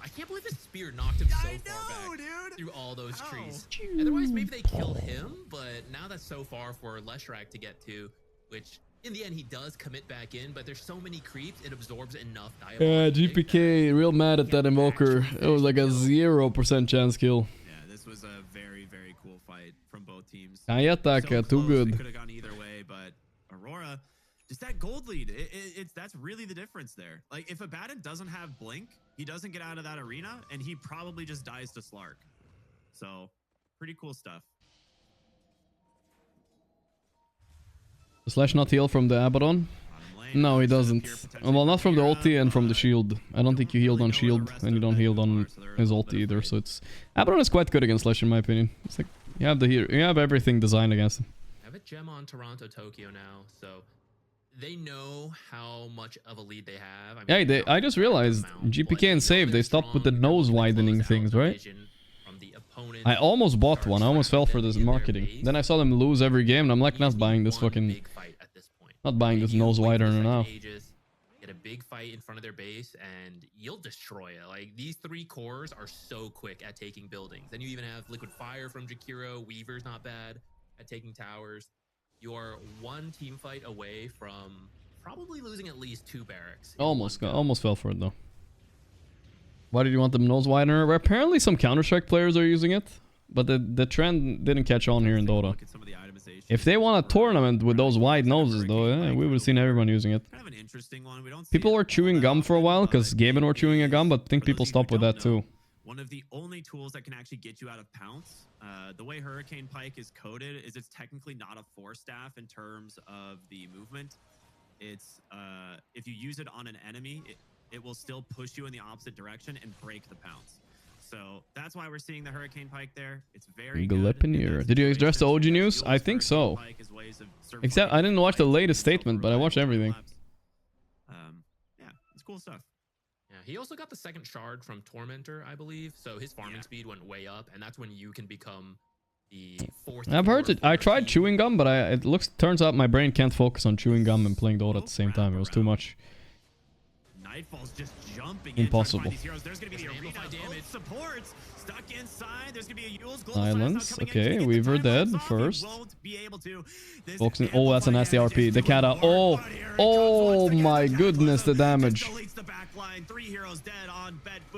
I can't believe this spear knocked him so far back through all those trees. Otherwise, maybe they kill him, but now that's so far for Leshrac to get to, which in the end he does commit back in, but there's so many creeps, it absorbs enough dialogue. Yeah, GPK real mad at that invoker. It was like a 0% chance kill. Yeah, this was a very, very cool fight from both teams. Kayataka, too good. It could have gone either way, but Aurora, just that gold lead, that's really the difference there. Like, if Abaddon doesn't have Blink, he doesn't get out of that arena, and he probably just dies to Slark. So, pretty cool stuff. Slash not heal from the Abaddon? No, he doesn't. Well, not from the ulti and from the shield. I don't think you healed on shield, and you don't heal on his ulti either, so it's... Abaddon is quite good against Slash in my opinion. It's like, you have everything designed against him. I have a gem on Toronto, Tokyo now, so they know how much of a lead they have. I mean, I just realized GPK and Save, they stopped with the nose widening things, right? I almost bought one. I almost fell for this marketing. Then I saw them lose every game, and I'm like, not buying this fucking... Not buying this nose widener now. Get a big fight in front of their base, and you'll destroy it. Like, these 3 cores are so quick at taking buildings. Then you even have Liquid Fire from Jakiro. Weaver's not bad at taking towers. You are 1 team fight away from probably losing at least 2 barracks. Almost fell for it though. Why did you want the nose widener? Well, apparently some Counter-Strike players are using it, but the trend didn't catch on here in Dota. If they want a tournament with those wide noses though, yeah, we would have seen everyone using it. Kind of an interesting one. We don't people were chewing gum for a while because Gaben were chewing a gum, but I think people stopped with that too. One of the only tools that can actually get you out of pounce, the way Hurricane Pike is coded is it's technically not a 4-staff in terms of the movement. It's if you use it on an enemy, it will still push you in the opposite direction and break the pounce. So that's why we're seeing the Hurricane Pike there. It's very good. Did you address the OG news? I think so. Except I didn't watch the latest statement, but I watched everything. Yeah, it's cool stuff. Yeah, he also got the 2nd shard from Tormentor, I believe. So his farming speed went way up, and that's when you can become the 4th. I've heard it. I tried chewing gum, but turns out my brain can't focus on chewing gum and playing Dota at the same time. It was too much. Nightfall's just jumping impossible. There's gonna be the arena damage supports stuck inside. There's gonna be a Yule's Silence. Okay, Weaver dead first. Focusing. Oh, that's a nasty RP. The Kata. Oh my goodness, the damage.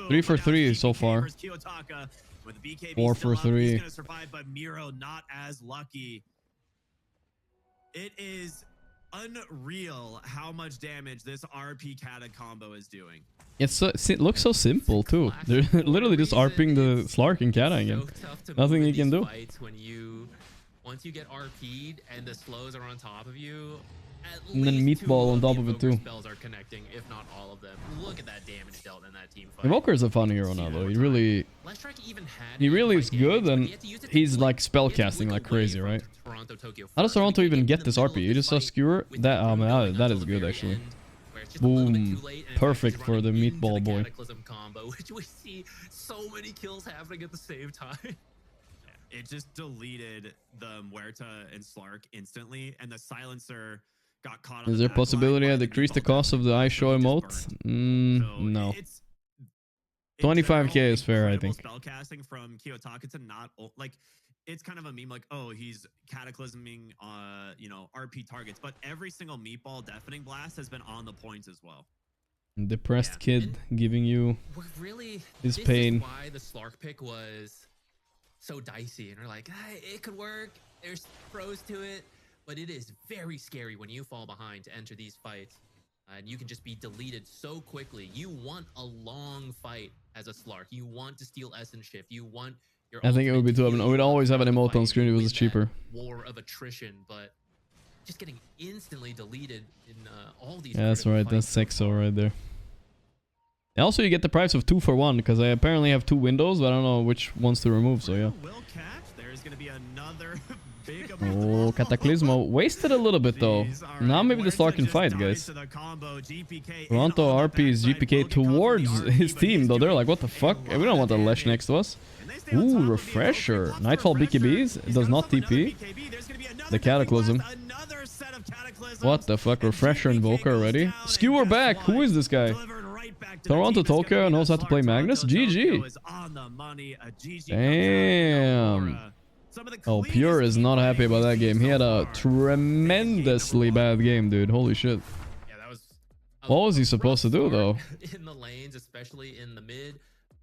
3 for 3 so far. 4 for 3. But Miro not as lucky. It is unreal how much damage this RP Kata combo is doing. It looks so simple too. They're literally just RPing the Slark and Kata again. Nothing he can do. Once you get RP'd and the slows are on top of you, and then meatball on top of it too. Spells are connecting, if not all of them. Look at that damage dealt in that team fight. Invoker is a fun hero now though. He really is good, and he's like spell casting like crazy, right? How does Toronto even get this RP? You just saw Skewer? That is good actually. Boom. Perfect for the meatball boy. Combo, which we see so many kills happening at the same time. It just deleted the Muerta and Slark instantly, and the silencer got caught on. Is there a possibility I decrease the cost of the I show emote? No. 25k is fair, I think. Spellcasting from Kiyotaka to not like, it's kind of a meme like, oh, he's cataclysming RP targets, but every single meatball deafening blast has been on the points as well. Depressed kid giving you his pain. This is why the Slark pick was so dicey, and we're like, it could work, there's pros to it, but it is very scary when you fall behind to enter these fights, and you can just be deleted so quickly. You want a long fight as a Slark. You want to steal Essence Shift. You want your I think it would be too. We'd always have an emote on screen if it was cheaper. War of attrition, but just getting instantly deleted in all these. Yeah, that's right. That's sexo right there. And also, you get the price of 2 for 1 because I apparently have 2 windows, but I don't know which ones to remove. So yeah. There's gonna be another big. Oh, Cataclysmo wasted a little bit though. Now maybe the Slark can fight, guys. Toronto RPs GPK towards his team though. They're like, what the fuck? We don't want the Lesh next to us. Ooh, Refresher. Nightfall BKBs. It does not TP. The Cataclysm. What the fuck? Refresher Invoker already? Skewer back. Who is this guy? right back to Toronto the team that's gonna Tokyo be knows the how to play Slark. Magnus. Toronto Tokyo GG. is on the money. A GG Damn. Oh, Pure is not happy about that game. He had a tremendously bad game, dude. Holy shit. Yeah, that was. What was he supposed to do, though? In the lanes, especially in the mid.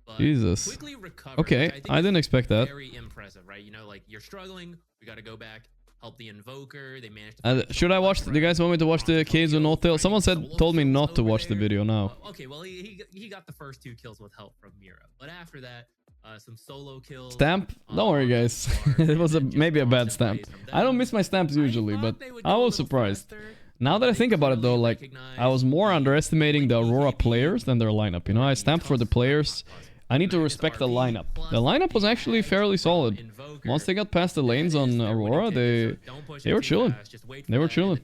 But Jesus. quickly recovered, Okay, which I didn't expect that. Very impressive, right? You know, like you're struggling. We got to go back, help the Invoker. They managed to. Should I watch? Do you guys want me to watch the Keizo No Tail? Someone told me not to watch the video now. Okay, well he got the first 2 kills with help from Mira, but after that, some solo kills. Stamp? Don't worry, guys. It was maybe a bad stamp. I don't miss my stamps usually, but I was surprised. Now that I think about it, though, like I was more underestimating the Aurora players than their lineup. You know, I stamped for the players. I need to respect the lineup. The lineup was actually fairly solid. Once they got past the lanes on Aurora, they were chilling. They were chilling.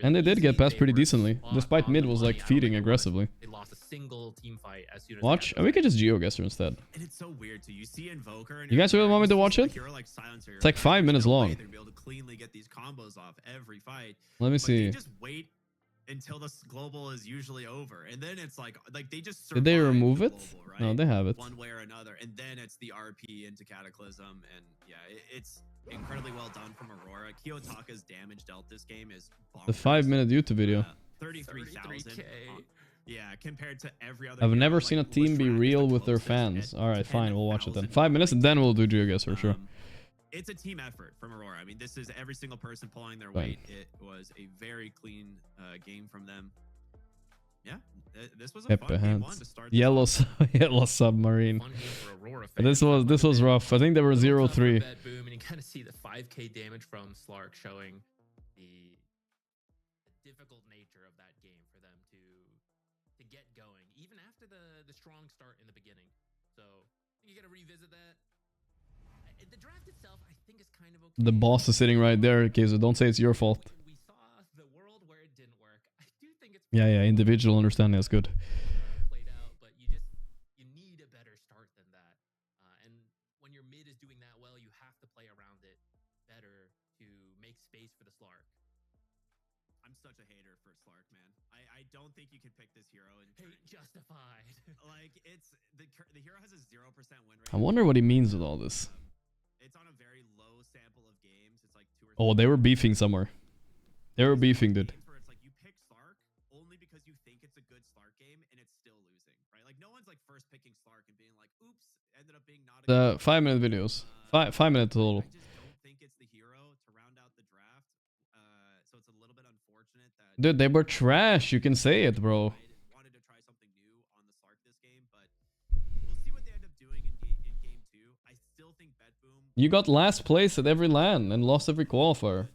And they did get past pretty decently, despite mid was like feeding aggressively. Watch, and we could just GeoGuessr instead. And it's so weird too. You see Invoker and You guys really want me to watch it? It's like 5 minutes long. Cleanly get these combos off every fight. Let me see. They just wait until the global is usually over, and then it's like they just Did they remove it? Global, right? No, they have it. One way or another, and then it's the RP into Cataclysm, and yeah, it's incredibly well done from Aurora. Kiyotaka's damage dealt this game is bonkers. The 5-minute YouTube video. 33,000. Yeah, compared to every other. I've never seen a team be real with their fans. All right, fine, we'll watch it then. 5 minutes, and then we'll do GeoGuessr for sure. It's a team effort from Aurora. I mean, this is every single person pulling their weight. It was a very clean game from them. Yeah, this was a fun game one to start. Yellow submarine. This was rough. I think they were 0-3. Boom, and you kind of see the 5k damage from Slark, showing the difficult nature of that game for them to get going, even after the strong start in the beginning. So you got to revisit that. The draft itself, I think, is kind of okay. The boss is sitting right there, Keizo. Don't say it's your fault. We saw the world where it didn't work. I do think it's yeah, individual understanding is good. Played out, but you need a better start than that. And when your mid is doing that well, you have to play around it better to make space for the Slark. I'm such a hater for Slark, man. I don't think you can pick this hero and justified. Like it's the hero has a 0% win rate. I wonder what he means with all this. It's on a very low sample of games. It's like 2 or 3. Oh, they were beefing somewhere. They were beefing, dude. It's like you pick Slark only because you think it's a good Slark game, and it's still losing, right? Like no one's like first picking Slark and being like, "Oops, ended up being not." The 5-minute videos, 5 minutes total. I just don't think it's the hero to round out the draft. So it's a little bit unfortunate that. Dude, they were trash. You can say it, bro. Wanted to try something new on the Slark this game, but we'll see what they end up doing in game 2. I still think BetBoom. You got last place at every LAN and lost every qualifier.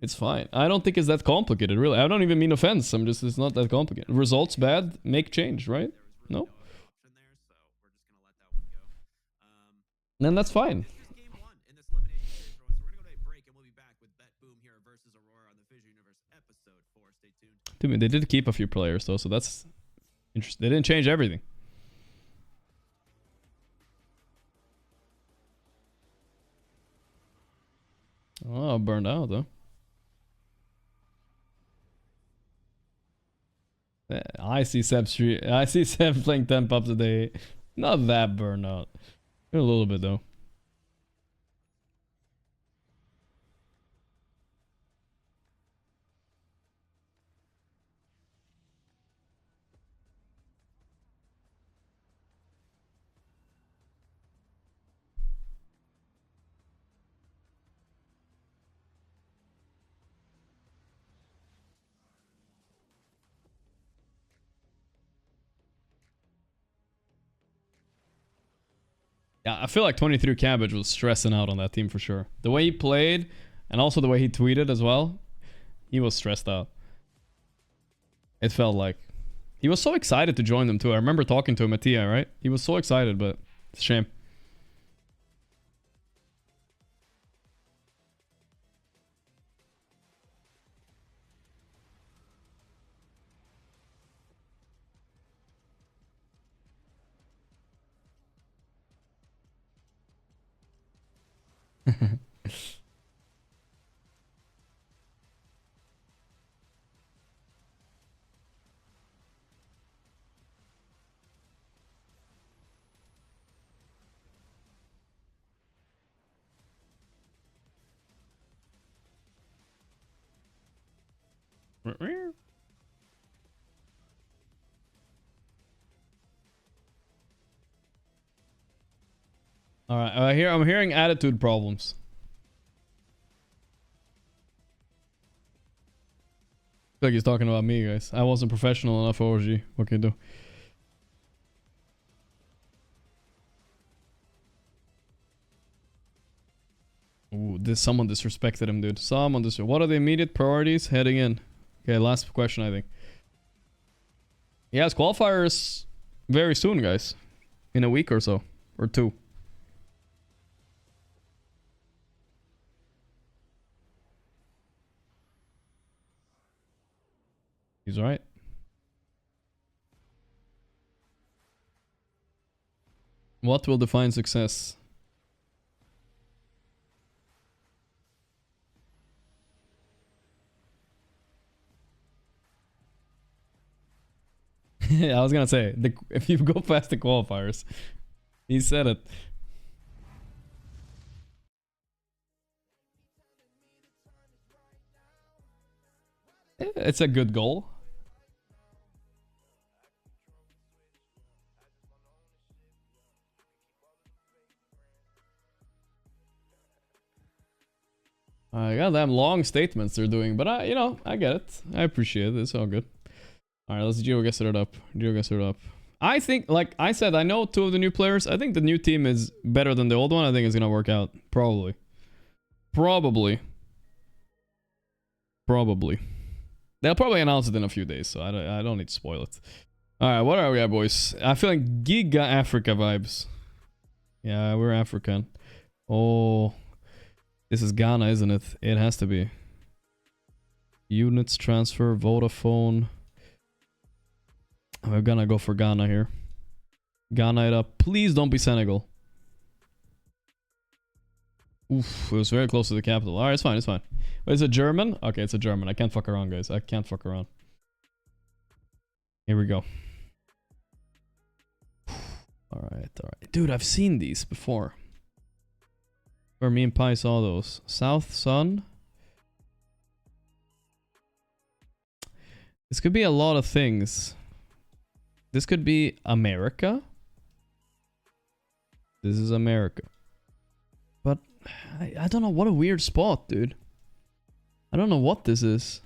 It's fine. I don't think it's that complicated, really. I don't even mean offense. It's not that complicated. Results bad, make change, right? No? Then that's fine. Game 1 in this elimination series, so we're gonna go to a break, and we'll be back with BetBoom here versus Aurora on the Fissure Universe episode 4. Stay tuned. Dude, they did keep a few players though, so that's interesting. They didn't change everything. Oh, burned out though. I see Seb playing 10 pubs a day. Not that burned out. A little bit though. Yeah, I feel like 23 Cabbage was stressing out on that team for sure. The way he played, and also the way he tweeted as well, he was stressed out. It felt like. He was so excited to join them too. I remember talking to him at TI, right? He was so excited, but it's a shame. All right, I'm hearing attitude problems. I feel like he's talking about me, guys. I wasn't professional enough, OG. What can you do? Ooh, someone disrespected him, dude. Someone disrespected. What are the immediate priorities heading in? Okay, last question, I think. Yes, qualifiers very soon, guys. In a week or so. Or 2. He's right. What will define success? I was gonna say, if you go past the qualifiers. He said it. It's a good goal. Goddamn long statements they're doing, but I get it. I appreciate it. It's all good. All right, let's GeoGuess it up. GeoGuess it up. I think, like I said, I know 2 of the new players. I think the new team is better than the old one. I think it's gonna work out. Probably. They'll probably announce it in a few days, so I don't need to spoil it. All right, what are we at, boys? I'm feeling Giga Africa vibes. Yeah, we're African. Oh, this is Ghana, isn't it? It has to be. Units transfer, Vodafone. We're gonna go for Ghana here. Ghana it up. Please don't be Senegal. Oof, it was very close to the capital. Alright, it's fine, it's fine. Wait, is it German? Okay, it's a German. I can't fuck around, guys. I can't fuck around. Here we go. Alright, alright. Dude, I've seen these before. Where me and Pi saw those. South Sun. This could be a lot of things. This could be America. This is America. But I don't know. What a weird spot, dude. I don't know what this is.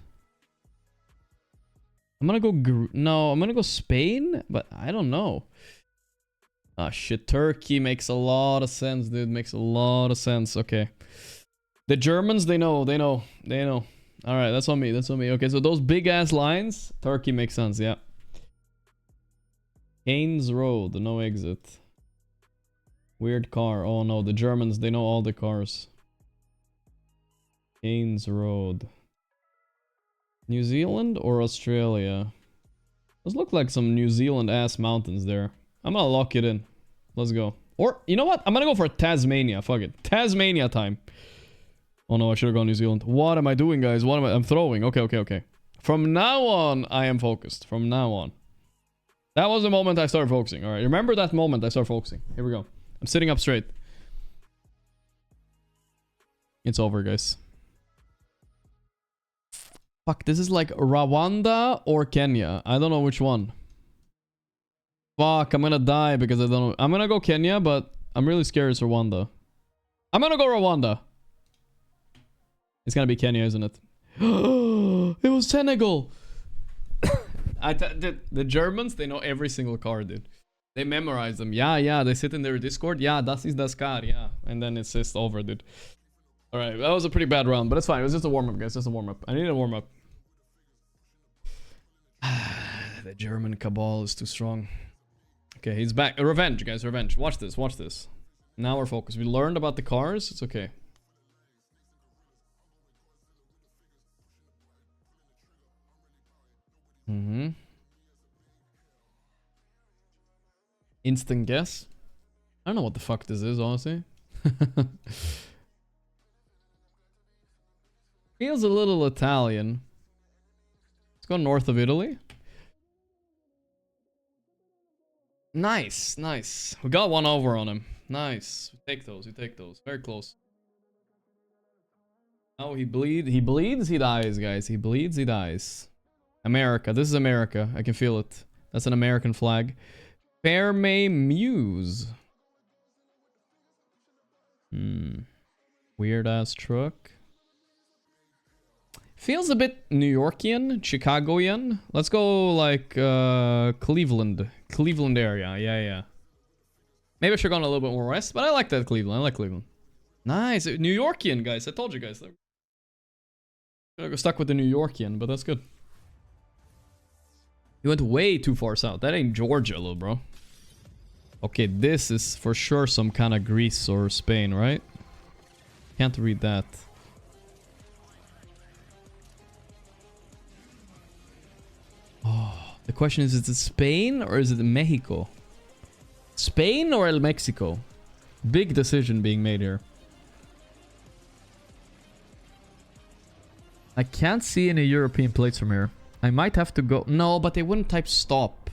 I'm gonna go... No, I'm gonna go Spain, but I don't know. Ah, shit. Turkey makes a lot of sense, dude. Makes a lot of sense. Okay. The Germans, they know. Alright, that's on me. That's on me. Okay, so those big-ass lines, Turkey makes sense, yeah. Haynes Road, no exit. Weird car. Oh no, the Germans, they know all the cars. Haynes Road. New Zealand or Australia? Those look like some New Zealand ass mountains there. I'm gonna lock it in. Let's go. Or, you know what? I'm gonna go for Tasmania. Fuck it. Tasmania time. Oh no, I should have gone New Zealand. What am I doing, guys? What am I? I'm throwing. Okay. From now on, I am focused. From now on. That was the moment I started focusing. Alright, remember that moment I started focusing. Here we go. I'm sitting up straight. It's over, guys. Fuck, this is like Rwanda or Kenya. I don't know which one. Fuck, I'm gonna die because I don't know. I'm gonna go Kenya, but I'm really scared it's Rwanda. I'm gonna go Rwanda. It's gonna be Kenya, isn't it? It was Senegal. The Germans, they know every single car, dude. They memorize them. Yeah, they sit in their Discord. Yeah, das ist das car. Yeah, and then it's just over, dude. All right, that was a pretty bad round, but it's fine. It was just a warm-up, guys. Just a warm-up. I need a warm-up. The German cabal is too strong. Okay, he's back. Revenge, guys. Revenge. Watch this. Watch this. Now we're focused. We learned about the cars. It's okay. Instant guess. I don't know what the fuck this is, honestly. Feels a little Italian. Let's go north of Italy. Nice. We got one over on him. Nice. We take those. Very close. Oh, he bleeds, he dies, guys. He bleeds, he dies. America. This is America. I can feel it. That's an American flag. Fairmay Muse. Weird ass truck. Feels a bit New Yorkian, Chicagoian. Let's go like Cleveland. Cleveland area. Yeah. Maybe I should have gone a little bit more west, but I like that Cleveland. I like Cleveland. Nice. New Yorkian, guys. I told you guys. I got stuck with the New Yorkian, but that's good. You went way too far south. That ain't Georgia, little bro. Okay, this is for sure some kind of Greece or Spain, right? Can't read that. Oh, the question is it Spain or is it Mexico? Spain or El Mexico? Big decision being made here. I can't see any European plates from here. I might have to go... No, but they wouldn't type stop.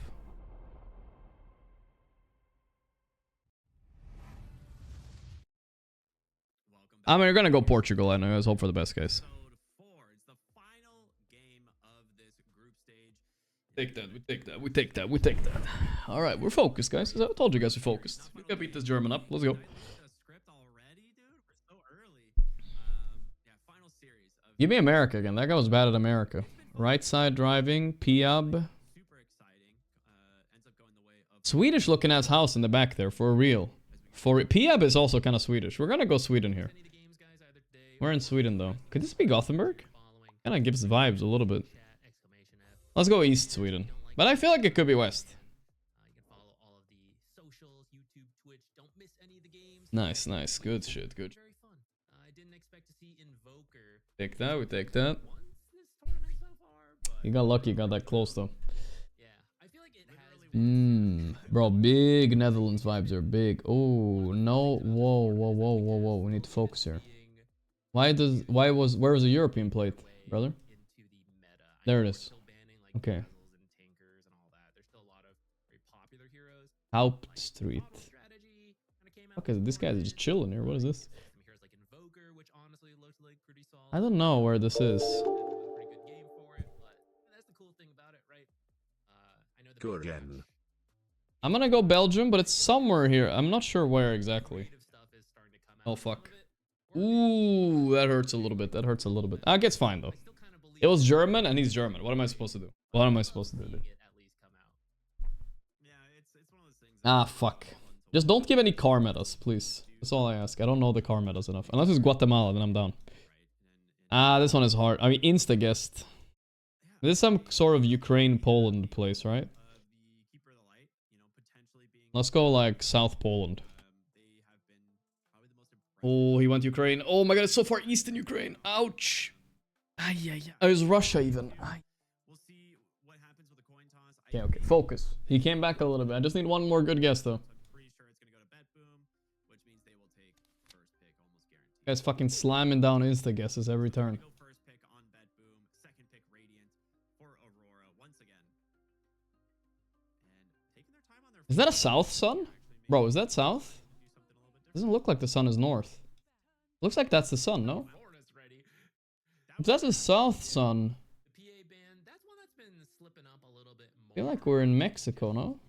I mean, we're gonna go Portugal. I know. Let's hope for the best, guys. Take that. We take that. We take that. We take that. All right, we're focused, guys. I told you guys we're focused. We gotta beat this German up. Let's go. Give me America again. That guy was bad at America. Right side driving. Piab. Swedish looking ass house in the back there, for real. Piab is also kind of Swedish. We're gonna go Sweden here. We're in Sweden though. Could this be Gothenburg? Kind of gives vibes a little bit. Let's go East Sweden. But I feel like it could be West. Nice, nice. Good shit, good. Take that, we take that. You got lucky, you got that close though. Bro, big Netherlands vibes are big. Oh, no. Whoa. We need to focus here. Where was the European plate, brother? There it is. Okay. Haupt Street. Okay, this guy's just chilling here. What is this? I don't know where this is. Gorgc. I'm gonna go Belgium, but it's somewhere here. I'm not sure where exactly. Oh, fuck. Ooh, that hurts a little bit. That hurts a little bit. I guess fine, though. It was German, and he's German. What am I supposed to do? What am I supposed to do, dude? Ah, fuck. Just don't give any car metas, please. That's all I ask. I don't know the car metas enough. Unless it's Guatemala, then I'm down. Ah, this one is hard. I mean, insta-guessed. This is some sort of Ukraine-Poland place, right? Let's go, like, South Poland. Oh, he went Ukraine. Oh my god, it's so far east in Ukraine. Ouch. Oh, it was Russia even. Okay. Focus. He came back a little bit. I just need one more good guess, though. Guy's fucking slamming down insta-guesses every turn. Is that a south sun? Bro, is that south? Doesn't look like the sun is north. Looks like that's the sun, no? If that's a south sun. I feel like we're in Mexico, no?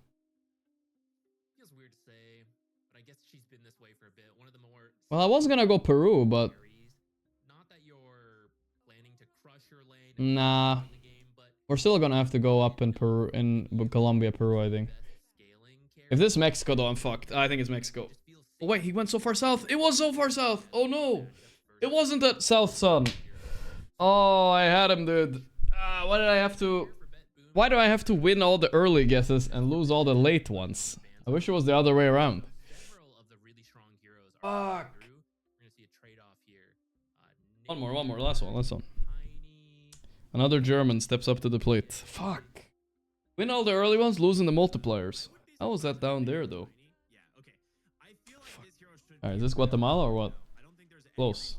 Well, I was gonna go Peru, but... Nah. We're still gonna have to go up in Peru, in Colombia, Peru, I think. If this is Mexico, though, I'm fucked. I think it's Mexico. Oh, wait, he went so far south. It was so far south. Oh, no. It wasn't that south sun. Oh, I had him, dude. Why did I have to... Why do I have to win all the early guesses and lose all the late ones? I wish it was the other way around. Fuck. One more. Last one. Another German steps up to the plate. Fuck. Win all the early ones, losing the multipliers. How was that down there, though? Alright, is this Guatemala or what? Close.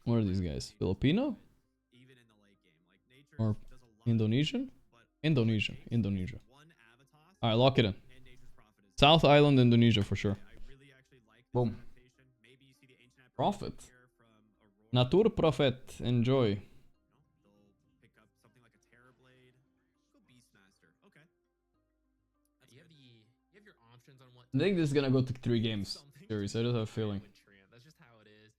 What are these guys? Filipino? Or Indonesian? Indonesia. Alright, lock it in. South Island, Indonesia for sure. Boom. Profit. Natur Prophet. Enjoy. Pick up something like a Terrorblade. Go Beastmaster. Okay. You have your options on what. I think this is gonna go to 3 games. Series. I just have a feeling. That's just how it is.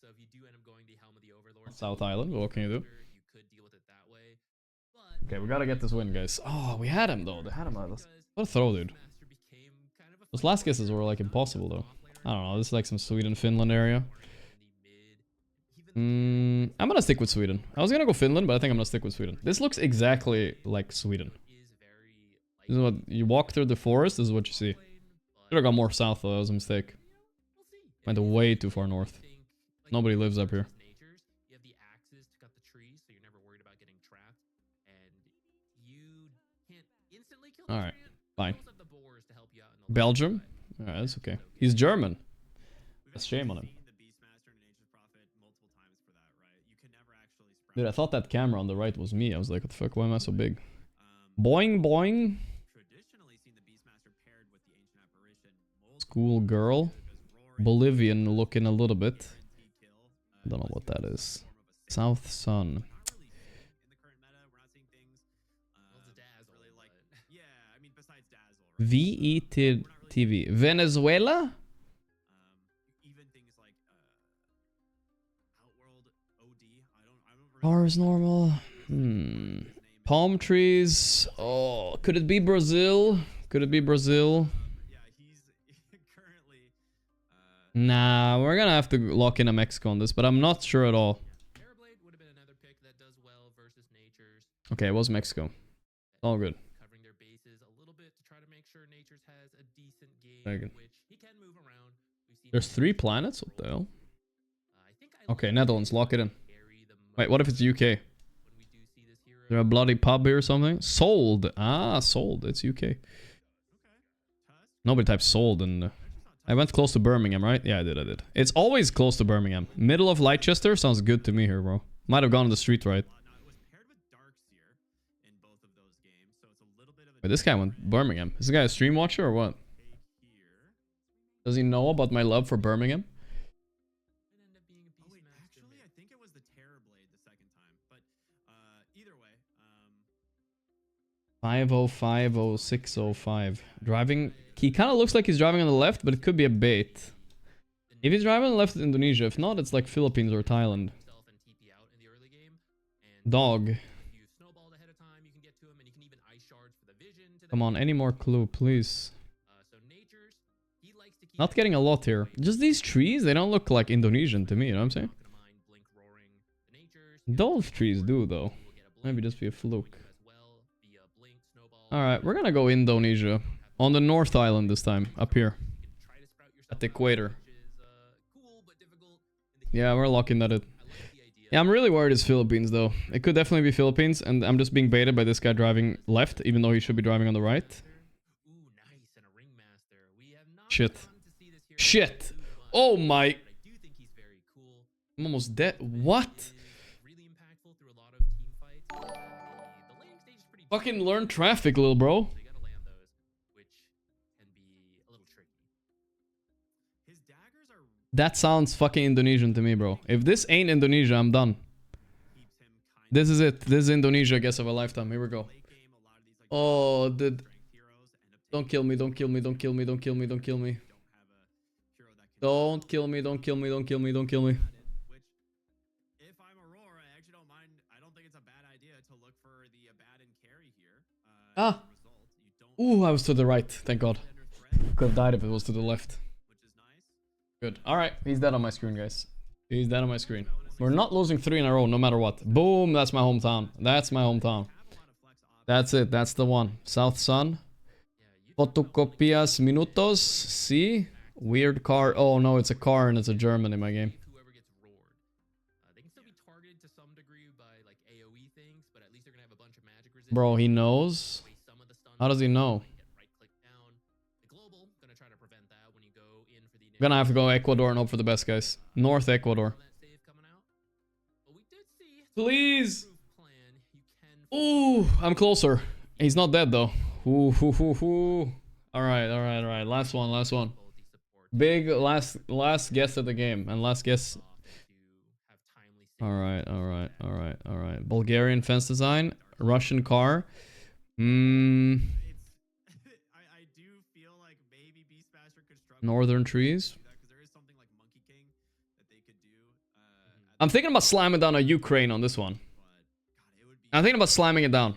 So if you do end up going the Helm of the Overlord, South Island. What can you do? You could deal with it that way. But Okay, we gotta get this win, guys. Oh, we had him though. They had him. What a throw, dude. Those last guesses were like impossible though. I don't know. This is like some Sweden, Finland area. I'm gonna stick with Sweden. I was gonna go Finland, but I think I'm gonna stick with Sweden. This looks exactly like Sweden. This is what you walk through the forest. This is what you see. Should have gone more south though. That was a mistake. Went way too far north. Nobody lives up here. you have the axes to cut the trees, so you're never worried about getting trapped, and you can't instantly kill. All right, fine. You also have the boars to help you out in the Belgium. All right, that's okay. He's German. That's shame on him. Dude, I thought that camera on the right was me. I was like, what the fuck? Why am I so big? Boing, boing. School girl. Bolivian looking a little bit. I don't know what that is. South Sun. VETV. Venezuela? Cars normal. Palm trees. Oh, could it be Brazil? Could it be Brazil? Nah, we're gonna have to lock in a Mexico on this, but I'm not sure at all. Okay, it was Mexico. All good. Very good. There's 3 planets? What the hell? Okay, Netherlands, lock it in. Wait, what if it's UK? Is there a bloody pub here or something? Sold. Ah, sold. It's UK. Nobody types sold and... I went close to Birmingham, right? Yeah, I did. It's always close to Birmingham. Middle of Leicester sounds good to me here, bro. Might have gone on the street, right? Wait, this guy went Birmingham. Is this guy a stream watcher or what? Does he know about my love for Birmingham? Oh wait, actually, I think it was the Terrorblade the second time, but either way, 5050605. Driving. He kind of looks like he's driving on the left, but it could be a bait. If he's driving on the left, it's Indonesia. If not, it's like Philippines or Thailand. Dog. Come on, any more clue, please. Not getting a lot here. Just these trees, they don't look like Indonesian to me, you know what I'm saying? Those trees do, though. Maybe just be a fluke. Alright, we're gonna go Indonesia. On the North Island this time, up here. At the equator. Yeah, we're locking that in. Yeah, I'm really worried it's Philippines, though. It could definitely be Philippines, and I'm just being baited by this guy driving left, even though he should be driving on the right. Shit. Shit! Oh my... I'm almost dead. What? Fucking learn traffic, little bro. That sounds fucking Indonesian to me, bro. If this ain't Indonesia, I'm done. This is it. This is Indonesia, guess of a lifetime. Here we go. Oh, dude. Don't kill me, don't kill me, don't kill me, don't kill me, don't kill me. Don't kill me, don't kill me, don't kill me, don't kill me. if I'm Aurora, I actually don't mind. I don't think it's a bad idea to look for the Abaddon carry here. Ah. Ooh, I was to the right. Thank God. Could have died if it was to the left. Good. Alright, he's dead on my screen, guys. He's dead on my screen. We're not losing 3 in a row, no matter what. Boom, that's my hometown. That's my hometown. That's it, that's the one. South Sun. Fotocopias minutos. See? Weird car. Oh no, it's a car and it's a German in my game. Bro, he knows? How does he know? Gonna have to go Ecuador and hope for the best, guys. North Ecuador. Please! Ooh, I'm closer. He's not dead, though. Ooh, hoo, hoo, hoo. Alright. Last one. Big last guess at the game and last guess. All right. Bulgarian fence design, Russian car. Northern trees. I'm thinking about slamming down a Ukraine on this one. I'm thinking about slamming it down.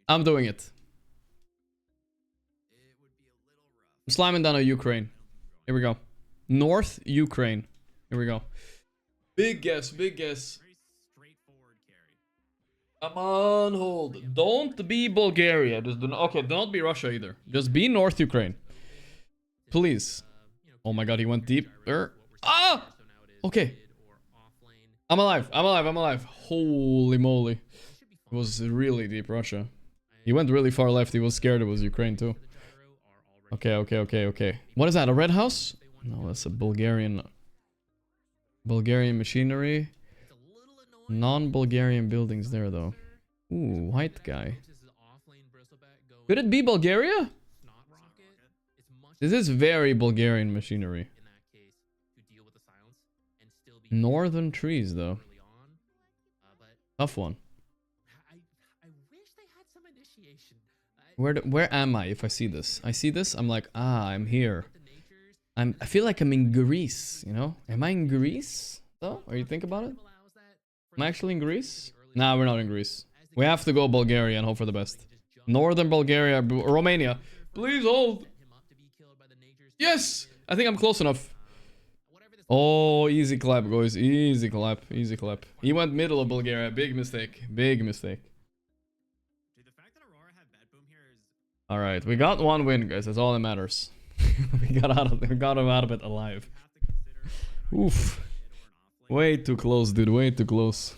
I'm doing it. I'm slamming down a Ukraine. Here we go. North Ukraine. Here we go. Big guess, big guess. Come on, hold. Don't be Bulgaria. Just okay, don't be Russia either. Just be North Ukraine. Please. Oh my god, he went deep. Ah! Okay. I'm alive. Holy moly. It was really deep Russia. He went really far left. He was scared it was Ukraine too. Okay. What is that? A red house? No, that's a Bulgarian machinery. Non-Bulgarian buildings there though. Ooh, white guy. Could it be Bulgaria? This is very Bulgarian machinery. Northern trees though. Tough one. Where am I if I see this? I see this, I'm like, I'm here. I feel like I'm in Greece, you know? Am I in Greece though? Or you think about it? Am I actually in Greece? Nah, we're not in Greece. We have to go Bulgaria and hope for the best. Northern Bulgaria, Romania. Please hold. Yes! I think I'm close enough. Oh, easy clap, guys. Easy clap. He went middle of Bulgaria. Big mistake. Alright, we got one win, guys. That's all that matters. we got him out of it alive. Oof. Way too close, dude. Way too close.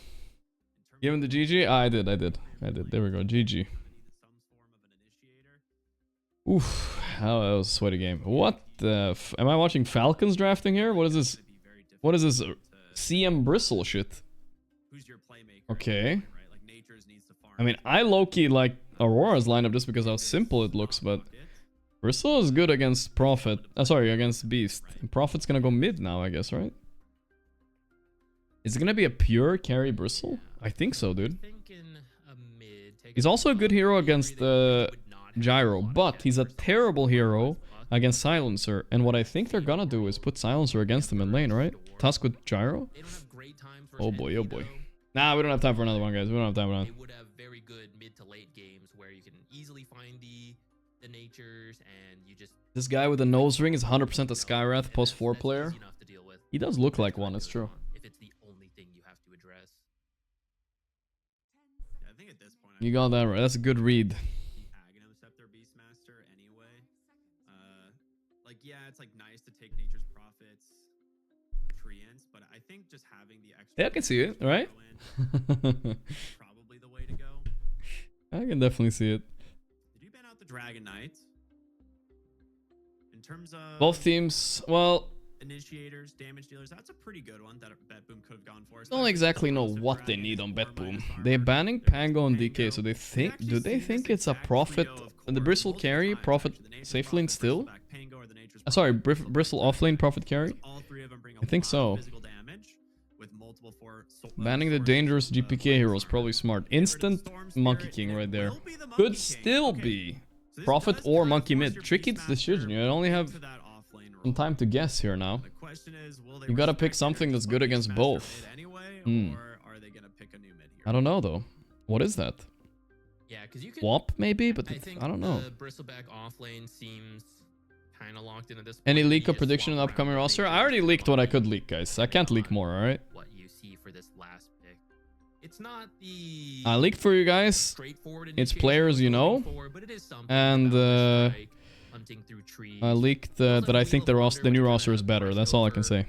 Give him the GG? I did. There we go. GG. Oof. That was a sweaty game. What the am I watching Falcons drafting here? What is this? What is this? CM Bristle shit. Okay. I mean, I low-key like Aurora's lineup just because how simple it looks, but Bristle is good against Prophet. Against Beast. And Prophet's gonna go mid now, I guess, right? Is it gonna be a pure carry Bristle? I think so, dude. He's also a good hero against Gyro, but he's a terrible hero against Silencer. And what I think they're gonna do is put Silencer against him in lane, right? Tusk with Gyro? Oh boy. Nah, we don't have time for another one, guys. We don't have time for another. They would have very good mid to late games where you can easily find the natures and you just... This guy with the nose ring is 100% a Skywrath post 4 player. He does look like one, it's true. If it's the only thing you have to address. I think at this point You got that right. That's a good read. Aghanim Scepter Beastmaster anyway. Like yeah, it's like nice to take Nature's Prophets treants, but I think just having the extra Yeah, I can see it, right? probably the way to go. I can definitely see it. Did you ban out the Dragon Knight? In terms of Both teams, well, initiators, damage dealers, that's a pretty good one that BetBoom could have gone for. don't exactly know what they need on BetBoom. They're banning Pango and DK, so they think, do they think it's a Prophet, the Bristle carry, Prophet safe lane still? Sorry, Bristle offlane, Prophet carry? I think so. Banning the dangerous GPK hero is probably smart. Instant Monkey King right there. Could still be Prophet or Monkey mid. Tricky decision, you only have some time to guess here now. You gotta pick something that's good against both. I don't know though. What is that? Yeah, because you can Swap maybe, but I don't know. The Bristleback offlane seems kind of locked in at this point. Any leak or prediction in the upcoming roster? I already leaked what I could leak, guys. I can't leak more, alright? What you see for this last pick. It's not the I leaked for you guys. It's players you know. And I leaked that I think the new roster is better. That's all I can say.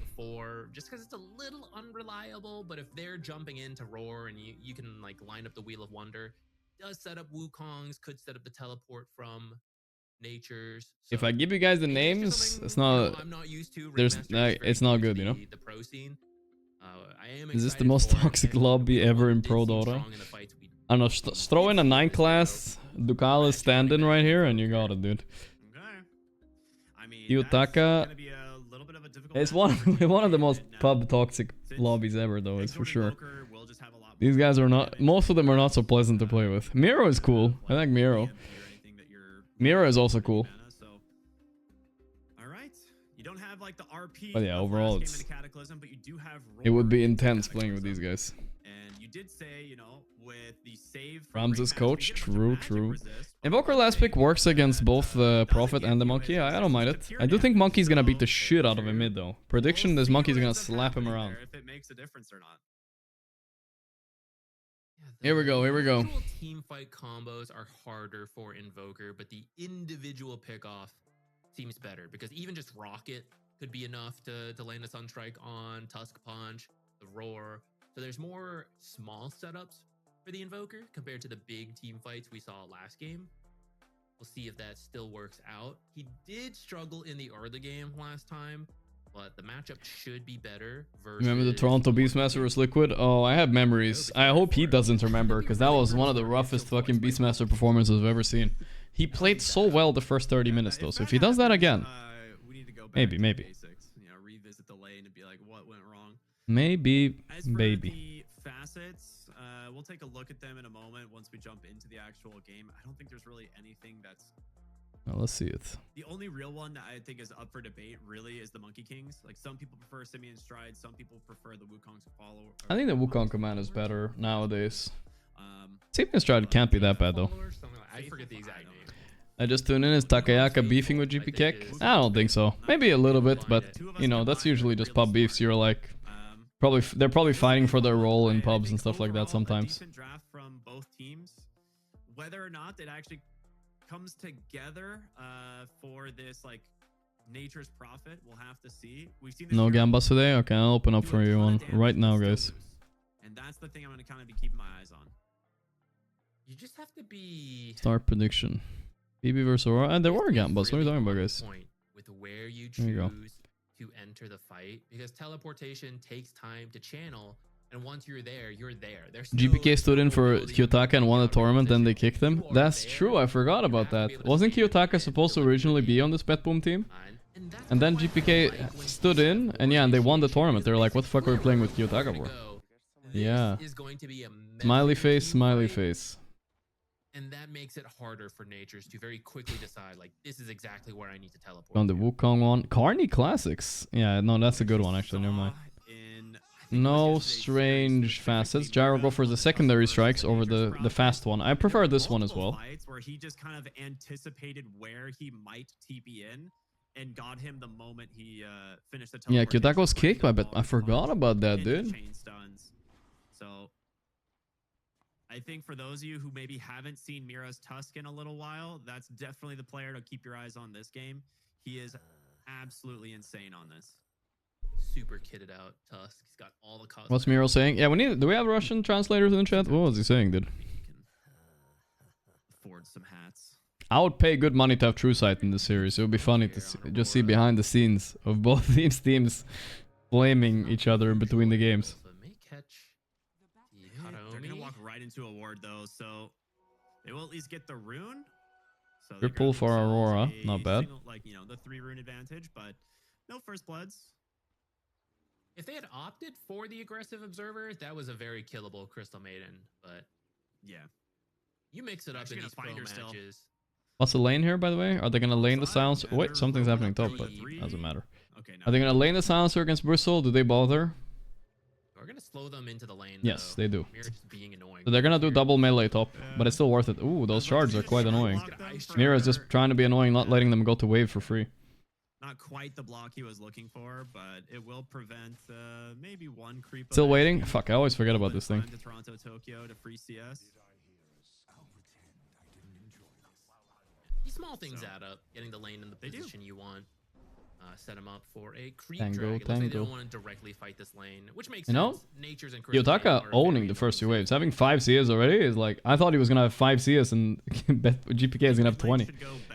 Just because it's a little unreliable, but if they're jumping into Roar and you can like line up the Wheel of Wonder, does set up Wukong's, could set up the teleport from Nature's. So if I give you guys the names, it's not. I'm not used to. There's it's not good, you know. The pro scene. Is this the most toxic lobby ever in Pro Dota? I don't know. Throw in a 9 class Ducalis stand-in right here, and you got it, dude. Yutaka is one of the most pub toxic lobbies ever, though. It's for sure. These guys are not. Most of them are not so pleasant to play with. Miro is cool. I like Miro. Miro is also cool. But yeah, overall, it would be intense playing with these guys. Ramses coach, true. Invoker last pick works against both the Prophet and the Monkey. I don't mind it. I do think Monkey's gonna beat the shit out of him mid though. Prediction: this Monkey's gonna slap him around. Here we go. Team fight combos are harder for Invoker, but the individual pickoff seems better because even just Rocket could be enough to land a Sunstrike on Tusk Punch, the Roar. So there's more small setups for the Invoker compared to the big team fights we saw last game. We'll see if that still works out. He did struggle in the early game last time, but the matchup should be better. Remember the Toronto Beastmaster was Liquid? Oh, I have memories. I hope he doesn't remember, because that was one of the roughest fucking Beastmaster performances I've ever seen. He played so well the first 30 minutes though, so if he does that again, maybe. Revisit the lane and be like, what went wrong? Maybe. Facets, we'll take a look at them in a moment once we jump into the actual game. I don't think there's really anything that's... Well, let's see it. The only real one that I think is up for debate really is the Monkey Kings. Like, some people prefer Simeon Stride, some people prefer the Wukong's follow. I think the Wukong command is better nowadays. Simeon Stride can't be that bad though. I forget the exact name. I just tuned in. Is Takayaka beefing with GP Keck? I don't think so. Maybe a little bit, but you know, that's usually just pub beefs. You're like, they're probably fighting for their role in pubs and stuff like that sometimes. Draft from both teams. Whether or not it actually comes together for this like Nature's Prophet, we'll have to see. We've seen no Gambas today. Okay, I'll open up for you one right now, guys. And that's the thing I'm going to kind of be keeping my eyes on. You just have to be start prediction. BB versus Aurora, and there were Gambas. What are you talking about, guys? With where you choose to enter the fight, because teleportation takes time to channel, and once you're there, you're there. GPK stood in for Kiyotaka and won the tournament, then they kicked him. That's true. I forgot about that. Wasn't Kiyotaka supposed to originally be on this Bet Boom team? And then GPK stood in, and yeah, and they won the tournament. They're like, what the fuck are we playing with Kiyotaka for? Yeah. Smiley face. And that makes it harder for Natures to very quickly decide, like, this is exactly where I need to teleport. On the Wukong one. Carney Classics. Yeah, no, that's a good one, actually. Never mind. No strange facets. Gyro go for the secondary strikes over the fast one. I prefer this one as well. Where he just kind of anticipated where he might TP in and got him the moment he finished the yeah, Kiyotaka was kicked, but I forgot about that, dude. So I think for those of you who maybe haven't seen Mira's Tusk in a little while, that's definitely the player to keep your eyes on this game. He is absolutely insane on this. Super kitted out Tusk. He's got all the cosmetics. What's Miro saying? Yeah, do we have Russian translators in the chat? What was he saying, dude? Afford some hats. I would pay good money to have True Sight in this series. It would be funny to just see behind the scenes of both teams blaming each other in between the games. They're gonna walk right into a ward though, so they will at least get the rune. So triple for Aurora, not bad. Like, you know, the 3 rune advantage, but no first bloods. If they had opted for the aggressive observer, that was a very killable Crystal Maiden. But yeah, you mix it up in these pro matches. What's the lane here, by the way? Are they gonna lane the silencer? Wait, something's happening top, but doesn't matter. Okay, are they gonna lane the silencer against Bristle? Do they bother? We're gonna slow them into the lane. Yes, they do. Mira's just being annoying. So they're gonna do double melee top, but it's still worth it. Ooh, those shards are quite annoying. Mira's just trying to be annoying, not letting them go to wave for free. Not quite the block he was looking for, but it will prevent maybe one creep. Still waiting? Fuck, I always forget about this thing. To Toronto, Tokyo to free CS. These small things add up. Getting the lane in the position you want. Set him up for a creep Tango. They don't want to directly fight this lane, which makes sense. Know, Nature's and Kiyotaka owning the first 2 waves. Having 5 CS already is like, I thought he was gonna have 5 CS and GPK is gonna have 20.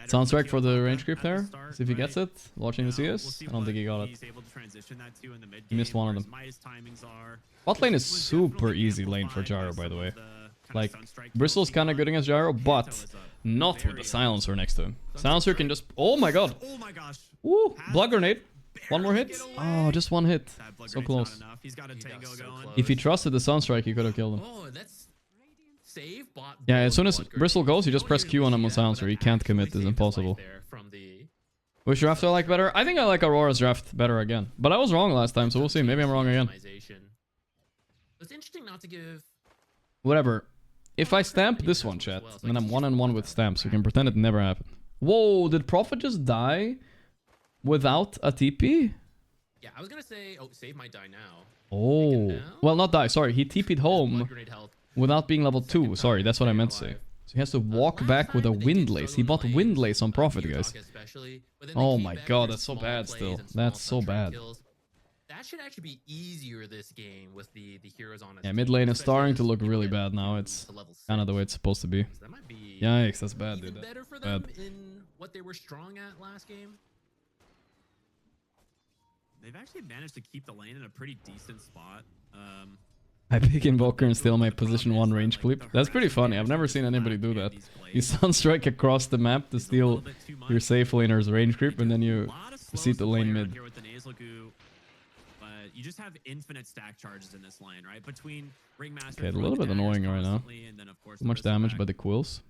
Sounds right for the range creep there. See if he gets it. Watching the CS. I don't think he got it. He missed one of them. Bot lane is super easy lane for Gyro, by the way. Like, Bristle's kind of good against Gyro, but not with the Silencer next to him. Silencer can just... Oh my god! Oh my gosh. Woo! Blood Grenade. One more hit. Oh, just one hit. So close. He's got a tango going. If he trusted the Sunstrike, he could have killed him. Oh, that's save bot. Yeah, as soon as Bristle goes, you just press Q on him on Silencer. He can't commit. It's impossible. Which draft do I like better? I think I like Aurora's draft better again. But I was wrong last time, so we'll see. Maybe I'm wrong again. It's interesting not to give... Whatever. If I stamp this one, chat, then I'm 1-1 with stamps. We can pretend it never happened. Whoa, did Prophet just die without a TP? Yeah, I was gonna say, oh, save might die now. Oh. Well, not die. Sorry, he TP'd home without being level 2. Sorry, that's what I meant to say. So he has to walk back with a Windlace. He bought Windlace on Prophet, guys. Oh my god, that's so bad still. That's so bad. That should actually be easier this game with the heroes on it. Yeah, mid lane is starting to look really bad now. It's kind of the way it's supposed to be. Yikes, that's bad, dude. Better for them in what they were strong at last game. They've actually managed to keep the lane in a pretty decent spot. I pick Invoker and steal my position 1 range clip. That's pretty funny. I've never seen anybody do that. You Sunstrike across the map to steal your safe laner's range creep, and then you proceed to lane mid. You just have infinite stack charges in this lane, right? Between Ringmaster. Okay, a little bit annoying right now. Too much damage by the quills.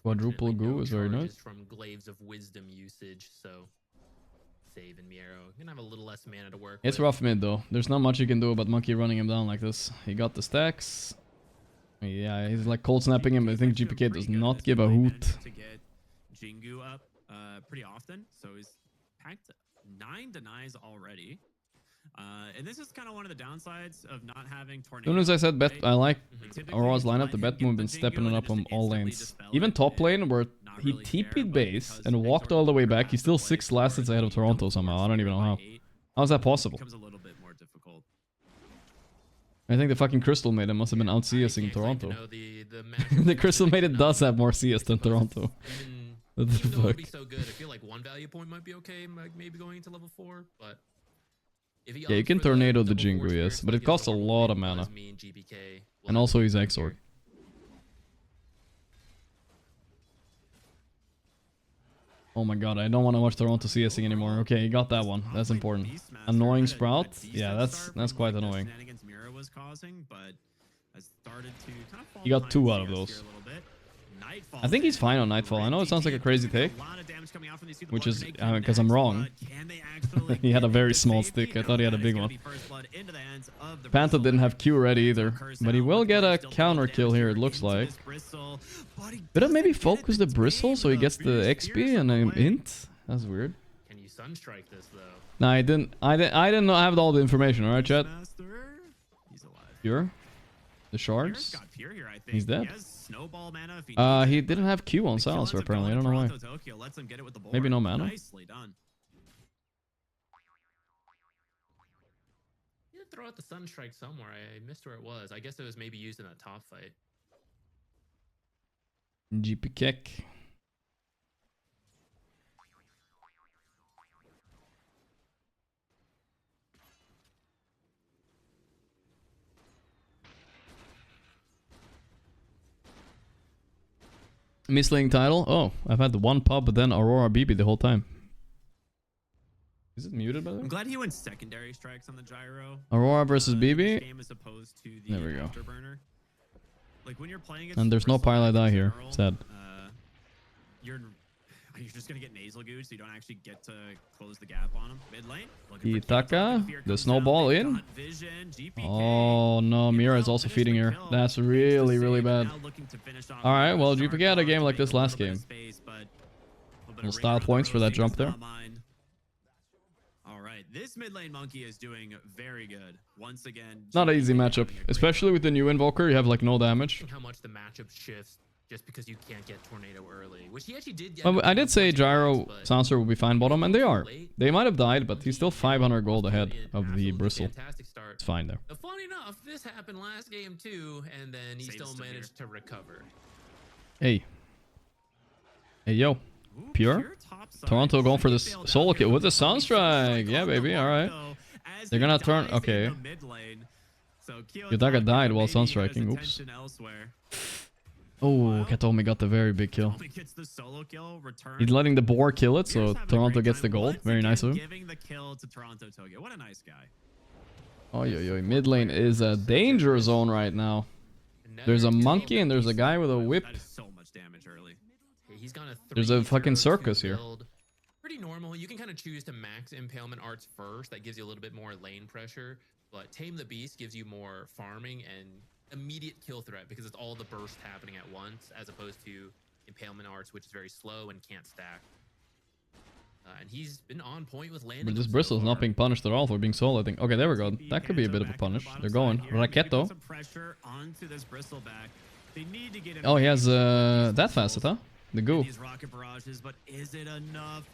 Quadruple goo is very nice. From Glaives of Wisdom usage, so save and Miero. You're gonna have a little less mana to work It's with. rough mid though. There's not much you can do about Monkey running him down like this. He got the stacks. Yeah, he's like cold snapping him. I think GPK does not give a hoot. To get Jingu up pretty often, so he's packed 9 denies already. And this is kind of one of the downsides of not having Tornado. As soon as I said bet, I like Aurora's lineup. The bet move been stepping it up on all lanes. Even top lane where he TP'd base and walked all the way back. He's still 6 last hits ahead of Toronto somehow. I don't even know how. How's that possible? I think the fucking Crystal Maiden must have been out CSing Toronto. The Crystal Maiden does have more CS than Toronto. What the Even though it would be fuck? so good, I feel like 1 value point might be okay, like maybe going into level 4, but if he Yeah, you can tornado the Jingu, yes, but it costs a lot of mana. And also he's Exort. Oh my god, I don't want to watch Toronto CSing anymore. Okay, he got that one. That's important. Annoying Sprout? Yeah, that's quite annoying. He got 2 out of those. I think he's fine on Nightfall. I know it sounds like a crazy take, which is because I'm wrong. He had a very small stick. I thought he had a big one. Panther didn't have Q ready either, but he will get a counter kill here, it looks like. Could have maybe focused the Bristle so he gets the XP and an int? That's weird. Can you Sunstrike this though? No, I didn't have all the information, alright, chat? Pure? The shards? He's dead. He didn't have Q on Silencer apparently. I don't know why. Maybe no mana. You did throw out the Sunstrike somewhere. I missed where it was. I guess it was maybe used in that top fight. GP kick. Mislaying title? Oh, I've had the one pub, but then Aurora BB the whole time. Is it muted by the way? I'm glad he went secondary strikes on the gyro. Aurora versus BB? Game as opposed to the There we go. afterburner. Like when you're playing And there's no Pilot Die here. Sad. You're just gonna get nasal goo, so you don't actually get to close the gap on him. Mid lane. Itaka, the snowball in. Oh no, Mira is also feeding her. That's really, really bad. Alright, well, GPK had a game like this last game. Little style points for that jump there. Alright, this mid lane monkey is doing very good. Once again, Not an easy matchup, especially with the new Invoker. You have like no damage. How much the matchup shifts just because you can't get Tornado early, which he actually did. Well, I did say Gyro Silencer will be fine bottom, and they are. They might have died, but he's still 500 gold ahead of the Bristle. It's fine there. Funny enough, this happened last game too, and then he still managed to recover. Hey. Hey, yo. Pure? Toronto going for this solo kill with the Sunstrike. Yeah, baby. All right. They're gonna turn. Okay. So Yutaka died while sunstriking. Oops. Oh, Katomi got the very big kill. Gets the solo kill, He's letting the boar kill it, so Toronto gets the gold. Very nice of him. Giving the kill to Toronto Tokyo. What a nice guy. Oh, yo, mid lane is a danger zone right now. There's a monkey and there's a guy with a whip. That is so much damage early. He's gone There's a fucking circus here. Pretty normal. You can kind of choose to max impalement arts first. That gives you a little bit more lane pressure. But Tame the Beast gives you more farming and immediate kill threat because it's all the burst happening at once, as opposed to impalement arts, which is very slow and can't stack. And he's been on point with landing. But this bristle's not being punished at all for being solo, I think. Okay, there we go. That could be a bit of a punish. They're going. Raketo. Oh, he has that facet, huh? The goo.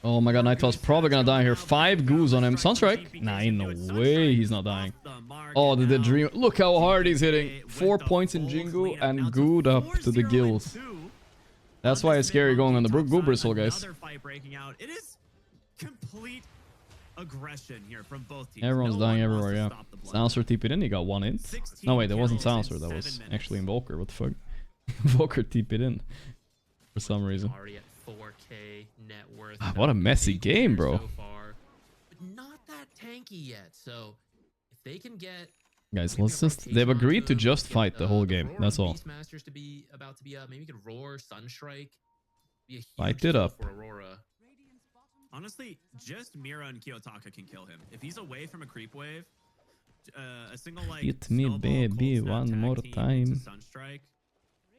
Oh my god, Nightfall's probably gonna die here. 5 goos on him. Sunstrike? Nah, ain't no way he's not dying. Oh, the dream. Look how hard he's hitting. 4 points in Jingu and gooed up to the gills. That's why it's scary going on the goo bristle, guys. It is complete aggression here from both teams. Everyone's dying everywhere, yeah. Silencer TP'd in, he got 1 int. No, wait, that wasn't Silencer, that was actually Invoker. What the fuck? Invoker TP'd in. For some reason. Already at 4K net worth. What a messy game, bro. So far, but not that tanky yet. So if they can get guys, let's just they've agreed to just fight the whole game. That's all. Beastmasters to be about to be up. Maybe you could roar Sunstrike. Be a huge fight it up. For Aurora. Honestly, just Mira and Kiyotaka can kill him. If he's away from a creep wave, a single like hit me baby one more time. Sunstrike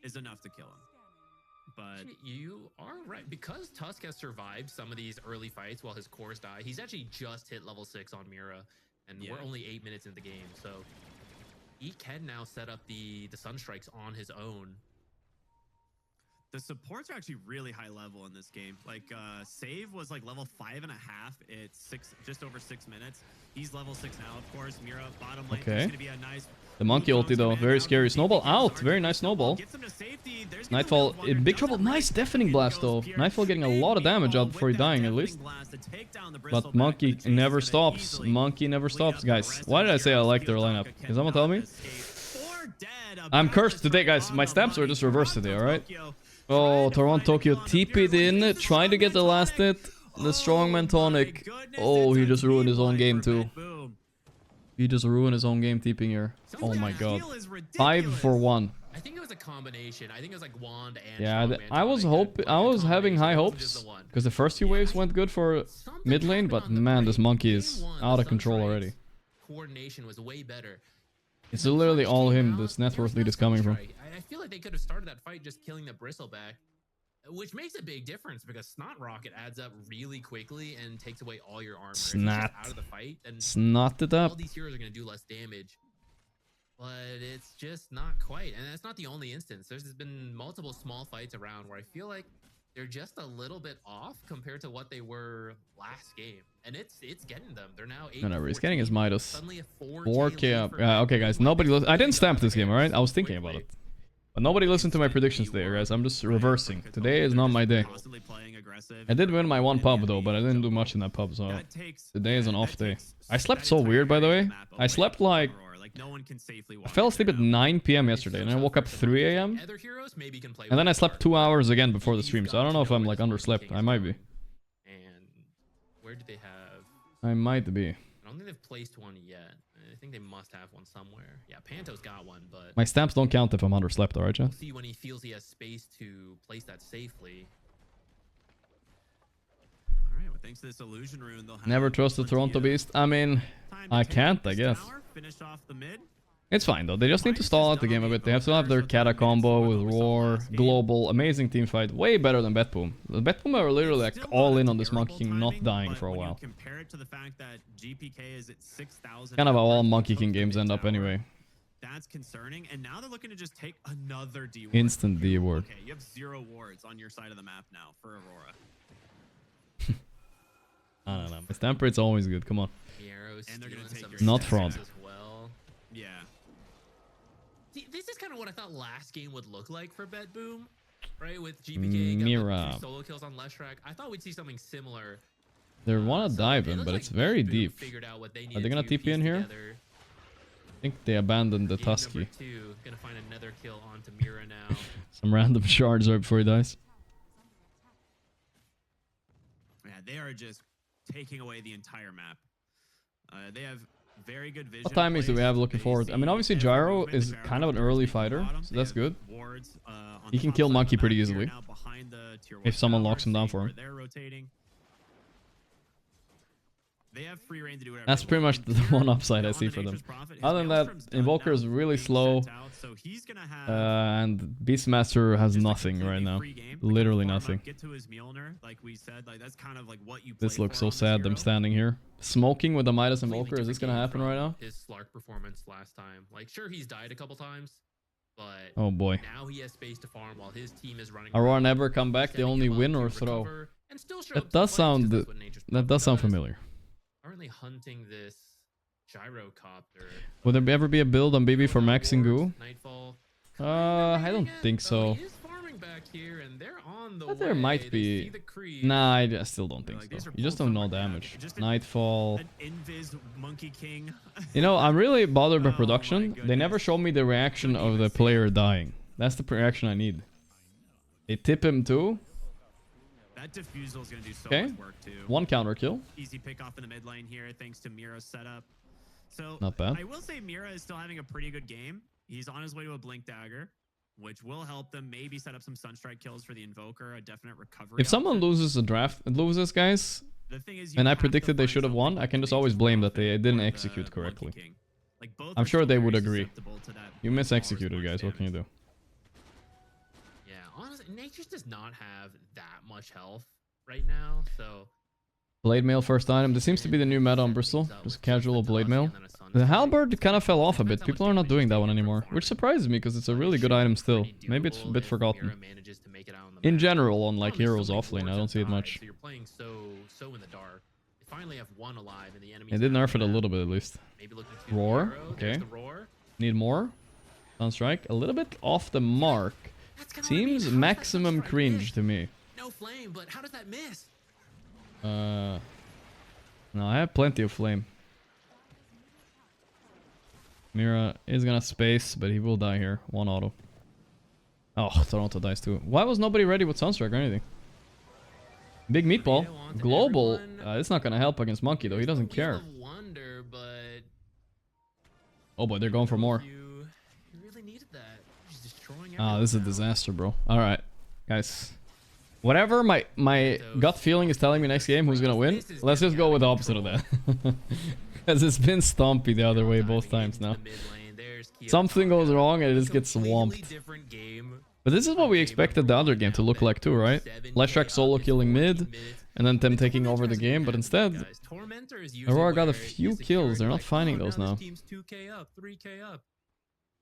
is enough to kill him. But you are right, because Tusk has survived some of these early fights while his cores die. He's actually just hit level 6 on Mira, and we're only 8 minutes in the game, so he can now set up the Sunstrikes on his own. The supports are actually really high level in this game. Like Save was like level 5.5. It's just over 6 minutes. He's level 6 now, of course. Mira bottom lane. Okay. Gonna be a nice the monkey ulti though, very scary. Snowball out, very nice snowball. Nightfall in big trouble. Nice deafening blast though. Nightfall getting a lot of damage out before he dying at least. But monkey never stops. Monkey never stops, guys. Why did I say I like their lineup? Can someone tell me? I'm cursed today, guys. My stamps are just reversed today, alright? Oh, Toronto Tokyo TP'd in, trying to get the last hit. The strongman tonic. Oh, he just ruined his own game too. He just ruined his own game TPing here. Oh my god. 5 for 1. I think it was a combination. I think it was like Wand and yeah, I was having high hopes because the first 2 waves went good for mid lane, but man, this monkey is out of control already. Coordination was way better. It's literally all him this net worth lead is coming from. I feel like they could have started that fight just killing the bristleback, which makes a big difference because Snot Rocket adds up really quickly and takes away all your armor. Snot. Out of the fight, and snot it up. All these heroes are going to do less damage, but it's just not quite. And that's not the only instance. There's been multiple small fights around where I feel like they're just a little bit off compared to what they were last game, and it's getting them. They're now 8. No, he's getting his Midas. 4K up. Okay, guys, nobody. I didn't stamp this game, all right? I was thinking about it. But nobody listened to my predictions today, guys. I'm just reversing. Today is not my day. I did win my 1 pub, though, but I didn't do much in that pub, so today is an off day. I slept so weird, by the way. I slept like... I fell asleep at 9 PM yesterday, and I woke up 3 AM. And then I slept 2 hours again before the stream, so I don't know if I'm like underslept. I might be. And where did they have... I might be. I don't think they've placed one yet. I think they must have one somewhere. Yeah, Panto's got one, but... My stamps don't count if I'm underslept, alright, chat? We'll see when he feels he has space to place that safely. Alright, well, thanks to this illusion rune, they'll have... Never trust the Toronto Beast. I mean, I can't, I guess. Off the mid. It's fine, though. They just need to stall out the game a bit. They have to have their Kata combo with Roar, Global, amazing team fight. Way better than Betboom. The Betboom are literally like all in on this Monkey King not dying for a while. Compare it to the fact that GPK is at 6,000. Kind of how all Monkey King games end up anyway. That's concerning, and now they're looking to just take another D ward. Instant D ward. Okay, you have 0 wards on your side of the map now for Aurora. I don't know. My stamp rate's always good. Come on. And they're gonna take not fraud. As well. Yeah. See, this is kind of what I thought last game would look like for Betboom, right? With GPK got 2 solo kills on Leshrac. I thought we'd see something similar. They want to dive him, but it's very deep. Out what they Are they gonna TP in here? think they abandoned the Game Tusky. number 2, gonna find another kill onto Mira now. Some random shards right before he dies. Yeah, they are just taking away the entire map. They have very good vision. What timings do we have looking forward? I mean, obviously Gyro is kind of an early fighter, so that's good. He can kill Monkey pretty easily if someone locks him down for him. They're rotating. They have free reign to do whatever. That's pretty much the one upside I see for them. Other than that, Invoker is really slow, and Beastmaster has nothing right now. Literally nothing. This looks so sad, them standing here. Smoking with the Midas Invoker, is this gonna happen right now? His Slark performance last time. Like, sure, he's died a couple times, but oh boy. now he has space to farm while his team is running. Aurora never come back, they only win or throw. That does sound familiar. Currently hunting this gyrocopter. Would there ever be a build on BB for Max and Goo? Nightfall. I don't think so. He is farming back here, and they're on the But there might be. Nah, I still don't think so. You just don't know damage. Nightfall. Monkey King. You know, I'm really bothered by production. They never show me the reaction of the player dying. That's the reaction I need. They tip him too. That defusal is going to do so Okay, much work too. one counter kill. Easy pick off in the mid lane here thanks to Mira's setup. So not bad. I will say Mira is still having a pretty good game. He's on his way to a Blink Dagger, which will help them maybe set up some Sunstrike kills for the Invoker, a definite recovery. If someone loses a draft, loses guys, the thing is, and I predicted they should have won, I can just always blame that they didn't execute correctly. I'm sure they would agree. You mis-executed, guys. What can you do? Yeah, honestly, Nate just does not have that much health right now, so... Blade Mail first item. This seems to be the new meta on Bristol. Just casual Blade Mail. The Halberd kind of fell off a bit. People are not doing that one anymore, which surprises me because it's a really good item still. Maybe it's a bit forgotten. In general, on like heroes offlane, I don't see it much. So you're playing so in the dark. They finally have one alive, and the enemy. They did nerf it a little bit at least. Roar. Okay. Need more. Sunstrike. A little bit off the mark. Seems maximum cringe to me. No flame, but how does that miss? No, I have plenty of flame. Mira is gonna space, but he will die here. One auto. Oh, Toronto dies too. Why was nobody ready with Sunstrike or anything? Big Meatball. Global. It's not gonna help against Monkey though. He doesn't care. Oh boy, they're going for more. Ah, this is a disaster, bro. Alright, guys. Whatever my gut feeling is telling me next game who's gonna win, let's just go with the opposite of that. Because it's been stompy the other way both times now. Something goes wrong and it just gets swamped. But this is what we expected the other game to look like too, right? Leshrac solo killing mid, and then them taking over the game, but instead, Aurora got a few kills. They're not finding those now. They're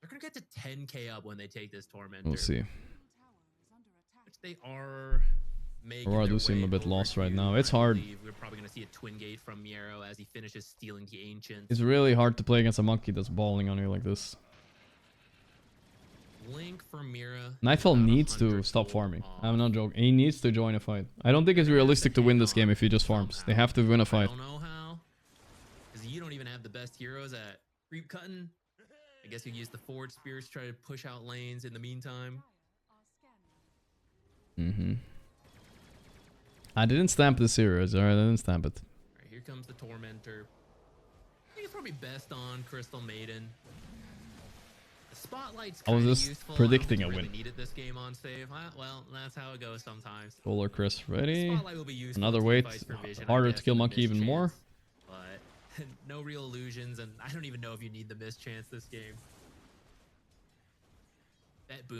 gonna get to 10k up when they take this Tormentor. We'll see. Which they are making. Aurora do seem a bit lost right now. It's hard. We're probably gonna see a twin gate from Miero as he finishes stealing the Ancient. It's really hard to play against a monkey that's balling on you like this. Link for Mira. Nightfall needs to stop farming. I'm not joking. He needs to join a fight. I don't think it's realistic to win this game if he just farms. They have to win a fight. I don't know how. Because you don't even have the best heroes at creep cutting. I guess you use the forward spears to try to push out lanes in the meantime. I didn't stamp the series. Alright, I didn't stamp it. Alright, here comes the Tormentor. I think it's probably best on Crystal Maiden. The Spotlight's I was just useful. predicting I don't a really win. needed this game on save. Well, that's how it goes sometimes. Solar Chris ready. Spotlight will be useful Another to wait. device for vision, Harder I to guess, kill than the Monkey even mischance. more. But no real illusions, and I don't even know if you need the mischance this game.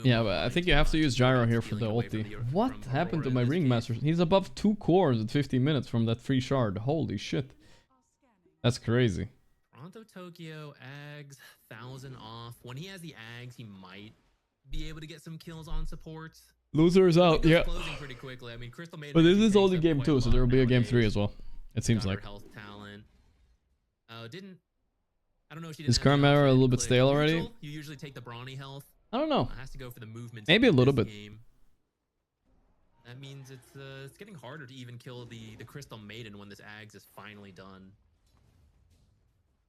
Yeah, but I think you have to use Gyro here for the ulti. What happened to my Ringmaster? He's above 2 cores at 15 minutes from that free shard. Holy shit. That's crazy. Toronto, Tokyo, Ags, 1,000 off. When he has the Ags, he might be able to get some kills on supports. Loser is out, yeah. Closing pretty quickly. I mean, Crystal Maiden But this is only game 2, so there will be a game 3 as well. It seems like. Health talent. I don't know if she didn't Is have current the meta a option little to bit click stale already? neutral. You usually take the brawny health. I don't know. Has to go for the movement. Maybe a little bit. Game. That means it's getting harder to even kill the Crystal Maiden when this Ags is finally done.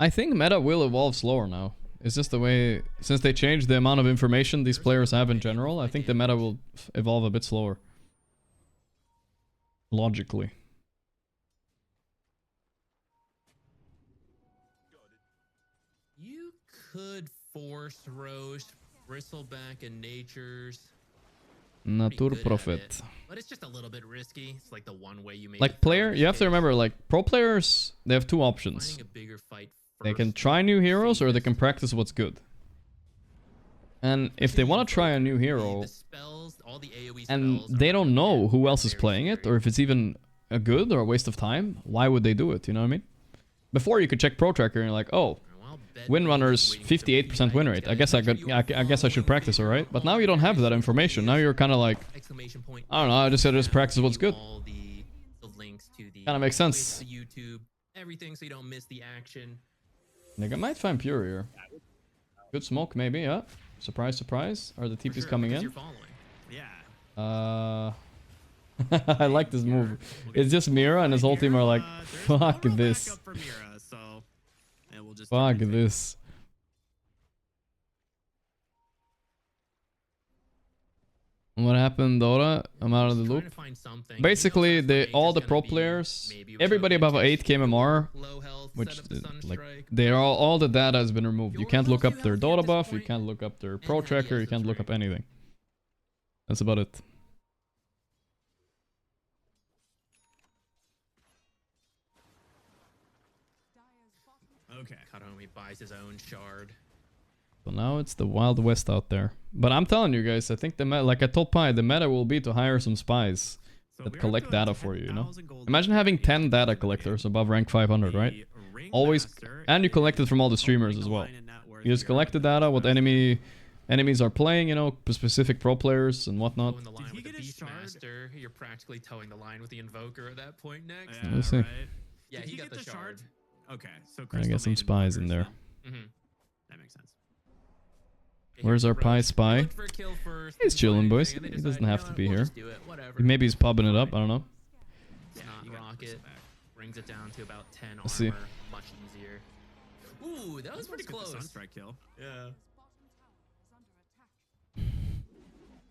I think meta will evolve slower now. It's just the way, since they changed the amount of information these players have in general, I think the meta will evolve a bit slower. Logically. You could force Roche, Bristleback, and Nature's. Naturprofit. But it's just a little bit risky. It's like the one way you make Like player, you have to remember, like pro players, they have two options. They can try new heroes or they can practice what's good. And if they want to try a new hero and they don't know who else is playing it or if it's even a good or a waste of time, why would they do it? You know what I mean? Before you could check Pro Tracker and you're like, oh, Windrunner's 58% win rate. I guess I should practice, alright? But now you don't have that information. Now you're kind of like, I don't know, I just gotta practice what's good. Kind of makes sense. Everything so you don't miss the action. Nigga might find Pure here. Good smoke, maybe, yeah. Surprise, surprise. Are the TPs coming in? Yeah. I like this move. It's just Mira and his whole team are like, fuck this. Fuck this. What happened, Dora? I'm out of the loop. Basically, all the pro players, everybody above 8 KMR, which like all the data has been removed. You can't look up their Dota buff, you can't look up their pro tracker, you can't look up anything. That's about it. Okay. Kadomi buys his own shard. So now it's the Wild West out there. But I'm telling you guys, I think the meta, like I told Pi, the meta will be to hire some spies that collect data for you, you know? Imagine having 10 data collectors above rank 500, right? Always, and you collect it from all the streamers as well. You just collect the data, what enemies are playing, you know, specific pro players and whatnot. Did he get his Beastmaster? You're practically towing the line with the Invoker at that point next. We'll see. Right. Yeah, he got the shard. Okay, so I get some spies in there. That makes sense. Where's our Pi spy? He's chilling, boys. He doesn't have to be here. Maybe he's pubbing it up. I don't know. Rocket brings it down to about 10 armor. Let's see. Much easier. Ooh, that was pretty close. Sunstrike kill. Yeah. That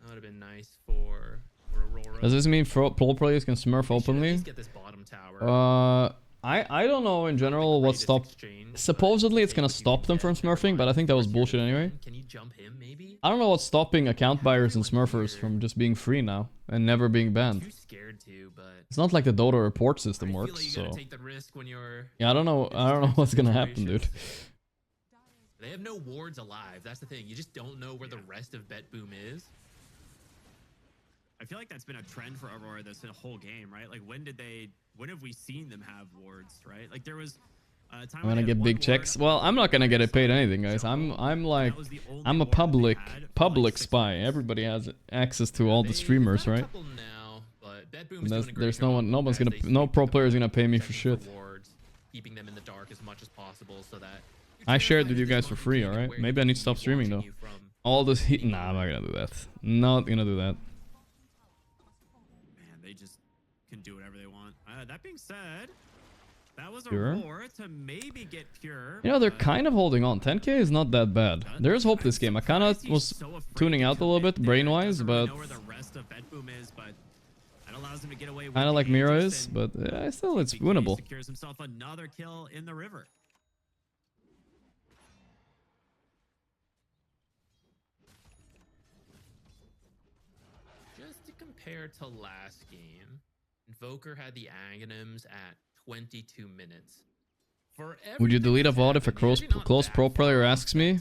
would have been nice for Aurora. Does this mean pro players can smurf openly? Get this bottom tower. I don't know in general what stopped. Supposedly it's gonna stop them from smurfing, but I think that was bullshit anyway. Can you jump him maybe? I don't know what's stopping account buyers and smurfers from just being free now and never being banned. Too scared to, but it's not like the Dota report system works, so yeah, I don't know what's gonna happen, dude. They have no wards alive. That's the thing. You just don't know where the rest of Bet Boom is. I feel like that's been a trend for Aurora this whole game, right? Like when have we seen them have wards, right? Like there was a time I'm gonna get big checks. Well, I'm not gonna get it paid anything, guys. I'm a public spy. Everybody has access to all the streamers, right? There's no pro player is gonna pay me for shit. Keeping them in the dark as much as possible so that I shared with you guys for free, alright? Maybe I need to stop streaming though. All this heat. Nah, I'm not gonna do that. Not gonna do that. They just can do whatever they want. That being said, that was Pure. a roar to maybe get Pure. You know, they're kind of holding on. 10k is not that bad. There's hope this game. I kind of was tuning out a little bit brain-wise, but kind of like Mira is, but still, it's winnable. Secures himself another kill in the river. Just to compare to last game, Invoker had the Aghanims at 22 minutes. Would you delete a VOD if a close pro player asks me?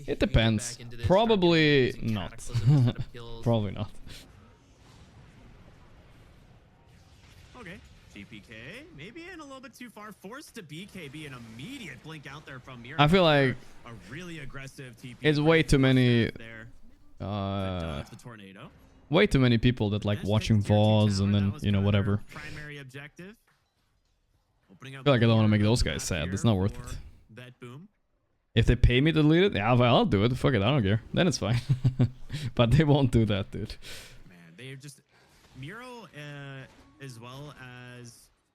It depends. Probably not. Probably not. Okay, GPK maybe in a little bit too far. Forced to BKB an immediate blink out there from Mira. I feel like a really aggressive TP. It's way too many. The tornado. Way too many people that like watching VODs and then, you know, whatever. Primary objective. I feel like I don't want to make those guys sad. It's not worth it. If they pay me to delete it, yeah, I'll do it. Fuck it, I don't care. Then it's fine. But they won't do that, dude. Man, they've just Miro as well as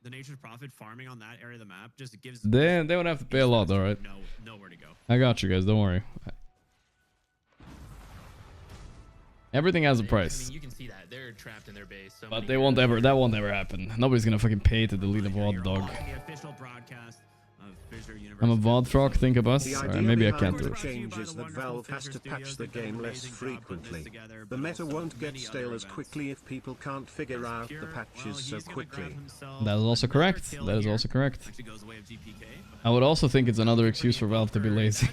the Nature's Prophet farming on that area of the map just gives. They would have to pay a lot, alright. Nowhere to go. I got you guys, don't worry. Everything has a price. I mean, you can see that they're trapped in their base. So But they won't ever. That won't ever happen. Nobody's gonna fucking pay to delete a VOD, dog. I'm a VOD frog. Think of us. Alright, maybe I can't do it. Changes that Valve has to patch the game less frequently. The meta won't get stale as quickly if people can't figure out the patches so quickly. That is also correct. That is also correct. I would also think it's another excuse for Valve to be lazy.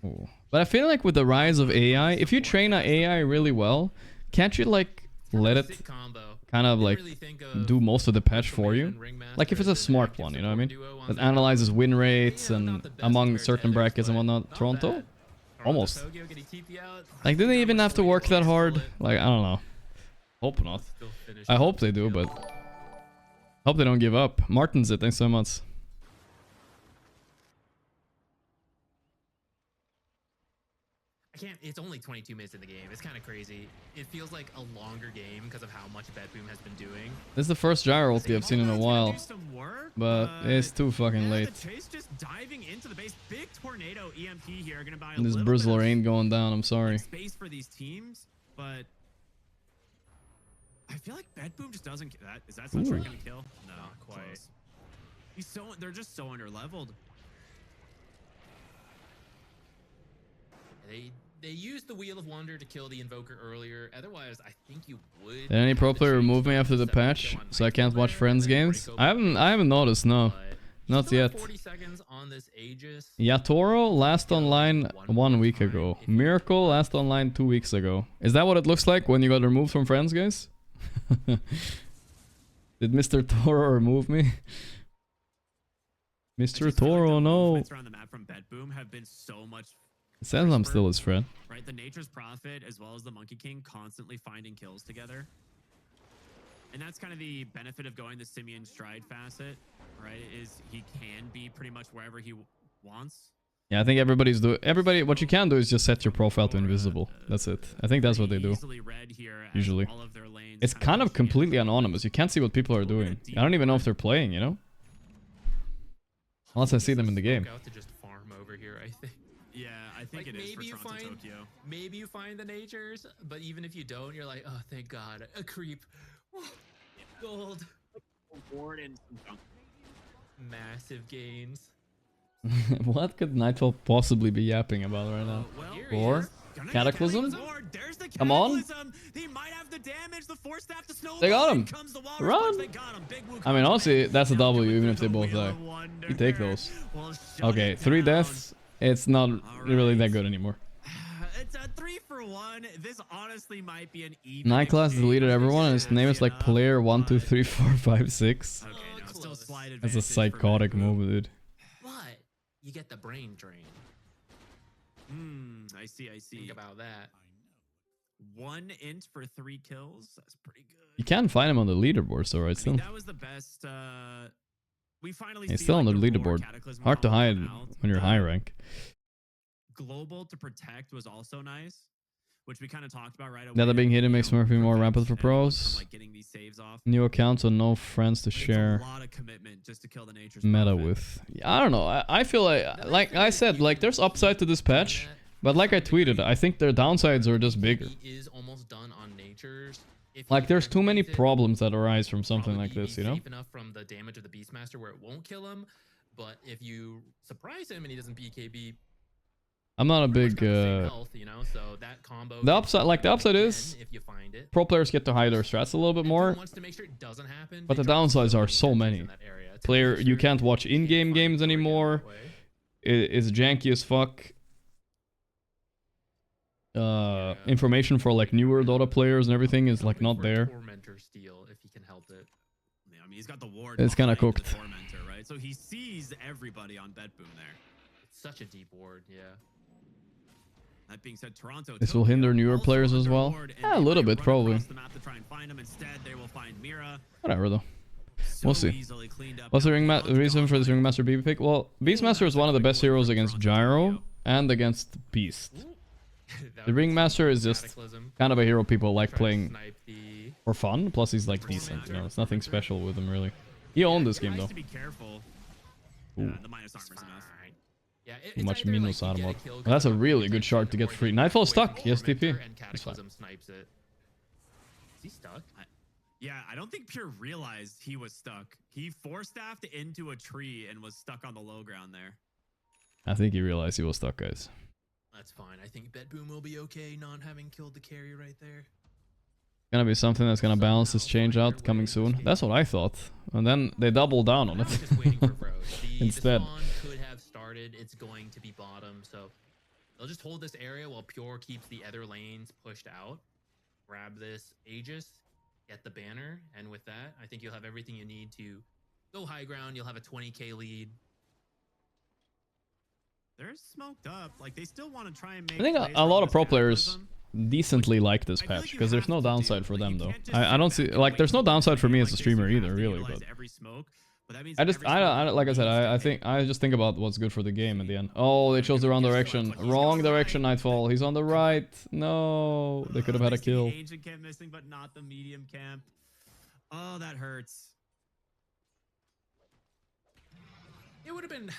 Ooh. But I feel like with the rise of AI, if you train an AI really well, can't you like let it kind of like do most of the patch for you? Like if it's a smart one, you know what I mean? That analyzes win rates and among certain brackets and whatnot. Toronto? Almost. Like, do they even have to work that hard? Like, I don't know. Hope not. I hope they do, but hope they don't give up. Martin's it. Thanks so much. I can't. It's only 22 minutes in the game. It's kind of crazy. It feels like a longer game because of how much BetBoom has been doing. This is the first gyro ulti I've seen in a while, but it's too fucking late. And this Brizzler ain't going down. I'm sorry. Space for these teams, but I feel like BetBoom just doesn't. Is that Sunstrike gonna kill? No, not quite. He's so. They're just so underleveled. They used the Wheel of Wonder to kill the Invoker earlier. Otherwise, I think you would. Did any pro player remove me after the patch, so I can't watch friends games? I haven't noticed. No, not yet. 40 seconds on this Aegis. Yatoro last online 1 week ago. Miracle last online 2 weeks ago. Is that what it looks like when you got removed from friends, guys? Did Mr. Toro remove me? Mr. Toro, no. It says I'm still his friend. Right, the Nature's Prophet as well as the Monkey King constantly finding kills together. And that's kind of the benefit of going the Simeon Stride facet, right? Is he can be pretty much wherever he wants. Yeah, I think what you can do is just set your profile to invisible. That's it. I think that's what they do. Usually. It's kind of completely anonymous. You can't see what people are doing. I don't even know if they're playing, you know? Unless I see them in the game. To just farm over here, I think. Yeah, I think like it is for Toronto, Tokyo. Maybe you find the Natures, but even if you don't, you're like, oh, thank God, a creep. Gold. Massive gains. What could Nightfall possibly be yapping about right now? Or Cataclysm? Come on. He might have the damage, the force staff, the snowball. They got him. Run. I mean, honestly, that's a W even if they both die. You take those. Okay, 3 deaths. It's not really that good anymore. It's a 3-for-1. This honestly might be an even. Night Class deleted everyone and his name is like player 1, 2, 3, 4, 5, 6. Okay, no, still slight advantage. That's a psychotic move, dude. But you get the brain drain. I see. Think about that. 1 int for 3 kills. That's pretty good. You can find him on the leaderboard, so right? Still. That was the best. We finally. He's still on the leaderboard. Hard to hide when you're high rank. Global to protect was also nice, which we kind of talked about right away. Now that being hidden makes Murphy more rampant for pros. Like getting these saves off. New accounts and no friends to share. A lot of commitment just to kill the Nature's meta Prophet. with. I don't know. I feel like I said, like there's upside to this patch, but like I tweeted, I think their downsides are just bigger. He is almost done on Nature's. Like there's too many problems that arise from something like this, you know? Safe enough from the damage of the Beastmaster where it won't kill him, but if you surprise him and he doesn't BKB, I'm not a big health, you know, so that combo. The upside is if you find it, pro players get to hide their strats a little bit more. Wants to make sure it doesn't happen, but the downsides are so many. Player, you can't watch in-game games anymore. It's janky as fuck. Information for like newer Dota players and everything is like not there. Tormentor steal if he can help it. Yeah, I mean, he's got the ward. It's kind of cooked. Tormentor, right? So he sees everybody on BetBoom there. It's such a deep ward, yeah. That being said, Toronto. This will hinder newer players as well. Yeah, a little bit probably. Whatever though. We'll see. What's the reason for this Ringmaster BB pick? Well, Beastmaster is one of the best heroes against Gyro and against Beast. The Ringmaster is just kind of a hero people like playing For fun, plus he's like decent, you know, it's nothing special with him really. He owned this game though. To be careful. Ooh. The minus armor's enough. Yeah, Too much minus armor. Well, that's a really good shark to get free. Nightfall stuck. Yes, TP. It's fine. Snipes it. Is he stuck? Yeah, I don't think Pure realized he was stuck. He force-staffed into a tree and was stuck on the low ground there. I think he realized he was stuck, guys. That's fine. I think BetBoom will be okay not having killed the carry right there. Gonna be something that's gonna balance this change out coming soon. That's what I thought. And then they doubled down on it. Just waiting for Instead. The spawn could have started. It's going to be bottom, so they'll just hold this area while Pure keeps the other lanes pushed out. Grab this Aegis, get the banner, and with that, I think you'll have everything you need to go high ground. You'll have a 20k lead. They're smoked up. Like, they still want to try and make. I think a lot of pro players decently like this patch because there's no downside for them though. I don't see, like, there's no downside for me as a streamer either, really. But I like I said, I just think about what's good for the game at the end. Oh, they chose the wrong direction. Wrong direction, Nightfall. He's on the right. No, they could have had a kill. Ancient camp missing, but not the medium camp. Oh, that hurts. It would have been.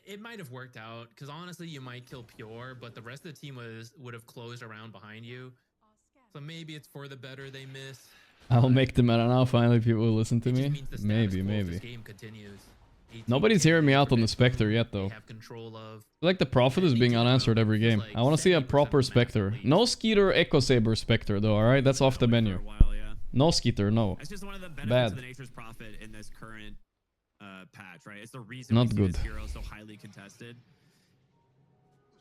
It might have worked out because honestly, you might kill Pure, but the rest of the team would have closed around behind you. So maybe it's for the better they miss. I'll make the meta now. Finally, people will listen to me. Maybe. Nobody's hearing me out on the Spectre yet, though. Like the Prophet is being unanswered every game. I want to see a proper Spectre. No Skeeter Echo Saber Spectre, though. All right, that's off the menu. No Skeeter, no. That's just one of the benefits of the Nature's Prophet in this current patch, right? It's the reason not we see good. this hero so highly contested.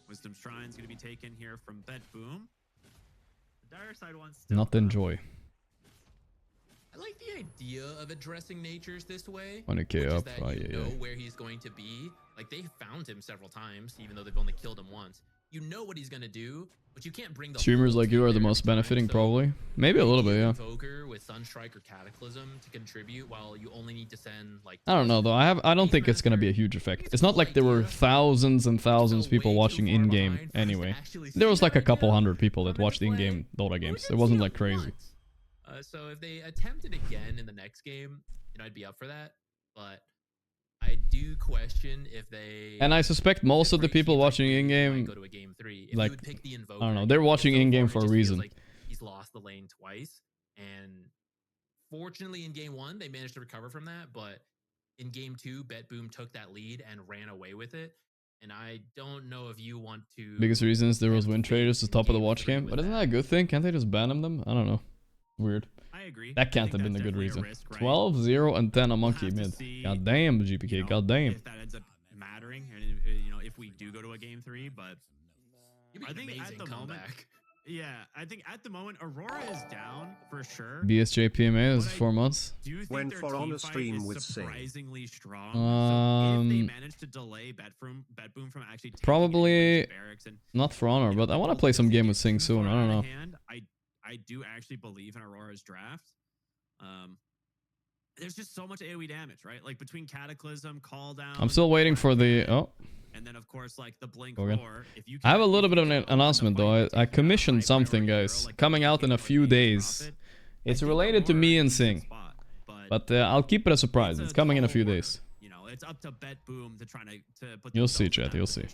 Wisdom Shrine's going to be taken here from BetBoom. The dire side wants to not enjoy. I like the idea of addressing natures this way. 20k up. You know where he's going to be. Like, they found him several times, even though they've only killed him once. You know what he's gonna do, but you can't bring the streamers like you are the most benefiting, probably. Maybe a little bit, yeah. Invoker with Sunstrike or Cataclysm to contribute, while you only need to send like. I don't know though. I don't think it's gonna be a huge effect. It's not like there were thousands and thousands of people watching in game anyway. There was like a couple hundred people that watched in-game Dota games. It wasn't like crazy. So if they attempt it again in the next game, you know, I'd be up for that. But I do question if they. And I suspect most of the people watching in-game, go to a game 3. Like, I don't know, they're watching in-game for a reason. Like he's lost the lane twice, and fortunately in game 1 they managed to recover from that. But in game 2, BetBoom took that lead and ran away with it. And I don't know if you want to. Biggest reasons there was win traders at the top of the watch game, but isn't that a good thing? Can't they just ban them? I don't know. Weird. I agree. That can't have been the good reason. 12, 0, and 10 a monkey mid. God damn, GPK. You know, God damn. if that ends up mattering, and you know, if we do go to a game 3, but I think at the moment, I think at the moment Aurora is down for sure. BSJ PMA is 4 months. When for on a stream with surprisingly strong. So if they manage to delay BetBoom from actually probably barracks and not for honor, but I want to play some game with Sing soon. I don't know. I do actually believe in Aurora's draft. There's just so much AoE damage, right? Like between Cataclysm, Call Down. I'm still waiting for the and then of course like the Blink Roar. If you I have a little bit of an announcement though. I commissioned something, guys, coming out in a few days. It's related to me and Sing, but I'll keep it a surprise. It's coming in a few days. You know, it's up to BetBoom to try to put. You'll see, chat. You'll see.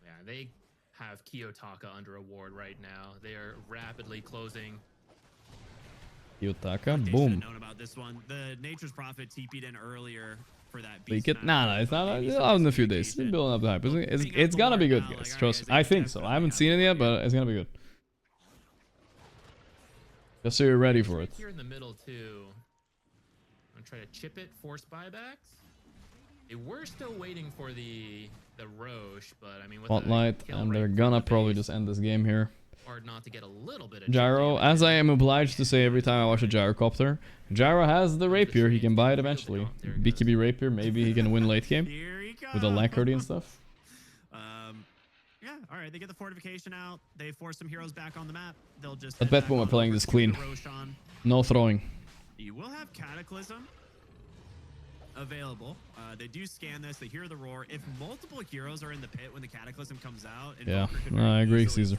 Yeah, they have Kiyotaka under a ward right now. They are rapidly closing. Kiyotaka, boom. Known about this one. The Nature's Prophet TP'd in earlier for that. Leak it? Nah, it's not. It's out in a few days. It's building up the hype. It's gonna be good, guys. Trust me. I think so. I haven't seen it yet, but it's gonna be good. Just so you're ready for it. Here in the middle too. I'm gonna try to chip it, force buybacks. They were still waiting for the Roche, but I mean, with Spotlight, and they're gonna probably just end this game here. Hard not to get a little bit of Gyro, as I am obliged to say every time I watch a gyrocopter, Gyro has the rapier. He can buy it eventually. BKB rapier, maybe he can win late game with the Lancardy and stuff. Yeah, all right. They get the fortification out. They force some heroes back on the map. They'll just. I bet when we're playing this clean. No throwing. You will have Cataclysm available. They do scan this. They hear the roar. If multiple heroes are in the pit when the Cataclysm comes out, yeah, I agree, Caesar.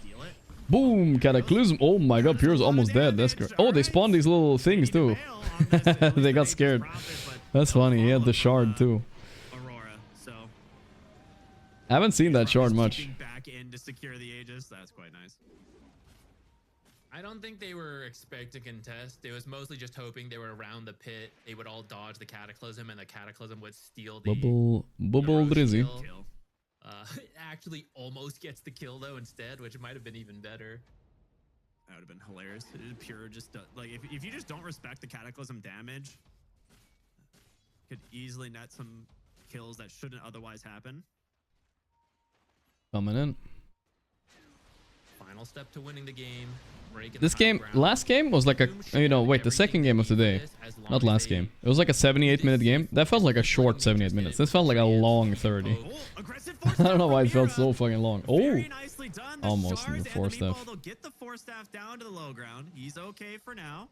Boom, Cataclysm. Oh my god, Pure's almost dead. That's great. Oh, they spawned these little things too. They got scared. That's funny. He had the shard too. I haven't seen that shard much. Back in to secure the Aegis. That's quite nice. I don't think they were expecting to contest. It was mostly just hoping they were around the pit. They would all dodge the Cataclysm, and the Cataclysm would steal the Bubble Drizzy. Actually almost gets the kill though instead, which might have been even better. That would have been hilarious. Pure just like if you just don't respect the Cataclysm damage, could easily net some kills that shouldn't otherwise happen. Coming in. Final step to winning the game. This game, last game was like a, you know, wait, the second game of the day, not last game. It was like a 78-minute game. That felt like a short 78 minutes. This felt like a long 30. I don't know why it felt so fucking long. Oh, almost in the force staff. They'll get the force staff down to the low ground. He's okay for now.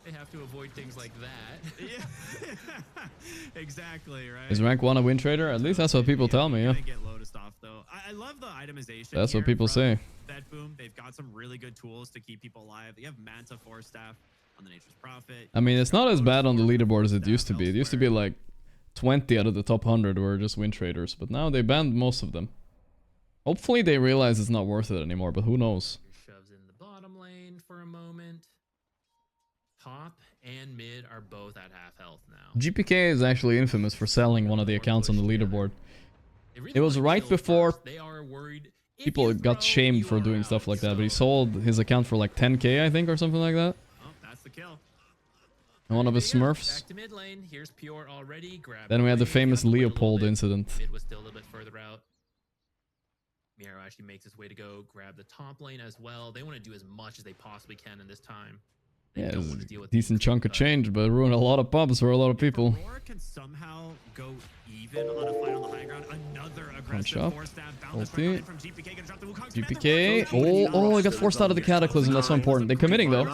They have to avoid things like that. Yeah, exactly, right? Is rank 1 a win trader? At least that's what people tell me, yeah. Get Lotus off, though. I love the itemization. That's what people say. Boom. They've got some really good tools to keep people alive. You have Manta Force Staff on the Nature's Prophet. I mean, it's not as bad on the leaderboard as it used to be. It used to be like 20 out of the top 100 were just win traders, but now they banned most of them. Hopefully they realize it's not worth it anymore, but who knows? Shoves in the bottom lane for a moment. Top and mid are both at half health now. GPK is actually infamous for selling one of the accounts on the leaderboard. It was right before people got shamed for doing stuff like that, but he sold his account for like 10k, I think, or something like that. Oh, that's the kill. And one of his Smurfs. Then we had the famous Leopold incident. Mid was still a little bit further out. Miro actually makes his way to go grab the top lane as well. They want to do as much as they possibly can in this time. Yeah, it was a decent chunk of change, but it ruined a lot of pubs for a lot of people. Aurora can somehow go even on a fight on the high ground. Another aggressive force stab. Ulti. GPK. Oh, he got forced out of the Cataclysm. That's so important. They're committing though.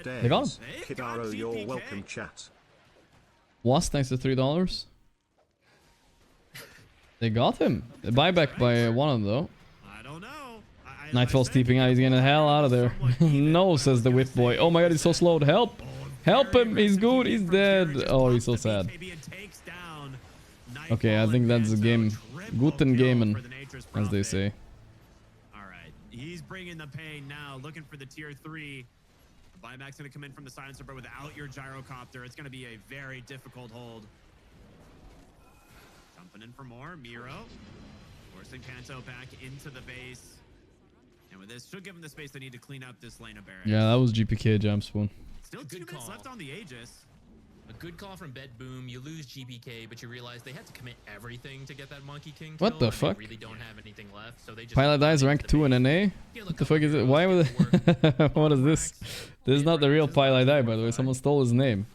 They got him. Kidaro, you're welcome, chat. Was thanks to $3. They got him. The buyback by one of them though. I don't know. Nightfall's teeping out. He's getting the hell out of there. No, says the whip boy. Oh my god, he's so slow. Help! Help him! He's good. He's dead. Oh, he's so sad. Okay, I think that's the game. Guten Gamen, as they say. Alright, he's bringing the pain now. Looking for the tier 3. The buyback's going to come in from the silencer, but without your gyrocopter, it's going to be a very difficult hold. Jumping in for more. Miro. Forcing Panto back into the base. And with this, should give them the space they need to clean up this lane of barracks. Yeah, that was GPK jump spoon. Still 2 minutes left on the Aegis. A good call from Bet Boom. You lose GPK, but you realize they had to commit everything to get that Monkey King kill. What the fuck? They really don't have anything left, so they just Pilot Dies rank 2 in NA? What the fuck is it? Why would it? What is this? This is not the real Pilot Die, by the way. Someone stole his name.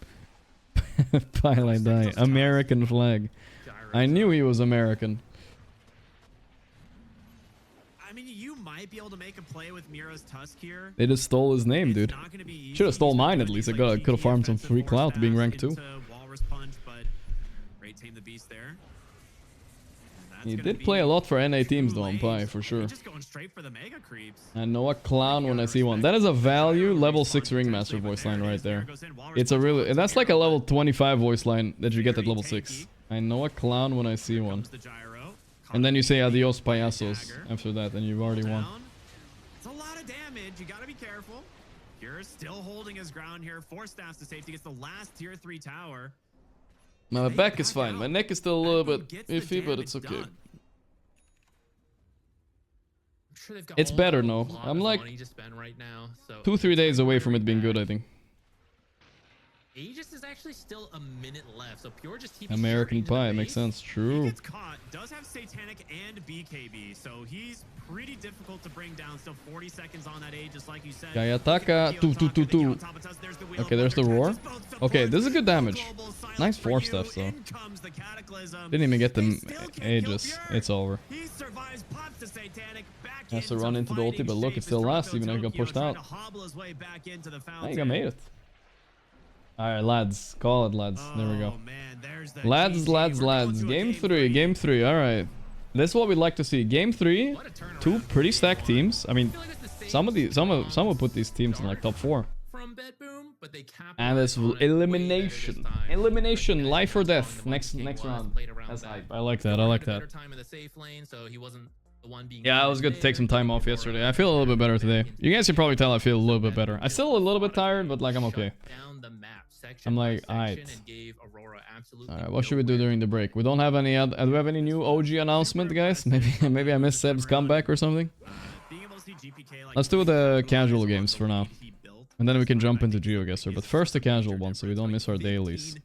Pilot Die. American flag. I knew he was American. I mean, you might be able to make a play with Miro's Tusk here. They just stole his name, dude. Should have stole mine at least. I could have farmed some free clout being ranked 2. Punch, but great tame the beast there. He did play a lot for NA teams though on Pi, for sure. Just going straight for the mega creeps. I know a clown when I see one. That is a value level 6 Ringmaster voice line right there. It's a really, that's like a level 25 voice line that you get at level 6. I know a clown when I see one. And then you say adios payasos after that, and you've already won. It's a lot of damage. You gotta be careful. You're still holding his ground here. 4 staffs to safety. Gets the last tier 3 tower. My back is fine. My neck is still a little bit iffy, but it's okay. It's better, no. I'm like 2-3 days away from it being good, I think. Aegis is actually still a minute left, so Pure just keeps American Pie, it makes sense. True. He gets caught, does have Satanic and BKB, so he's pretty difficult to bring down. Still 40 seconds on that Aegis, like you said. Gayataka 2. Okay, there's the roar. Okay, this is good damage. Nice 4 stuff, though. Didn't even get the Aegis. It's over. He survives, pops the Satanic, back has to run into the ulti, but look, it still lasts even though he got pushed out. I think I made it. Alright, lads. Call it, lads. There we go. Lads. Game 3. Alright. This is what we'd like to see. Game 3, two pretty stacked teams. I mean, some would put these teams in like top 4. And it's elimination. Elimination, life or death. Next round. That's hype. I like that. I like that. Yeah, it was good to take some time off yesterday. I feel a little bit better today. You guys can probably tell I feel a little bit better. I'm still a little bit tired, but like I'm okay. I'm like, alright. Alright, what should we do during the break? We don't have any other... Do we have any new OG announcement, guys? Maybe I missed Seb's comeback or something? Let's do the casual games for now. And then we can jump into GeoGuessr. But first the casual ones, so we don't miss our dailies.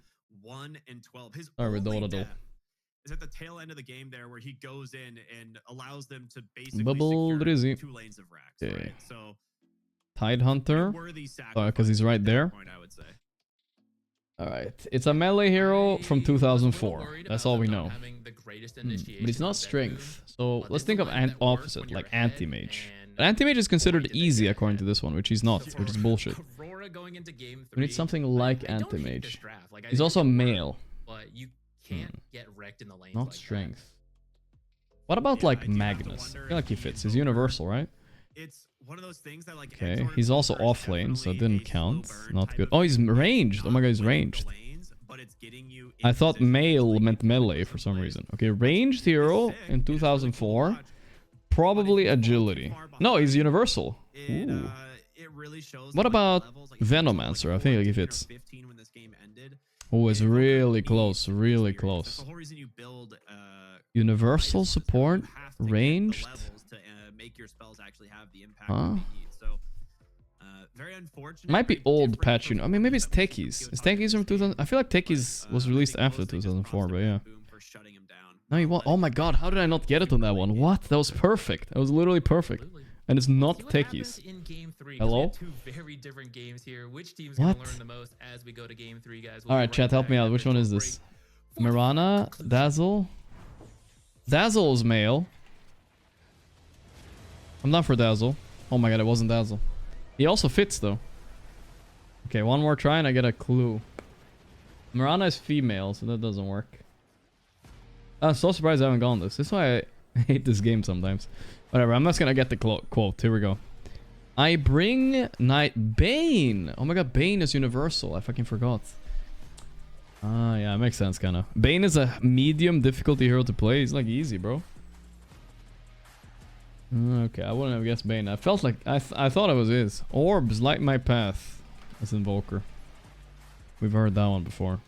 1 and 12. His Alright, only death is at the tail end of the game there, where he goes in and allows them to basically Bubble secure Drizzy. 2 lanes of racks. Okay. Right? So, Tide Hunter. Because he's right there. Alright, it's a melee hero from 2004. That's all we know. But it's not strength. So let's think of an opposite, like anti-mage. But anti-mage is considered easy according to this one, which he's not, which is bullshit. We need something like anti-mage. He's also male. Not strength. What about like Magnus? I feel like he fits. He's universal, right? It's one of those things that like okay, he's also off lane, so it didn't count. Not good. Oh, he's ranged. Oh my god, he's ranged. I thought male meant melee for some reason. Okay, ranged hero in 2004. Probably agility. No, he's universal. Ooh. What about Venomancer? I think he fits. Oh, it's really close. Really close. Universal support? Ranged? Huh? Might be old patch, I mean, maybe it's Techies. Is Techies from 2000? I feel like Techies was released after 2004, but yeah. No, you want? Oh my god, how did I not get it on that one? What? That was perfect. That was literally perfect. And it's not Techies. Hello? What? Alright, chat, help me out. Which one is this? Mirana? Dazzle? Dazzle is male. I'm not for Dazzle. Oh my god, it wasn't Dazzle. He also fits though. Okay, one more try and I get a clue. Mirana is female, so that doesn't work. I'm so surprised I haven't gone this. This is why I hate this game sometimes. Whatever, I'm just gonna get the quote. Here we go. I bring night... Bane! Oh my god, Bane is universal. I fucking forgot. Ah, yeah, it makes sense, kinda. Bane is a medium difficulty hero to play. He's like easy, bro. Okay, I wouldn't have guessed Bane. I felt like... I thought it was his. Orbs, light my path. That's Invoker. We've heard that one before.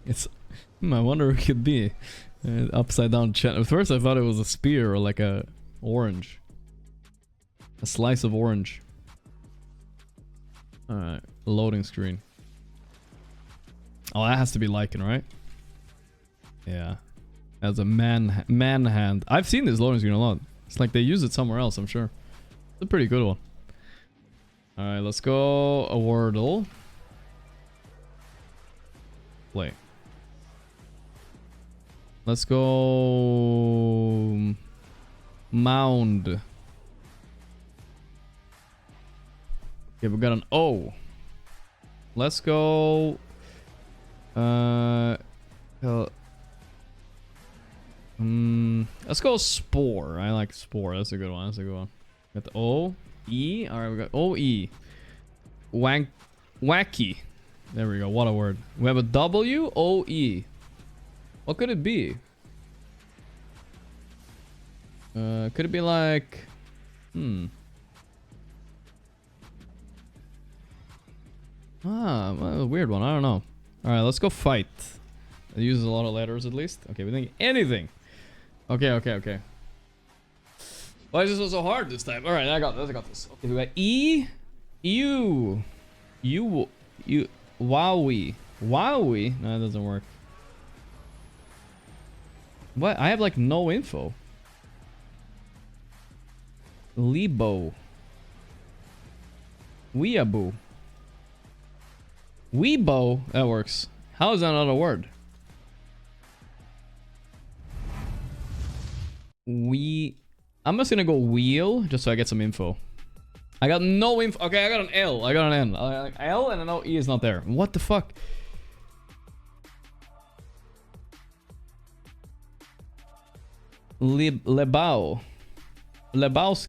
It's... I wonder who it could be. Upside down chat. At first I thought it was a spear or like a orange. A slice of orange. Alright, loading screen. Oh, that has to be Lycan, right? Yeah. As a man hand. I've seen this loading screen a lot. It's like they use it somewhere else, I'm sure. It's a pretty good one. Alright, let's go a Wordle. Play. Let's go... Mound. Okay, we got an O. Let's go... let's go Spore. I like Spore. That's a good one. That's a good one. Got the O. E. Alright, we got O-E. Wacky. There we go. What a word. We have a W-O-E. What could it be? Could it be like... Ah, well, a weird one. I don't know. Alright, let's go fight. It uses a lot of letters at least. Okay, we think anything. Okay. Why is this so hard this time? Alright, I got this. Okay, we got E. U. Wowie. Wowie? No, that doesn't work. What? I have like no info. Lebo. Weeaboo. Weebo? That works. How is that not a word? I'm just gonna go wheel just so I get some info. I got no info. Okay, I got an L. I got an N. L and I know E is not there. What the fuck? Lebao. Lebowski.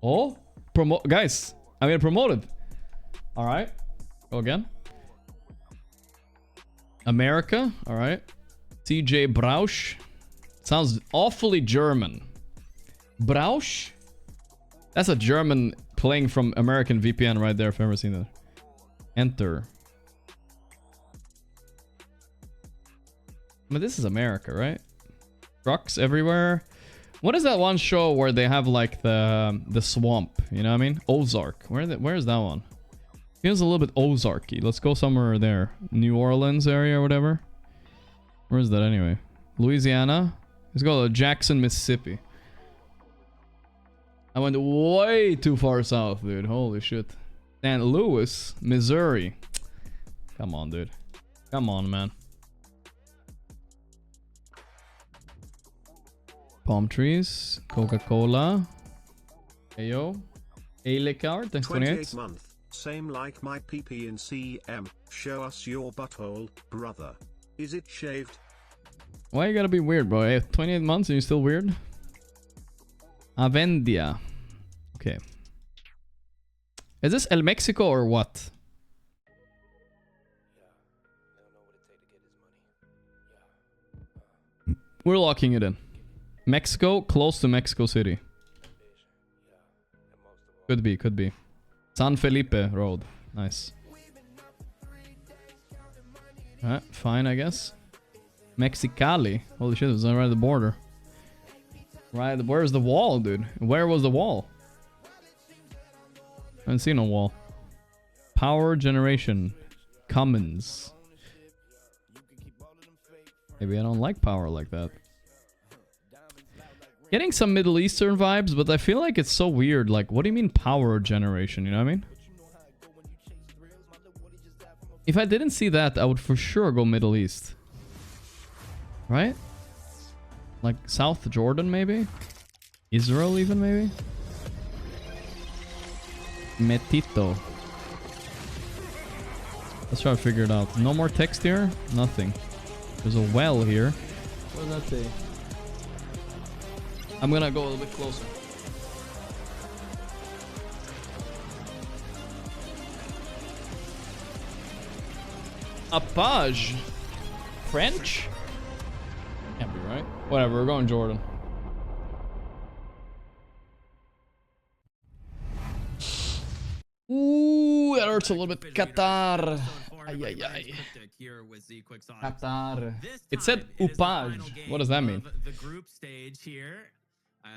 Oh, promote, guys. I'm getting promoted. All right, go again. America. All right. TJ Brausch. Sounds awfully German. Brausch. That's a German playing from American VPN right there. If I've ever seen that. Enter. But this is America, right? Trucks everywhere. What is that one show where they have like the swamp? You know what I mean? Ozark. Where is that one? Feels a little bit Ozarky. Let's go somewhere there. New Orleans area or whatever. Where is that anyway? Louisiana. Let's go to Jackson, Mississippi. I went way too far south, dude. Holy shit. St. Louis, Missouri. Come on, dude. Come on, man. Palm trees, Coca-Cola. Ayo. A-Lickard, thanks 28 month, same like my PP in CM. Show us your butthole, brother. Is it shaved? Why you gotta be weird, bro? Hey, 28 months and you're still weird? Avendia. Okay. Is this El Mexico or what? We're locking it in. Mexico, close to Mexico City. Could be, could be. San Felipe Road. Nice. Alright, fine, I guess. Mexicali. Holy shit, it's right at the border. Right, where's the wall, dude? Where was the wall? I haven't seen a wall. Power generation. Cummins. Maybe I don't like power like that. Getting some Middle Eastern vibes, but I feel like it's so weird. Like, what do you mean power generation? You know what I mean? If I didn't see that, I would for sure go Middle East. Right? Like South Jordan, maybe? Israel, even, maybe? Metito. Let's try to figure it out. No more text here? Nothing. There's a well here. What does that say? I'm gonna go a little bit closer. Apage. French? Can't be right. Whatever, we're going Jordan. Ooh, that hurts a little bit. Qatar. Ay, ay, ay. Qatar. It said Upage. What does that mean? The group stage here.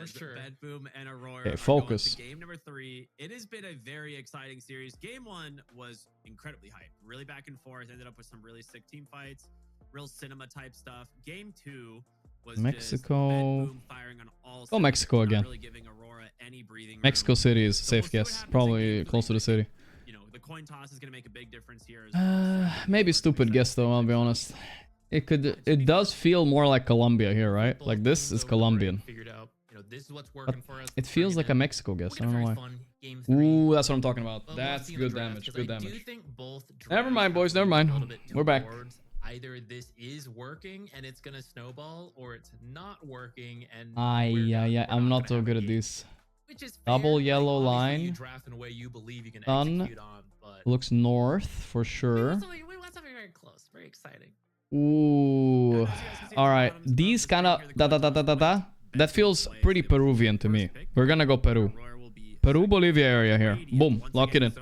For sure. Bedboom and Aurora. Okay, focus. Game number 3. It has been a very exciting series. Game 1 was incredibly hyped. Really back and forth. Ended up with some really sick team fights. Real cinema type stuff. Game 2 was Mexico. just firing on all Go Mexico again. really giving Aurora any breathing room. Mexico City is a safe guess. Probably close to the city. You know, the coin toss is going to make a big difference here. Maybe stupid guess though, I'll be honest. It does feel more like Colombia here, right? Like this is Colombian. Figured out, you know, this is what's working for us. It feels like a Mexico guess. I don't know why. Ooh, that's what I'm talking about. That's good damage. Good damage. Never mind, boys. Never mind. We're back. Either this is working and it's gonna snowball, or it's not working and yeah. I'm not so good at this. Which is Double fair. yellow Like, line. you draft in a way you believe you can Sun execute on, but looks north for sure. we want something very close, very exciting. Ooh. All right. These kind of that feels pretty Peruvian to me. We're gonna go Peru. Peru, Bolivia area here. Boom. Lock it in.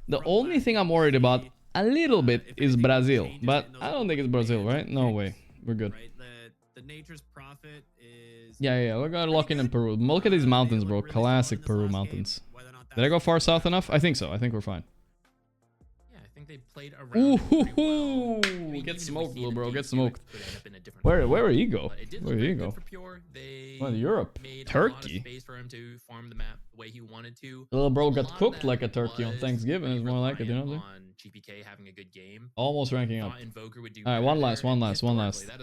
The only thing I'm worried about a little bit is Brazil, but I don't think it's Brazil, right? No way. We're good. The nature's prophet is Yeah. We're gonna lock in Peru. Look at these mountains, bro. Classic Peru mountains. Did I go far south enough? I think so. I think we're fine. Yeah, I think they played around. Ooh, get smoked, little bro. Get smoked. Where did he go? Where did he go? Well, Europe. Turkey. Space for him to farm the map the way he wanted to. Little bro got cooked like a turkey on Thanksgiving. It's more like it, you know what I'm saying? GPK having a good game. Almost ranking up. Alright, one last.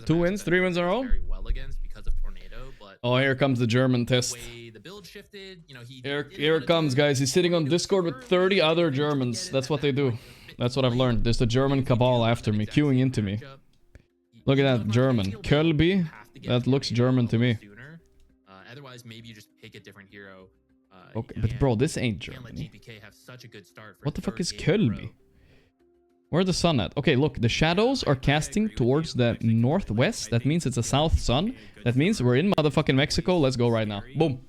2 wins, 3 wins in a row. Very well against because of Tornado, but oh, here comes the German test. the build shifted, you know, Here it comes, guys. He's sitting on Discord with 30 other Germans. That's what they do. That's what I've learned. There's the German cabal after me, queuing into me. Look at that, German. Kölbi? That looks German to me. Otherwise, maybe you just pick a different hero. Okay, but bro, this ain't Germany. What the fuck is Kölbi? Where's the sun at? Okay, look, the shadows are casting towards the northwest. That means it's a south sun. That means we're in motherfucking Mexico. Let's go right now. Boom.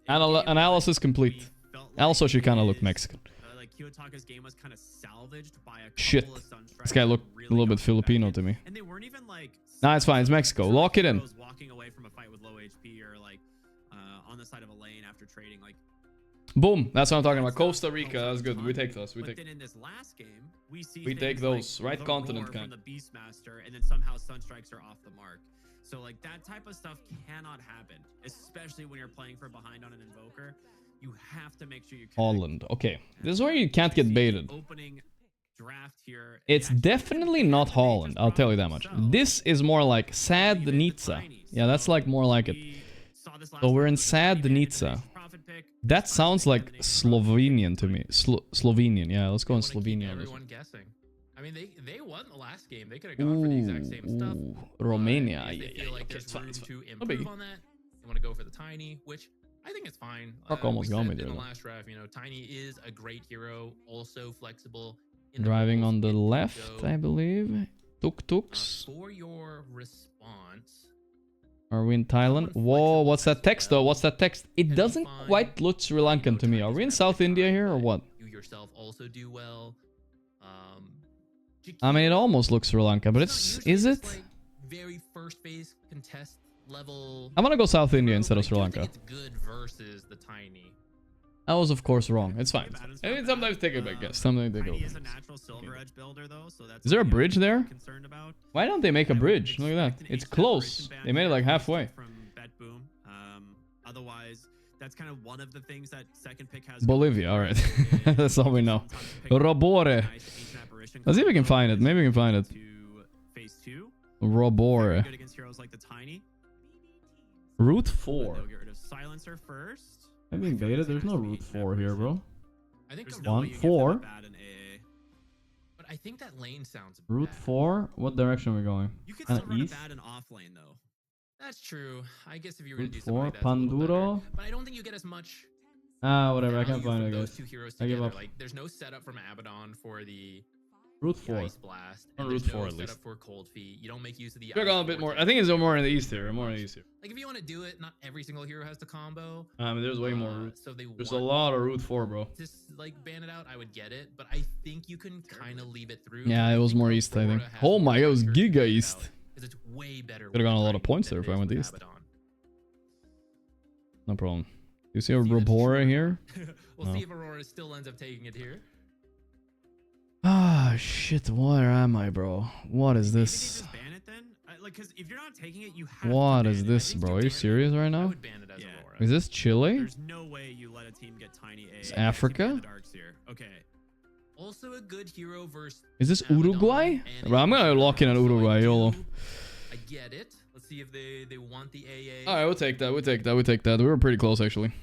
Analysis complete. Also, she kind of looked Mexican. Shit. This guy looked a little bit Filipino to me. Nah, it's fine. It's Mexico. Lock it in. Boom. That's what I'm talking about. Costa Rica. That's good. We take those. We take. In this last game, we take those. Right continent, kind. From the Beastmaster, and then somehow Sunstrikes are off the mark. So like that type of stuff cannot happen, especially when you're playing for behind on an Invoker. You have to make sure you. Holland. Okay, this is where you can't get baited. Opening draft here. It's definitely not Holland. I'll tell you that much. This is more like Sadnica. Yeah, that's like more like it. So we're in Sadnica. That sounds like Slovenian to me. Slovenian, yeah. Let's go in Slovenia. Everyone guessing. I mean, they won the last game. They could have gone for the exact same stuff. Romania. They feel like there's room to improve on that. want to go for the Tiny, which I think it's fine. Fuck almost got me in there, the though. last draft, you know, Tiny is a great hero, also flexible. Driving on the left, I believe. Tuk-tuks. For your response, Are we in Thailand? Whoa, what's that text though? What's that text? It doesn't quite look Sri Lankan to me. Are we in South India here or what? you yourself also do well. I mean, it almost looks Sri Lanka, but is it? Like very first phase contest level. I'm gonna go South India instead of Sri Lanka. It's good versus the Tiny. I was, of course, wrong. It's fine. I mean, sometimes take it back, guess. Sometimes take it Tiny back. is a natural silver edge builder, though, so that's Is there a something I'm bridge there? concerned about. Why don't they make a bridge? Look at that. It's close. They made it like halfway. From Bet Boom. Otherwise, that's kind of one of the things that second pick has. Bolivia, alright. That's all we know. Robore. Let's see if we can find it. Maybe we can find it. Phase 2. Robore. Good against heroes like the Tiny. Route 4. They'll get rid of Silencer first. I'm being baited. There's no Route 4 here, bro. I think There's a no way 1, you give 4. them a bad in AA. But I think that lane sounds Route bad. 4? What direction are we going? You could still run East? a bad and off lane, though. That's true. I guess if you were Route to do something 4? like that, it's a little better. Panduro? But I don't think you get as much. Whatever. I value can't find from it, those guys. two heroes I give together. up. Like, there's no setup from Abaddon for the Route 4. Ice Blast. On And Route there's 4 no at setup least. for Cold Feet. You don't make use of the. Should have gone a bit more. I think it's more in the east here. More in the east here. Like if you want to do it, not every single hero has the combo. I mean, there's way more route. So they There's a want lot of Route 4, bro. just like ban it out. I would get it, but I think you can kind of leave it through. Yeah, it was more east, I think. Aurora has Oh my god, it was more characters to Giga get East. out, 'cause it's way better. Could've gone a lot of with points Tiny there if than I it went is with east. Abaddon. No problem. You see a Robore here? We'll No. see if Aurora still ends up taking it here. Ah, shit. Where am I, bro? What is Maybe they this? just ban it then? Like, because if you're not taking it, you have What to is ban it. this, bro? Are you serious right I now? would ban it as Yeah. Aurora. Is this Chile? There's no way you let a team get Tiny A. It's Africa? Here. Okay. Also a good hero versus. Is this Abaddon Uruguay? and Bro, I'm gonna lock in on So I Uruguay, YOLO. I get it. Let's see if they want the AA. Alright, we'll take that. We'll take that. We'll take that. We were pretty close, actually.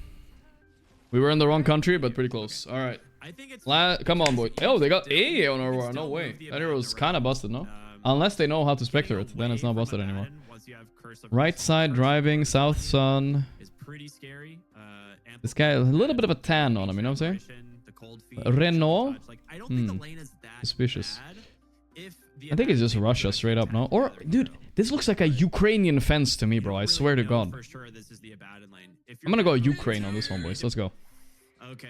We were in the wrong country, but pretty close. Alright. I think it's. Come on, boy. Oh, they got AA on Aurora. No way. That hero was kind of busted, no? Unless they know how to Spectre it, then it's not busted anymore. Right side driving, South Sun. Is pretty scary. This guy, a little bit of a tan on him, you know what I'm saying? Renault? Like, I don't think the lane is that Suspicious. bad if the I think it's just Russia straight up, no? Or, dude, this looks like a Ukrainian fence to me, bro. I swear to God. For sure this is the Abaddon lane. If I'm gonna go Ukraine on this one, boys. Let's go. Okay.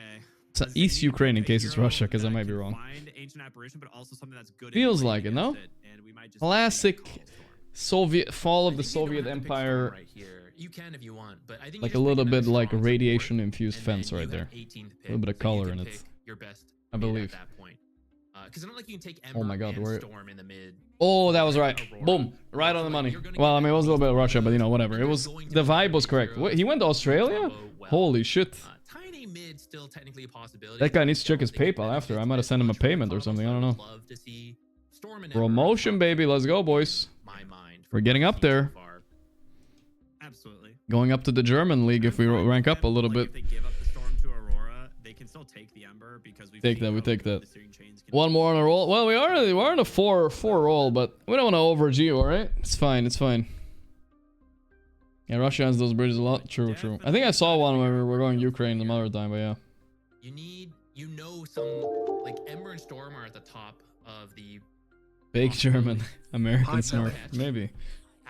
It's East Ukraine in case it's Russia, because I might be wrong. Find ancient apparition, but also something that's good. Feels like it, no? And we might just Classic Soviet fall of the Soviet Empire. Right here. You can if you want, but I think Like you a just little pick another bit like strong radiation support, infused and fence then right you there. have 18th pick, A little bit of so you color can in it. pick Your best I mid believe. At that point. Because it's not like you can take Ember Oh my God, and where? Storm in the mid. Oh, that was right. Boom. Right on the money. Well, I mean, it was a little bit of Russia, but you know, whatever. It was, the vibe was correct. Wait, he went to Australia? Holy shit. Tiny mid still technically a possibility. That guy needs to check his PayPal after. I might have sent him a payment or something. I don't know. Love to see Storm and Promotion, baby. Let's go, boys. my mind. We're getting up there. Absolutely. Going up to the German league if we rank up a little bit. If they give up the Storm to Aurora, they can still take the Ember because we Take that, we take that. One more on a roll. Well, we are on a 4 roll, but we don't want to over-G, alright? It's fine, it's fine. Yeah, Russia has those bridges a lot. True, true. I think I saw one where we were going Ukraine some other time, but yeah. You need, some, like Ember and Storm are at the top of the Fake German. American smart. Maybe.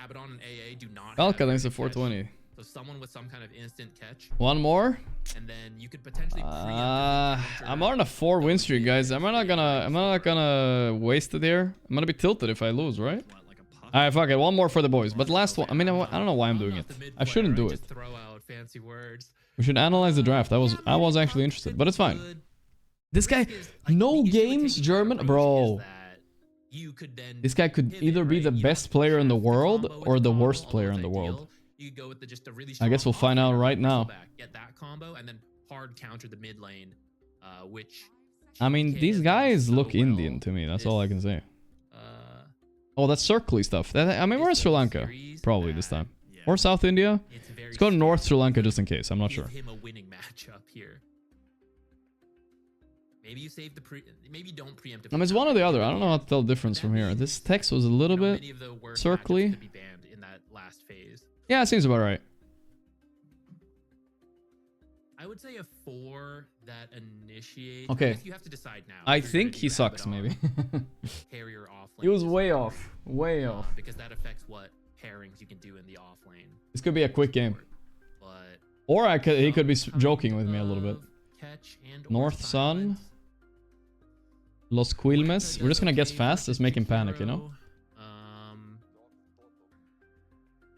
Abaddon and AA do not. Falca, have thanks to catch. 420. So someone with some kind of instant catch, One more? and then you could potentially. I'm on a 4 win streak, guys. I'm not gonna waste it here. I'm gonna be tilted if I lose, right? Alright, fuck it. One more for the boys. But last one, I mean, I don't know why I'm doing it. I shouldn't do it. Throw out fancy words. We should analyze the draft. I was actually interested, but it's fine. This guy, no games, German, bro. This guy could either be the best player in the world or the worst player in the world. You could go with just a really I guess we'll find out right now. Get that combo and then hard counter the mid lane, which. I mean, these guys look Indian to me. That's all I can say. Oh, that's circly stuff. I mean, we're in Sri Lanka probably this time, or South India. Let's go to North Sri Lanka just in case. I'm not sure. Him a winning matchup here. Maybe you save the maybe you don't preempt. I mean, it's one or the other. I don't know how to tell the difference from here. This text was a little bit circly. In that last phase. Yeah, it seems about right. I would say a 4 that initiates. Okay. I guess you have to decide now. I if you're think gonna he do sucks, Abaddon, maybe. carrier off lane. He was is way fine, off. Way off. because that affects what pairings you can do in the off lane. This could be a quick game. But Or he could be joking with me a little bit. catch and North Sun. Los Quilmes. We're just gonna guess fast. Just make him panic, you know?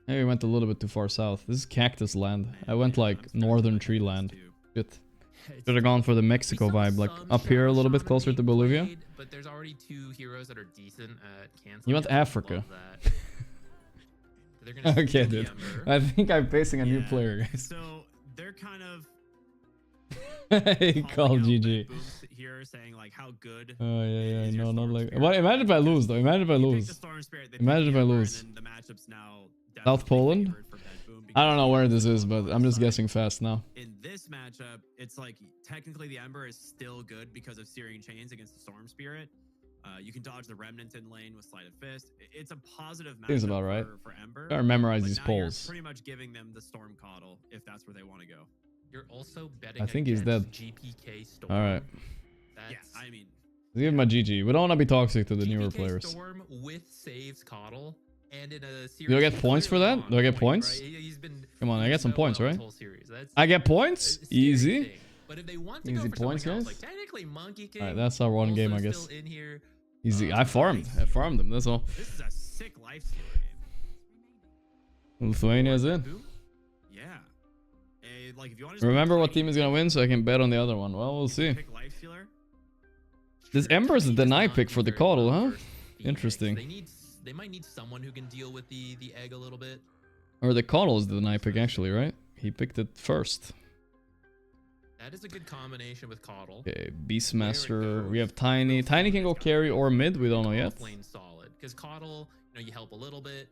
Maybe we went a little bit too far south. This is cactus land. I went like northern tree land. Shit. Should have gone for the Mexico vibe, like up here a little bit closer to Bolivia. But there's already 2 heroes that are decent at canceling. You went it, so I Africa. love that. They're gonna Okay, steal the dude. Ember. I think I'm facing a new player, guys. So they're kind of He called GG. booms here saying like how good. Oh yeah, is your no, not Storm like. Spirit. What? Imagine if I lose though. Imagine if I You pick lose. the Storm Spirit, they pick Imagine the if I Ember, lose. and then the matchup's now South definitely Poland? favored for Bed Boom I don't know because where this is, on but one I'm just side. guessing fast now. In this matchup, it's like technically the Ember is still good because of Searing Chains against the Storm Spirit. You can dodge the Remnant in lane with Sleight of Fist. It's a positive matchup Seems about right. for Ember. Gotta memorize but these now polls. You're pretty much giving them the Storm Coddle if that's where they want to go. You're also betting I think he's against dead. GPK Storm. All right. That's Yeah, I mean, Let's give him a GG. We don't want to be toxic to the newer GPK players. Storm with saves Coddle and in a series. Do I get points for that? Do I get points? Right? He's been Come on, I get some so points, well right? this whole series. That's I get points? a scary Easy. thing. But if they want to Easy go for points, something else, guys. like technically Monkey King. Alright, that's our one game, I also guess. still in here. Easy. I farmed them, that's all. this is a sick life stealer game. Lithuania's in. Boom? Yeah. Like if you want to Remember what team is gonna win so I can bet on the other one. Well, we'll see. pick life stealer. This Ember is a deny pick for the Coddle, huh? Interesting. They might need someone who can deal with the egg a little bit. Or the Coddle is the deny pick, actually, right? He picked it first. That is a good combination with Coddle. Okay, Beastmaster. We have Tiny. Tiny can go carry or mid. We don't know yet. Lane solid because Coddle, you help a little bit,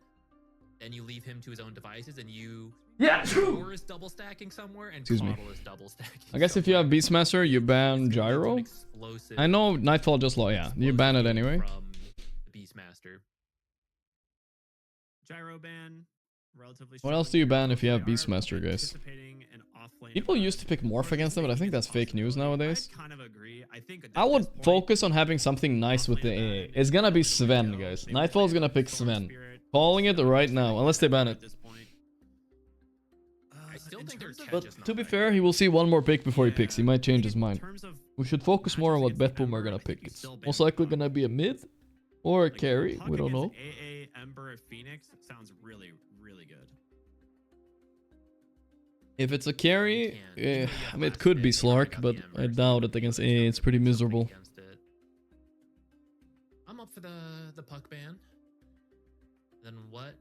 then you leave him to his own devices, and you Thor is double stacking somewhere, and Excuse me. Coddle is double stacking. I guess if you have Beastmaster, you ban Gyro. Explosive I know Nightfall just lost. Yeah, you ban it anyway. from the Beastmaster. Gyro ban. Relatively. What else do you ban if you have Beastmaster, guys? People used to pick Morph against them, but I think that's fake news nowadays. I kind of agree. I think I would focus on having something nice with the AA. It's gonna be Sven, guys. Nightfall's gonna pick Sven. Calling it right now, unless they ban it. I still think their catch But is not to be that fair, he will see one more pick before he picks. He might change his mind. We should focus more on what Betboom are gonna pick. It's most likely gonna be a mid or a carry. We don't know. AA Ember at Phoenix sounds really, really good. If it's a carry, I mean, it could be Slark, but I doubt it against AA. It's pretty miserable. I'm up for the puck ban. Then what?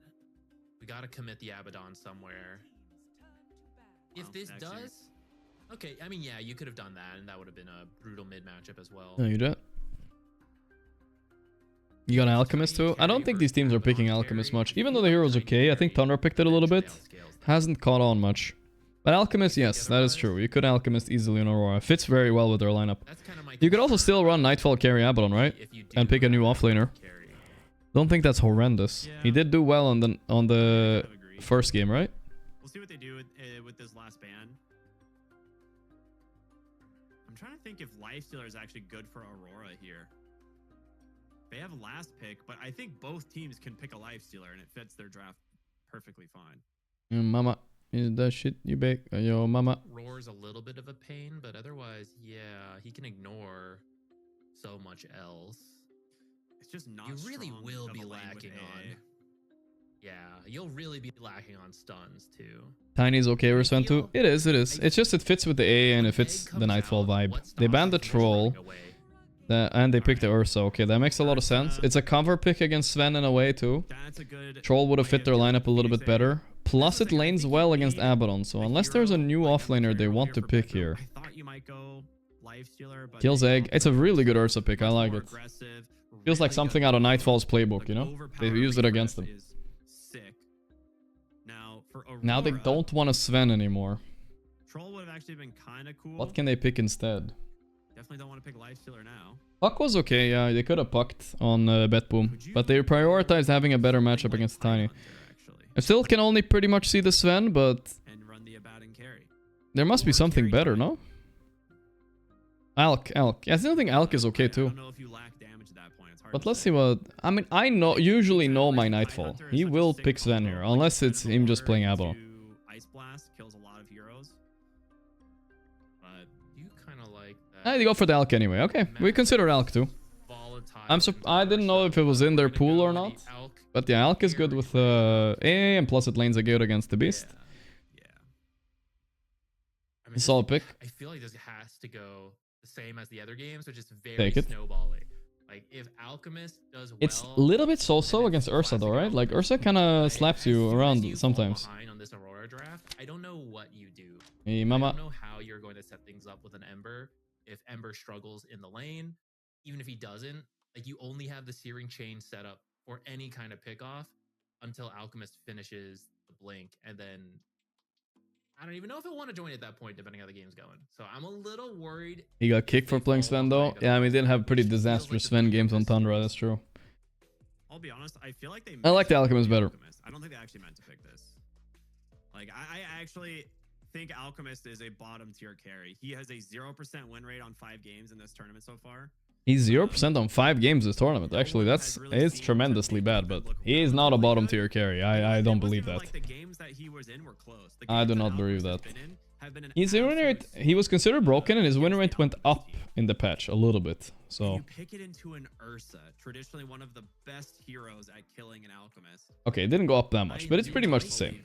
We gotta commit the Abaddon somewhere. If this does, okay. I mean, yeah, you could have done that, and that would have been a brutal mid matchup as well. No, you don't. You got Alchemist too? I don't think these teams are picking Alchemist much. Even though the hero's okay, I think Thunder picked it a little bit. Hasn't caught on much. But Alchemist, yes, that is true. You could Alchemist easily on Aurora. Fits very well with their lineup. You could also still run Nightfall carry Abaddon, right? And pick a new offlaner. Don't think that's horrendous. He did do well on the first game, right? We'll see what they do with this last ban. I'm trying to think if Lifestealer is actually good for Aurora here. They have last pick, but I think both teams can pick a Lifestealer and it fits their draft perfectly fine. Mama, is that shit you bake? Yo, mama. Roar's a little bit of a pain, but otherwise, yeah, he can ignore so much else. It's just not. You really strong will of be a lane with lacking AA. on. Yeah, you'll really be lacking on stuns too. Tiny's okay with Sven too? It is, it is. It's just it fits with the AA and it fits the Nightfall vibe. They banned the Troll. And they picked the Ursa. Okay, that makes a lot of sense. It's a cover pick against Sven in a way too. Troll would have fit their lineup a little bit better. Plus it lanes well against Abaddon. So unless there's a new offlaner they want to pick here. Kills Egg. It's a really good Ursa pick. I like it. Feels like something out of Nightfall's playbook, you know? They used it against them. Now they don't want a Sven anymore. Troll would have actually been kind of cool. What can they pick instead? Definitely don't want to pick Lifestealer now. Puck was okay, yeah, they could have pucked on Betboom, but they prioritized having a better matchup against Tiny. I still can only pretty much see the Sven, but There must be something better, no? Alk. Yeah, I still think Alk is okay too. I don't know if you lack damage at that point. It's hard But to let's say. see what... I mean, I usually know my Nightfall. He will pick Sven here, unless it's him just playing Abo. Ice Blast kills a lot of heroes. But You kind of like that. I go for the Alk anyway. Okay, we consider Alk too. I didn't know if it was in their pool or not. But yeah, Alk is good with AA, and plus it lanes are good against the Beast. Yeah. I mean, Solid pick. I feel like this has to go the same as the other games, which is very Take it. snowbally. Like, if Alchemist does well... It's a little bit so-so against Ursa though, right? Like, Ursa kind of slaps you around sometimes. On this Aurora draft, I don't know what you do. Hey, I mama. don't know how you're going to set things up with an Ember. If Ember struggles in the lane, even if he doesn't, like, you only have the Searing Chain set up for any kind of pickoff until Alchemist finishes the blink, and then I don't even know if he'll want to join at that point, depending how the game's going. So I'm a little worried. He got kicked for playing Sven though. Yeah, I mean, didn't have pretty disastrous Sven games on Tundra, that's true. I'll be honest, I feel like they... I like the Alchemist better. I don't think they actually meant to pick this. Like, I actually think Alchemist is a bottom tier carry. He has a 0% win rate on 5 games in this tournament so far. He's 0% on 5 games this tournament. Actually, it's tremendously bad, but he is not a bottom tier carry. I don't believe that. Like, the games that he was in were close. The I do games not that believe Alchemist that. has been in have been an His win rate, he was considered broken, and his win rate went up in the patch a little bit. So You pick it into an Ursa, traditionally one of the best heroes at killing an Alchemist. okay, it didn't go up that much, but it's pretty much the same.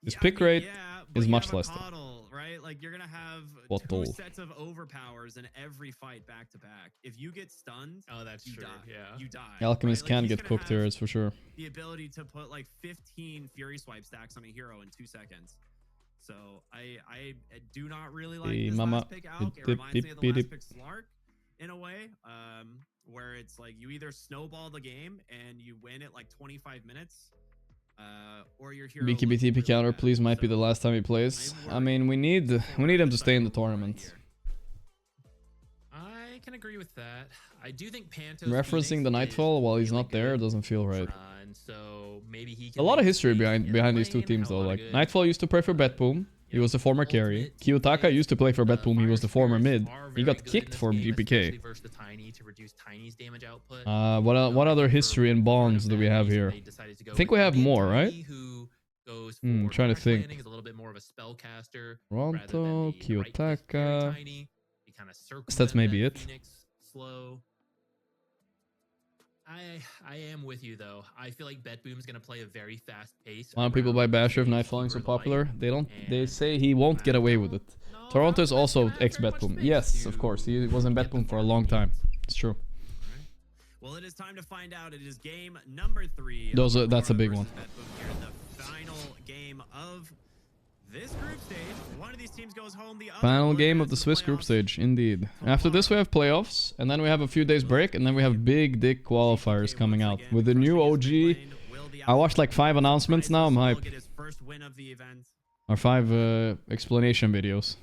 His pick rate is much less. Coddle, right? Like, you're gonna have Bottle. 2 sets of overpowers in every fight back to back. If you get stunned, Oh, that's you true. die. Yeah. You die. Alchemist right? Like, can he's get gonna cooked here, have it's for sure. The ability to put like 15 Fury Swipe stacks on a hero in 2 seconds. So I do not really like Hey, this mama. last pick Alk. It Dip, reminds me of the dip, last dip. pick Slark in a way, where it's like you either snowball the game and you win it like 25 minutes, or your hero. looks BKB TP really counter, bad. please, might be the last time he plays. I mean, we need him to stay in the tournament. I can agree with that. I do think Pantos Referencing the Nightfall while he's not there doesn't feel right. and so maybe he A can lot of make history decisions behind in the these two lane, teams have a though. lot of Like good, Nightfall used to play for Betboom. He was the former carry. Kiyotaka used to play for Betboom. He was the former mid. He got kicked for GPK. versus the Tiny to reduce Tiny's damage output. What other history and bonds do we have here? I think we have more, right? Who goes Hmm, for trying to direct think. landing, is a little bit more of a spellcaster Toronto, rather than the right click carry Kiyotaka. Tiny. He kind of circles That's them, maybe that it. Phoenix slow. I am with you though. I feel like Betboom's gonna play a very fast pace. A lot of people buy Basher if Nightfall is so popular. They say he won't get away with it. Toronto is also ex Betboom. Yes, of course. He was in Betboom for a long time. It's true. Well, it is time to find out. It is game number 3. That's a big one. Here in the final game of this group stage. One of these teams goes home. The other Final one game of heads the to Swiss group playoffs. stage, indeed. After this we have playoffs, and then we have a few days break, and then we have big dick qualifiers coming out. With the new OG, I watched like 5 announcements now, I'm hyped. Get his first win of the event. Or 5 explanation videos.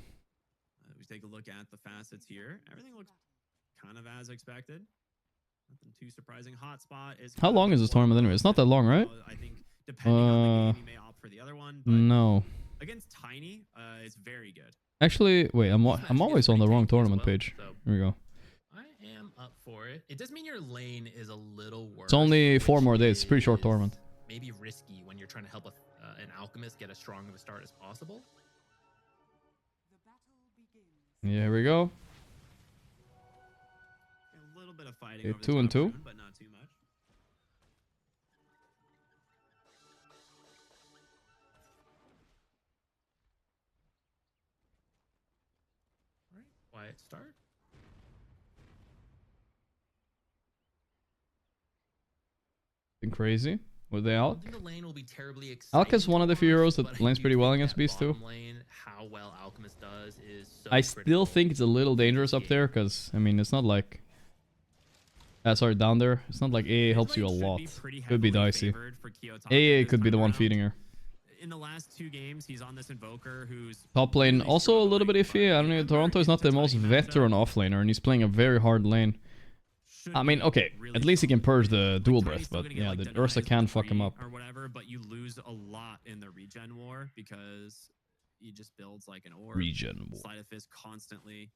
We take a look at the facets here. Everything looks kind of as expected. Nothing too surprising. Hotspot is... How long is this tournament anyway? It's not that long, right? I think depending on the game, you may opt for the other one. But No. against Tiny, it's very good. Actually, wait, I'm always on the wrong tournament page. Here we go. I am up for it. It does mean your lane is a little worse. It's only 4 more days. It's a pretty short tournament. Maybe risky when you're trying to help an alchemist get as strong of a start as possible. Yeah, here we go. A little bit of fighting. Okay, over the 2 and top 2. rune, but not too much. Quiet start. Been crazy. With the Alk. The lane will be terribly Alk is one of the few heroes but that I lanes do pretty well think against that Beast too. bottom lane, how well Alchemist does is so I still think it's a little dangerous up there, because, I mean, it's not like... sorry, down there. It's not like AA helps you a lot. Could be dicey. AA could be the one feeding her. In the last 2 games, he's on this Invoker who's... Top lane, also a little bit iffy. I don't know, Toronto is not the most veteran offlaner, and he's playing a very hard lane. I mean, okay, at least he can purge the dual breath, but yeah, the Ursa can fuck him up. Or whatever, but you lose a lot in the regen war because he just builds like an orb. Regen. Sleight of fist constantly.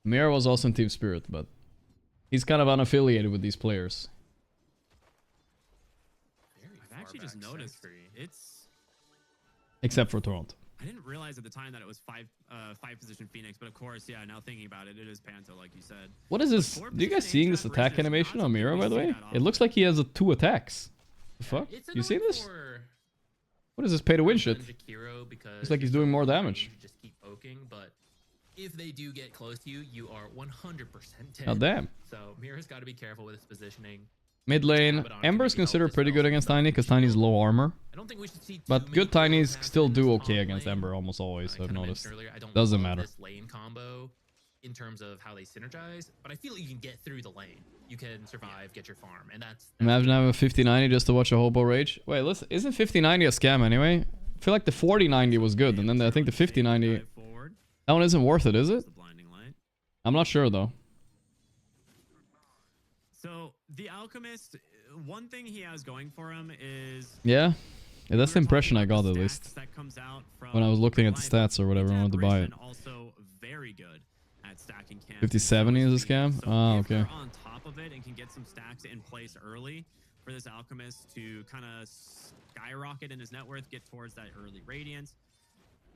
Mira was also in Team Spirit, but he's kind of unaffiliated with these players. I've actually just noticed it's... Except for Toronto. I didn't realize at the time that it was five position Phoenix, but of course, yeah, now thinking about it, it is Panto, like you said. What is this? Do you guys seeing this attack animation on Mira, by the way? It looks like he has 2 attacks. The fuck? You see this? What is this pay to win shit? It's like he's doing more damage. Just keep poking, but if they do get close to you, you are 100% dead. Oh, damn. So Mira's got to be careful with his positioning. Mid lane, Ember's considered pretty good against Tiny because Tiny's low armor. I don't think we should see but good Tinys still do okay against Ember almost always, I've noticed. Doesn't matter. This lane combo in terms of how they synergize, but I feel like you can get through the lane. You can survive, get your farm, and that's Imagine having a 50-90 just to watch a hobo rage. Wait, listen, isn't 50-90 a scam anyway? I feel like the 40-90 was good, and then I think the 50-90... That one isn't worth it, is it? I'm not sure, though. So, the Alchemist, one thing he has going for him is... Yeah, that's the impression I got, at least. When I was looking at the stats or whatever, I wanted to buy it. Also very good at stacking 50-70 is a scam? Oh, okay. On top of it and can get some stacks in place early for this Alchemist to kind of skyrocket in his net worth, get towards that early Radiance.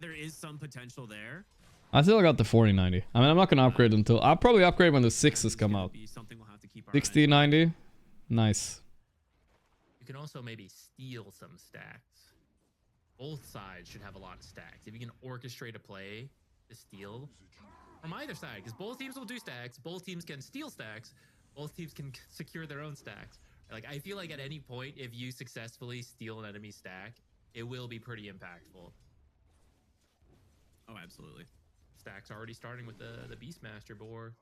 There is some potential there. I still got the 40-90. I mean, I'm not going to upgrade until... I'll probably upgrade when the 6s come out. 60-90. Nice. You can also maybe steal some stacks. Both sides should have a lot of stacks. If you can orchestrate a play to steal from either side, because both teams will do stacks, both teams can steal stacks, both teams can secure their own stacks. Like, I feel like at any point, if you successfully steal an enemy stack, it will be pretty impactful. Oh, absolutely. Stacks already starting with the Beastmaster board.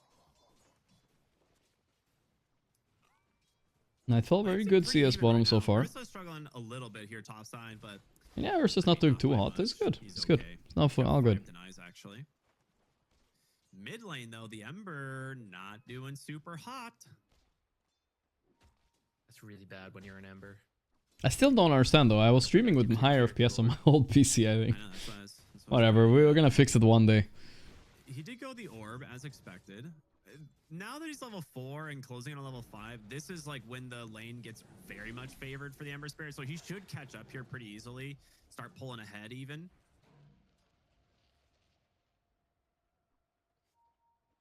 Nightfall, very good CS bottom so far. Ursa's struggling a little bit here top side, but yeah, Ursa's not doing too hot. It's good. It's good. It's not fun. All good. Denies, actually. Mid lane though, the Ember not doing super hot. That's really bad when you're an Ember. I still don't understand though. I was streaming with higher FPS on my old PC, I think. Whatever, we're gonna fix it one day. He did go the orb as expected. Now that he's level 4 and closing in on level 5, this is like when the lane gets very much favored for the Ember Spirit. So he should catch up here pretty easily. Start pulling ahead even.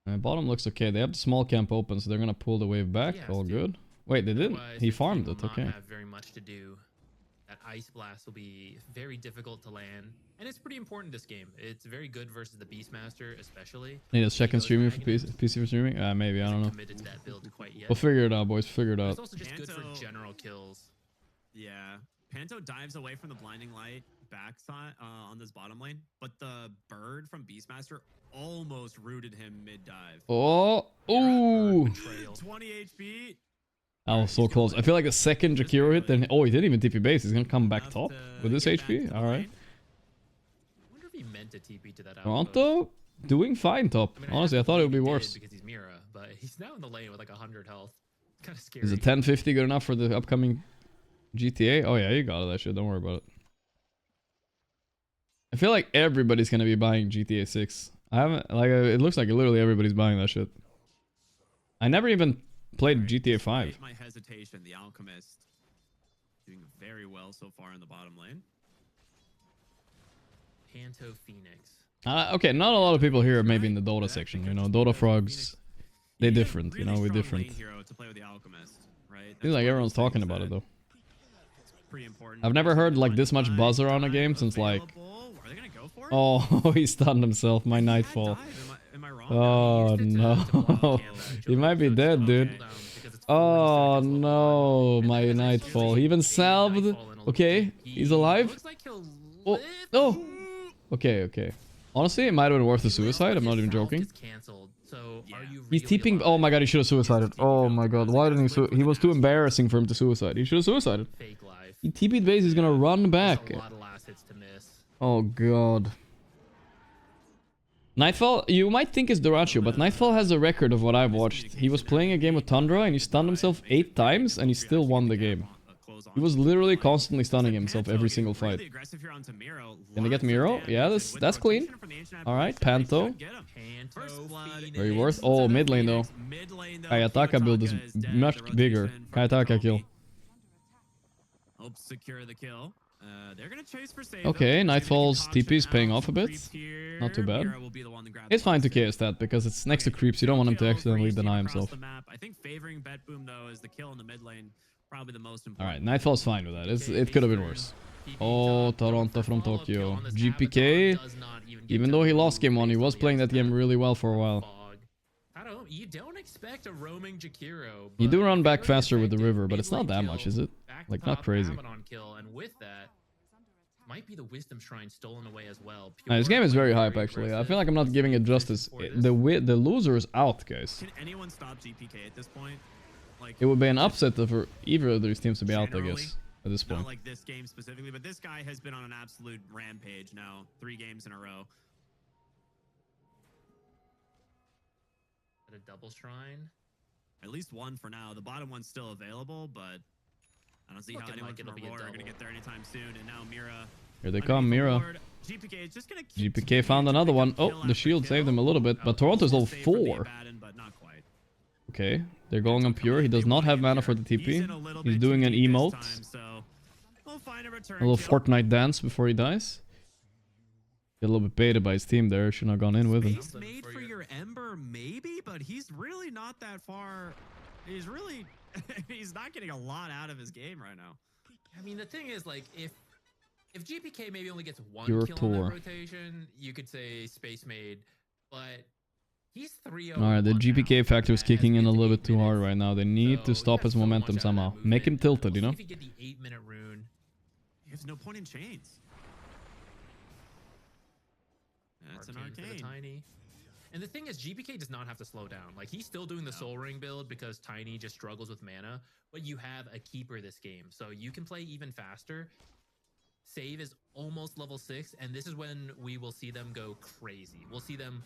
Bottom looks okay. They have the small camp open, so they're gonna pull the wave back. All good. Wait, they didn't. He farmed it. Okay. Have very much to do. That Ice Blast will be very difficult to land, and it's pretty important this game. It's very good versus the Beastmaster, especially. Need a second streaming for PC for streaming? Maybe, I don't know. We'll figure it out, boys. Figure it out. It's also just good for general kills. Yeah. Panto dives away from the blinding light backside on this bottom lane, but the bird from Beastmaster almost rooted him mid-dive. Oh, ooh. 20 HP. That was so close. I feel like a second Jakiro hit, then... Oh, he didn't even TP base. He's gonna come back top with this HP. Alright. I wonder if he meant to TP to that Toronto doing fine top. I mean, honestly, I thought it would be worse. Because he's Mira, but he's now in the lane with like 100 health. It's kind of scary. Is a 1050 good enough for the upcoming GTA? Oh yeah, you got that shit. Don't worry about it. I feel like everybody's gonna be buying GTA 6. I haven't... Like, it looks like literally everybody's buying that shit. I never even... played GTA 5. My hesitation, the Alchemist doing very well so far in the bottom lane. Panto Phoenix. Okay, not a lot of people here are maybe in the Dota section. You know, Dota frogs, they're different. You know, we're different. Seems like everyone's talking about it though. I've never heard like this much buzz around a game since like... Oh, he stunned himself. My Nightfall. Oh no. He might be dead, dude. Oh no, my Nightfall. He even salved. Okay, he's alive. Oh, no. Okay, okay. Honestly, it might have been worth a suicide. I'm not even joking. He's TPing. Oh my god, he should have suicided. Oh my god, why didn't he? He was too embarrassing for him to suicide. He should have suicided. He TP'd base. He's gonna run back. Oh god. Nightfall, you might think is Doracho, but Nightfall has a record of what I've watched. He was playing a game with Tundra and he stunned himself 8 times and he still won the game. He was literally constantly stunning himself every single fight. Can they get Miro? Yeah, that's clean. Alright, Panto. Very worth. Oh, mid lane though. Kayataka build is much bigger. Kayataka kill. Hope secure the kill. They're gonna chase for save. Okay, Nightfall's TP is paying off a bit. Not too bad. It's fine to KS that because it's next to creeps. You don't want him to accidentally deny himself. I think favoring Bet Boom though is the kill in the mid lane. Probably the most important. Alright, Nightfall's fine with that. It could have been worse. Oh, Toronto from Tokyo. GPK, even though he lost game 1, he was playing that game really well for a while. You don't expect a roaming Jakiro. You do run back faster with the river, but it's not that much, is it? Like, not crazy. And with that, might be the Wisdom Shrine stolen away as well. This game is very hype, actually. I feel like I'm not giving it justice. The loser is out, guys. Can anyone stop GPK at this point? Like, it would be an upset for either of these teams to be out, I guess, at this point. Not like this game specifically, but this guy has been on an absolute rampage now, 3 games in a row. A double shrine, at least 1 for now. The bottom one's still available, but I don't see how anyone from Aurora are going to get there anytime soon. And now Mira. Here they come, Mira. GPK is just going to keep GPK found another one. Oh, the shield saved him a little bit, but Toronto's level 4. Okay, they're going on pure. He does not have mana for the TP. He's doing an emote. A little Fortnite dance before he dies. Get a little bit baited by his team there. Should not have gone in with him. He's made for your Ember, maybe, but he's really not that far. He's really... he's not getting a lot out of his game right now. I mean, the thing is, like, if GPK maybe only gets 1 Pure kill tour. on that rotation, you could say Space Maid, but he's 3-0. Alright, the GPK factor is kicking in a little bit too hard right now. They need to stop his momentum somehow. Make him tilted, you know? If you get the 8-minute rune, he has no point in chains. That's an arcane. Tiny. And the thing is, GPK does not have to slow down. Like, he's still doing the Soul Ring build because Tiny just struggles with mana, but you have a keeper this game, so you can play even faster. Save is almost level 6, and this is when we will see them go crazy. We'll see them,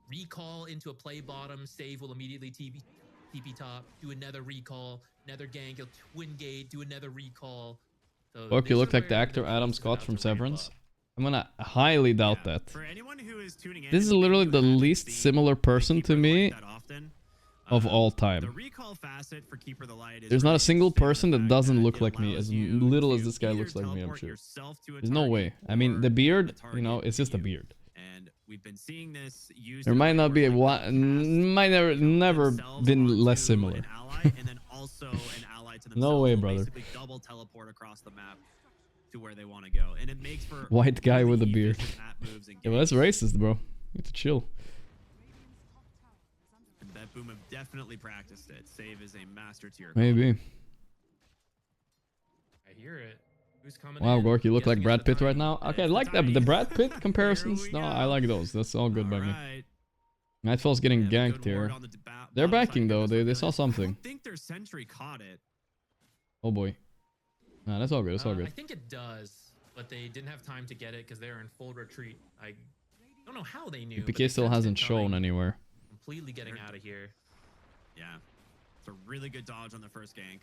recall into a play bottom. Save will immediately TP top, do another recall, another gank, he'll twin gate, do another recall. So Look, you look like the actor Adam Scott from Severance. I'm gonna highly doubt that. For anyone who is tuning in, This is literally the least similar person to me of all time. The recall facet for Keeper the Light is There's not a single person that doesn't look like me as little as this guy looks like me, I'm sure. There's no way. I mean, the beard, it's just a beard. And we've been seeing this used. There might not be might never been less similar. And then also an ally to No way, brother. Basically double teleport across the map to where they want to go, and it makes for White guy with a beard. Yeah, well, that's racist, bro. You have to chill. Bet Boom have definitely practiced it. Save is a master tier. Maybe. I hear it. Who's coming Wow, in? Gork, you look like Brad Pitt right now. Okay, I like the Brad Pitt comparisons. No, I like those. That's all good by me. Nightfall's getting ganked here. They're backing though. They saw something. I think their sentry caught it. Oh boy. Nah, that's all good. That's all I good. think it does, but they didn't have time to get it because they're in full retreat. I don't know how they knew. PK still hasn't shown anywhere. Completely getting out of here. Yeah, it's a really good dodge on the first gank.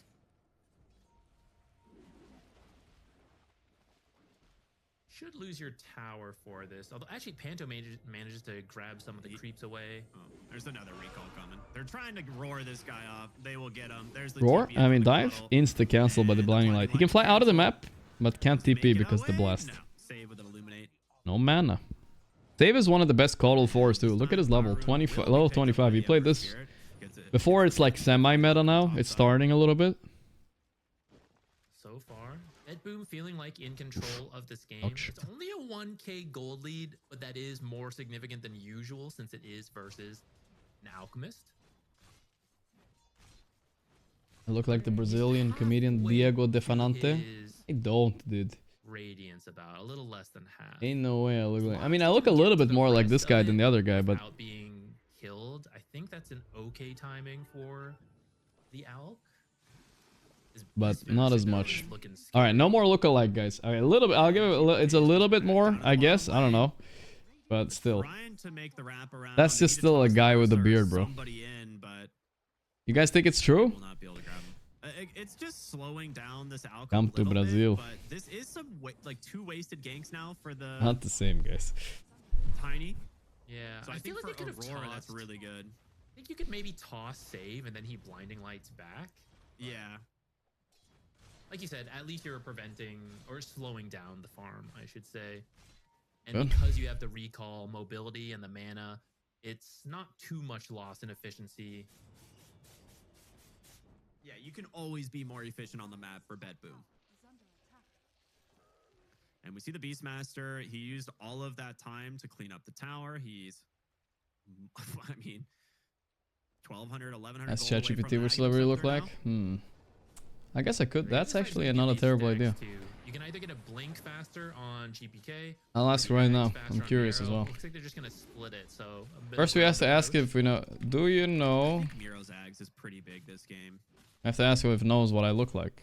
Should lose your tower for this. Although actually Panto manages to grab some of the creeps away. Oh, there's another recall coming. They're trying to roar this guy off. They will get him. There's the Roar? TP I mean, in the dive? puddle. Insta cancel by the blinding light. He can fly out of the map, but can't TP because of the blast. No. Save with an illuminate. No mana. Save is one of the best Coddle 4s too. Look at his level. 25, level 25. He played this before. It's like semi-meta now. It's starting a little bit. So far, Bet Boom feeling like in control of this game. Ouch. It's only a 1k gold lead, but that is more significant than usual since it is versus an Alchemist. I look like the Brazilian comedian Diego Defanante. I don't, dude. Radiance about a little less than half. Ain't no way I look like... I mean, I look a little bit more like this guy than the other guy, but... Without being killed, I think that's an okay timing for the Alch. But not as much. All right, no more lookalike, guys. All right, a little bit. I'll give it. It's a little bit more, I guess. I don't know. But still. Trying to make the wrap around. That's just still a guy with a beard, bro. Somebody in, but You guys think it's true? will not be able to grab him. It's just slowing down this outcome. Come to Brazil. But this is some like 2 wasted ganks now for the Not the same, guys. Tiny. Yeah, So I feel think like for they could have Aurora, tossed. that's really good. I think you could maybe toss save and then he blinding lights back. Yeah. Like you said, at least you're preventing or slowing down the farm, I should say. And Good. because you have the recall, mobility, and the mana, it's not too much loss in efficiency. Yeah, you can always be more efficient on the map for Bet Boom. And we see the Beastmaster. He used all of that time to clean up the tower. He's, I mean, 1,200, 1,100 That's gold away from ChatGPT the which Aghanim celebrity look Scepter like? now. I guess I could. That's Radiance actually might not a give terrible these idea. stacks too. You can either get a blink faster on GPK. I'll or ask get right Blink now. faster I'm on curious as Miro. well. Looks like they're just gonna split it. So a bit First of we a have to round ask approach. if we know. Do you know? I think Miro's Ags is pretty big this game. I have to ask him if he knows what I look like.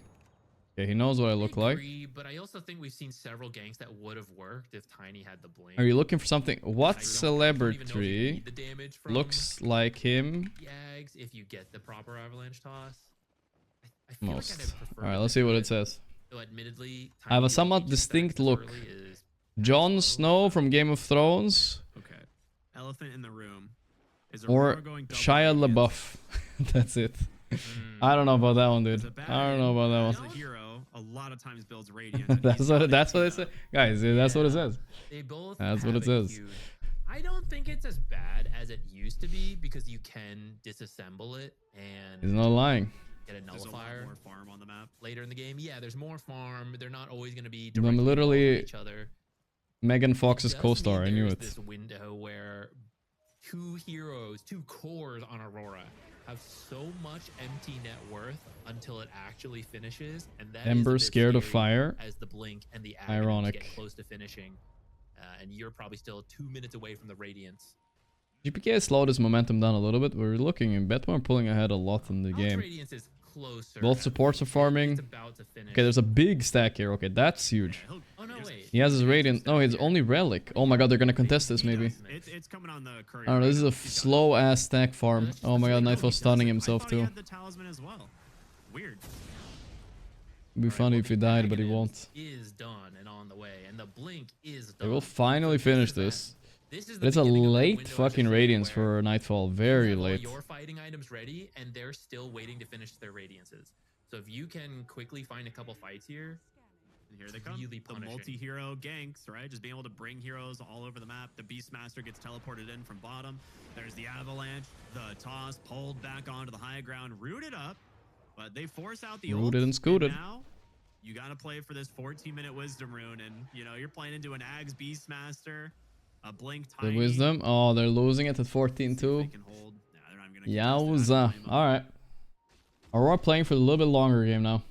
Okay, he knows what I look like. agree, but I also think we've seen several ganks that would have worked if Tiny had the blink. Are you looking for something? What I don't even know if you celebrity need the damage from looks like him Yags if you get the proper avalanche toss? I feel most? like I'd have preferred Alright, it let's see what to it says. Though admittedly, I have a Tiny somewhat Leech distinct stacks look. early is Jon slow. Snow from Game of Thrones Okay. Elephant in the room. Is or Aurora going double Shia radiance? LaBeouf. That's it. Mm. I don't know about that one, dude. As a bad I don't know about that as one. a hero, a lot of times builds radiance. and That's he's what got that's what it teed says, up. guys. That's what it Yeah. says. They both That's what have it says. huge- I don't think it's as bad as it used to be because you can disassemble it and He's not lying. get a There's a lot nullifier more farm on the map. later in the game. Yeah, there's more farm. They're not always going to be I'm directly involved literally with each other. Megan Fox's It does co-star. mean I knew there's it. This window where 2 heroes, 2 cores on Aurora have so much empty net worth until it actually finishes, and that is a Ember bit scared of scary fire. as the blink and the Aghanim Ironic. get close to finishing, and you're probably still 2 minutes away from the Radiance. GPK has slowed his momentum down a little bit. We're looking in Batman pulling ahead a lot in the Alex game. Radiance is closer. Both supports are farming. It's about to finish. Okay, there's a big stack here. Okay, that's huge. Oh no, wait. He has his Radiant. No, it's only Relic. Oh my god, they're gonna contest this maybe. It's coming on the courier. I don't know, this is a He's got it. slow ass stack farm. Oh my god, Nightfall stunning himself I thought too. he had the talisman as well. Weird. It'd be funny if he died, but he won't. Is done and on the way, and the blink is They done. will finally finish this. This is But the it's a beginning of the late window, I fucking should say, Radiance where for Nightfall. you Very have all late. your fighting items ready, and they're still waiting to finish their Radiances. So if you can quickly find a couple fights here, And here they come. Really The punishing. multi-hero ganks, right? Just being able to bring heroes all over the map. The Beastmaster gets teleported in from bottom. There's the avalanche. The toss pulled back onto the high ground, rooted up, but they force out the Rooted ults, and scooted. now you got to play for this 14-minute wisdom rune, and you know you're playing into an Ags Beastmaster, a Blink The Tiny. wisdom. Oh, they're losing it at 14-2. They can hold. Nah, they're not even gonna contest it. Yowza. Alright. Aurora playing for a little bit longer game now.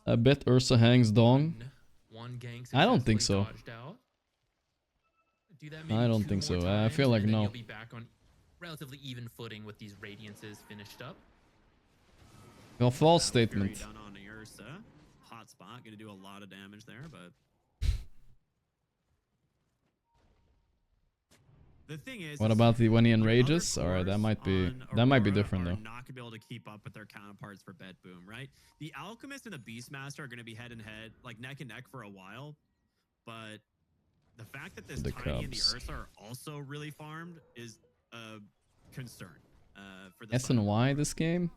I bet Ursa hangs dong. one gang I don't think successfully so. dodged out. Do that I maybe don't 2 think more so. I times, feel like and then no. You'll be back on relatively even footing with these Radiances finished up. Well, false Fury statement. done on Ursa. Hot spot, gonna do a lot of damage there, but the thing is, What about the when he when other enrages? Alright, that cores might be on Aurora different are though. not gonna be able to keep up with their counterparts for Bet Boom, right? The Alchemist and the Beastmaster are gonna be head and head, like neck and neck for a while, but the fact that this The Tiny and the Cubs. Ursa are also really farmed is a concern for the S and Y this game?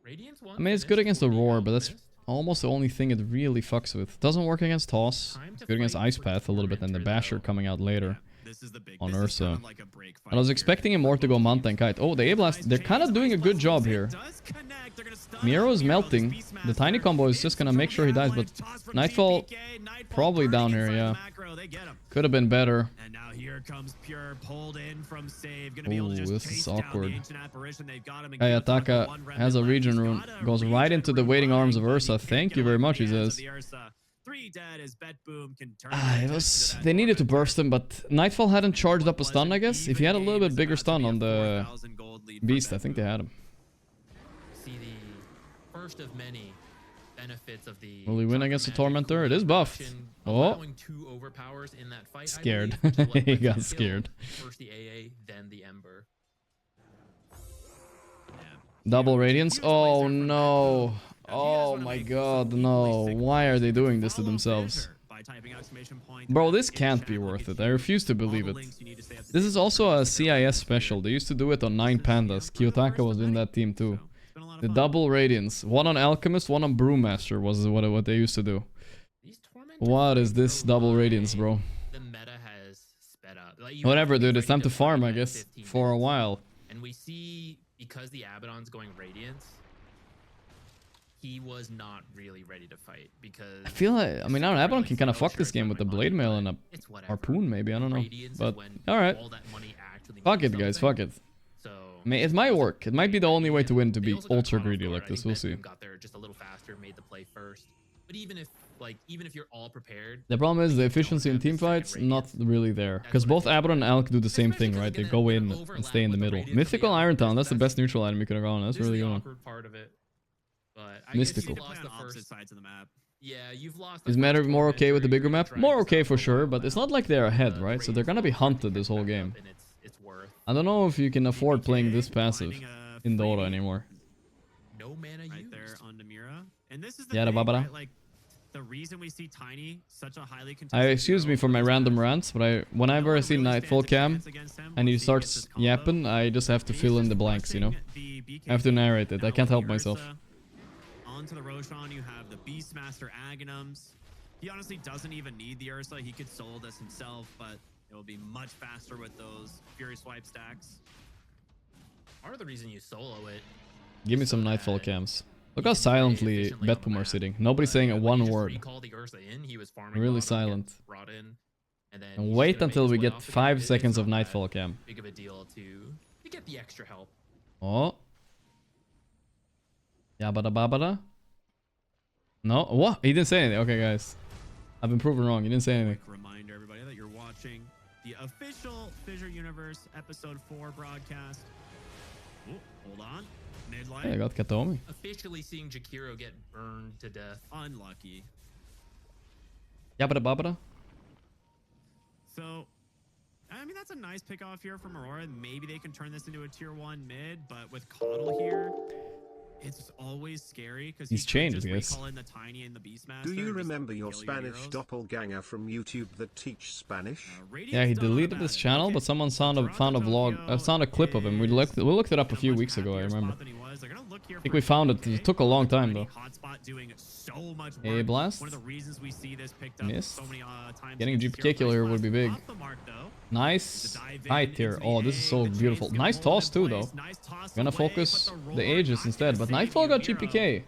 Radiance I mean, it's good against Aurora, but that's almost the only thing it really fucks with. Doesn't work against Toss. It's good against Ice Path a little bit, and the Basher coming out later This is the big on this is Ursa. kind of like a break fight And I was here. expecting him more to go Manta and Kite. Oh, the A-Blast, they're kind of doing a good job here. Does connect. They're gonna stun Miro's out melting. Beastmaster. The tiny combo is just gonna make sure he dies, but Toss from Nightfall GPK, Nightfall probably burning down here, inside the yeah. macro. They get him. Could have been better. And now here comes Pure, pulled in from Save. Gonna be able to Ooh, just this chase is down awkward. the Ancient Apparition. They've got him. Kayataka has a regen rune. Goes right into the waiting arms of Ursa. Thank you very much, he says. 3 dead as Bet Boom can turn It their was. attention to that They needed to torment. burst him, but Nightfall hadn't charged up a What stun, was I an guess. If he even had a little game, bit it's bigger about to stun be a on the 4,000 gold lead for Beast, I Bet think they Boom. had him. See the first of many benefits of the Will he win against the Tormentor? It is buffed. Oh, allowing 2 overpowers in that fight. scared. I believe, He lets got you scared. kill First the AA, then the Ember. Double Radiance? Oh no. Oh my god, no. Why are they doing this to themselves? Bro, this can't be worth it. I refuse to believe it. This is also a CIS special. They used to do it on 9 Pandas. Kiyotaka was in that team too. The double Radiance. One on Alchemist, one on Brewmaster was what they used to do. What is this double Radiance, bro? The meta has sped up. Whatever, dude. It's time to farm, I guess, for a while. And we see, because the Abaddon's going Radiance, he was not really ready to fight because... I feel like, I mean, now Abaddon can kind of fuck this game with the Blade Mail and a Harpoon, maybe. I don't know. But, alright. Fuck it, guys. Fuck it. It might work. It might be the only way to win, to be ultra greedy like this. We'll see. Got there just a little faster, made the play first. But even if you're all prepared... The problem is the efficiency in teamfights, not really there. Because both Abaddon and Alk do the same thing, right? They go in and stay in the middle. Mythical Irontown, that's the best neutral item you could have gone. That's really good. Mystical. Yeah, you've lost. Is Meta more okay with the bigger map? More okay for sure, but it's not like they're ahead, right? So they're gonna be hunted this whole game. I don't know if you can afford playing this passive in Dota anymore. No mana right there on Namira. And this is the Yeah, thing, Babara. right? Like the reason we see Tiny such a highly contested Excuse me for my random rants, but whenever I see Nightfall Cam and he starts yapping, I just have to fill in the blanks, you know? I have to narrate it. I can't help myself. Onto the Roshan, you have the Beastmaster Aghanims. He honestly doesn't even need the Ursa. He could solo this himself, but it will be much faster with those Fury Swipe stacks. Part of the reason you solo it. Give me some Nightfall Cams. Look how silently Betpum are sitting. Nobody's saying one word. Really silent. And wait until we get 5 seconds of Nightfall Cam. Big of a deal to get the extra help. Oh. Yabada babada. No, what? He didn't say anything. Okay, guys. I've been proven wrong. He didn't say anything. Quick reminder, everybody, that you're watching the official Fissure Universe Episode 4 broadcast. Ooh, hold on. Midlight. Hey, I got Katomi. Officially seeing Jakiro get burned to death. Unlucky. Yabada babada. So, I mean, that's a nice pick off here from Aurora. Maybe they can turn this into a tier 1 mid, but with Coddle here, it's always scary because he's changed, I guess. The Tiny and the Beastmaster. Do you remember your Spanish doppelganger from YouTube that teach Spanish? Yeah, he deleted his channel, but someone found a vlog, found a clip of him. We looked it up a few weeks ago. I remember. I think we found it. It took a long time though. A blast. Missed. Getting a GPK kill here would be big. Nice height here. Oh, this is so beautiful. Nice toss too though. Gonna focus the Aegis instead, but Nightfall got GPK.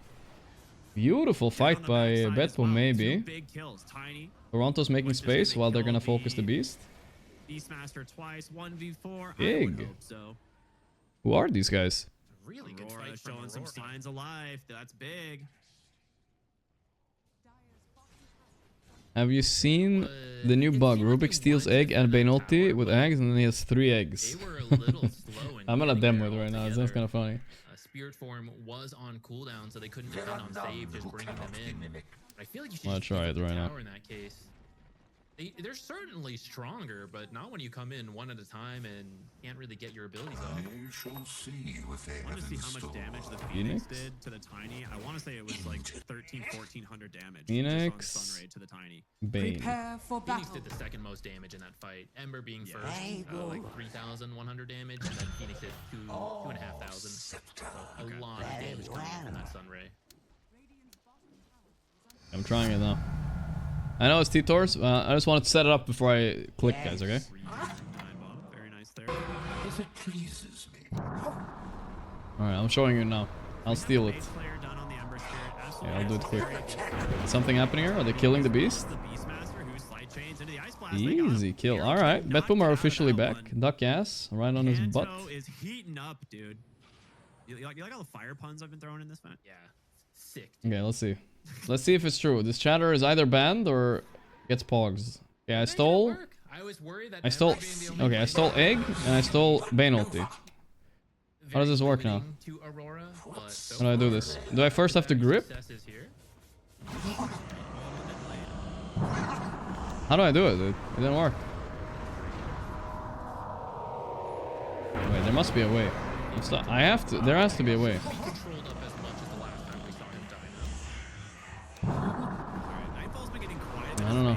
Beautiful fight by Betpum maybe. Toronto's making space while they're gonna focus the Beast. Big. Who are these guys? Really good fight showing some signs of life. That's big. Have you seen the new bug? Rubik steals egg and Bainotti with eggs, and then he has 3 eggs. They were a little slow in I'm gonna demo it right now. That's kind of funny. Spirit form was on cooldown, so they couldn't depend on save, just bringing them in. I feel like you should I'll try it right now. In that case. They're certainly stronger, but not when you come in one at a time and can't really get your abilities off. I shall see if they I want to see how much damage the Phoenix did to the Tiny. I want to say it was like 1400 damage. Phoenix, Sunray to the Tiny. Bane. Prepare for Phoenix battle. did the second most damage in that fight. Ember being first, like 3,100 damage, and then Phoenix did 2,500. So a lot of damage coming from that Sunray. I'm trying it now. I know it's T-Tors. I just wanted to set it up before I click, guys, okay? Very nice there. If it pleases me. Alright, I'm showing you now. I'll steal it. Yeah, I'll do it quick. Something happening here? Are they killing the Beast? Easy kill. Alright, Betpum are officially back. Duck ass right on his butt. Is heating up, dude. You like all the fire puns I've been throwing in this match? Yeah. Sick. Okay, let's see. Let's see if it's true. This chatter is either banned or gets pogs. Okay, I stole. I stole. Okay, I stole egg and I stole Bainotti. How does this work now? How do I do this? Do I first have to grip? How do I do it, dude? It didn't work. Wait, there must be a way. I have to. There has to be a way. I don't know.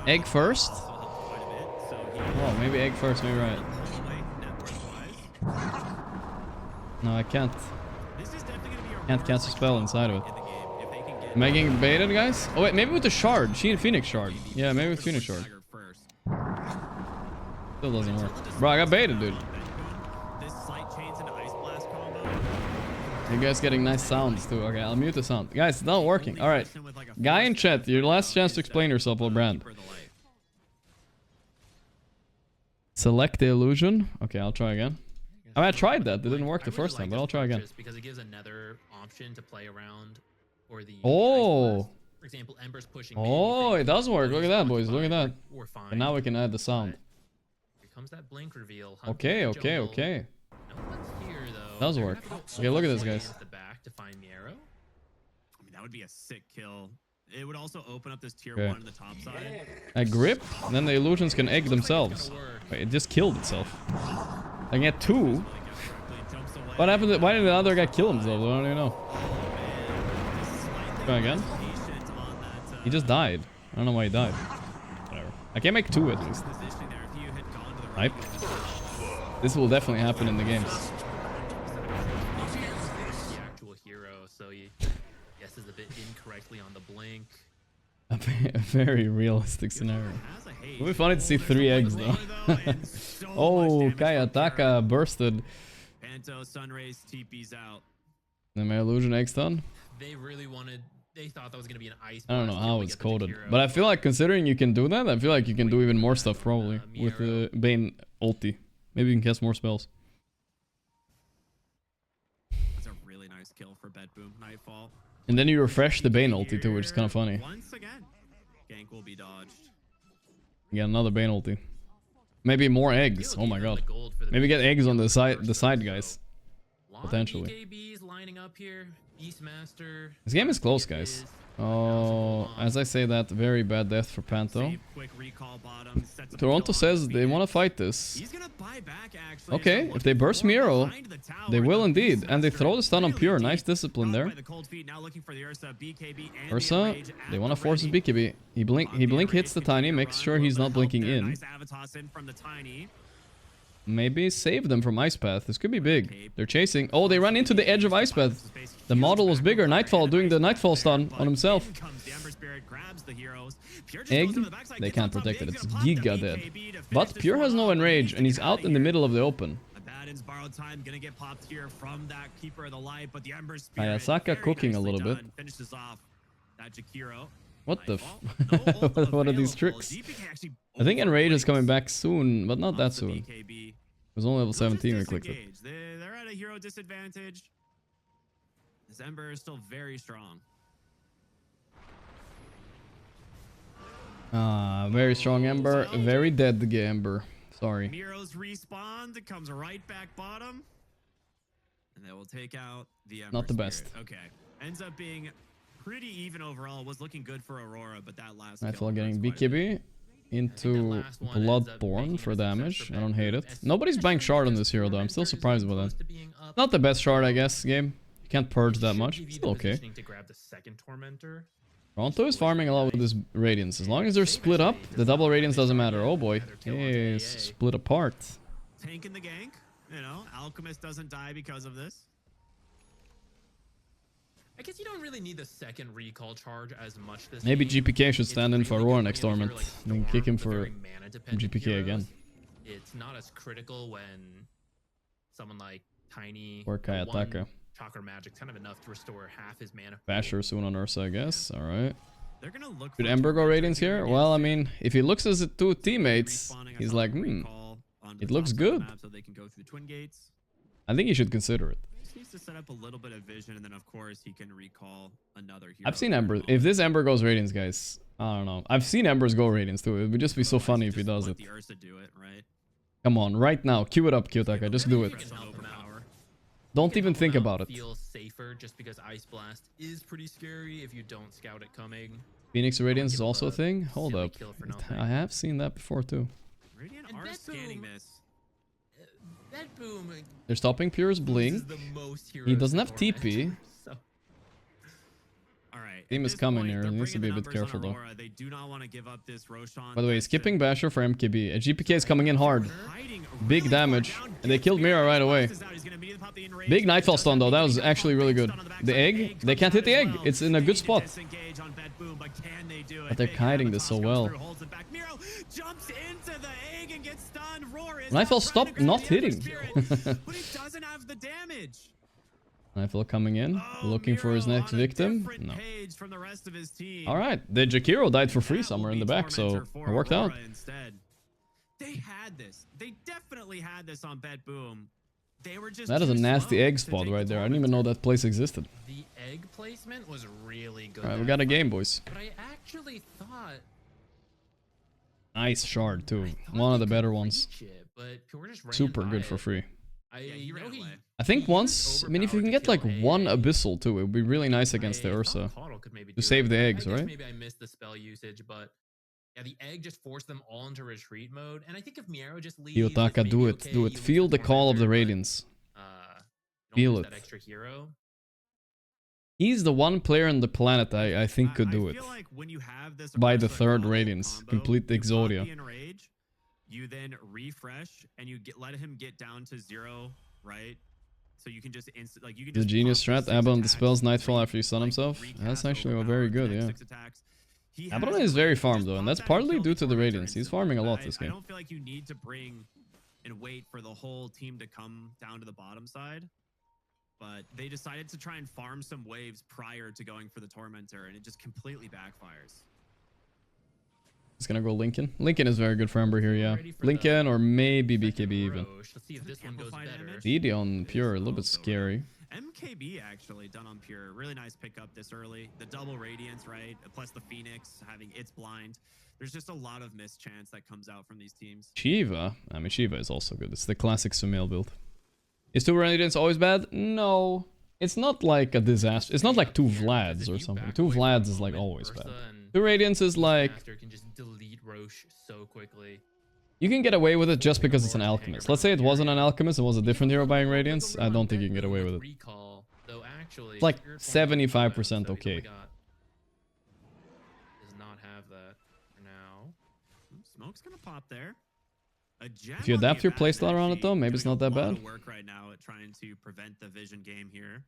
Egg first? Oh, maybe egg first, maybe right. No, I can't. Can't cast a spell inside of it. Am I getting baited, guys? Oh wait, maybe with the shard. Phoenix shard. Yeah, maybe with Phoenix shard. Still doesn't work. Bro, I got baited, dude. You guys getting nice sounds too. Okay, I'll mute the sound. Guys, it's not working. Alright. Guy in chat, your last chance to explain yourself, old brand. Select the illusion. Okay, I'll try again. I mean, I tried that. It didn't work the first time, but I'll try again. Because it gives another option to play around for the oh. For example, Ember's pushing. Oh, it does work. Look at that, boys. Look at that. And now we can add the sound. Here comes that blink reveal. Okay. No one's here though. Does work. Okay, look at this, guys. The back to find the arrow. I mean, that would be a sick kill. It would also open up this tier 1 on the top side. I grip, and then the illusions can egg themselves. Wait, it just killed itself. I can get 2. What happened? Why did the other guy kill himself? I don't even know. Try again. He just died. I don't know why he died. Whatever. I can make 2 at least. Hype. This will definitely happen in the games. The actual hero, so he guesses a bit incorrectly on the blink. A very realistic scenario. It would be funny to see 3 eggs though. Oh, Kayataka bursted. Panto, Sunrays, TP's out. Then my illusion egg's done. They really wanted. They thought that was gonna be an ice. I don't know how it's coded, but I feel like considering you can do that, I feel like you can do even more stuff probably with the Bane ulti. Maybe you can cast more spells. That's a really nice kill for Bedboom Nightfall. And then you refresh the Bane ulti too, which is kind of funny. Once again, gank will be dodged. You get another Bane ulti. Maybe more eggs. Oh my god. Maybe get eggs on the side guys. Potentially. Lining up here. Beastmaster. This game is close, guys. Oh, as I say that, very bad death for Panto. Toronto says they want to fight this. Okay, if they burst Miro, they will indeed. And they throw the stun on Pure. Nice discipline there. Ursa, they want to force his BKB. He blink hits the Tiny, makes sure he's not blinking in. Maybe save them from Ice Path. This could be big. They're chasing. Oh, they ran into the edge of Ice Path. The model was bigger. Nightfall doing the Nightfall stun on himself. Egg? They can't protect it. It's Giga dead. But Pure has no enrage, and he's out in the middle of the open. Ayasaka cooking a little bit. What the f... What are these tricks? I think Enrage is coming back soon, but not that soon. It was only level 17 we clicked it. They're at a hero disadvantage. This Ember is still very strong. Very strong Ember. Very dead Ember. Sorry. Miro's respawned. Comes right back bottom. And they will take out the Ember. Not the best. Okay. Ends up being pretty even overall. Was looking good for Aurora, but that last Nightfall getting BKB into Bloodborne for damage. I don't hate it. Nobody's buying shard on this hero though. I'm still surprised with that. Not the best shard, I guess, game. You can't purge that much. Still okay. Toronto is farming a lot with this Radiance. As long as they're split up, the double Radiance doesn't matter. Oh boy. Hey, split apart. Tanking the gank. You know, Alchemist doesn't die because of this. I guess you don't really need the second recall charge as much this Maybe game. GPK should stand in for Aurora next tournament. And kick him for GPK heroes. again. It's not as critical when someone like Tiny or Kayataka. Chakra Magic kind of enough to restore half his mana. Basher soon on Ursa, I guess. Alright. They're gonna look. Should Ember go Radiance here? Well, I mean, if he looks as 2 teammates, he's like, it looks good. So they can go through twin gates. I think he should consider it. He needs to set up a little bit of vision, and then of course he can recall another hero. I've seen Ember. If this Ember goes Radiance, guys, I don't know. I've seen Embers go Radiance too. It would just be so funny if he does it. The Ursa do it, right? Come on, right now. Cue it up, Kyotaka. Just do it. Don't even think about it. Feel safer just because Ice Blast is pretty scary if you don't scout it coming. Phoenix Radiance is also a thing? Hold up. I have seen that before too. Radiant are scanning this. That boom. They're stopping Pure's bling. He doesn't have TP. Team is coming here. He needs to be a bit careful though. They do not want to give up this Roshan. By the way, skipping Basher for MKB. A GPK is coming in hard. Big damage. And they killed Mira right away. Big Nightfall stun though. That was actually really good. The egg? They can't hit the egg. It's in a good spot. But they're kiting this so well. Nightfall stopped not hitting. Nightfall coming in, looking for his next victim. No. Alright, the Jakiro died for free somewhere in the back, so it worked out. They had this. They definitely had this on Bet Boom. They were just that is a nasty egg spot right there. I didn't even know that place existed. The egg placement was really good. Alright, we got a game, boys. But I actually thought... Nice shard, too. One of the better ones. Super good for free. I think once, I mean, if you can get like one Abyssal too, it would be really nice against the Ursa. To save the eggs, right? Maybe I missed the spell usage, but yeah, the egg just forced them all into retreat mode. And I think if Miero just leaves... Yotaka, do it, do it. Feel the call of the Radiance. Feel it. That extra hero. He's the one player on the planet I think could do it. By the third Radiance. Complete the Exodia. You then refresh and you let him get down to 0, right? So you can just like you can. The genius strat. Abaddon dispels Nightfall after he stun himself. That's actually very good, yeah. Abaddon is very farmed though, and that's partly due to the Radiance. He's farming a lot this game. I don't feel like you need to bring and wait for the whole team to come down to the bottom side, but they decided to try and farm some waves prior to going for the Tormentor, and it just completely backfires. He's gonna go Lincoln. Lincoln is very good for Ember here, yeah. Lincoln or maybe BKB even. DD on Pure, a little bit scary. MKB actually done on Pure. Really nice pickup this early. The double Radiance, right? Plus the Phoenix having its blind. There's just a lot of mischance that comes out from these teams. Shiva. I mean, Shiva is also good. It's the classic Sumail build. Is 2 Radiance always bad? No. It's not like a disaster. It's not like 2 Vlads or something. 2 Vlads is like always bad. 2 Radiance is like... delete Roche so quickly. You can get away with it just because it's an Alchemist. Let's say it wasn't an Alchemist, it was a different hero buying Radiance. I don't think you can get away with it. It's like 75% okay. Does not have that for now. Smoke's gonna pop there. If you adapt your playstyle around it though, maybe it's not that bad. Work right now at trying to prevent the vision game here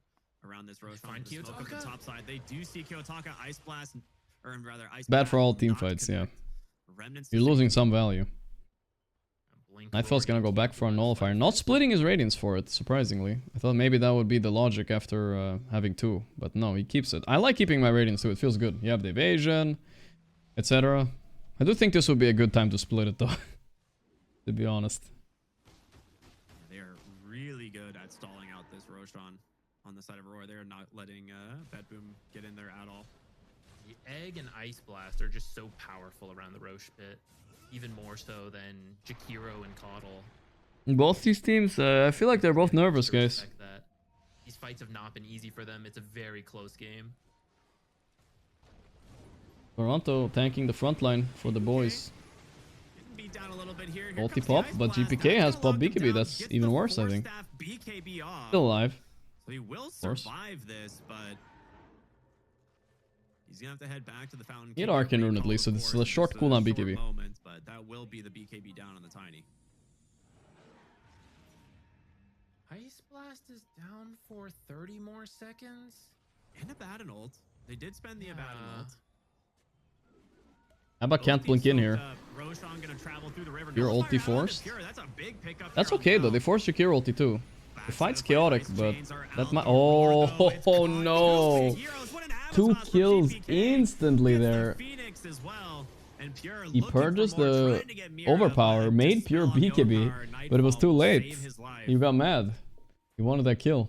around this Roshan. Smoke up the top side. They do see Kiyotaka Ice Blast, or rather Ice Bad for all team fights, yeah. You're losing some value. Nightfall's gonna go back for a nullifier. Not splitting his Radiance for it, surprisingly. I thought maybe that would be the logic after having 2. But no, he keeps it. I like keeping my Radiance too, it feels good. You have the evasion, etc. I do think this would be a good time to split it though. To be honest. They are really good at stalling out this Roshan on the side of Aurora. They're not letting Bet Boom get in there at all. The Egg and Ice Blast are just so powerful around the Roche pit. Even more so than Jakiro and Coddle. Both these teams, I feel like they're both nervous, guys. These fights have not been easy for them. It's a very close game. Toronto tanking the front line for the boys. Ulti pop, but GPK has pop BKB. That's even worse, I think. Still alive. So he will survive this, but he's gonna have to head back to the fountain. He had Arcane Rune at least, so this is a short cooldown BKB. But that will be the BKB down on the Tiny. Ice Blast is down for 30 more seconds. And Abaddon ult. They did spend the Abaddon ult. How about can't blink in here? Your ulti forced? That's okay though, they forced your Kira ulti too. The fight's chaotic, but that might... Oh no! 2 kills instantly there. He purges the overpower, made pure BKB, but it was too late. He got mad. He wanted that kill.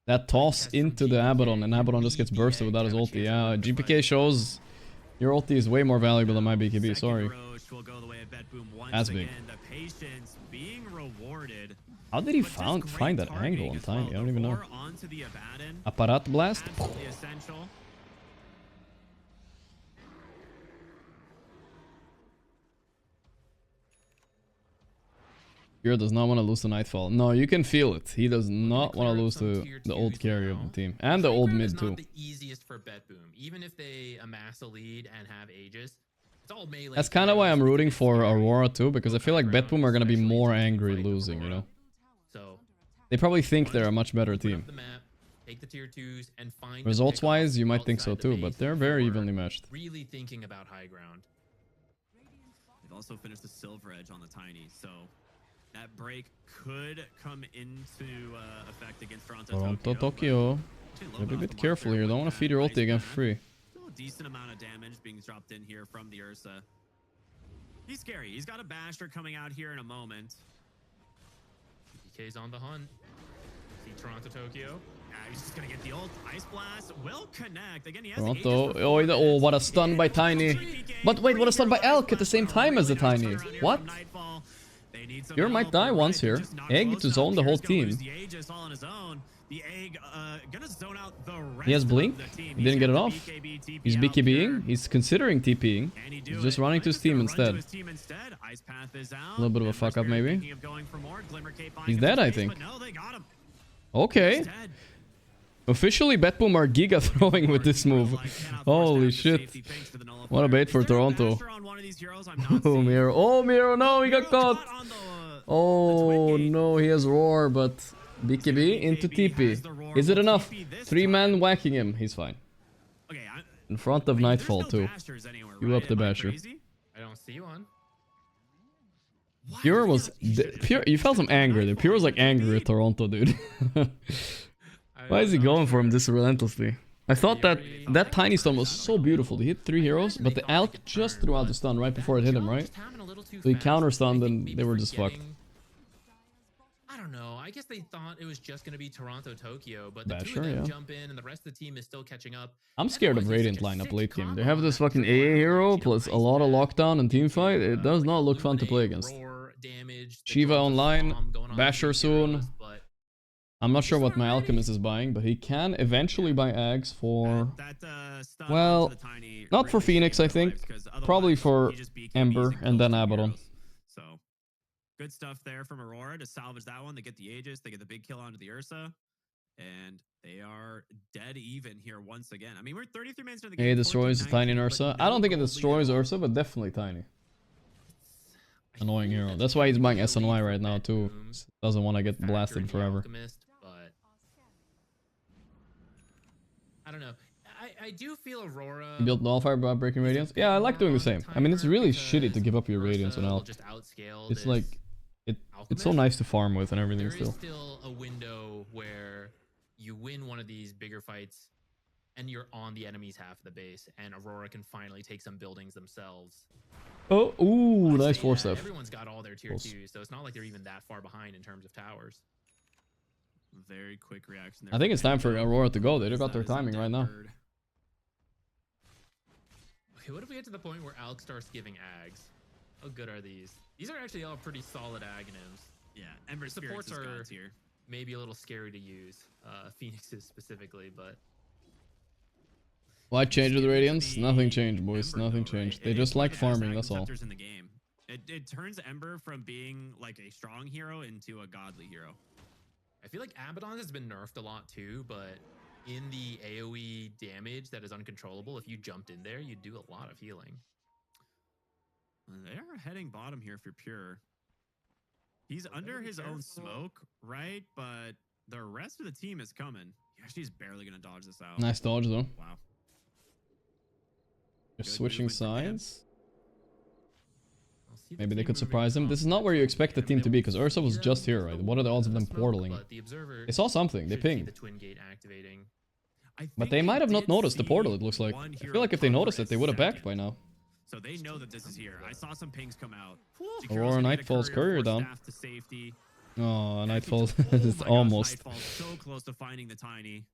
That toss into the Abaddon, and Abaddon just gets bursted without his ulti. Yeah, GPK shows your ulti is way more valuable than my BKB, sorry. which will go the way of BetBoom once That's again. big. The patience being rewarded. How did he find that angle on Tiny? I don't even know. Onto the Abaddon. Apparat blast? Absolutely essential. Hero does not want to lose to Nightfall. No, you can feel it. He does not want to lose to the old carry of the team. And the old mid too. The easiest for BetBoom. Even if they amass a lead and have Aegis, it's all melee. That's kind of why I'm rooting for Aurora too, because I feel like BetBoom are going to be more angry losing, you know? So they probably think they're a much better team. Take the tier 2s and find Results-wise, you might think so too, but they're very evenly matched. Really thinking about high ground. They've also finished the silver edge on the Tiny, so that break could come into effect against Toronto Tokyo. Gotta be a bit careful here. Don't want to feed your ulti again for free. Still a decent amount of damage being dropped in here from the Ursa. He's scary. He's got a Basher coming out here in a moment. DK's on the hunt. See Toronto Tokyo. He's just gonna get the ult. Ice Blast will connect. Again, he has Toronto. Oh, what a stun by Tiny. But wait, what a stun by Elk at the same time as the Tiny. What? Hero might die once here. Egg to zone the whole team. He has blink. He didn't get it off. He's BKBing. He's considering TPing. He's just running to his team instead. A little bit of a fuck up maybe. He's dead, I think. Okay. Officially, BetBoom are giga throwing with this move. Holy shit. What a bait for Toronto. Oh, Miro. Oh, Miro, no, he got caught. Oh, no, he has Roar, but BKB into TP. Is it enough? 3-man whacking him. He's fine. In front of Nightfall, too. You up the Basher. I don't see one. Pure was... Pure, you felt some anger there. Pure was like angry at Toronto, dude. Why is he going for him this relentlessly? I thought that Tiny stun was so beautiful. He hit 3 heroes, but the Alk just threw out the stun right before it hit him, right? So he counter-stunned and they were just fucked. I don't know. I guess they thought it was just going to be Toronto Tokyo, but the Basher, two of them jump in and the rest of the team is still catching up. I'm scared of Radiant lineup late game. They have this fucking AA hero plus a lot of lockdown and teamfight. It does not look fun to play against. Shiva online, Basher soon. I'm not sure what my Alchemist is buying, but he can eventually buy Ags for... Well, not for Phoenix, I think. Probably for Ember and then Abaddon. So, good stuff there from Aurora to salvage that one. They get the Aegis, they get the big kill onto the Ursa, and they are dead even here once again. I mean, we're 33 minutes into the game. It destroys Tiny and Ursa. I don't think it destroys Ursa, but definitely Tiny. Annoying hero. That's why he's buying SNY right now, too. Doesn't want to get blasted forever. I don't know. I do feel Aurora... You built Nullfire by breaking Radiance? Yeah, I like doing the same. I mean, it's really shitty to give up your Radiance on Elk. It's like... It's so nice to farm with and everything still. There is still a window where you win one of these bigger fights and you're on the enemy's half of the base and Aurora can finally take some buildings themselves. Oh, ooh, nice 4-step. Everyone's got all their tier 2s, so it's not like they're even that far behind in terms of towers. Very quick reaction there. I think it's time for Aurora to go. They got their timing right now. Okay, what if we get to the point where Alk starts giving Ags? How good are these? These are actually all pretty solid Aghanims. Yeah, Ember supports are here. Maybe a little scary to use. Phoenixes specifically, but... Why change with the Radiance? Nothing changed, boys. Nothing changed. They just like farming, that's all. In the game. It turns Ember from being like a strong hero into a godly hero. I feel like Abaddon has been nerfed a lot too, but in the AoE damage that is uncontrollable, if you jumped in there, you'd do a lot of healing. They are heading bottom here for Pure. He's under his own smoke, right? But the rest of the team is coming. Actually, he's barely going to dodge this out. Nice dodge, though. Wow. They're switching sides. Maybe they could surprise him. This is not where you expect the team to be, because Ursa was just here, right? What are the odds of them portaling? They saw something. They pinged. But they might have not noticed the portal, it looks like. I feel like if they noticed it, they would have backed by now. So they know that this is here. I saw some pings come out. Aurora Nightfall's courier down. Oh, Nightfall is almost. Nightfall so close to finding the Tiny.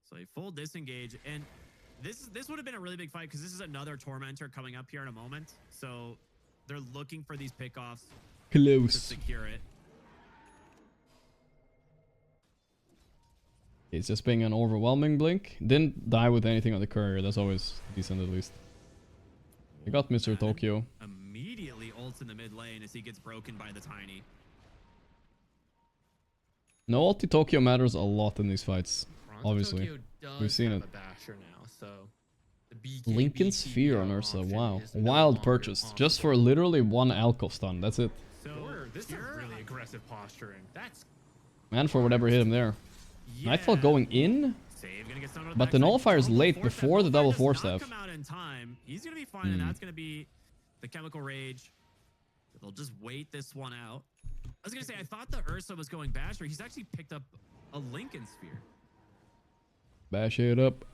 So a full disengage, and this would have been a really big fight because this is another Tormentor coming up here in a moment. So they're looking for these pickoffs to secure it. It's just being an overwhelming blink. Didn't die with anything on the courier. That's always decent at least. I got Mr. Tokyo. Immediately ults in the mid lane as he gets broken by the Tiny. No ulti Tokyo matters a lot in these fights. Obviously. We've seen it. Lincoln Sphere on Ursa. Wow. Wild purchase. Just for literally one alco stun. That's it. So this is really aggressive posturing. That's Man for whatever hit him there. Nightfall going in, but the nullifier is late before the double force staff. He's gonna be fine, and that's gonna be the chemical rage. They'll just wait this one out. I was gonna say I thought the Ursa was going Basher. He's actually picked up a Lincoln Sphere. Bash it up.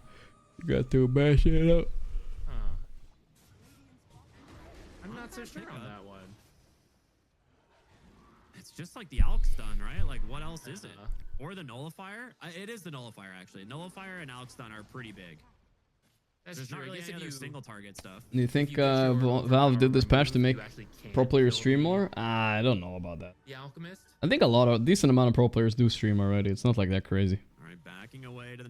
You got to bash it up. I'm not so sure on that one. It's just like the Alk stun, right? Like what else is it? Or the nullifier? It is the nullifier actually. Nullifier and Alk stun are pretty big. There's not really any other single target stuff. Do you think Valve did this patch to make pro players stream more? I don't know about that. The Alchemist? I think a decent amount of pro players do stream already. It's not like that crazy. All right, backing away to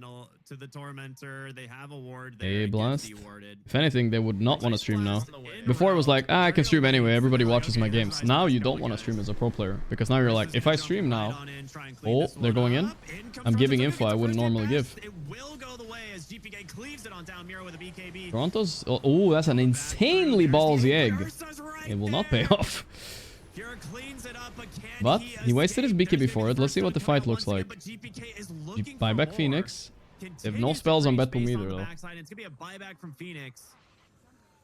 the Tormentor. They have a ward there. Hey, Blast. If anything, they would not want to stream now. Before it was like, I can stream anyway. Everybody watches my games. Now you don't want to stream as a pro player because now you're like, if I stream now, oh, they're going in. I'm giving info I wouldn't normally give. It will go the way as GPK cleaves it on down Mira with a BKB. Toronto's oh, that's an insanely ballsy egg. It will not pay off. But he wasted his BKB for it. Let's see what the fight looks like. You buy back Phoenix. They have no spells on Betboom either though. It's gonna be a buyback from Phoenix.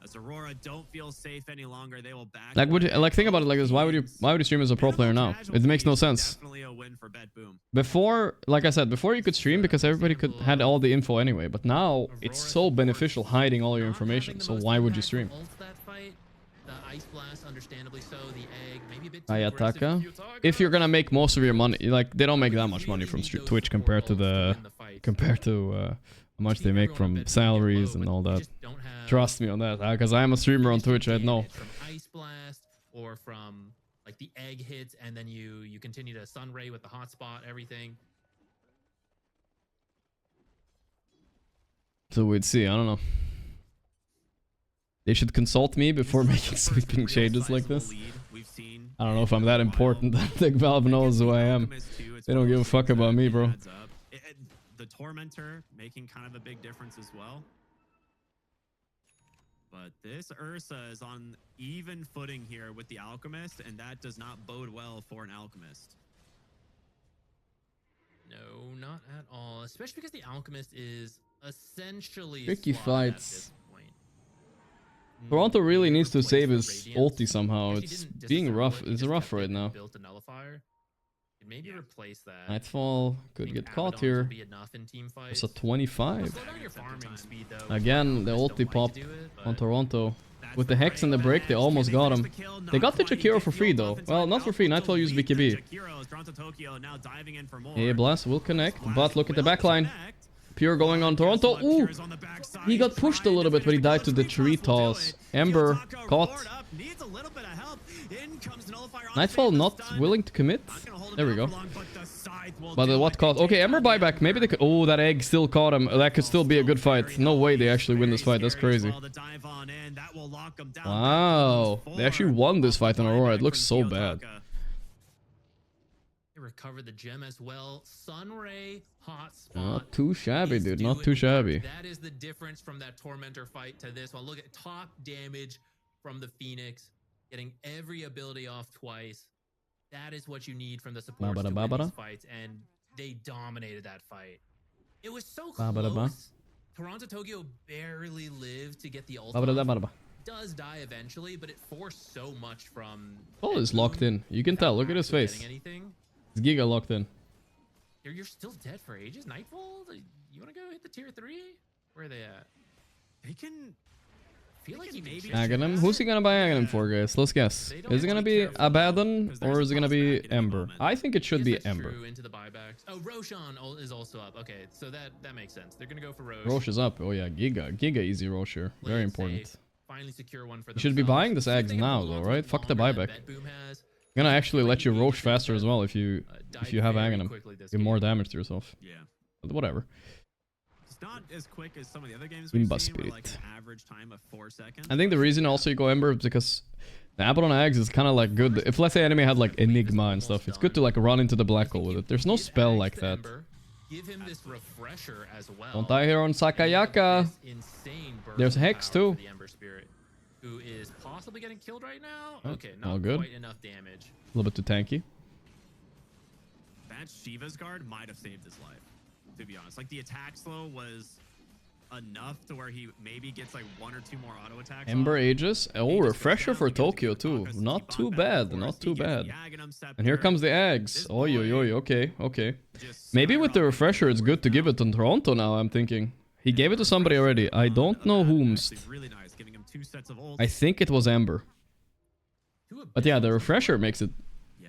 As Aurora don't feel safe any longer, they will back. Like think about it like this. Why would you stream as a pro player now? It makes no sense. Definitely a win for Betboom. Before, like I said, before you could stream because everybody had all the info anyway. But now it's so beneficial hiding all your information. So why would you stream? Ice Blast, understandably so. The egg, maybe a bit Ayataka. If you're gonna make most of your money, like they don't make that much money from Twitch compared to how much they make from salaries and all that. Trust me on that, because I am a streamer on Twitch. I know. From Ice Blast or from like the egg hits, and then you continue to Sunray with the hotspot, everything. So we'd see. I don't know. They should consult me before making sweeping changes like this. I don't know if I'm that important. I think Valve knows who I am. They don't give a fuck about me, bro. The Tormentor making kind of a big difference as well. But this Ursa is on even footing here with the Alchemist, and that does not bode well for an Alchemist. No, not at all. Especially because the Alchemist is essentially tricky fights. Toronto really needs to save his ulti somehow. It's being rough. It's rough right now. Built a nullifier. Maybe replace that. Nightfall could get caught here. It's a 25. Again, the ulti pop on Toronto. With the Hex and the break, they almost got him. They got the Jakiro for free though. Well, not for free. Nightfall used BKB. Hey, Blast will connect, but look at the backline. Pure going on Toronto. Ooh! He got pushed a little bit, but he died to the tree toss. Ember caught. Nightfall not willing to commit. There we go. But what caught? Okay, Ember buyback. Maybe they could. Oh, that egg still caught him. That could still be a good fight. No way they actually win this fight. That's crazy. Wow. They actually won this fight on Aurora. It looks so bad. Recover the gem as well. Sunray hotspot. Not too shabby, dude. Not too shabby. That is the difference from that Tormentor fight to this one. Look at top damage from the Phoenix, getting every ability off twice. That is what you need from the supports to win these fights, and they dominated that fight. It was so close. Toronto Tokyo barely lived to get the ult. Does die eventually, but it forced so much from. Oh, is locked in. You can tell. Look at his face. It's Giga locked in. You're still dead for ages. Nightfall? You want to go hit the tier 3? Where are they at? They can. Feel like he maybe. Aghanim? Who's he gonna buy Aghanim for, guys? Let's guess. Is it gonna be Abaddon or is it gonna be Ember? I think it should be Ember. Oh, Roshan is also up. Okay, so that makes sense. They're gonna go for Roche. Roche is up. Oh yeah, Giga easy Roche here. Very important. Safe. Finally secure one for You should be buying this Ags now though, right? Fuck the buyback. Gonna actually let you Roche faster as well if you have Ag in him. Give more damage to yourself. Yeah. But whatever. It's not as quick as some of the other games we've seen, where like an average time of 4 seconds. I think the reason also you go Ember is because the Abaddon Ags is kind of like good. If let's say enemy had like Enigma and stuff, it's good to like run into the black hole with it. There's no spell like that. Give him this refresher as well. Don't die here on Sakayaka. There's Hex too. The Ember Spirit, who is possibly getting killed right now. Okay, all not good. quite enough damage. A little bit too tanky. That Shiva's guard might have saved his life, to be honest. Like the attack slow was enough to where he maybe gets like 1 or 2 more auto attacks. Ember Aegis. Oh, refresher for Tokyo too. Not too bad. Not too bad. And here comes the Ags. Oi, oi, oi. Okay, okay. Maybe with the refresher, it's good to give it to Toronto now, I'm thinking. He gave it to somebody already. I don't know whomst. I think it was Ember. But yeah, the refresher makes it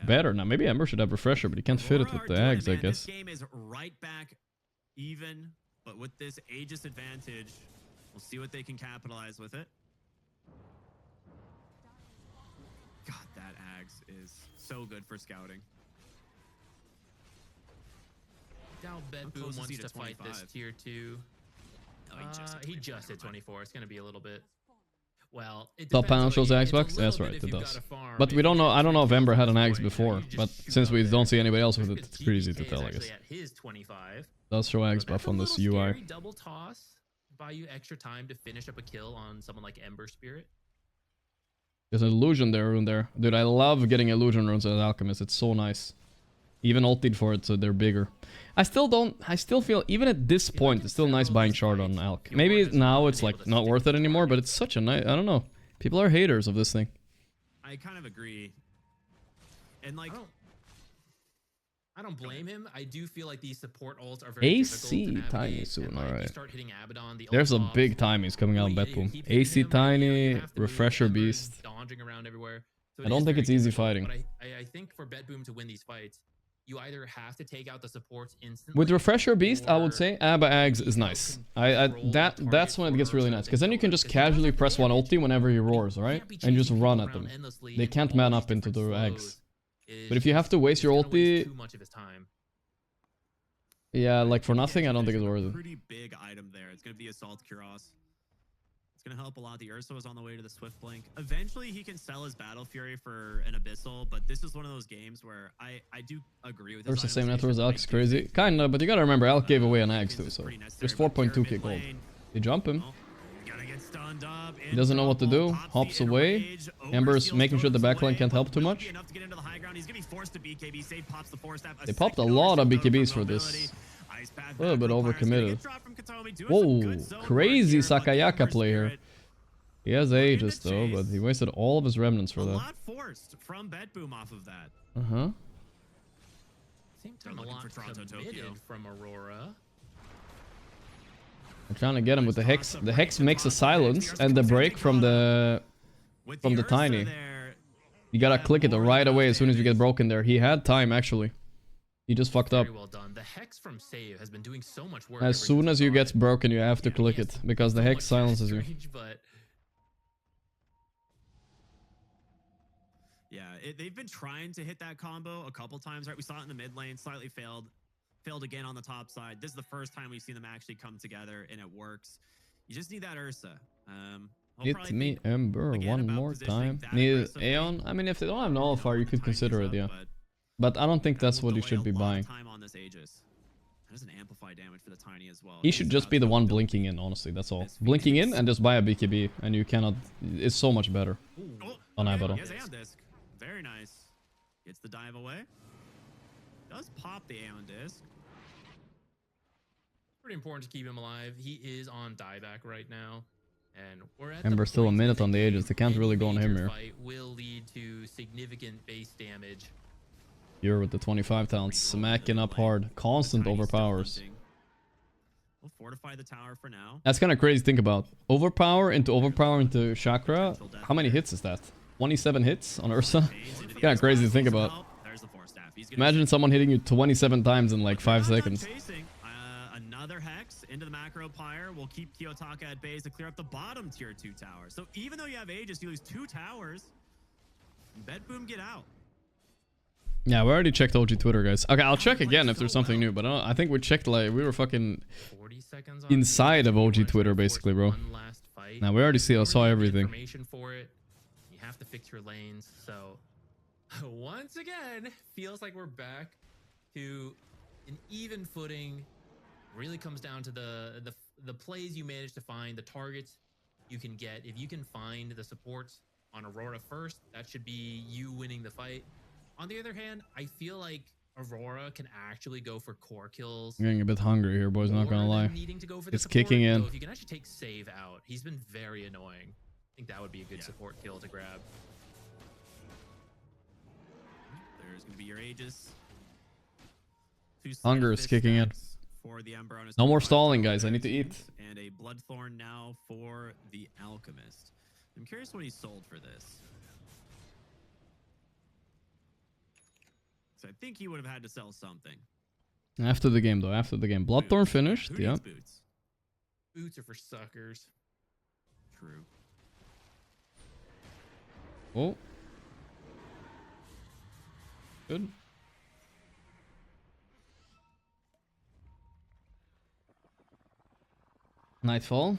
better. Now, maybe Ember should have refresher, but he can't fit it with the Ags, I guess. This game is right back even, but with this Aegis advantage, we'll see what they can capitalize with it. God, that Ags is so good for scouting. Doubt Bedboom wants to fight this tier 2. He just hit 24. It's going to be a little bit... Well, Top panel shows the Xbox? That's right, it does. But we don't know, I don't know if Ember had an Ags before, but since we don't see anybody else with it, it's pretty easy to tell, I guess. Does show Ags buff on this UI. Double toss, buy you extra time to finish up a kill on someone like Ember Spirit. There's an illusion rune there. Dude, I love getting illusion runes as Alchemist, it's so nice. Even ulted for it, so they're bigger. I still feel, even at this point, it's still nice buying Shard on Alch. Maybe now it's like not worth it anymore, but it's such a nice, I don't know. People are haters of this thing. I kind of agree. And like... I don't blame him. I do feel like these support ults are very AC Tiny soon, alright. Start hitting Abaddon, There's a big Timies coming out of Bedboom. AC Tiny, Refresher Beast. Dodging around everywhere. So I don't think it's easy fighting. But I think for Bedboom to win these fights, you either have to take out the supports instantly. With Refresher Beast, I would say Abba Ags is nice. That's when it gets really nice, because then you can just casually press one ulti whenever he roars, right? And just run at them. They can't man up into the Ags. But if you have to waste your ulti, too much of his time. Yeah, like for nothing, I don't think it's worth it. Pretty big item there. It's gonna be Assault Kuros. It's gonna help a lot. The Ursa is on the way to the Swift Blink. Eventually, he can sell his Battle Fury for an Abyssal, but this is one of those games where I do agree with. There's the same network as Alch is crazy. Kinda, but you gotta remember, Alch gave away an Ags too, so there's 4.2k gold. You jump him. He doesn't know what to do. Hops away. Ember's making sure the backline can't help too much. They popped a lot of BKBs for this. A little bit overcommitted. Whoa, crazy Sakayaka play here. He has Aegis though, but he wasted all of his remnants for that. A lot forced from Bedboom off of that. Same time a lot committed from Aurora. I'm trying to get him with the Hex. The Hex makes a silence and the break from the Tiny. You gotta click it right away as soon as you get broken there. He had time actually. He just fucked up. Very well done. The Hex from Seiyu has been doing so much work. As soon as you get broken, you have to click it because the Hex silences you. Yeah, they've been trying to hit that combo a couple times, right? We saw it in the mid lane, slightly failed. Failed again on the top side. This is the first time we've seen them actually come together, and it works. You just need that Ursa. Hit me, Ember, one more time. Need Aeon? I mean, if they don't have Nullifier, you could consider it, yeah. But I don't think that's what you should be buying. He should just be the one blinking in, honestly, that's all. Blinking in and just buy a BKB, and you cannot... It's so much better on Abaddon. Very nice. Gets the dive away. Does pop the Aeon Disc. Pretty important to keep him alive. He is on dieback right now. And we're at Ember still a minute on the Aegis. They can't really go on him here. Will lead to significant base damage. You're with the 25 talent, smacking up hard. Constant overpowers. We'll fortify the tower for now. That's kind of crazy to think about. Overpower into Chakra. How many hits is that? 27 hits on Ursa? Kind of crazy to think about. Imagine someone hitting you 27 times in like 5 seconds. Another Hex into the macro pyre will keep Kiyotaka at base to clear up the bottom tier 2 towers. So even though you have Aegis, you lose 2 towers. Bet Boom get out. Yeah, we already checked OG Twitter, guys. Okay, I'll check again if there's something new, but I think we checked, like, we were fucking inside of OG Twitter, basically, bro. Now, we already saw everything. For it. You have to fix your lanes, so once again, feels like we're back to an even footing. Really comes down to the plays you manage to find, the targets you can get. If you can find the supports on Aurora first, that should be you winning the fight. On the other hand, I feel like Aurora can actually go for core kills. I'm getting a bit hungry here, boys, not gonna lie. It's kicking in. So if you can actually take Save out, he's been very annoying. I think that would be a good support kill to grab. There's gonna be your Aegis. Hunger is kicking in. For the Ember, No more stalling, guys. I need to eat. And a Bloodthorn now for the Alchemist. I'm curious what he sold for this. So I think he would have had to sell something. After the game, though. After the game. Bloodthorn finished. Who Yeah. needs boots? Boots are for suckers. True. Oh. Good. Nightfall.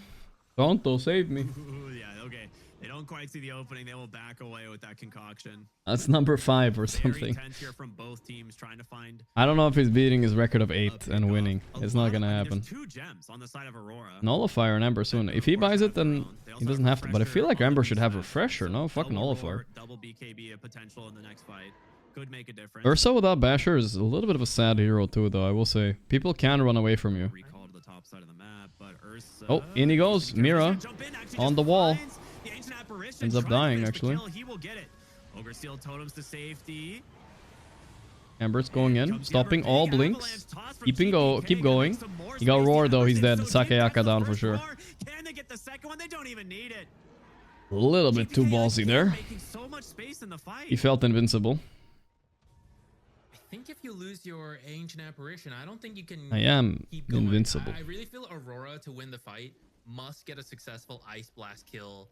Toronto saved me. Ooh, yeah, okay. They don't quite see the opening. They will back away with that concoction. That's number 5 or Very something. tense here from both teams trying to find. I don't know if he's beating his record of 8 and winning. It's not gonna happen. There's 2 gems on the side of Aurora. Nullifier and Ember soon. If he buys it, then he doesn't have to. But I feel like Ember should have Refresher. No, fuck Nullifier. Double BKB a potential in the next fight. Could make a difference. Ursa without Basher is a little bit of a sad hero too, though, I will say. People can run away from you. Recall to the top side of the map, but Ursa, Oh, in he goes. Mira on the wall. Ends up dying, actually. He will get it. Ogre Steel totems to safety. Ember's going in, stopping all blinks. Keep going. He got Roar, though. He's dead. Sakayaka down for sure. Can they get the second one? They don't even need it. A little bit too ballsy there. Making so much space in the fight. He felt invincible. I think if you lose your Ancient Apparition, I don't think you can. I am keep going. invincible. I really feel Aurora, to win the fight, must get a successful Ice Blast kill.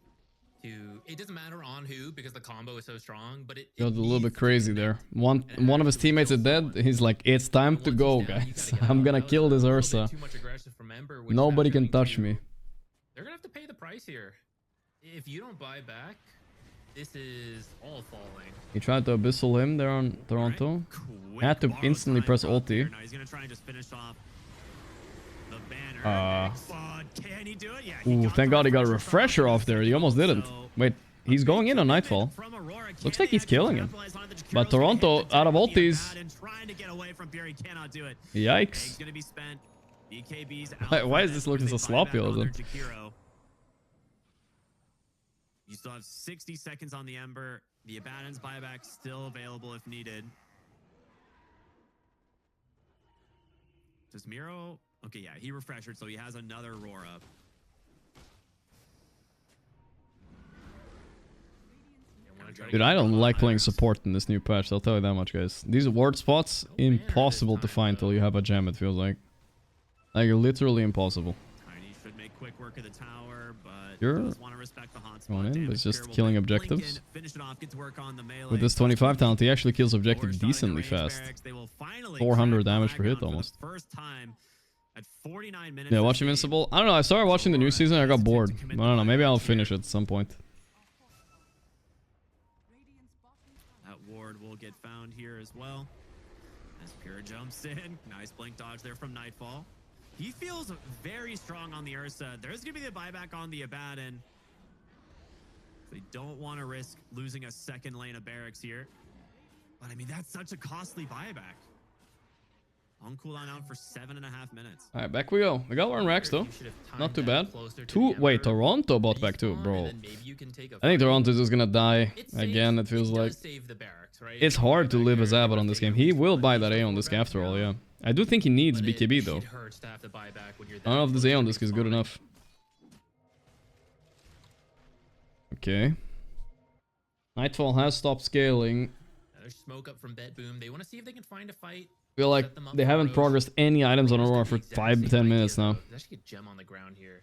It doesn't matter on who, because the combo is so strong, but it Goes a little bit crazy there. One of his teammates is dead. He's like, it's time to go, guys. I'm gonna kill this Ursa. Nobody can touch me. They're gonna have to pay the price here. If you don't buy back, this is all falling. He tried to abyssal him there on Toronto. Had to instantly press ulti. Now he's gonna try and just finish off the banner. Can he do it? Yeah, Ooh, thank God he got a refresher off there. He almost didn't. Wait, he's going in on Nightfall. Looks like he's killing him. But Toronto, out of ultis. Yikes. Why is this looking so sloppy all of a sudden? You still have 60 seconds on the Ember. The Abaddon's buyback still available if needed. Does Miro? Okay, yeah, he refreshed, so he has another roar up. Dude, I don't like playing support in this new patch, I'll tell you that much, guys. These ward spots, impossible to find till you have a gem, it feels like. Like, literally impossible. Tiny should make quick work of the tower, but Sure. does want to respect the hot Going spot. in, but it's just killing objectives. Finish it off, get to work on the melee. With this 25 talent, he actually kills objective decently fast. 400 damage per hit almost. First time at 49 minutes. Yeah, watch Invincible. I don't know, I started watching the new season, I got bored. I don't know, maybe I'll finish it at some point. That ward will get found here as well. As Pure jumps in. Nice blink dodge there from Nightfall. He feels very strong on the Ursa. There's going to be the buyback on the Abaddon. They don't want to risk losing a second lane of barracks here. But I mean, that's such a costly buyback. On cooldown out for 7.5 minutes. Alright, back we go. We got one racks though. Not too bad. Wait, Toronto bought back too, bro. I think Toronto's just gonna die again, it feels like. It's hard to live as Abbott on this game. He will buy that Aeon disc after all, yeah. I do think he needs BKB though. I don't know if this Aeon disc is good enough. Okay. Nightfall has stopped scaling. push smoke up from Bet Boom. They want to see if they can find a fight. I feel like they haven't progressed any items on Aurora for 5-10 minutes now. There's actually a gem on the ground here.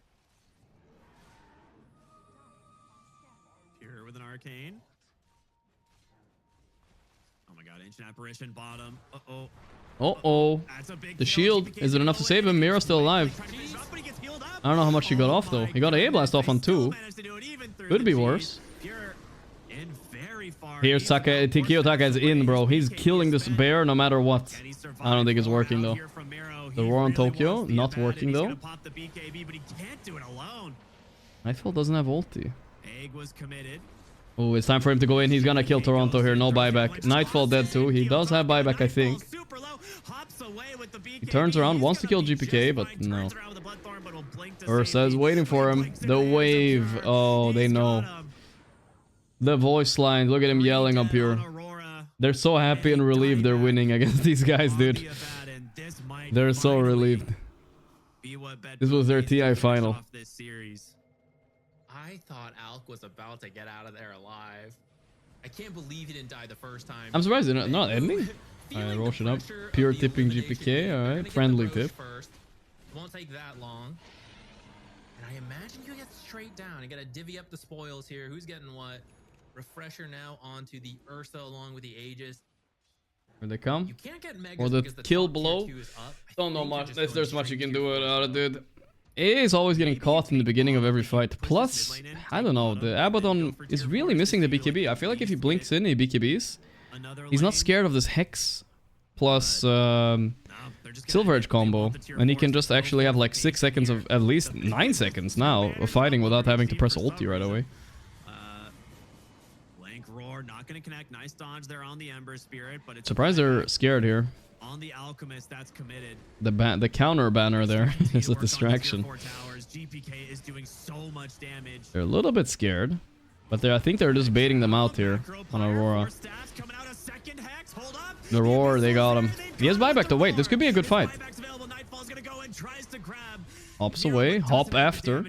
Here with an arcane. Oh my god, ancient apparition bottom. Uh-oh. Uh-oh. The shield. Is it enough to save him? Mira's still alive. I don't know how much he got off though. He got an A-blast off on 2. Could be worse. Here, Tikio Taka is in, bro. He's killing this bear no matter what. I don't think it's working though. The Roar on Tokyo, not working though. Nightfall doesn't have ulti. Oh, it's time for him to go in. He's gonna kill Toronto here. No buyback. Nightfall dead too. He does have buyback, I think. He turns around, wants to kill GPK, but no. Ursa is waiting for him. The wave. Oh, they know. The voice line. Look at him yelling up here. They're so happy and relieved they're winning against these guys, dude. They're so relieved. This was their TI final. I thought Alk was about to get out of there alive. I can't believe he didn't die the first time. I'm surprised they're not ending. Alright, roll it up. Pure tipping GPK. Alright, friendly tip. Won't take that long. And I imagine you get straight down. You gotta divvy up the spoils here. Who's getting what? Refresher now onto the Ursa along with the Aegis. Here they come. You can't get Megas or the because kill below. Don't know much. If there's much you can do about it, dude. AA is always getting caught in the beginning of every fight. Plus, I don't know, the Abaddon is really missing the BKB. I feel like if he blinks in, he BKBs. He's not scared of this Hex plus Silver Edge combo. And he can just actually have like 6 seconds of, at least 9 seconds now, of fighting without having to press ulti right away. Not gonna connect. Nice dodge there on the Ember Spirit, but it's surprised they're scared here. On the Alchemist, that's committed. The counter banner there is a distraction. GPK is doing so much damage. They're a little bit scared, but I think they're just baiting them out here on Aurora. The Roar, they got him. He has buyback to wait. This could be a good fight. Hops away, hop after.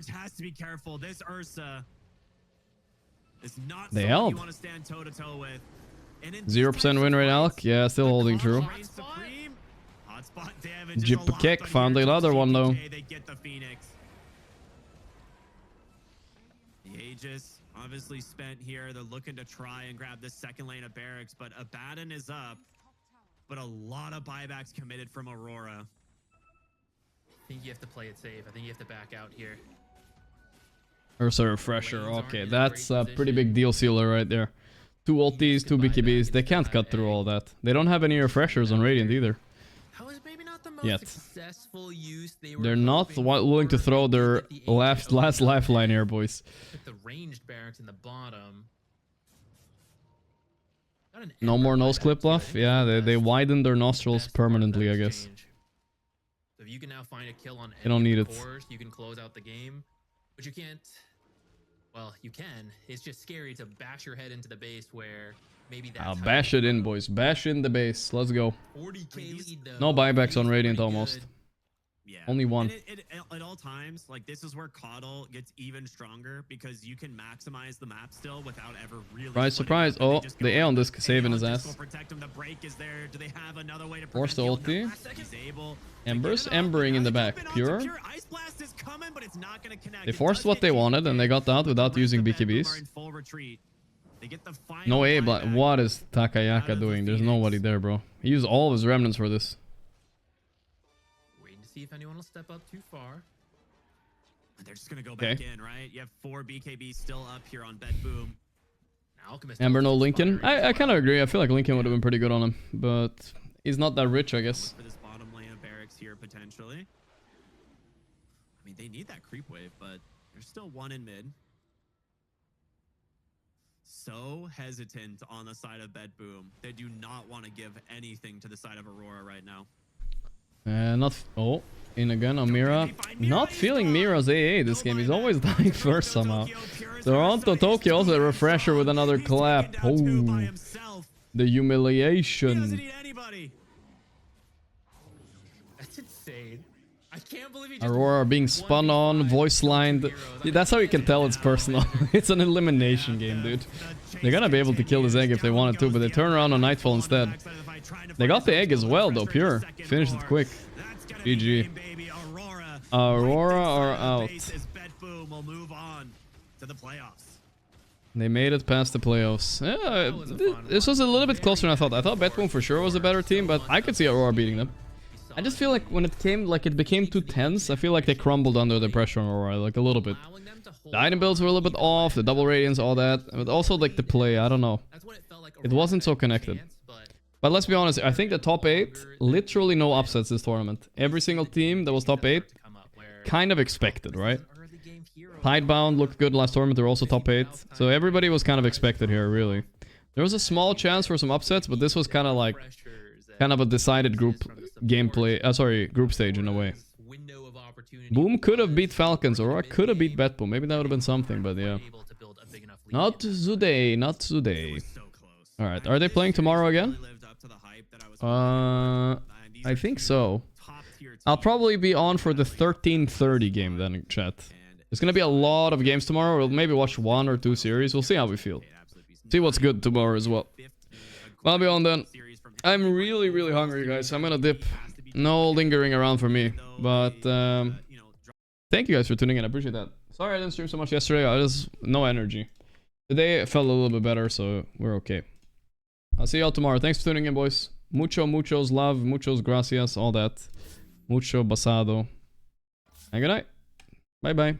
They held. 0% win rate, Alk. Yeah, still holding true. Jipakek found another one though. The Aegis obviously spent here. They're looking to try and grab this second lane of barracks, but Abaddon is up. But a lot of buybacks committed from Aurora. I think you have to play it safe. I think you have to back out here. Ursa refresher. Okay, that's a pretty big deal sealer right there. 2 ultis, 2 BKBs. They can't cut through all that. They don't have any refreshers on Radiant either. Yet. They're not willing to throw their last lifeline here, boys. The ranged barracks in the bottom. No more nose clip buff? Yeah, they widened their nostrils permanently, I guess. So if you can now find a kill on they don't need it. Cores, you can close out the game. But you can't... Well, you can. It's just scary to bash your head into the base where maybe that's... I'll bash it in, boys. Bash in the base. Let's go. 40K lead, though. No buybacks on Radiant almost. Yeah. Only one. At all times, like, this is where Coddle gets even stronger because you can maximize the map still without ever really... Surprise. Oh, the A on this saving his ass. Force the ulti. Embers embering in the back. Pure. They forced what they wanted and they got out without using BKBs. No A, but what is Takayaka doing? There's nobody there, bro. He used all of his remnants for this. Waiting to see if anyone will step up too far. They're just gonna go back in, right? You have 4 BKBs still up here on Bet Boom. Ember, no Lincoln. I kind of agree. I feel like Lincoln would have been pretty good on him, but he's not that rich, I guess. For this bottom lane of barracks here, potentially. I mean, they need that creep wave, but there's still one in mid. So hesitant on the side of Bet Boom. They do not want to give anything to the side of Aurora right now. In again on Mira. Not feeling Mira's AA this game. He's always dying first somehow. Toronto Tokyo also a refresher with another clap. Oh, the humiliation. That's insane. I can't believe he Aurora being spun on, voice lined. Yeah, that's how you can tell it's personal. It's an elimination game, dude. They're gonna be able to kill this egg if they wanted to, but they turn around on Nightfall instead. They got the egg as well, though, pure. Finished it quick. GG. Aurora are out. They made it past the playoffs. Yeah, this was a little bit closer than I thought. I thought Betboom for sure was a better team, but I could see Aurora beating them. I just feel like when it became too tense, I feel like they crumbled under the pressure on Aurora, like a little bit. The item builds were a little bit off, the double radiance, all that. But also like the play, I don't know. It wasn't so connected. But let's be honest, I think the top 8, literally no upsets this tournament. Every single team that was top 8, kind of expected, right? Tidebound looked good last tournament, they're also top 8. So everybody was kind of expected here, really. There was a small chance for some upsets, but this was kind of like, kind of a decided group gameplay, group stage in a way. Boom could have beat Falcons, or I could have beat Betboom. Maybe that would have been something, but yeah. Not today, not today. Alright, are they playing tomorrow again? I think so. I'll probably be on for the 13:30 game then, chat. There's gonna be a lot of games tomorrow. We'll maybe watch 1 or 2 series. We'll see how we feel. See what's good tomorrow as well. I'll be on then. I'm really, really hungry, guys. I'm gonna dip. No lingering around for me. But, thank you guys for tuning in. I appreciate that. Sorry I didn't stream so much yesterday. I just... no energy. Today it felt a little bit better, so we're okay. I'll see y'all tomorrow. Thanks for tuning in, boys. Muchos love, muchos gracias, all that. Mucho basado. And good night. Bye-bye.